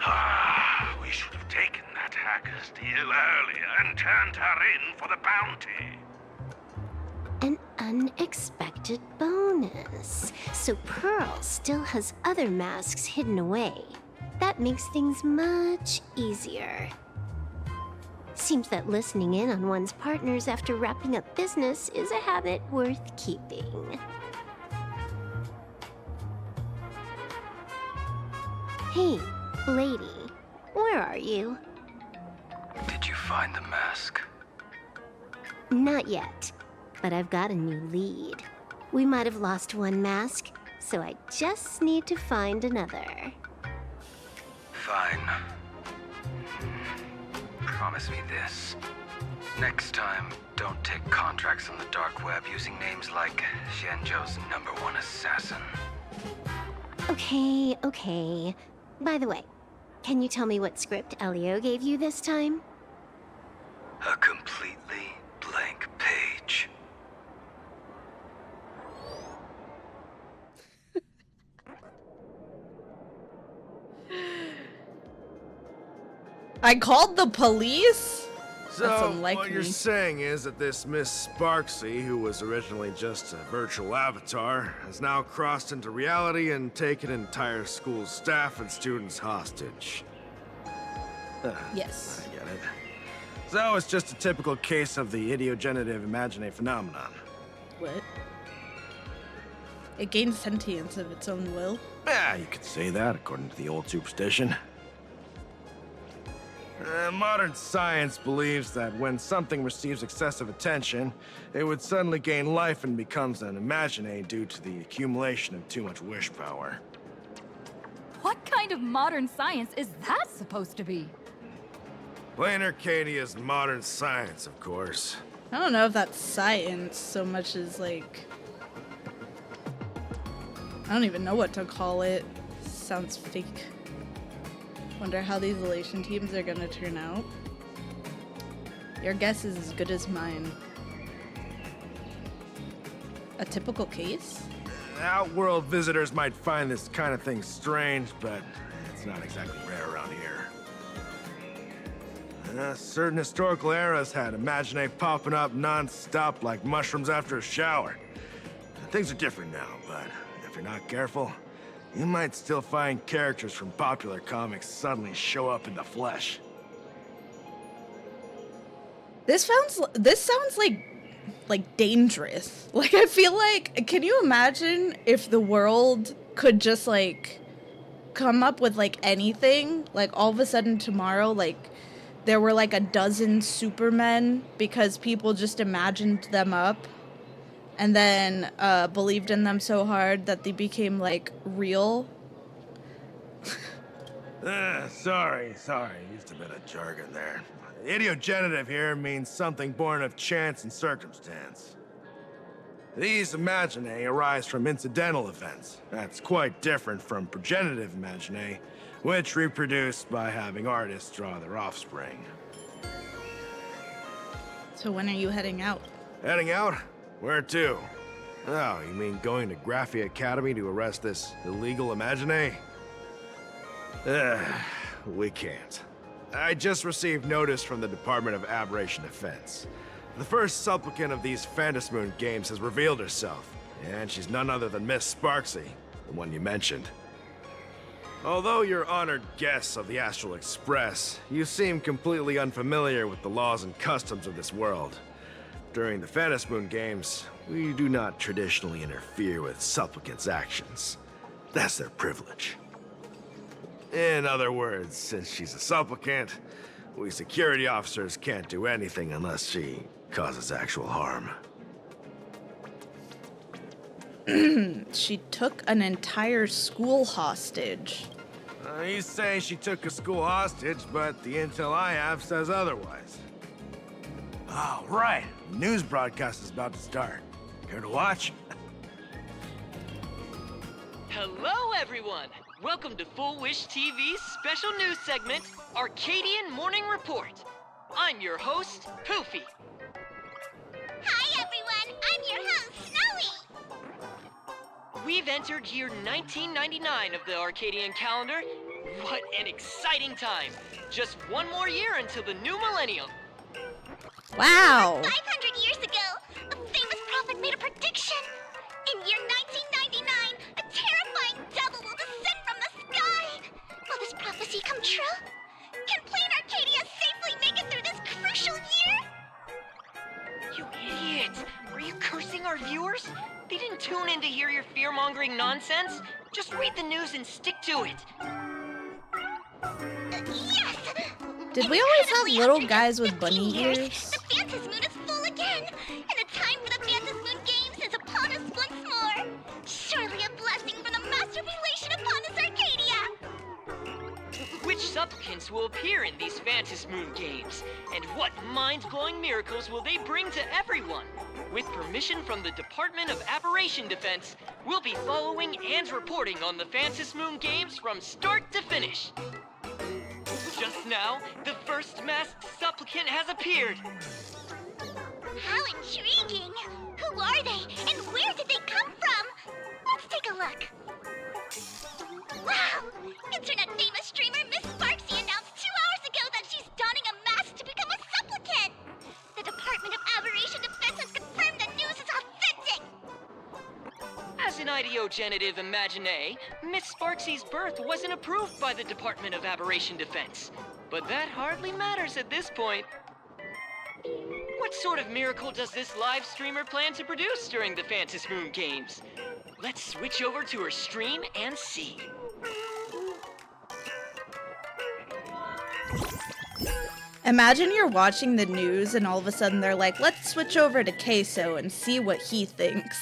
Ah, we should have taken that hacker's deal earlier and turned her in for the bounty. An unexpected bonus. So Pearl still has other masks hidden away. That makes things much easier. Seems that listening in on one's partners after wrapping up business is a habit worth keeping. Hey, lady, where are you? Did you find the mask? Not yet, but I've got a new lead. We might have lost one mask, so I just need to find another. Fine. Promise me this. Next time, don't take contracts on the dark web using names like Xianzhou's #1 assassin. Okay, okay. By the way, can you tell me what script Elio gave you this time? A completely blank page. I called the police? That's So, unlike what you're me. saying is that this Miss Sparksy, who was originally just a virtual avatar, has now crossed into reality and taken entire school staff and students hostage. Yes. I get it. So, it's just a typical case of the idiogenerative imagine phenomenon. What? It gains sentience of its own will? Yeah, you could say that, according to the old superstition. Modern science believes that when something receives excessive attention, it would suddenly gain life and becomes an imagine due to the accumulation of too much wish power. What kind of modern science is that supposed to be? Plain Arcadia's modern science, of course. I don't know if that's science so much as like... I don't even know what to call it. Sounds fake. Wonder how these elation teams are gonna turn out. Your guess is as good as mine. A typical case? Outworld visitors might find this kind of thing strange, but it's not exactly rare around here. Certain historical eras had imagine popping up non-stop like mushrooms after a shower. Things are different now, but if you're not careful, you might still find characters from popular comics suddenly show up in the flesh. This sounds like dangerous. Like, I feel like, can you imagine if the world could just like come up with like anything? Like all of a sudden tomorrow, like there were like a dozen Supermen because people just imagined them up and then believed in them so hard that they became like real. Sorry, used a bit of jargon there. Idiogenerative here means something born of chance and circumstance. These imaginae arise from incidental events. That's quite different from progenitive imaginae, which reproduce by having artists draw their offspring. So when are you heading out? Heading out? Where to? Oh, you mean going to Graphia Academy to arrest this illegal imaginae? We can't. I just received notice from the Department of Aberration Defense. The first supplicant of these Phantasmoon games has revealed herself, and she's none other than Miss Sparksy, the one you mentioned. Although you're honored guests of the Astral Express, you seem completely unfamiliar with the laws and customs of this world. During the Phantasmoon games, we do not traditionally interfere with supplicants' actions. That's their privilege. In other words, since she's a supplicant, we security officers can't do anything unless she causes actual harm. She took an entire school hostage. You say she took a school hostage, but the intel I have says otherwise. Oh, right. The news broadcast is about to start. Care to watch? Hello, everyone! Welcome to Full Wish TV's special news segment, Arcadian Morning Report. I'm your host, Poofy. Hi, everyone! I'm your host, Snowy! We've entered year 1999 of the Arcadian calendar. What an exciting time! Just one more year until the new millennium. Wow! 500 years ago, a famous prophet made a prediction. In year 1999, a terrifying devil will descend from the sky. Will this prophecy come true? Can Plain Arcadia safely make it through this crucial year? You idiot! Are you cursing our viewers? They didn't tune in to hear your fear-mongering nonsense. Just read the news and stick to it. Yes! Did we always have little guys with bunny ears? The Phantasmoon Moon is full again, and the time for the Phantasmoon Moon Games is upon us once more. Surely a blessing from the master relation upon this Arcadia. Which supplicants will appear in these Phantasmoon Games? And what mind-blowing miracles will they bring to everyone? With permission from the Department of Aberration Defense, we'll be following and reporting on the Phantasmoon Games from start to finish. Just now, the first masked supplicant has appeared. How intriguing! Who are they, and where did they come from? Let's take a look. Wow! Internet-famous streamer Miss Sparksy announced 2 hours ago that she's donning a mask to become a supplicant! The Department of Aberration Defense has confirmed the news is authentic! As an ideogenitive imagine, Miss Sparksy's birth wasn't approved by the Department of Aberration Defense. But that hardly matters at this point. What sort of miracle does this live streamer plan to produce during the Phantasmoon Games? Let's switch over to her stream and see. Imagine you're watching the news and all of a sudden they're like, let's switch over to Queso and see what he thinks.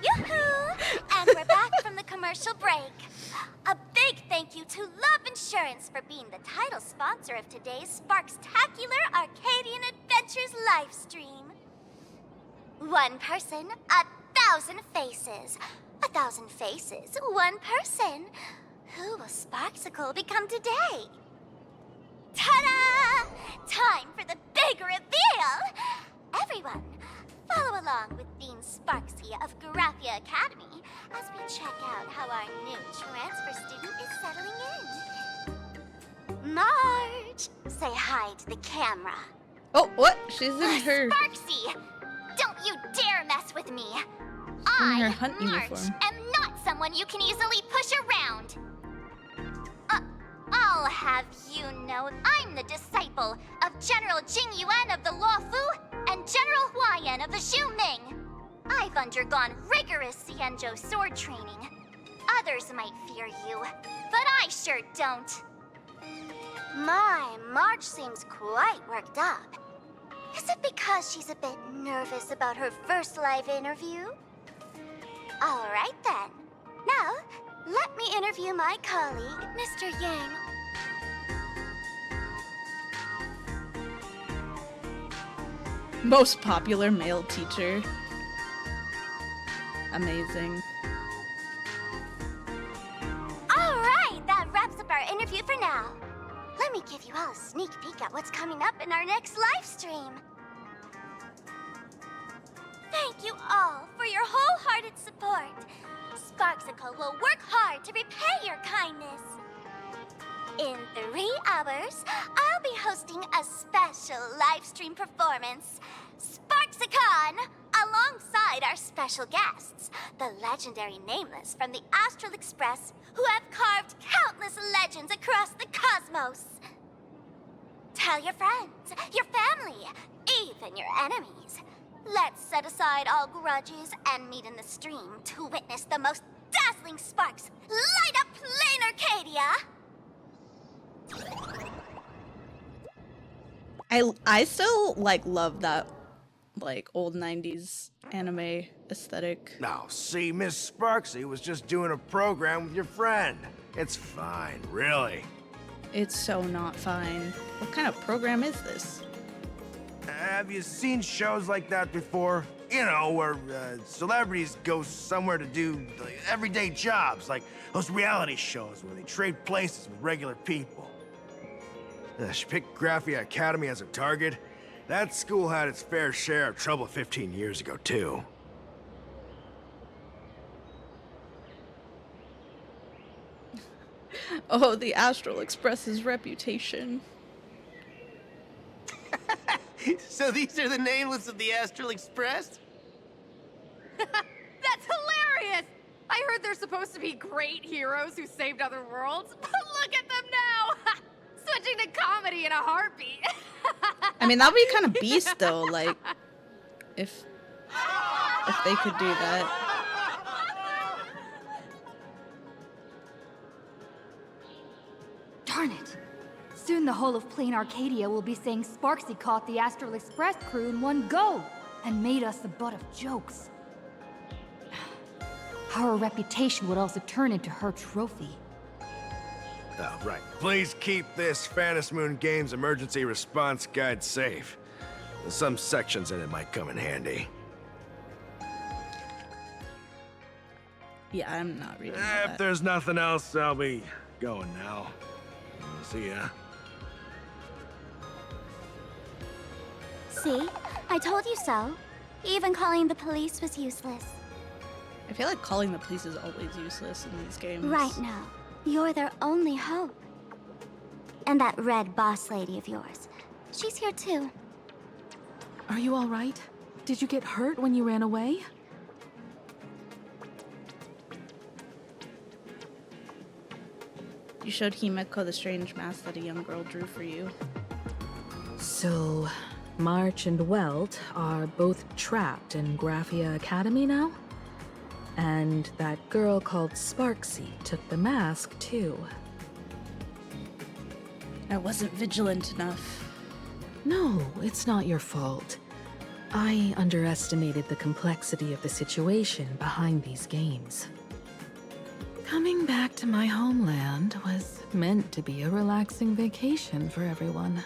Yoo-hoo! And we're back from the commercial break. A big thank you to Love Insurance for being the title sponsor of today's Sparkstacular Arcadian Adventures livestream. One person, 1,000 faces. 1,000 faces, one person. Who will Sparksicle become today? Ta-da! Time for the big reveal! Everyone, follow along with Dean Sparksy of Graphia Academy as we check out how our new transfer student is settling in. Marge, say hi to the camera. Oh, what? She's in her... Sparksy! Don't you dare mess with me! in her I, hunt Marge, uniform. am not someone you can easily push around. I'll have you know I'm the disciple of General Jing Yuan of the Luofu and General Huayan of the Zhu Ming. I've undergone rigorous Xianzhou sword training. Others might fear you, but I sure don't. My, Marge seems quite worked up. Is it because she's a bit nervous about her first live interview? All right then. Now, let me interview my colleague, Mr. Yang. Most popular male teacher. Amazing. All right, that wraps up our interview for now. Let me give you all a sneak peek at what's coming up in our next live stream. Thank you all for your wholehearted support. Sparksicle will work hard to repay your kindness. In 3 hours, I'll be hosting a special live stream performance, Sparksicon, alongside our special guests, the legendary Nameless from the Astral Express, who have carved countless legends across the cosmos. Tell your friends, your family, even your enemies. Let's set aside all grudges and meet in the stream to witness the most dazzling sparks light up Plain Arcadia! I still love that old 90s anime aesthetic. Now, see, Miss Sparksy was just doing a program with your friend. It's fine, really. It's so not fine. What kind of program is this? Have you seen shows like that before? You know, where celebrities go somewhere to do everyday jobs, like those reality shows where they trade places with regular people. She picked Graphia Academy as a target. That school had its fair share of trouble 15 years ago, too. Oh, the Astral Express's reputation. So these are the Nameless of the Astral Express? That's hilarious! I heard they're supposed to be great heroes who saved other worlds, but look at them now! Switching to comedy in a heartbeat. I mean, that'd be kind of beast though, like if they could do that. Darn it. Soon the whole of Plain Arcadia will be saying Sparksy caught the Astral Express crew in one go and made us the butt of jokes. Our reputation would also turn into her trophy. Oh, right. Please keep this Phantom Moon Games emergency response guide safe. Some sections in it might come in handy. Yeah, I'm not reading If there's nothing else, I'll be going now. See ya. See? I told you so. Even calling the police was useless. I feel like calling the police is always useless in these games. Right now, you're their only hope. And that red boss lady of yours. She's here too. Are you all right? Did you get hurt when you ran away? You showed Himeko the strange mask that a young girl drew for you. So, March and Welt are both trapped in Graphia Academy now? And that girl called Sparksy took the mask, too. I wasn't vigilant enough. No, it's not your fault. I underestimated the complexity of the situation behind these games. Coming back to my homeland was meant to be a relaxing vacation for everyone.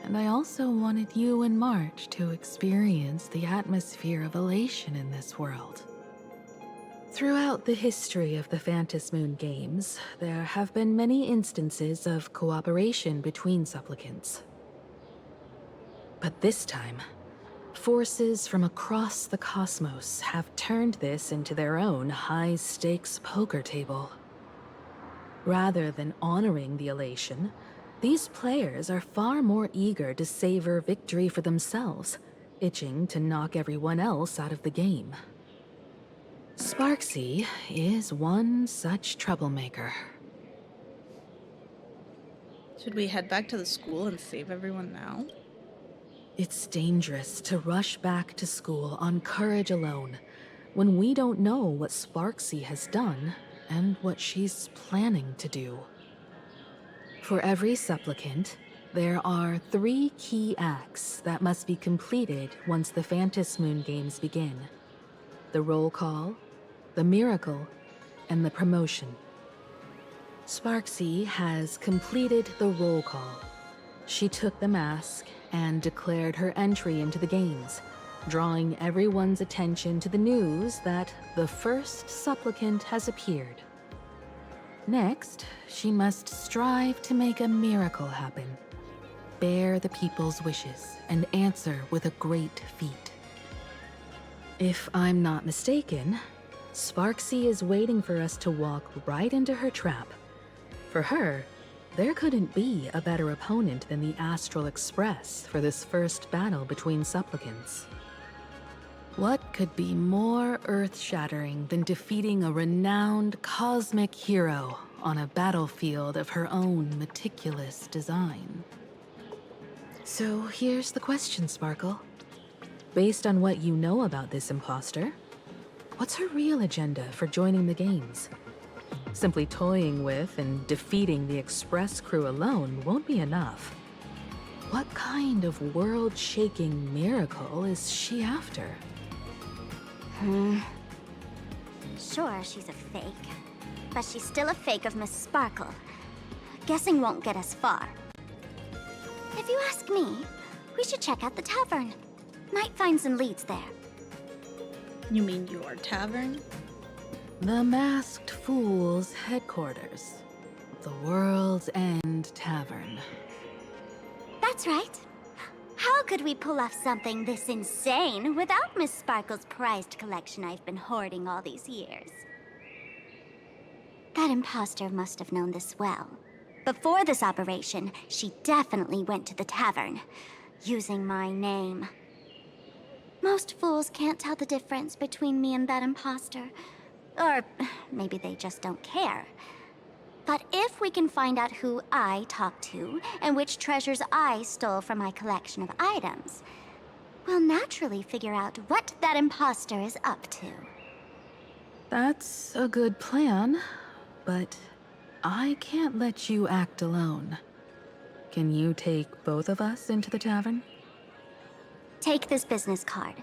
And I also wanted you and March to experience the atmosphere of elation in this world. Throughout the history of the Phantom Moon Games, there have been many instances of cooperation between supplicants. But this time, forces from across the cosmos have turned this into their own high-stakes poker table. Rather than honoring the elation, these players are far more eager to savor victory for themselves, itching to knock everyone else out of the game. Sparksy is one such troublemaker. Should we head back to the school and save everyone now? It's dangerous to rush back to school on courage alone when we don't know what Sparksy has done and what she's planning to do. For every supplicant, there are 3 key acts that must be completed once the Phantom Moon Games begin. The roll call, the miracle, and the promotion. Sparksy has completed the roll call. She took the mask and declared her entry into the games, drawing everyone's attention to the news that the first supplicant has appeared. Next, she must strive to make a miracle happen, bear the people's wishes, and answer with a great feat. If I'm not mistaken, Sparksy is waiting for us to walk right into her trap. For her, there couldn't be a better opponent than the Astral Express for this first battle between supplicants. What could be more earth-shattering than defeating a renowned cosmic hero on a battlefield of her own meticulous design? So here's the question, Sparkle. Based on what you know about this imposter, what's her real agenda for joining the games? Simply toying with and defeating the Express crew alone won't be enough. What kind of world-shaking miracle is she after? Sure, she's a fake. But she's still a fake of Miss Sparkle. Guessing won't get us far. If you ask me, we should check out the tavern. Might find some leads there. You mean your tavern? The Masked Fool's headquarters. The World's End Tavern. That's right. How could we pull off something this insane without Miss Sparkle's prized collection I've been hoarding all these years? That imposter must have known this well. Before this operation, she definitely went to the tavern, using my name. Most fools can't tell the difference between me and that imposter. Or maybe they just don't care. But if we can find out who I talked to and which treasures I stole from my collection of items, we'll naturally figure out what that imposter is up to. That's a good plan, but I can't let you act alone. Can you take both of us into the tavern? Take this business card.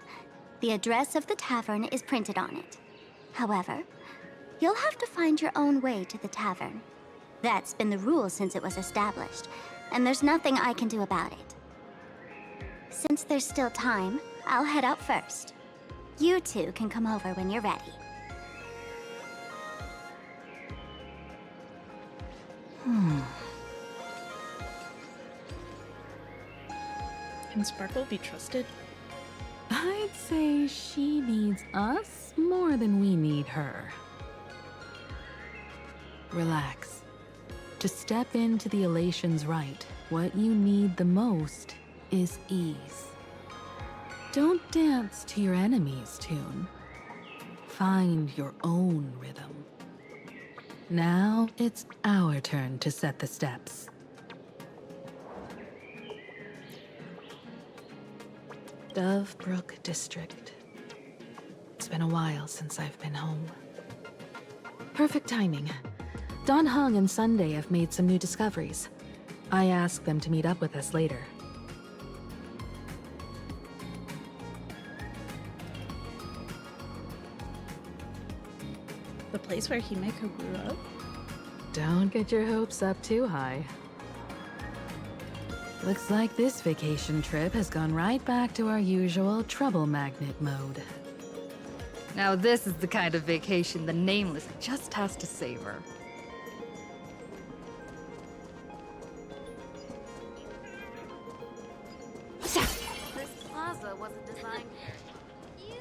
The address of the tavern is printed on it. However, you'll have to find your own way to the tavern. That's been the rule since it was established, and there's nothing I can do about it. Since there's still time, I'll head out first. You two can come over when you're ready. Can Sparkle be trusted? I'd say she needs us more than we need her. Relax. To step into the elation's right, what you need the most is ease. Don't dance to your enemy's tune. Find your own rhythm. Now it's our turn to set the steps. Dovebrook District. It's been a while since I've been home. Perfect timing. Don Hung and Sunday have made some new discoveries. I asked them to meet up with us later. The place where Himeko grew up? Don't get your hopes up too high. Looks like this vacation trip has gone right back to our usual trouble magnet mode. Now this is the kind of vacation the Nameless just has to savor. This plaza wasn't designed for you.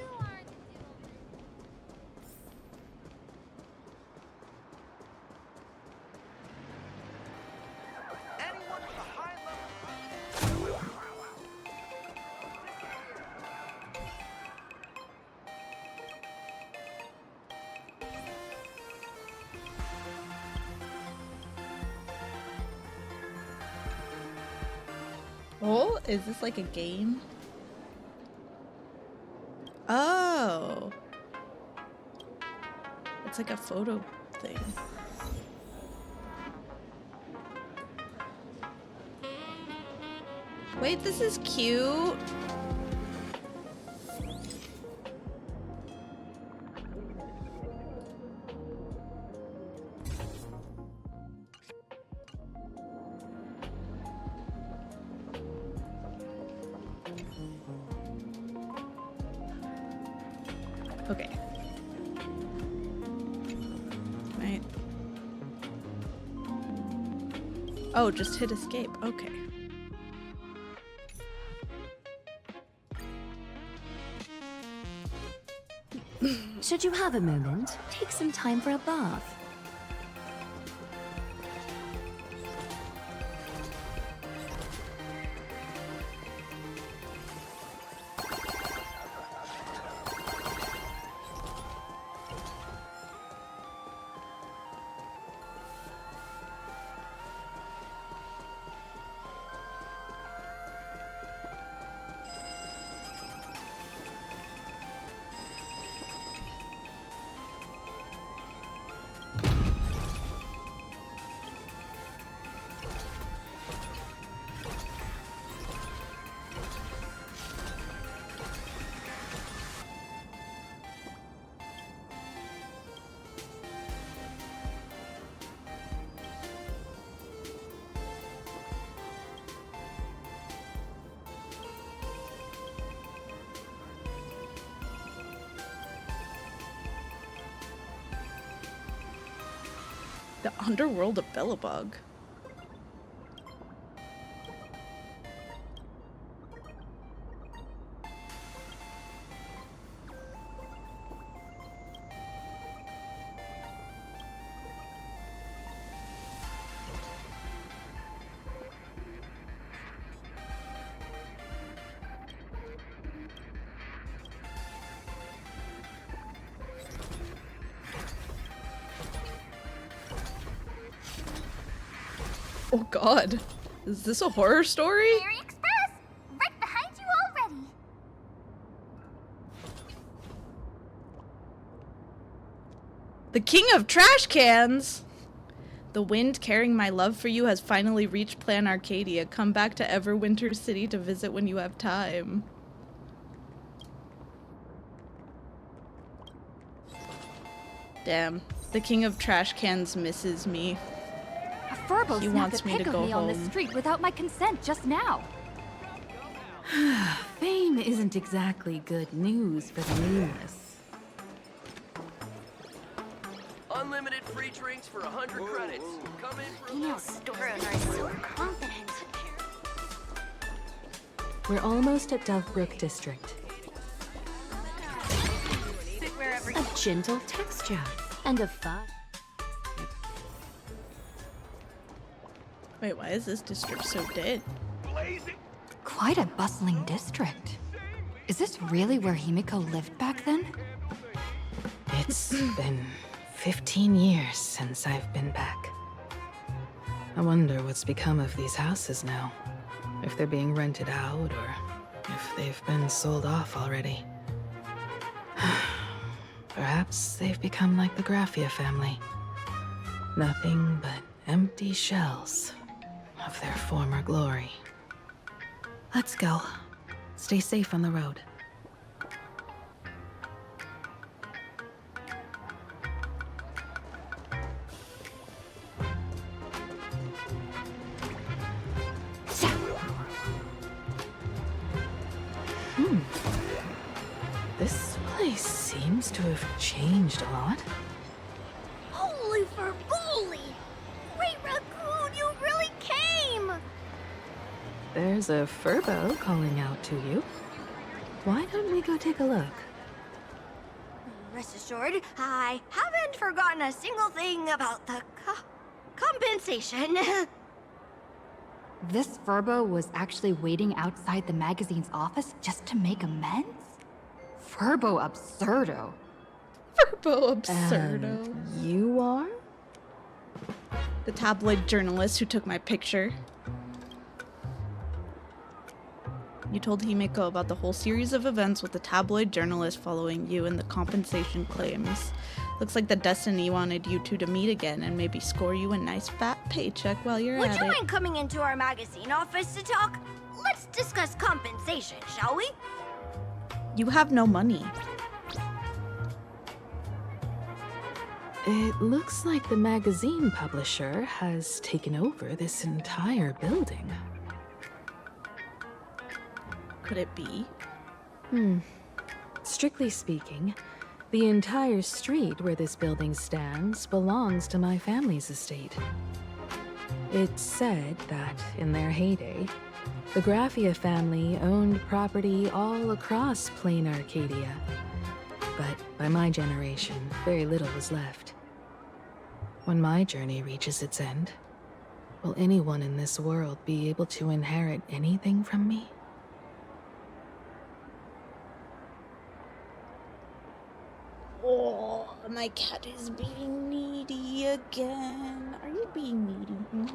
Oh, is this like a game? Oh. It's like a photo thing. Wait, this is cute. Okay. Right. Oh, just hit escape. Okay. Should you have a moment, take some time for a bath. The underworld of Bellabug. Oh god. Is this a horror story? Fairy Express! Right behind you already! The king of trash cans! The wind carrying my love for you has finally reached Plan Arcadia. Come back to Everwinter City to visit when you have time. Damn. The king of trash cans misses me. A Furbo He snapped wants a me to pic of go me on the home. street without my consent just now. Fame isn't exactly good news for the nameless. Unlimited free drinks for 100 credits. Come in for a Female Storos are so confident. We're almost at Dovebrook District. Sit wherever A gentle texture and a fun. Wait, why is this district so dead? Quite a bustling district. Is this really where Himiko lived back then? It's been 15 years since I've been back. I wonder what's become of these houses now. If they're being rented out or if they've been sold off already. Perhaps they've become like the Graffia family. Nothing but empty shells of their former glory. Let's go. Stay safe on the road. This place seems to have changed a lot. Holy Verboli! Great Raccoon, you really came! There's a Furbo calling out to you. Why don't we go take a look? Rest assured, I haven't forgotten a single thing about the compensation. This Furbo was actually waiting outside the magazine's office just to make amends? Furbo absurdo. Furbo absurdo. You are? The tabloid journalist who took my picture. You told Himiko about the whole series of events with the tabloid journalist following you and the compensation claims. Looks like the Destiny wanted you two to meet again and maybe score you a nice fat paycheck while you're Would at you it. mind coming into our magazine office to talk? Let's discuss compensation, shall we? You have no money. It looks like the magazine publisher has taken over this entire building. Could it be? Strictly speaking, the entire street where this building stands belongs to my family's estate. It's said that, in their heyday, the Graffia family owned property all across Plain Arcadia. But by my generation, very little was left. When my journey reaches its end, will anyone in this world be able to inherit anything from me? Oh, my cat is being needy again. Are you being needy?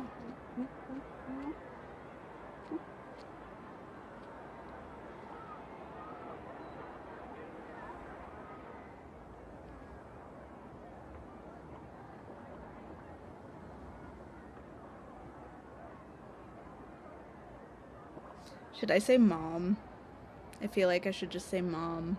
Should I say mom? I feel like I should just say mom.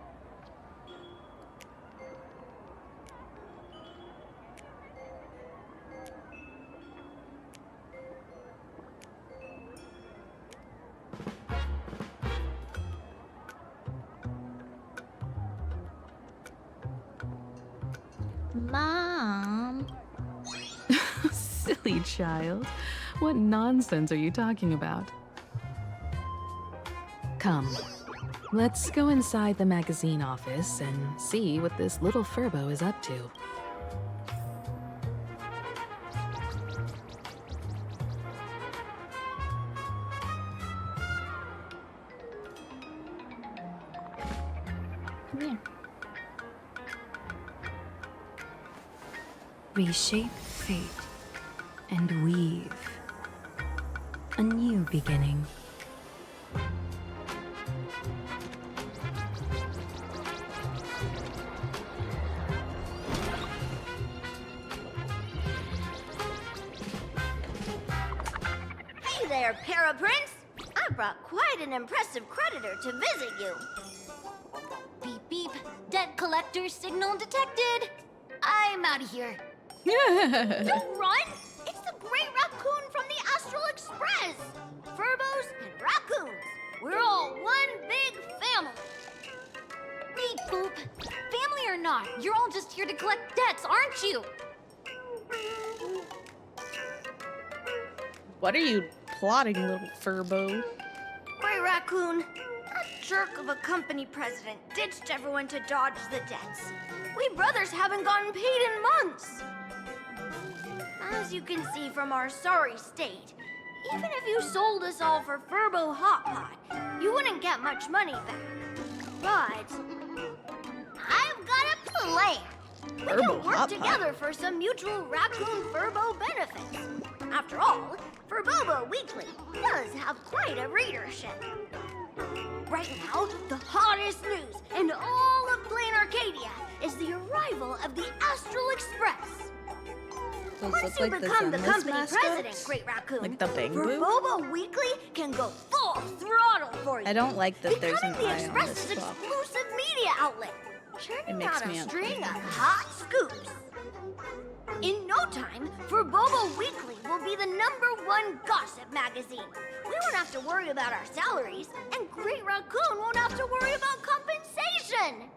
Mom. Silly child. What nonsense are you talking about? Come, let's go inside the magazine office and see what this little Furbo is up to. Come here. Reshape fate and weave A new beginning. Hey there, Paraprince! I brought quite an impressive creditor to visit you. Beep beep. Debt collector signal detected. I'm out of here. Don't run! It's the Great Raccoon from the Astral Express! Furbos and raccoons. We're all one big family. Beep boop. Family or not, you're all just here to collect debts, aren't you? What are you plotting, little Furbo? Great Raccoon, that jerk of a company president ditched everyone to dodge the debts. We brothers haven't gotten paid in months. As you can see from our sorry state, even if you sold us all for Furbo Hot Pot, you wouldn't get much money back. But I've got a plan. We Furbo can work Hot Pot? together for some mutual raccoon Furbo benefits. After all, Furbobo Weekly does have quite a readership. Right now, the hottest news in all of Plain Arcadia is the arrival of the Astral Express. Those Once look you like the become the Zenless company mascots? president, Great Raccoon, Like the Bang Boo? Furbobo Weekly can go full throttle for you. I don't like that there's an Becoming the eye on this Express's clock. exclusive media outlet, It churning makes out me a uncomfortable. string of hot scoops. In no time, Furbobo Weekly will be the #1 gossip magazine. We won't have to worry about our salaries, and Great Raccoon won't have to worry about compensation.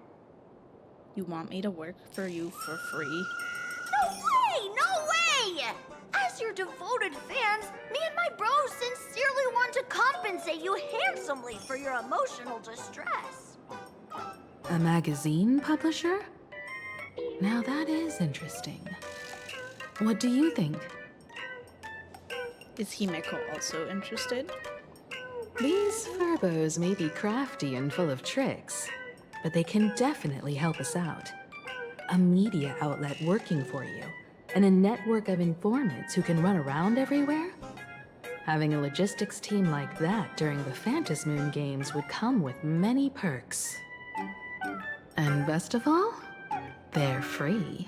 You want me to work for you for free? No way! No way! As your devoted fans, me and my bros sincerely want to compensate you handsomely for your emotional distress. A magazine publisher? Now that is interesting. What do you think? Is Himeko also interested? These Furbos may be crafty and full of tricks, but they can definitely help us out. A media outlet working for you, and a network of informants who can run around everywhere? Having a logistics team like that during the Phantasmoon Games would come with many perks. And best of all, they're free.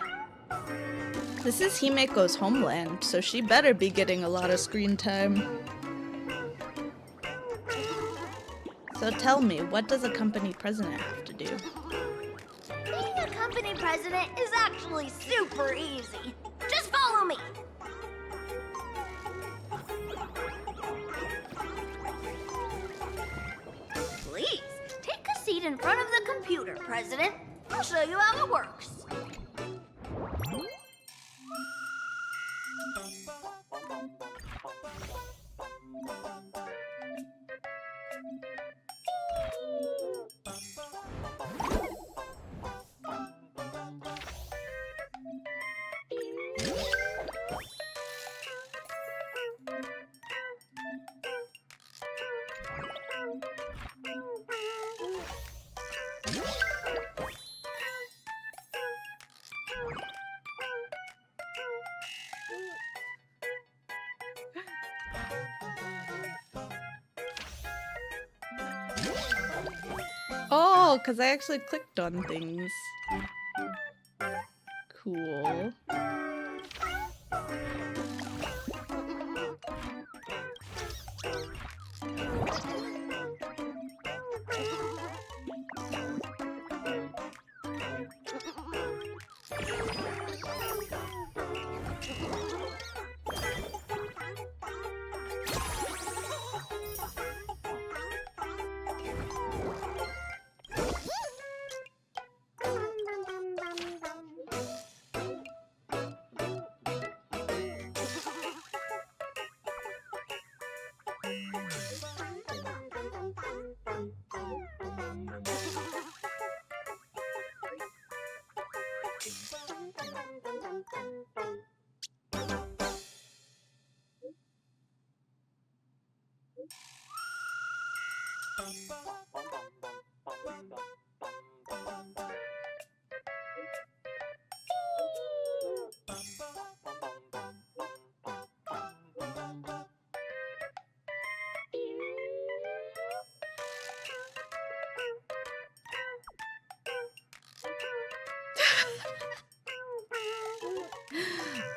This is Himeko's homeland, so she better be getting a lot of screen time. So tell me, what does a company president have to do? Being a company president is actually super easy. Just follow me. Please, take a seat in front of the computer, President. I'll show you how it works. Oh, because I actually clicked on things. Cool.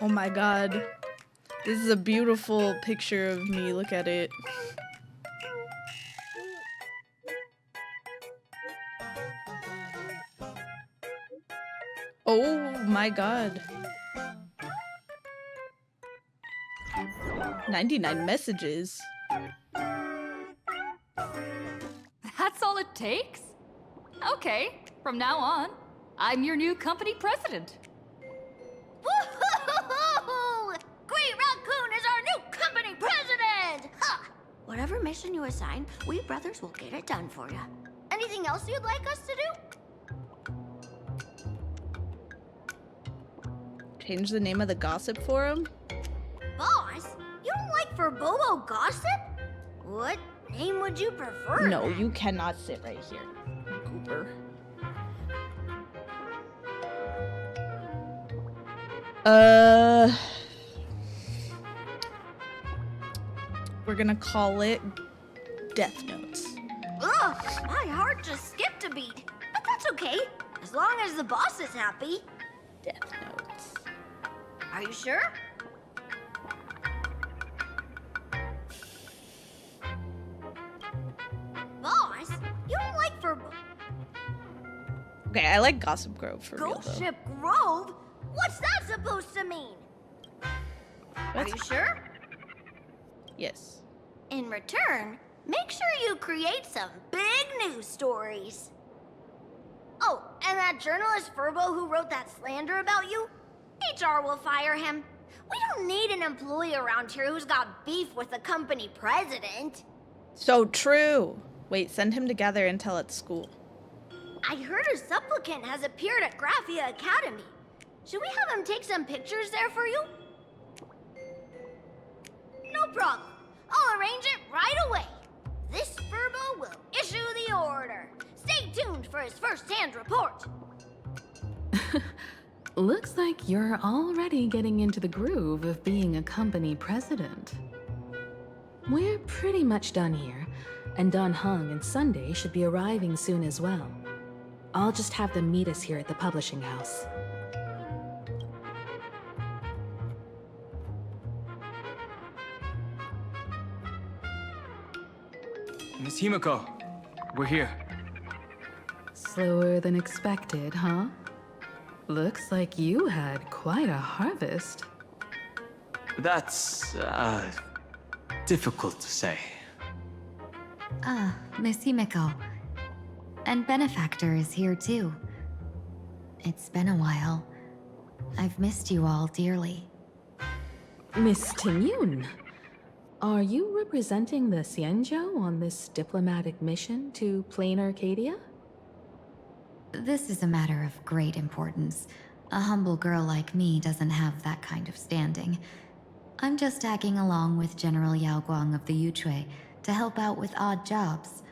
Oh my god. This is a beautiful picture of me. Look at it. Oh my god. 99 messages. That's all it takes? Okay, from now on, I'm your new company president. Woohoo! Great Raccoon is our new company president! Ha! Whatever mission you assign, we brothers will get it done for you. Anything else you'd like us to do? Change the name of the gossip forum? Boss, you don't like Furbobo gossip? What name would you prefer? No, you cannot sit right here, Cooper. We're gonna call it Death Notes. Ugh, my heart just skipped a beat. But that's okay, as long as the boss is happy. Death Notes. Are you sure? Boss, you don't like Okay, I like Gossip Grove for real Ghost though. Ship Grove? What's that supposed to mean? Are you sure? Yes. In return, make sure you create some big news stories. Oh, and that journalist Furbo who wrote that slander about you? HR will fire him. We don't need an employee around here who's got beef with the company president. So true. Wait, send him to gather intel at school. I heard a supplicant has appeared at Graphia Academy. Should we have him take some pictures there for you? No problem. I'll arrange it right away. This Furbo will issue the order. Stay tuned for his first-hand report. Looks like you're already getting into the groove of being a company president. We're pretty much done here, and Don Hung and Sunday should be arriving soon as well. I'll just have them meet us here at the publishing house. Miss Himiko, we're here. Slower than expected, huh? Looks like you had quite a harvest. That's, difficult to say. Ah, Miss Himiko. And Benefactor is here too. It's been a while. I've missed you all dearly. Miss Tingyun, are you representing the Xianzhou on this diplomatic mission to Plain Arcadia? This is a matter of great importance. A humble girl like me doesn't have that kind of standing. I'm just tagging along with General Yao Guang of the Yuchui to help out with odd jobs.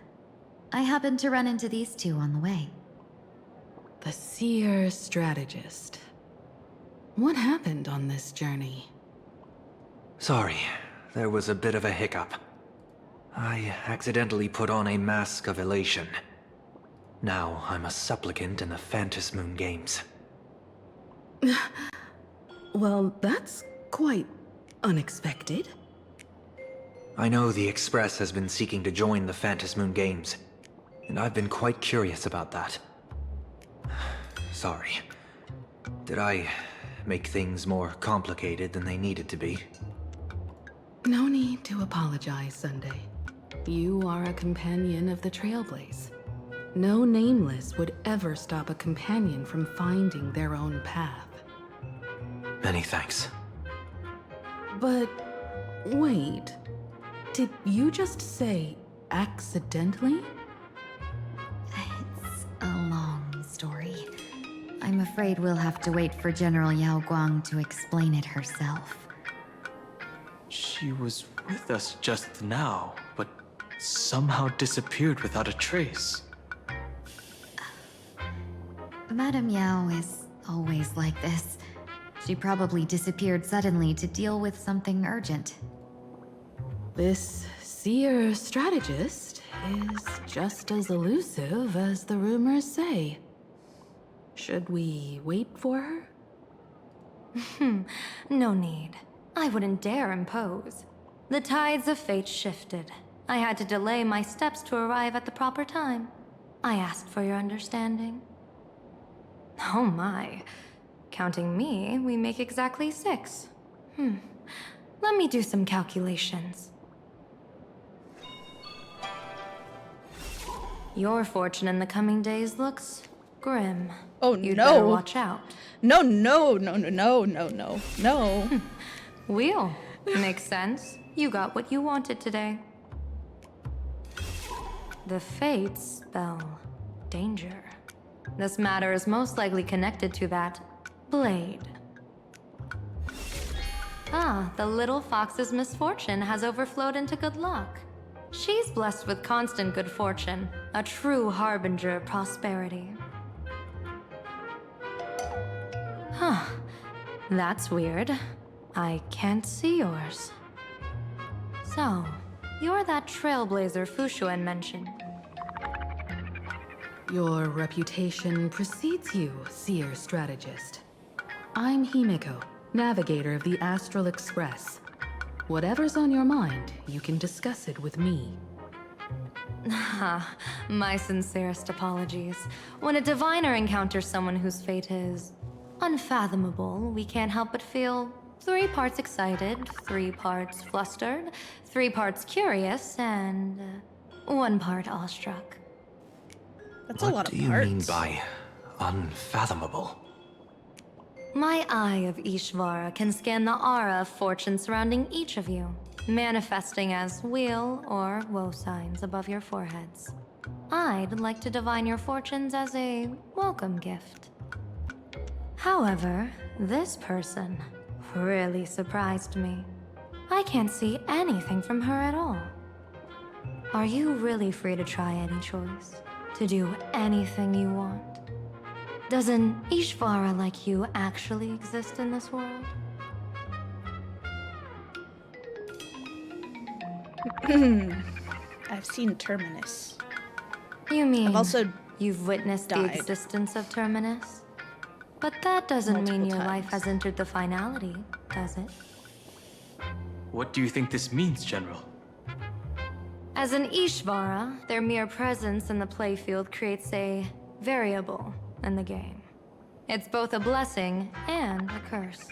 I happened to run into these two on the way. The seer strategist. What happened on this journey? Sorry, there was a bit of a hiccup. I accidentally put on a mask of elation. Now I'm a supplicant in the Phantom Moon Games. Well, that's quite unexpected. I know the Express has been seeking to join the Phantom Moon Games, and I've been quite curious about that. Sorry. Did I make things more complicated than they needed to be? No need to apologize, Sunday. You are a companion of the Trailblaze. No Nameless would ever stop a companion from finding their own path. Many thanks. But wait, did you just say accidentally? It's a long story. I'm afraid we'll have to wait for General Yao Guang to explain it herself. She was with us just now, but somehow disappeared without a trace. Madame Yao is always like this. She probably disappeared suddenly to deal with something urgent. This seer strategist is just as elusive as the rumors say. Should we wait for her? No need. I wouldn't dare impose. The tides of fate shifted. I had to delay my steps to arrive at the proper time. I asked for your understanding. Oh my. Counting me, we make exactly 6. Let me do some calculations. Your fortune in the coming days looks grim. Oh, You'd no. better watch out. No, no, no, no, no, no, no, no. Wheel. Makes sense. You got what you wanted today. The fates spell danger. This matter is most likely connected to that blade. Ah, the little fox's misfortune has overflowed into good luck. She's blessed with constant good fortune, a true harbinger of prosperity. Huh. That's weird. I can't see yours. So, you're that trailblazer Fushuan mentioned. Your reputation precedes you, seer strategist. I'm Himiko, navigator of the Astral Express. Whatever's on your mind, you can discuss it with me. My sincerest apologies. When a diviner encounters someone whose fate is unfathomable, we can't help but feel 3 parts excited, 3 parts flustered, 3 parts curious, and 1 part awestruck. That's a lot of parts. What do you mean by unfathomable? My eye of Ishvara can scan the aura of fortune surrounding each of you, manifesting as weal or woe signs above your foreheads. I'd like to divine your fortunes as a welcome gift. However, this person really surprised me. I can't see anything from her at all. Are you really free to try any choice? To do anything you want? Does an Ishvara like you actually exist in this world? I've seen Terminus. You mean I've also you've witnessed the died. existence of Terminus? But that doesn't mean your life has entered the finality, does it? What do you think this means, General? As an Ishvara, their mere presence in the playfield creates a variable in the game. It's both a blessing and a curse.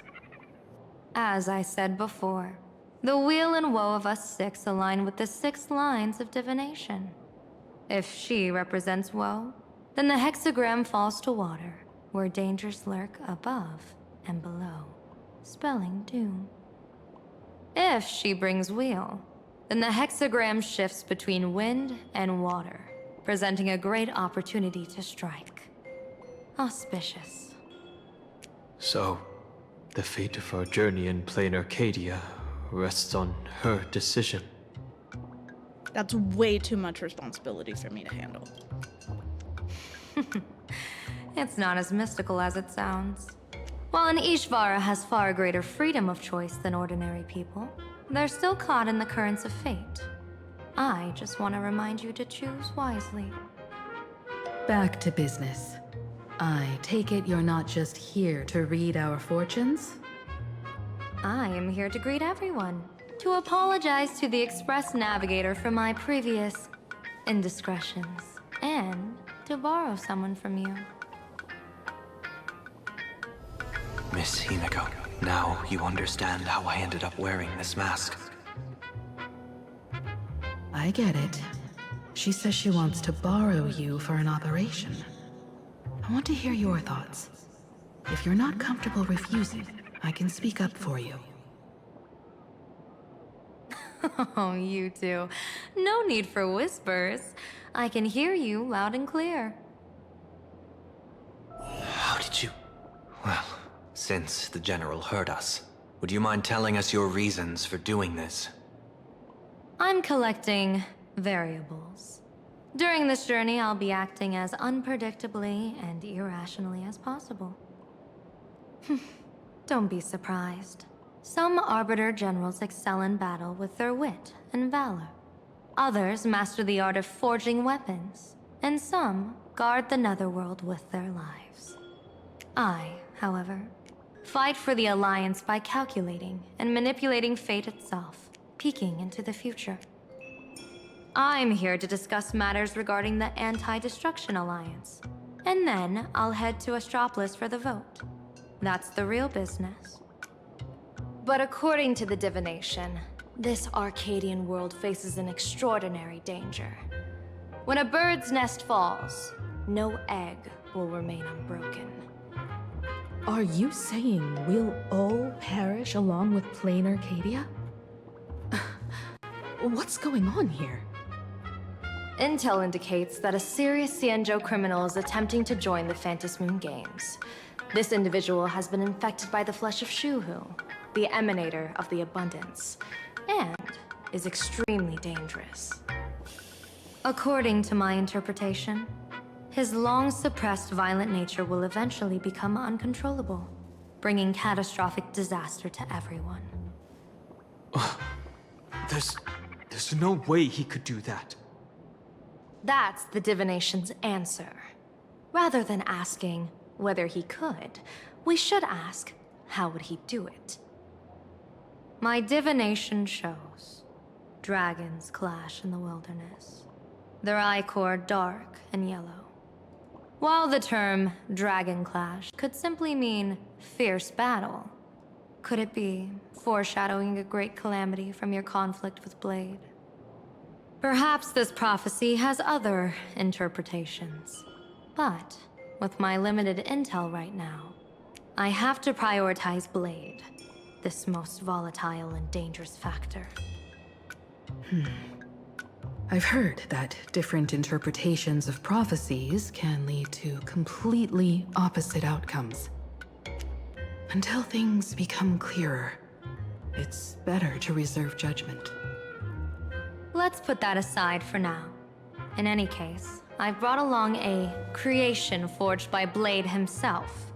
As I said before, the weal and woe of us 6 align with the 6 lines of divination. If she represents woe, then the hexagram falls to water, where dangers lurk above and below, spelling doom. If she brings weal, then the hexagram shifts between wind and water, presenting a great opportunity to strike. Auspicious. So, the fate of our journey in plain Arcadia rests on her decision. That's way too much responsibility for me to handle. It's not as mystical as it sounds. While an Ishvara has far greater freedom of choice than ordinary people, they're still caught in the currents of fate. I just want to remind you to choose wisely. Back to business. I take it you're not just here to read our fortunes? I am here to greet everyone, to apologize to the Express Navigator for my previous indiscretions, and to borrow someone from you. Miss Himiko, now you understand how I ended up wearing this mask. I get it. She says she wants to borrow you for an operation. I want to hear your thoughts. If you're not comfortable refusing, I can speak up for you. Oh, you two. No need for whispers. I can hear you loud and clear. How did you... Well, since the General heard us, would you mind telling us your reasons for doing this? I'm collecting variables. During this journey, I'll be acting as unpredictably and irrationally as possible. Don't be surprised. Some Arbiter Generals excel in battle with their wit and valor. Others master the art of forging weapons. And some guard the Netherworld with their lives. I, however, fight for the Alliance by calculating and manipulating fate itself, peeking into the future. I'm here to discuss matters regarding the Anti-Destruction Alliance, and then I'll head to Astropolis for the vote. That's the real business. But according to the divination, this Arcadian world faces an extraordinary danger. When a bird's nest falls, no egg will remain unbroken. Are you saying we'll all perish along with plain Arcadia? What's going on here? Intel indicates that a serious Xianzhou criminal is attempting to join the Phantasmoon Games. This individual has been infected by the flesh of Shuhu, the emanator of the abundance, and is extremely dangerous. According to my interpretation, his long-suppressed violent nature will eventually become uncontrollable, bringing catastrophic disaster to everyone. There's no way he could do that. That's the divination's answer. Rather than asking whether he could, we should ask, how would he do it? My divination shows dragons clash in the wilderness, their ichor dark and yellow. While the term dragon clash could simply mean fierce battle, could it be foreshadowing a great calamity from your conflict with Blade? Perhaps this prophecy has other interpretations, but with my limited intel right now, I have to prioritize Blade, this most volatile and dangerous factor. I've heard that different interpretations of prophecies can lead to completely opposite outcomes. Until things become clearer, it's better to reserve judgment. Let's put that aside for now. In any case, I've brought along a creation forged by Blade himself.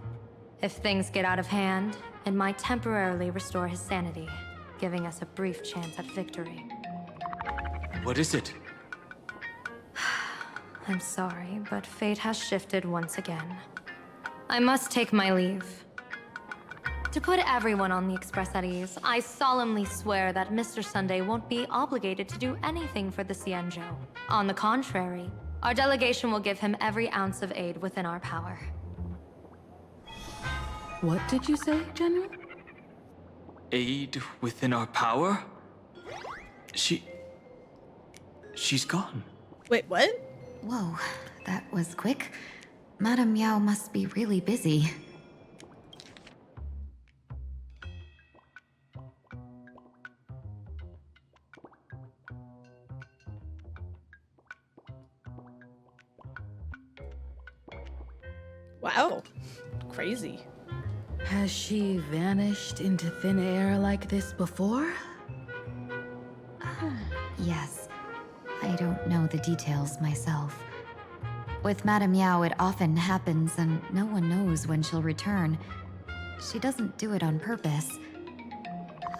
If things get out of hand, it might temporarily restore his sanity, giving us a brief chance at victory. What is it? I'm sorry, but fate has shifted once again. I must take my leave. To put everyone on the Express at ease, I solemnly swear that Mr. Sunday won't be obligated to do anything for the Xianzhou. On the contrary, our delegation will give him every ounce of aid within our power. What did you say, General? Aid within our power? She's gone. Wait, what? Whoa, that was quick. Madame Yao must be really busy. Wow. Crazy. Has she vanished into thin air like this before? Yes. I don't know the details myself. With Madame Yao, it often happens and no one knows when she'll return. She doesn't do it on purpose.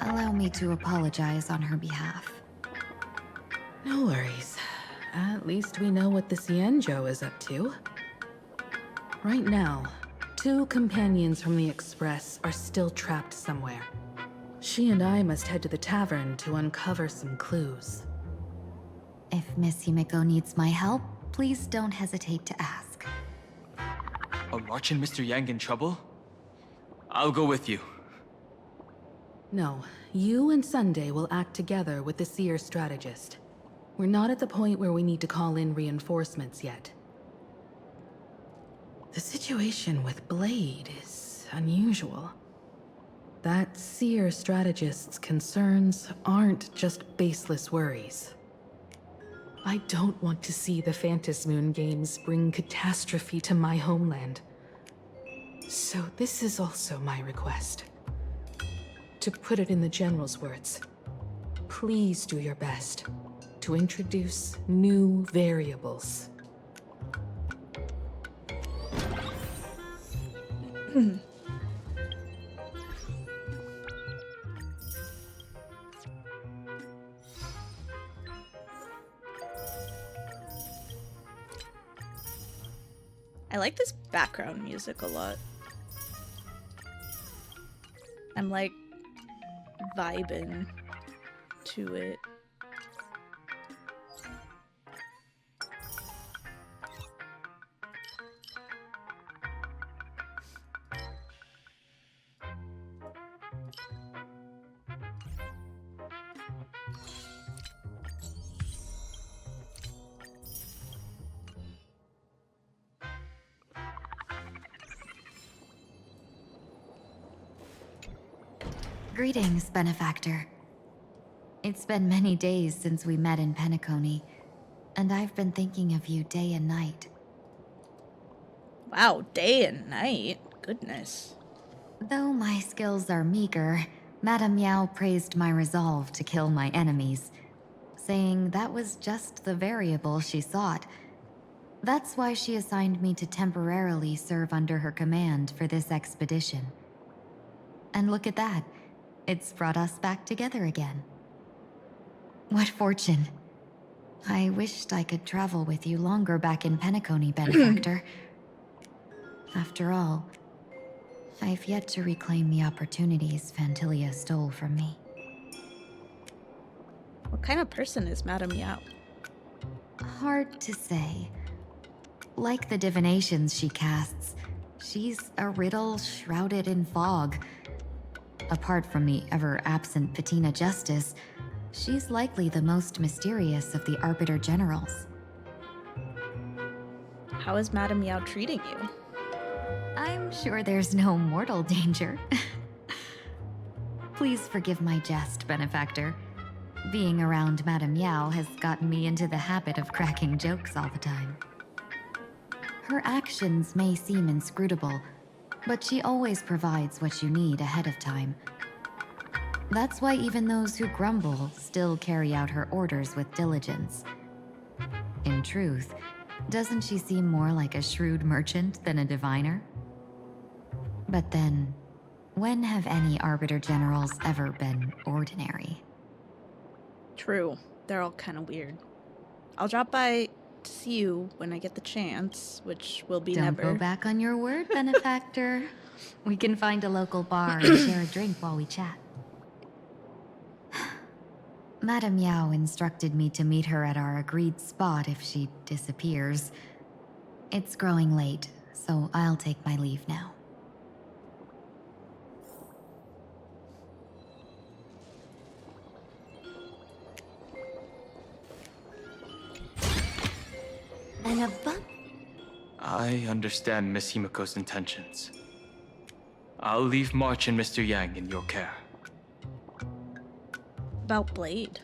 Allow me to apologize on her behalf. No worries. At least we know what the Xianzhou is up to. Right now, 2 companions from the Express are still trapped somewhere. She and I must head to the tavern to uncover some clues. If Miss Himiko needs my help, please don't hesitate to ask. Are March and Mr. Yang in trouble? I'll go with you. No, you and Sunday will act together with the Seer strategist. We're not at the point where we need to call in reinforcements yet. The situation with Blade is unusual. That Seer strategist's concerns aren't just baseless worries. I don't want to see the Phantasmoon Games bring catastrophe to my homeland. So this is also my request. To put it in the General's words, please do your best to introduce new variables. I like this background music a lot. I'm like vibing to it. Greetings, benefactor. It's been many days since we met in Penacony, and I've been thinking of you day and night. Wow, day and night? Goodness. Though my skills are meager, Madame Yao praised my resolve to kill my enemies, saying that was just the variable she sought. That's why she assigned me to temporarily serve under her command for this expedition. And look at that. It's brought us back together again. What fortune. I wished I could travel with you longer back in Penacony, benefactor. After all, I've yet to reclaim the opportunities Fantilia stole from me. What kind of person is Madame Yao? Hard to say. Like the divinations she casts, she's a riddle shrouded in fog. Apart from the ever-absent Patina Justice, she's likely the most mysterious of the Arbiter Generals. How is Madame Yao treating you? I'm sure there's no mortal danger. Please forgive my jest, benefactor. Being around Madame Yao has gotten me into the habit of cracking jokes all the time. Her actions may seem inscrutable, but she always provides what you need ahead of time. That's why even those who grumble still carry out her orders with diligence. In truth, doesn't she seem more like a shrewd merchant than a diviner? But then, when have any Arbiter Generals ever been ordinary? True. They're all kind of weird. I'll drop by to see you when I get the chance, which will be Don't never. go back on your word, benefactor. We can find a local bar and share a drink while we chat. Madame Yao instructed me to meet her at our agreed spot if she disappears. It's growing late, so I'll take my leave now. And a bump. I understand Miss Himiko's intentions. I'll leave March and Mr. Yang in your care. About Blade.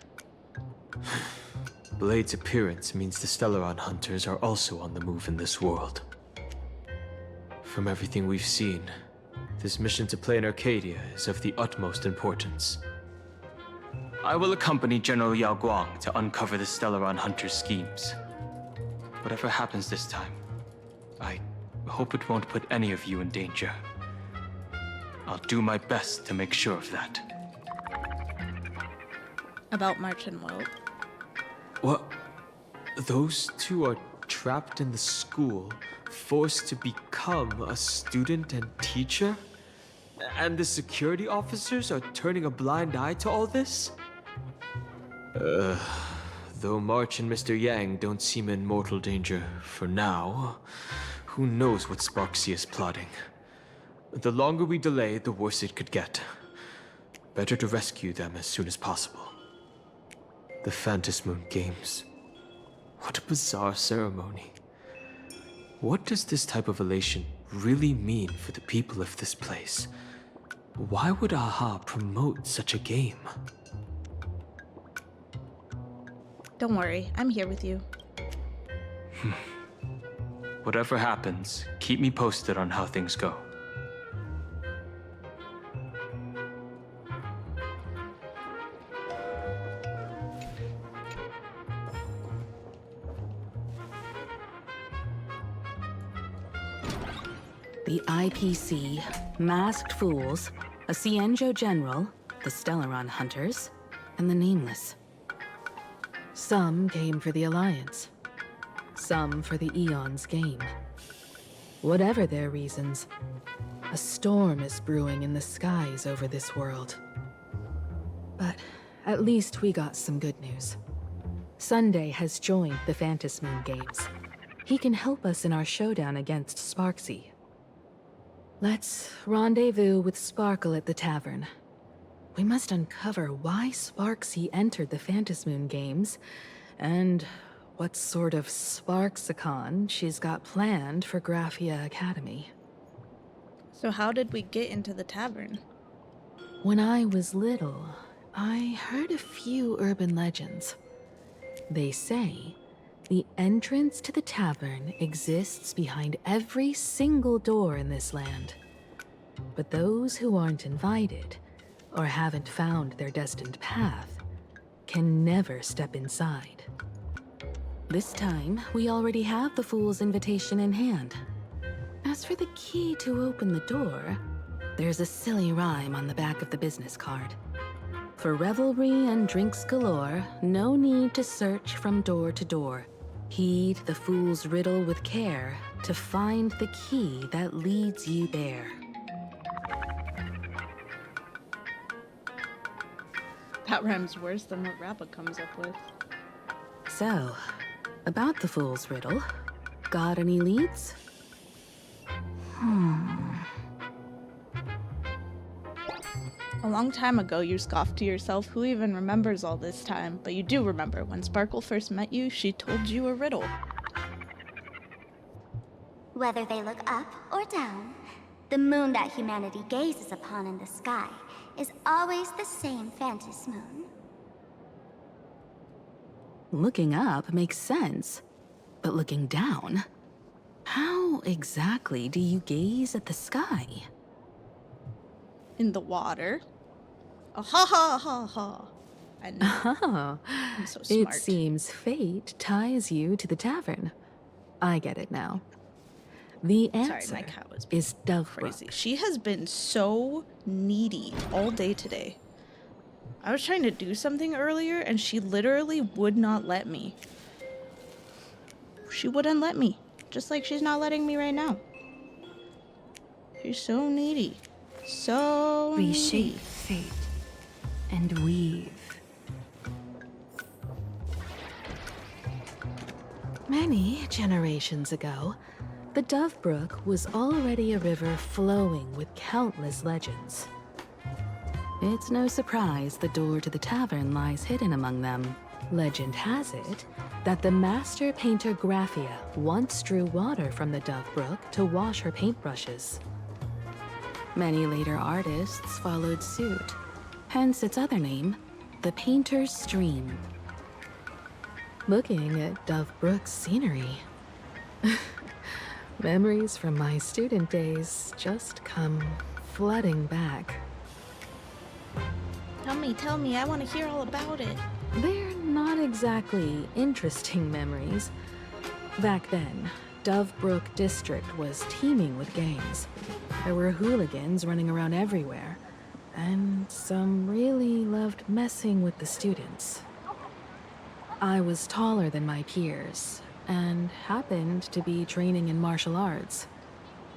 Blade's appearance means the Stellaron hunters are also on the move in this world. From everything we've seen, this mission to play in Arcadia is of the utmost importance. I will accompany General Yao Guang to uncover the Stellaron hunters' schemes. Whatever happens this time, I hope it won't put any of you in danger. I'll do my best to make sure of that. About March and Wilt. What? Those two are trapped in the school, forced to become a student and teacher? And the security officers are turning a blind eye to all this? Though March and Mr. Yang don't seem in mortal danger for now, who knows what Sparksy is plotting. The longer we delay, the worse it could get. Better to rescue them as soon as possible. The Phantasmoon Games. What a bizarre ceremony. What does this type of elation really mean for the people of this place? Why would AHA promote such a game? Don't worry, I'm here with you. Whatever happens, keep me posted on how things go. The IPC, Masked Fools, a Cienjo General, the Stellaron Hunters, and the Nameless. Some came for the Alliance. Some for the Eon's game. Whatever their reasons, A storm is brewing in the skies over this world. But at least we got some good news. Sunday has joined the Phantom Moon Games. He can help us in our showdown against Sparksy. Let's rendezvous with Sparkle at the tavern. We must uncover why Sparksy entered the Phantom Moon Games, and what sort of Sparksicon she's got planned for Graphia Academy. So how did we get into the tavern? When I was little, I heard a few urban legends. They say the entrance to the tavern exists behind every single door in this land. But those who aren't invited, or haven't found their destined path, can never step inside. This time, we already have the Fool's invitation in hand. As for the key to open the door, there's a silly rhyme on the back of the business card. For revelry and drinks galore, no need to search from door to door. Heed the fool's riddle with care to find the key that leads you there. That rhymes worse than what Rappa comes up with. So, about the fool's riddle, got any leads? A long time ago, you scoffed to yourself, who even remembers all this time? But you do remember, when Sparkle first met you, she told you a riddle. Whether they look up or down, the moon that humanity gazes upon in the sky is always the same Phantom Moon. Looking up makes sense, but looking down? How exactly do you gaze at the sky? In the water. Oh, ha ha ha ha. I know. Oh, I'm so smart. it seems fate ties you to the tavern. I get it now. The answer Sorry, my cat was is Dovebrook. crazy. She has been so needy all day today. I was trying to do something earlier and she literally would not let me. She wouldn't let me. Just like she's not letting me right now. She's so needy. So Reshape needy. fate and weave. Many generations ago, the Dovebrook was already a river flowing with countless legends. It's no surprise the door to the tavern lies hidden among them. Legend has it that the master painter Graphia once drew water from the Dovebrook to wash her paintbrushes. Many later artists followed suit, hence its other name, the Painter's Stream. Looking at Dovebrook's scenery, memories from my student days just come flooding back. Tell me, I want to hear all about it. They're not exactly interesting memories. Back then, Dovebrook District was teeming with gangs. There were hooligans running around everywhere, and some really loved messing with the students. I was taller than my peers, and happened to be training in martial arts.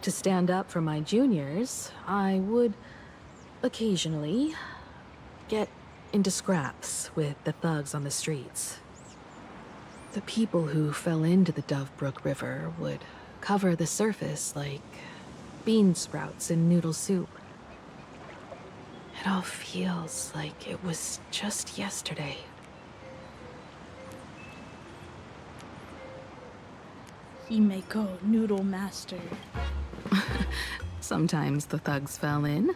To stand up for my juniors, I would occasionally get into scraps with the thugs on the streets. The people who fell into the Dovebrook River would cover the surface like bean sprouts in noodle soup. It all feels like it was just yesterday. Himeko, Noodle Master. Sometimes the thugs fell in.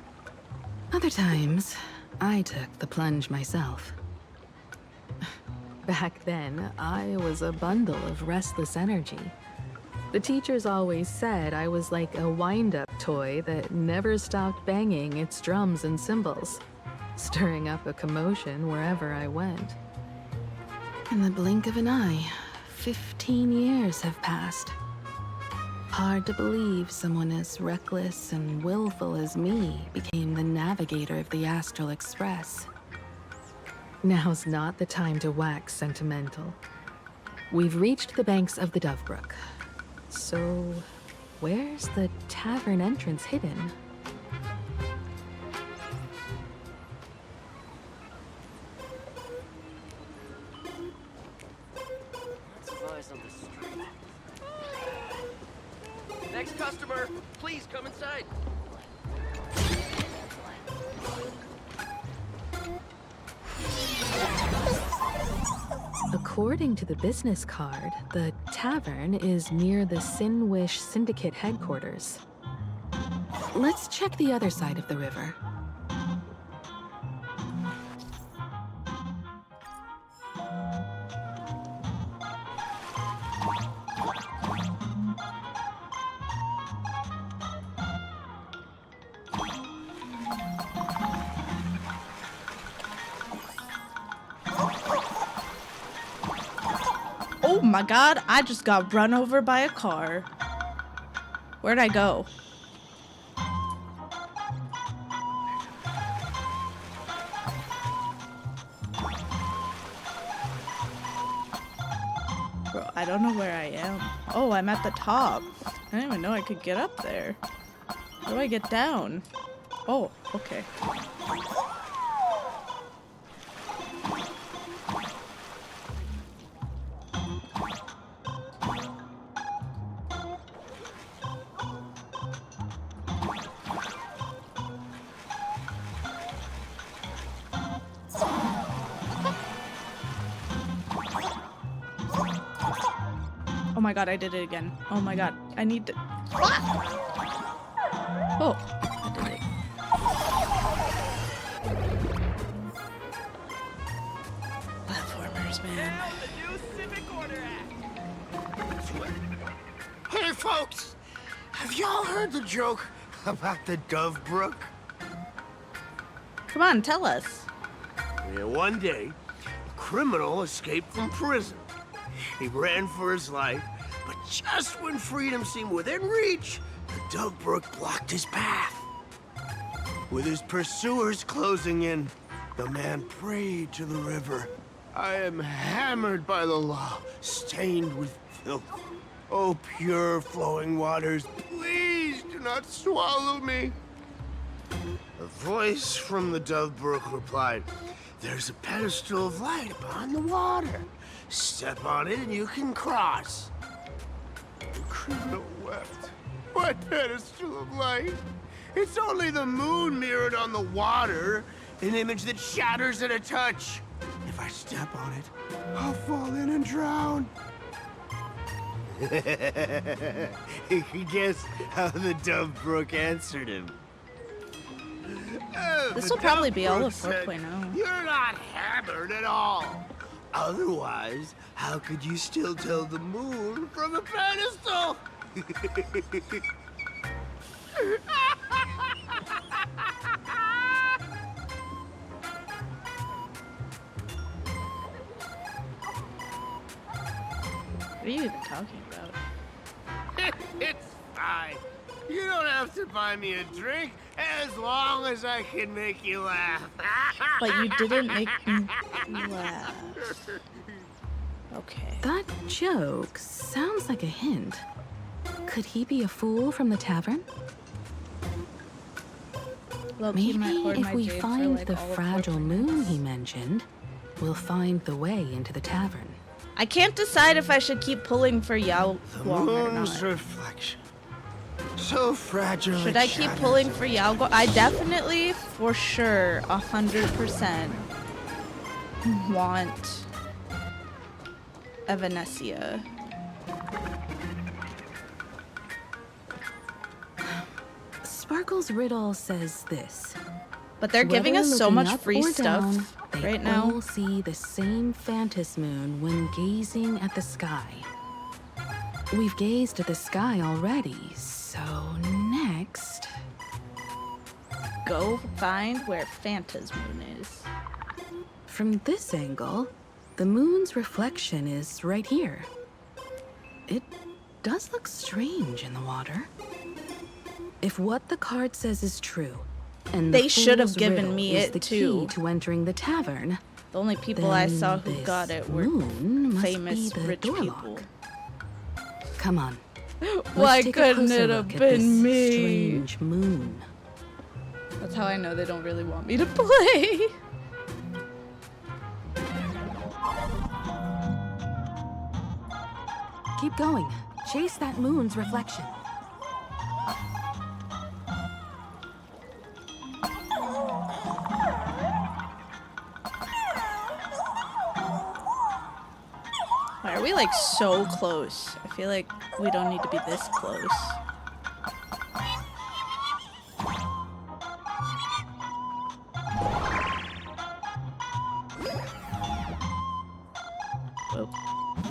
Other times, I took the plunge myself. Back then, I was a bundle of restless energy. The teachers always said I was like a wind-up toy that never stopped banging its drums and cymbals, stirring up a commotion wherever I went. In the blink of an eye, 15 years have passed. Hard to believe someone as reckless and willful as me became the navigator of the Astral Express. Now's not the time to wax sentimental. We've reached the banks of the Dovebrook. So, where's the tavern entrance hidden? Next customer, please come inside. According to the business card, the tavern is near the Sinwish Syndicate headquarters. Let's check the other side of the river. Oh my god, I just got run over by a car. Where'd I go? Bro, I don't know where I am. Oh, I'm at the top. I didn't even know I could get up there. How do I get down? Oh, okay. Oh my god, I did it again. Oh my god, I need to... Oh, I did it. Platformers, man. Hey, folks! Have y'all heard the joke about the Dove Brook? Come on, tell us. Yeah, one day, a criminal escaped from prison. He ran for his life, but just when freedom seemed within reach, the Dove Brook blocked his path. With his pursuers closing in, the man prayed to the river. I am hammered by the law, stained with filth. Oh, pure flowing waters, please do not swallow me. A voice from the Dove Brook replied, "There's a pedestal of light upon the water. Step on it and you can cross." The criminal wept. What pedestal of light? It's only the moon mirrored on the water, an image that shatters at a touch. If I step on it, I'll fall in and drown. Guess how the Dove Brook answered him. This will probably be all of 4.0. You're not hammered at all. Otherwise, how could you still tell the moon from a pedestal? What are you even talking about? It's fine. You don't have to buy me a drink as long as I can make you laugh. But you didn't make me laugh. Okay. That joke sounds like a hint. Could he be a fool from the tavern? Low-key Maybe might hoard if my we jade for, find like, the all of fragile 4.0. moon he mentioned, we'll find the way into the tavern. I can't decide if I should keep pulling for Yao The Guang or moon's not. reflection. So fragile. Should it I keep shatters. pulling for Yao Guang? I definitely, for sure, 100% want a Venetia. Sparkle's riddle says this. But they're giving Whether us so looking much up free or stuff down, they right now. all see the same phantasmoon when gazing at the sky. We've gazed at the sky already, so next... Go find where Phantasmoon is. From this angle, the moon's reflection is right here. It does look strange in the water. If what the card says is true, and They the should have fool's given riddle me is it the too. key to entering the tavern, The only people I then saw who this got it were moon must famous be the rich door people. lock. Come on. Why Let's take a couldn't closer it look have at this been me? strange moon. That's how I know they don't really want me to play. Keep going. Chase that moon's reflection. Are we like so close? I feel like we don't need to be this close.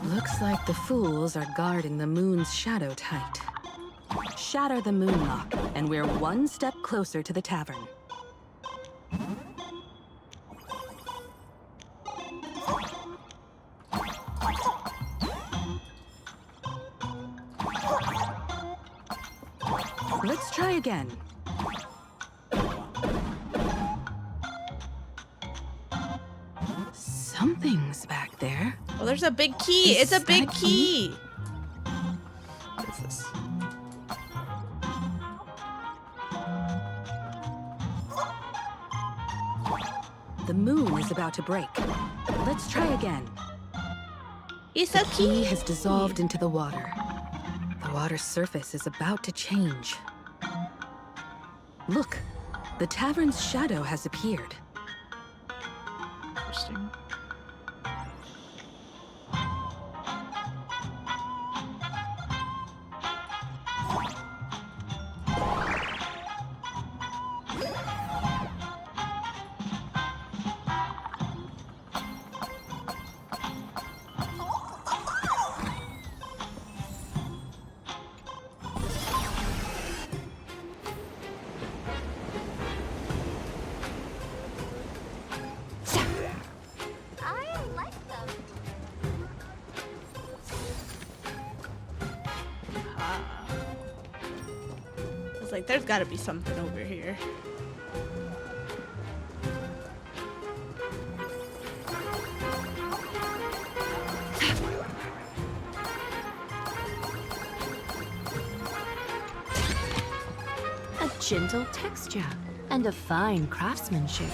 Looks like the fools are guarding the moon's shadow tight. Shatter the moon lock, and we're one step closer to the tavern. Let's try again. Something's back there. Oh, there's a big key. It's a big key. What is this? The moon is about to break. Let's try again. It's a key. The key has dissolved into the water. The water's surface is about to change. Look, the tavern's shadow has appeared. Interesting. Like, there's got to be something over here. A gentle texture and a fine craftsmanship.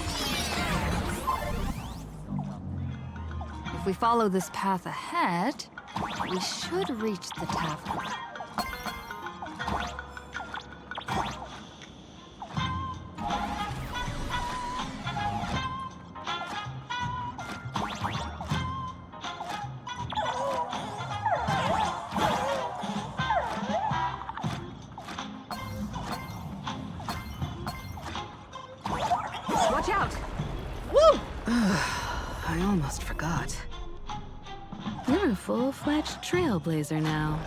If we follow this path ahead, we should reach the tavern. Watch out! Woo! I almost forgot. You're a full-fledged trailblazer now.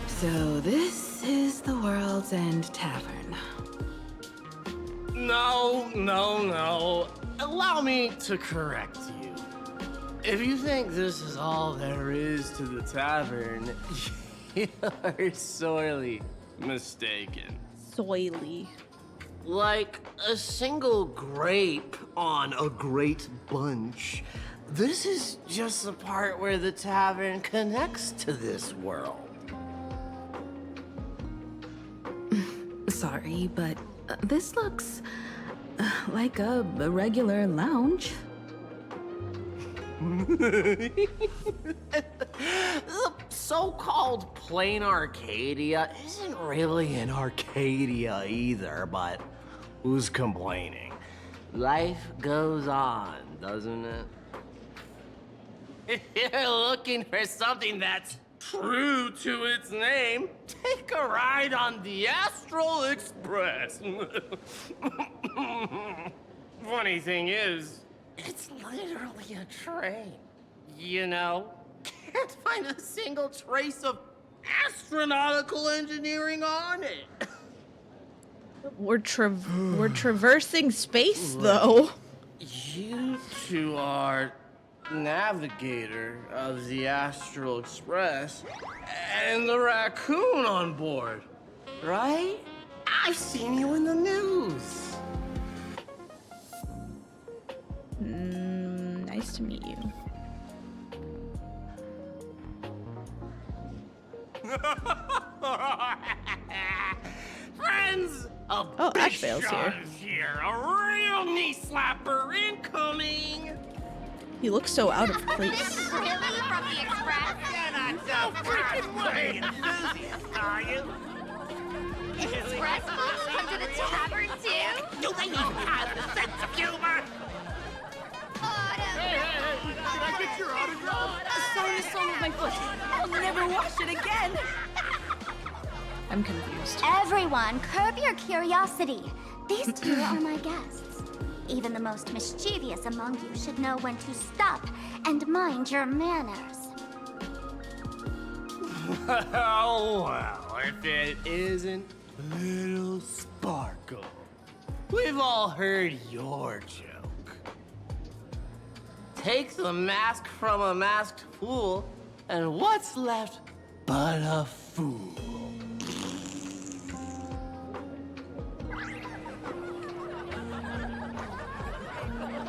So this is the World's End Tavern. No, no, no. Allow me to correct you. If you think this is all there is to the tavern, you're sorely mistaken. Soily. Like a single grape on a great bunch, this is just the part where the tavern connects to this world. Sorry, but this looks like a regular lounge. The so-called plain Arcadia isn't really an Arcadia either, but who's complaining? Life goes on, doesn't it? If you're looking for something that's true to its name, take a ride on the Astral Express. Funny thing is, it's literally a train. You know, can't find a single trace of astronautical engineering on it. We're traversing space, though. You two are navigator of the Astral Express and the raccoon on board, right? I've seen you in the news. Nice to meet you. Friends, Oh, Ashvale's here. Here, a real knee slapper incoming. He looks so out of place. Really? From the Express? You're not so freaking way enthusiast, are you? Express folks come to the tavern too? Do they even have the sense of humor? Hey, can I get your autograph? Sign the song with my foot. I'll never wash it again. I'm confused. Everyone, curb your curiosity. These two are my guests. Even the most mischievous among you should know when to stop and mind your manners. Oh, well, if it isn't Little Sparkle. We've all heard your joke. Take the mask from a masked fool, and what's left but a fool?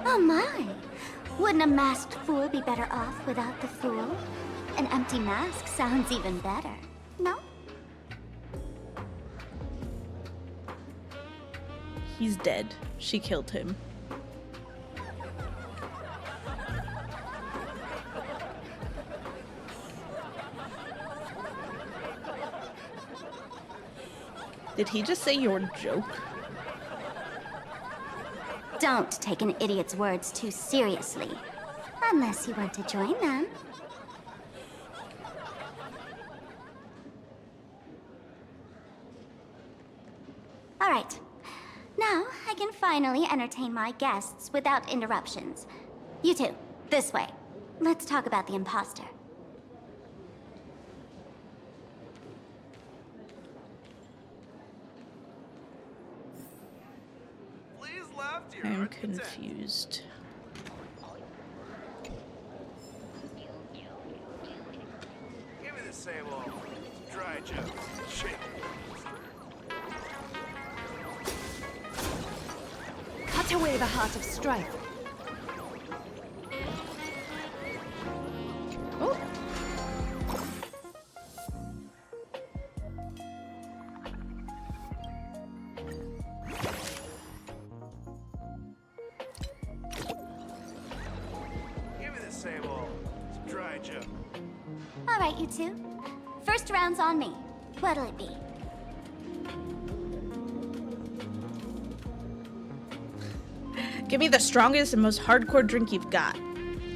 Oh my! Wouldn't a masked fool be better off without the fool? An empty mask sounds even better, no? He's dead. She killed him. Did he just say your joke? Don't take an idiot's words too seriously. Unless you want to join them. All right. Now I can finally entertain my guests without interruptions. You two, this way. Let's talk about the imposter. I'm confused. Give me the same old dry joke. Shit. Cut away the heart of strife. Oh. Give me the same old dry joke. All right, you two. First round's on me. What'll it be? Give me the strongest and most hardcore drink you've got.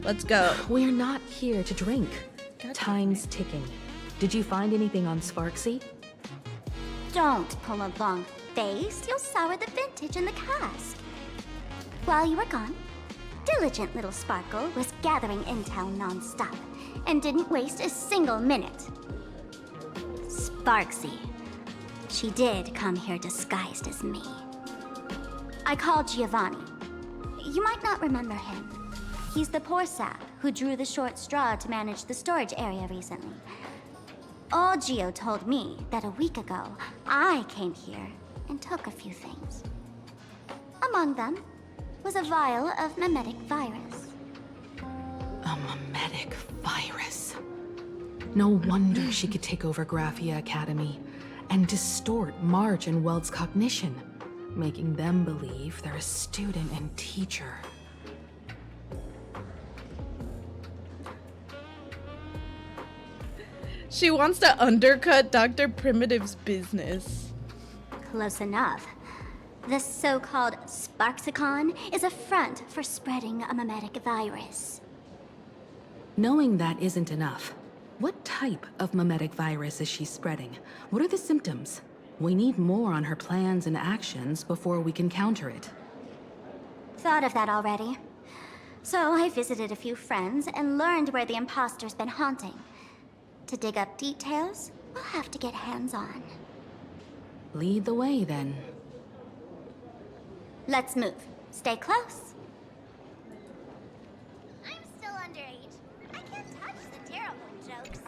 Let's go. We're not here to drink. Time's ticking. Did you find anything on Sparksy? Don't pull a long face. You'll sour the vintage in the cask. While you were gone, diligent little Sparkle was gathering intel non-stop and didn't waste a single minute. Sparksy. She did come here disguised as me. I called Giovanni. You might not remember him. He's the poor sap who drew the short straw to manage the storage area recently. Old Gio told me that a week ago, I came here and took a few things. Among them was a vial of mimetic virus. A mimetic virus. No wonder she could take over Graphia Academy and distort March and Weld's cognition, making them believe they're a student and teacher. She wants to undercut Dr. Primitive's business. Close enough. The so-called Sparksicon is a front for spreading a mimetic virus. Knowing that isn't enough. What type of mimetic virus is she spreading? What are the symptoms? We need more on her plans and actions before we can counter it. Thought of that already. So I visited a few friends and learned where the imposter's been haunting. To dig up details, we'll have to get hands-on. Lead the way, then. Let's move. Stay close. I'm still underage. I can't touch the terrible jokes.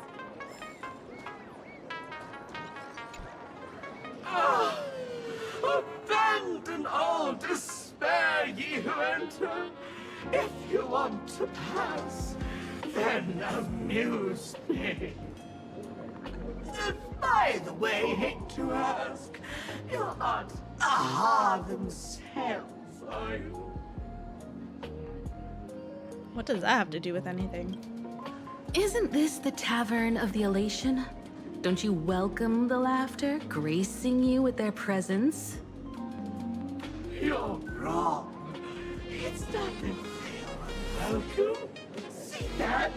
Abandon all despair, ye who enter. If you want to pass, then amuse me. By the way, hate to ask, You aren't aha themselves, are you? What does that have to do with anything? Isn't this the Tavern of the Elation? Don't you welcome the laughter, gracing you with their presence? You're wrong. It's not that they are welcome. See that?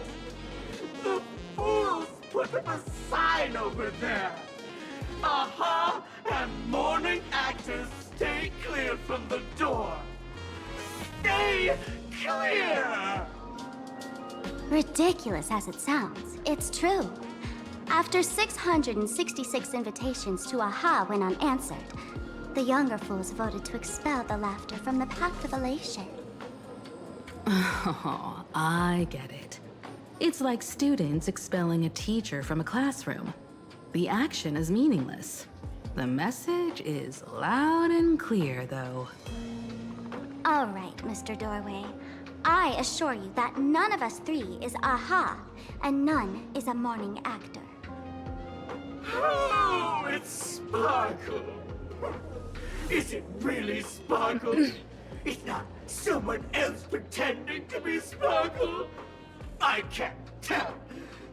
The fools put up a sign over there. Aha and morning actors stay clear from the door. Stay clear! Ridiculous as it sounds, it's true. After 666 invitations to AHA went unanswered, the younger fools voted to expel the laughter from the Pact of Elation. Oh, I get it. It's like students expelling a teacher from a classroom. The action is meaningless. The message is loud and clear, though. All right, Mr. Doorway. I assure you that none of us three is AHA, and none is a morning actor. Oh, it's Sparkle. Is it really Sparkle? It's not someone else pretending to be Sparkle? I can't tell,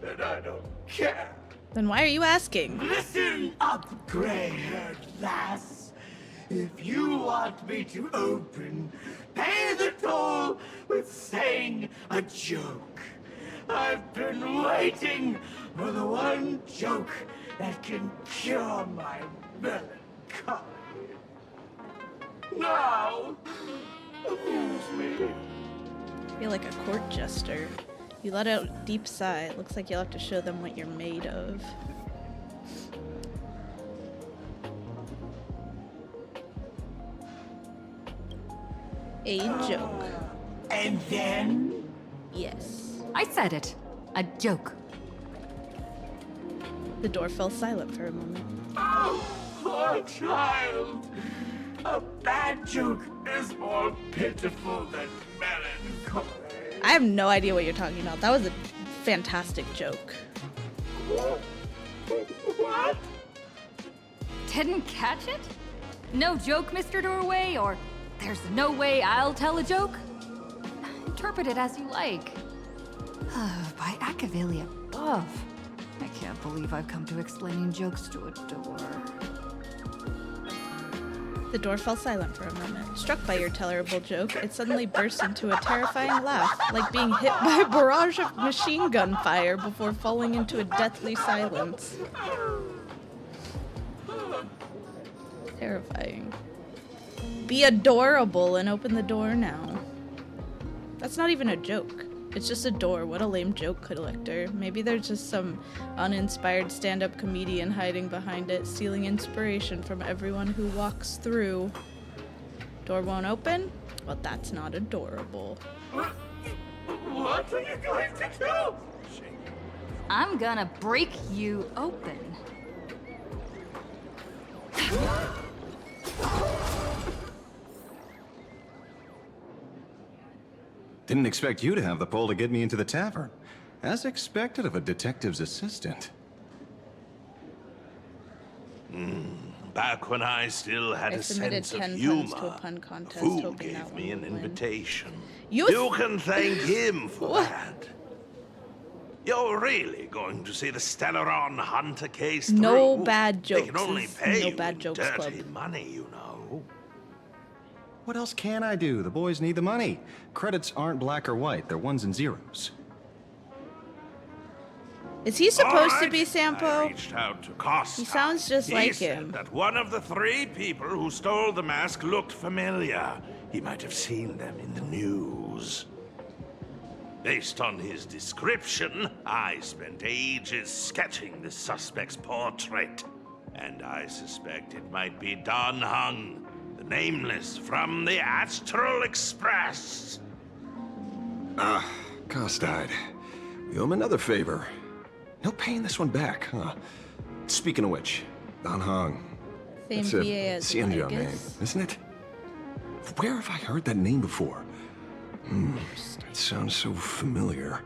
and I don't care. Then why are you asking? Listen up, gray-haired lass. If you want me to open, pay the toll with saying a joke. I've been waiting for the one joke that can cure my melancholy. Now, amuse me. You're like a court jester. You let out a deep sigh. It looks like you'll have to show them what you're made of. A joke. And then? Yes. I said it. A joke. The door fell silent for a moment. Oh, poor child. A bad joke is more pitiful than melancholy. I have no idea what you're talking about. That was a fantastic joke. What? Didn't catch it? No joke, Mr. Doorway, or there's no way I'll tell a joke? Interpret it as you like. By Akavili above. I can't believe I've come to explaining jokes to a door. The door fell silent for a moment. Struck by your terrible joke, it suddenly burst into a terrifying laugh, like being hit by a barrage of machine gun fire before falling into a deathly silence. Terrifying. Be adorable and open the door now. That's not even a joke. It's just a door. What a lame joke collector. Maybe there's just some uninspired stand-up comedian hiding behind it, stealing inspiration from everyone who walks through. Door won't open? Well, that's not adorable. What are you going to do? I'm gonna break you open. Didn't expect you to have the pull to get me into the tavern. As expected of a detective's assistant. Back when I still had I a submitted sense of 10 puns humor, to a pun a contest, fool hoping that gave one me an would win. invitation. You can thank him for that. You're really going to see the Stellaron Hunter case through? No bad They jokes. can only This is pay No you Bad in Jokes dirty Club. money, you know. What else can I do? The boys need the money. Credits aren't black or white, they're ones and zeros. Is he supposed to Alright, be I Sampo? reached out to Costa. He sounds just He like said him. that one of the 3 people who stole the mask looked familiar. He might have seen them in the news. Based on his description, I spent ages sketching the suspect's portrait. And I suspect it might be Don Hung, the Nameless from the Astral Express. Cost died. We owe him another favor. No paying this one back, huh? Speaking of which, Don Hung. Same That's VA a as Xianzhou name, Vegas. isn't it? Where have I heard that name before? It sounds so familiar.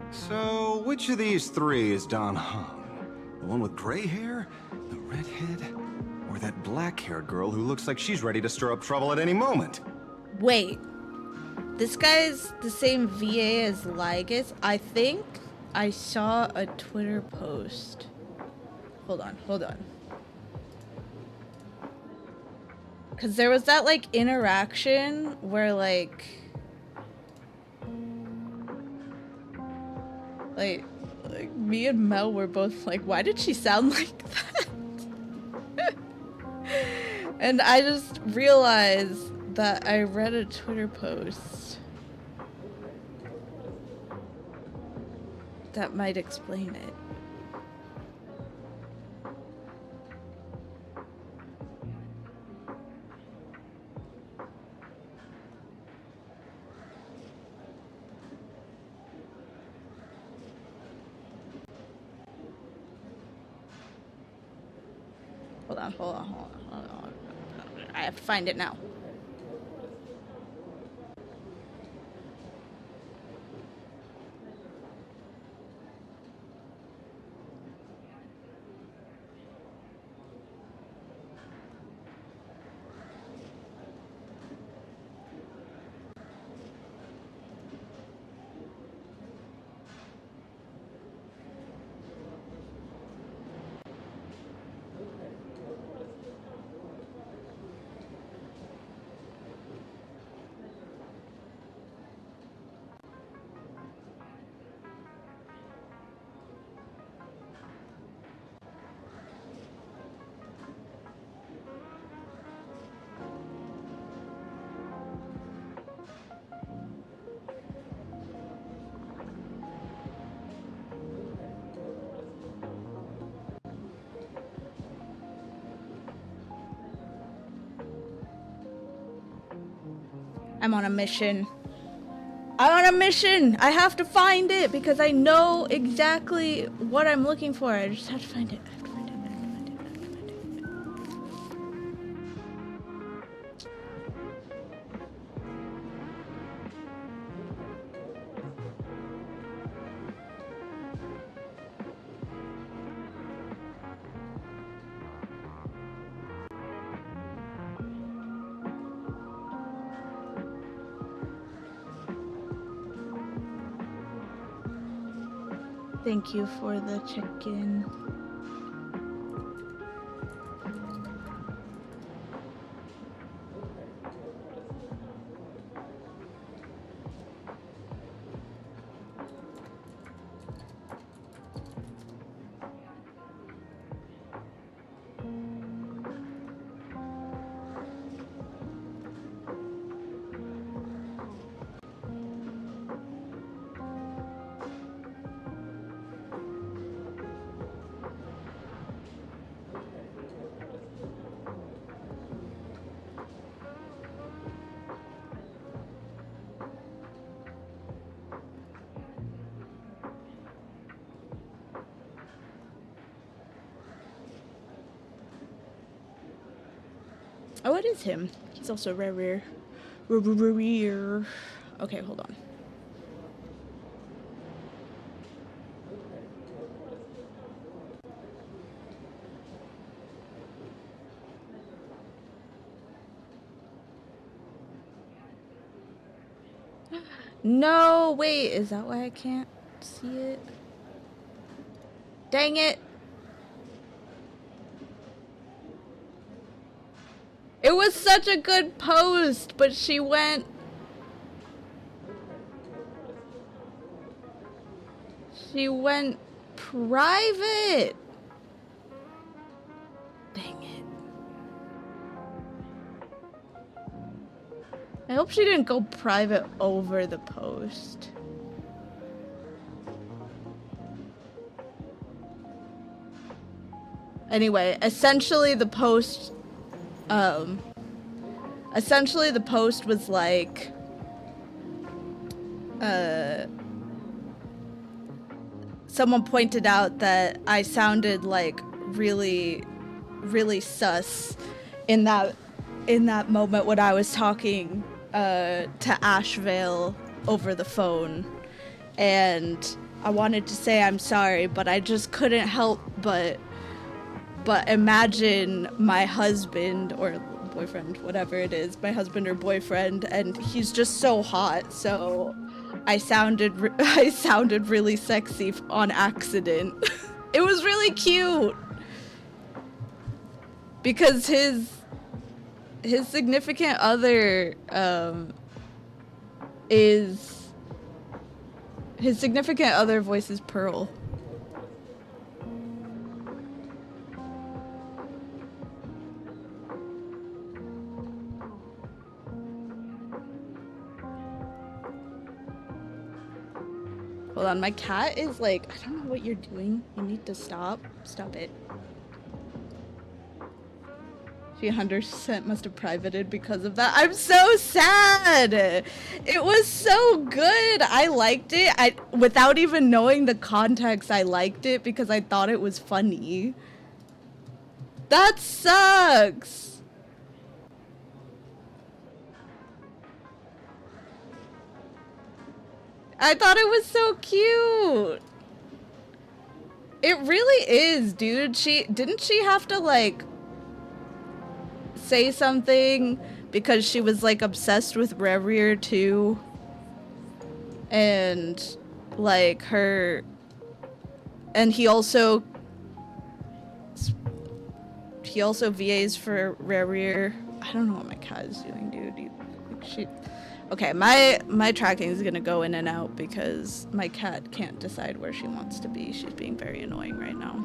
So, which of these 3 is Don Hung? The one with gray hair? The redhead? Or that black-haired girl who looks like she's ready to stir up trouble at any moment. Wait. This guy's the same VA as Ligus? I think I saw a Twitter post. Hold on. Because there was that, like, interaction where, like, me and Mel were both like, why did she sound like that? And I just realized that I read a Twitter post that might explain it. Hold on. I have to find it now. I'm on a mission. I have to find it because I know exactly what I'm looking for. I just have to find it. Thank you for the check-in. Oh, it is him. He's also rare. Okay, hold on. No, wait, is that why I can't see it? Dang it! It was such a good post, but she went... She went private! Dang it. I hope she didn't go private over the post. Anyway, essentially the post was like, someone pointed out that I sounded like really sus in that moment when I was talking to Ashvale over the phone, and I wanted to say I'm sorry, but I just couldn't help but But imagine my husband or boyfriend, whatever it is, my husband or boyfriend, and he's just so hot. So I sounded really sexy on accident. It was really cute because his significant other voices Pearl. Hold on, my cat is like, I don't know what you're doing. You need to stop. Stop it. She 100% must have privated because of that. I'm so sad. It was so good. I liked it. Without even knowing the context, I liked it because I thought it was funny. That sucks. I thought it was so cute. It really is, dude. Didn't she have to like say something because she was like obsessed with Reverie too, and like he also VAs for Reverie. I don't know what my cat is doing, dude. Okay, my tracking is gonna go in and out because my cat can't decide where she wants to be. She's being very annoying right now.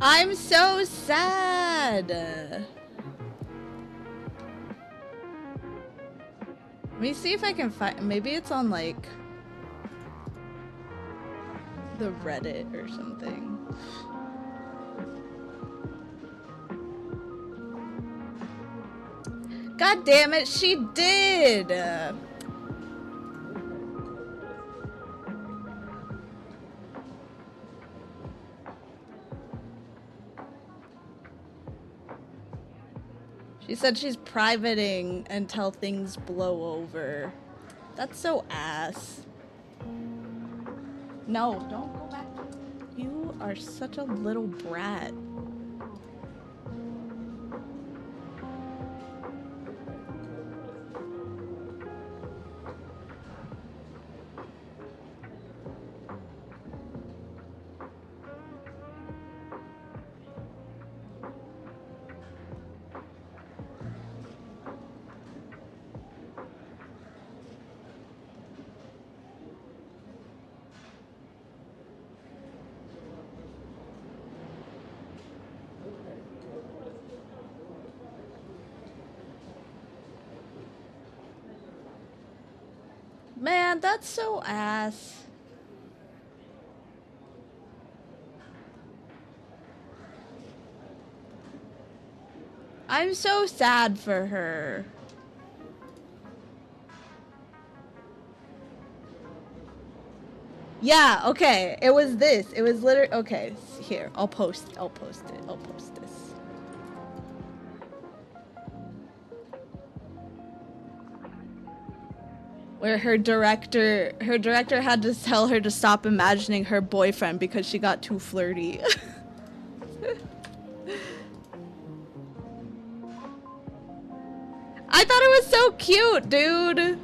I'm so sad. Let me see if I can find, maybe it's on like the Reddit or something. God damn it, she did! She said she's privating until things blow over. That's so ass. No, don't go back. You are such a little brat. Man, that's so ass. I'm so sad for her. Yeah, okay. It was this. It was literally okay. Here, I'll post it. I'll post this. Where her director had to tell her to stop imagining her boyfriend because she got too flirty. I thought it was so cute, dude.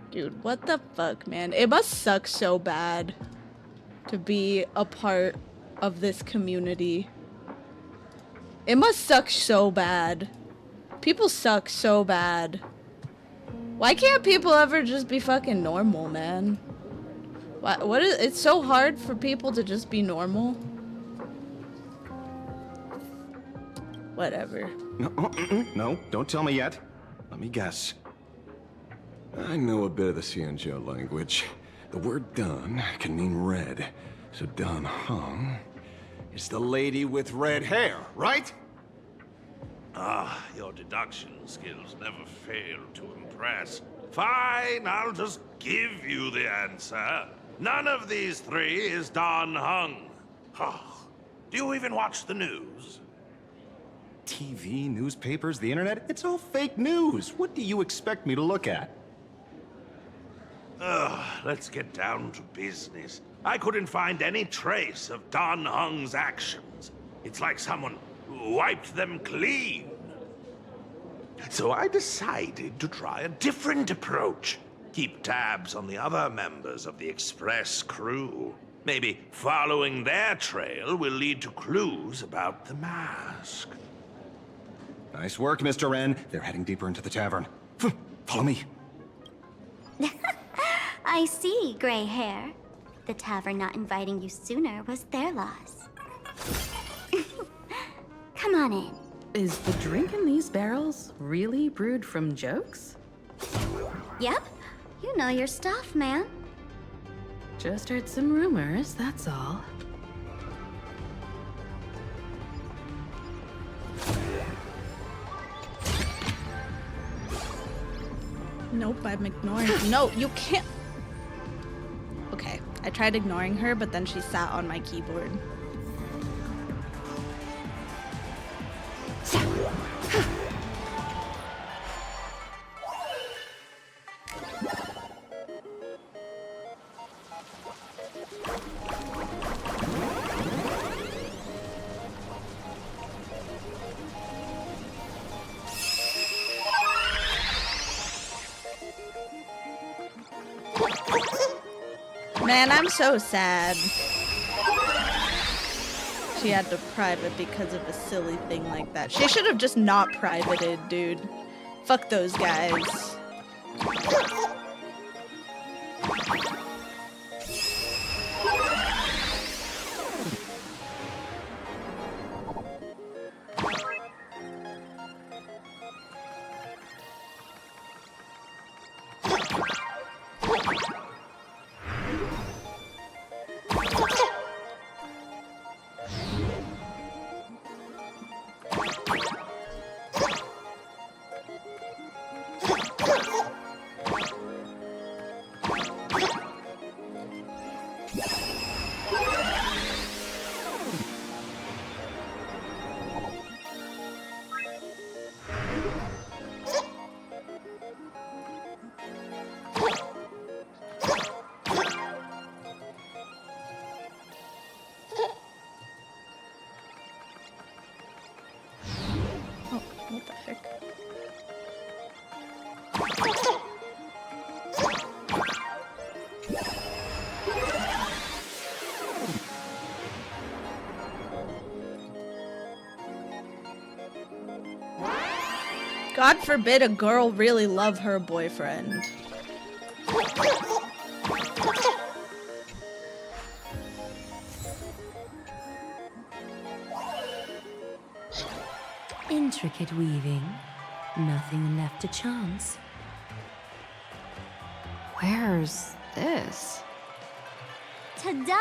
Dude, what the fuck, man? It must suck so bad to be a part of this community. It must suck so bad. People suck so bad. Why can't people ever just be fucking normal, man? What is, it's so hard for people to just be normal. Whatever. No, no, don't tell me yet. Let me guess. I know a bit of the Xianzhou language. The word Dun can mean red. So Dun Hong is the lady with red hair, right? Ah, your deduction skills never fail to impress. Fine, I'll just give you the answer. None of these three is Dan Heng. Oh, do you even watch the news? TV, newspapers, the internet, it's all fake news. What do you expect me to look at? Let's get down to business. I couldn't find any trace of Dan Heng's actions. It's like someone wiped them clean. So I decided to try a different approach. Keep tabs on the other members of the Express crew. Maybe following their trail will lead to clues about the mask. Nice work, Mr. Ren. They're heading deeper into the tavern. Follow me. I see, gray hair. The tavern not inviting you sooner was their loss. Come on in. Is the drink in these barrels really brewed from jokes? Yep. You know your stuff, man. Just heard some rumors, that's all. Nope, I'm ignoring. No, you can't. Okay, I tried ignoring her, but then she sat on my keyboard. Man, I'm so sad. She had to private because of a silly thing like that. She should have just not privated, dude. Fuck those guys. What the heck? God forbid a girl really love her boyfriend. Intricate weaving. Nothing left to chance. Where's this? Ta-da!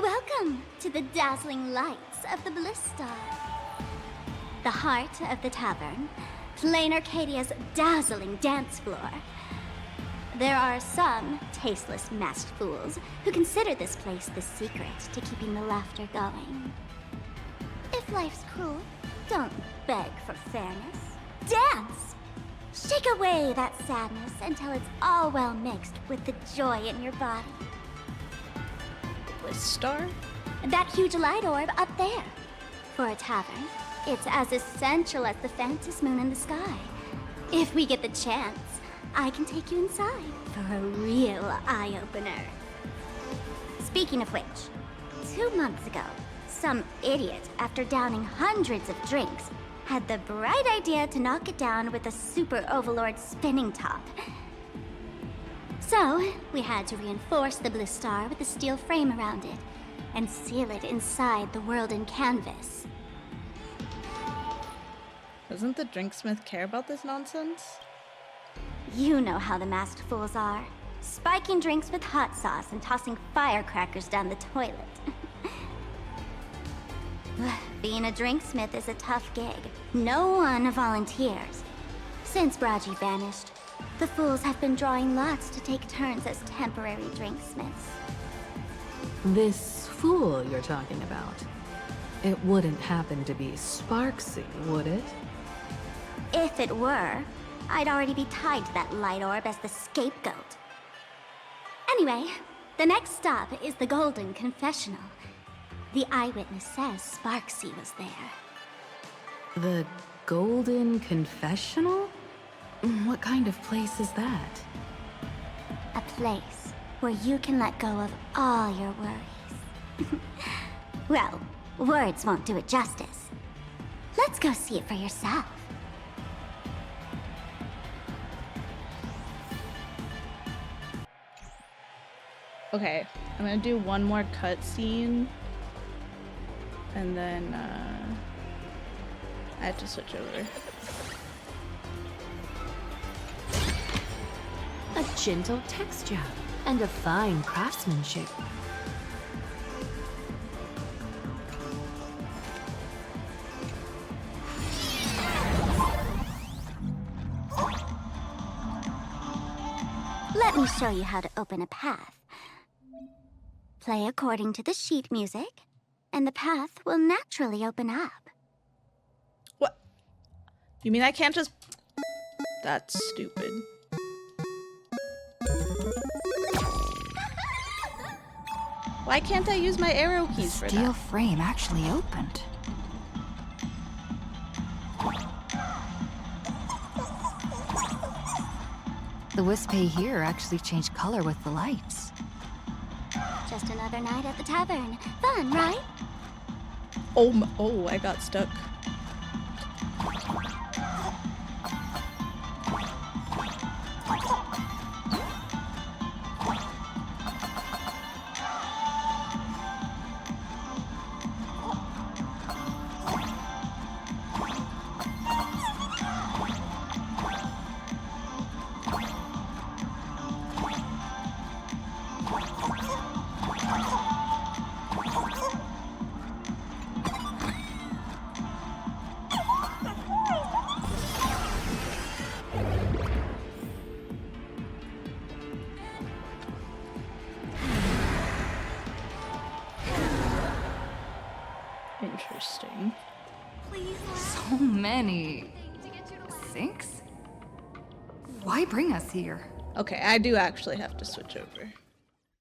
Welcome to the dazzling lights of the Bliss Star. The heart of the tavern, Plain Arcadia's dazzling dance floor. There are some tasteless masked fools who consider this place the secret to keeping the laughter going. If life's cruel, don't beg for fairness. Dance! Shake away that sadness until it's all well mixed with the joy in your body. Bliss Star? That huge light orb up there. For a tavern, it's as essential as the Phantom Moon in the sky. If we get the chance, I can take you inside for a real eye-opener. Speaking of which, 2 months ago, some idiot, after downing hundreds of drinks, had the bright idea to knock it down with a super overlord spinning top. So, we had to reinforce the Bliss Star with a steel frame around it, and seal it inside the world in canvas. Doesn't the drinksmith care about this nonsense? You know how the masked fools are. Spiking drinks with hot sauce and tossing firecrackers down the toilet. Being a drinksmith is a tough gig. No one volunteers. Since Braji vanished, the fools have been drawing lots to take turns as temporary drinksmiths. This fool you're talking about, it wouldn't happen to be Sparksy, would it? If it were, I'd already be tied to that light orb as the scapegoat. Anyway, the next stop is the Golden Confessional. The eyewitness says Sparksy was there. The Golden Confessional? What kind of place is that? A place where you can let go of all your worries. Well, words won't do it justice. Let's go see it for yourself. Okay, I'm gonna do one more cutscene, and then I have to switch over. A gentle texture and a fine craftsmanship. Let me show you how to open a path. Play according to the sheet music, and the path will naturally open up. What? You mean I can't just... That's stupid. Why can't I use my arrow keys for Steel that? frame actually opened. The Wispy here actually changed color with the lights. Just another night at the tavern. Fun, right? Oh, I got stuck. Interesting. So many. 6? Why bring us here? Okay, I do actually have to switch over.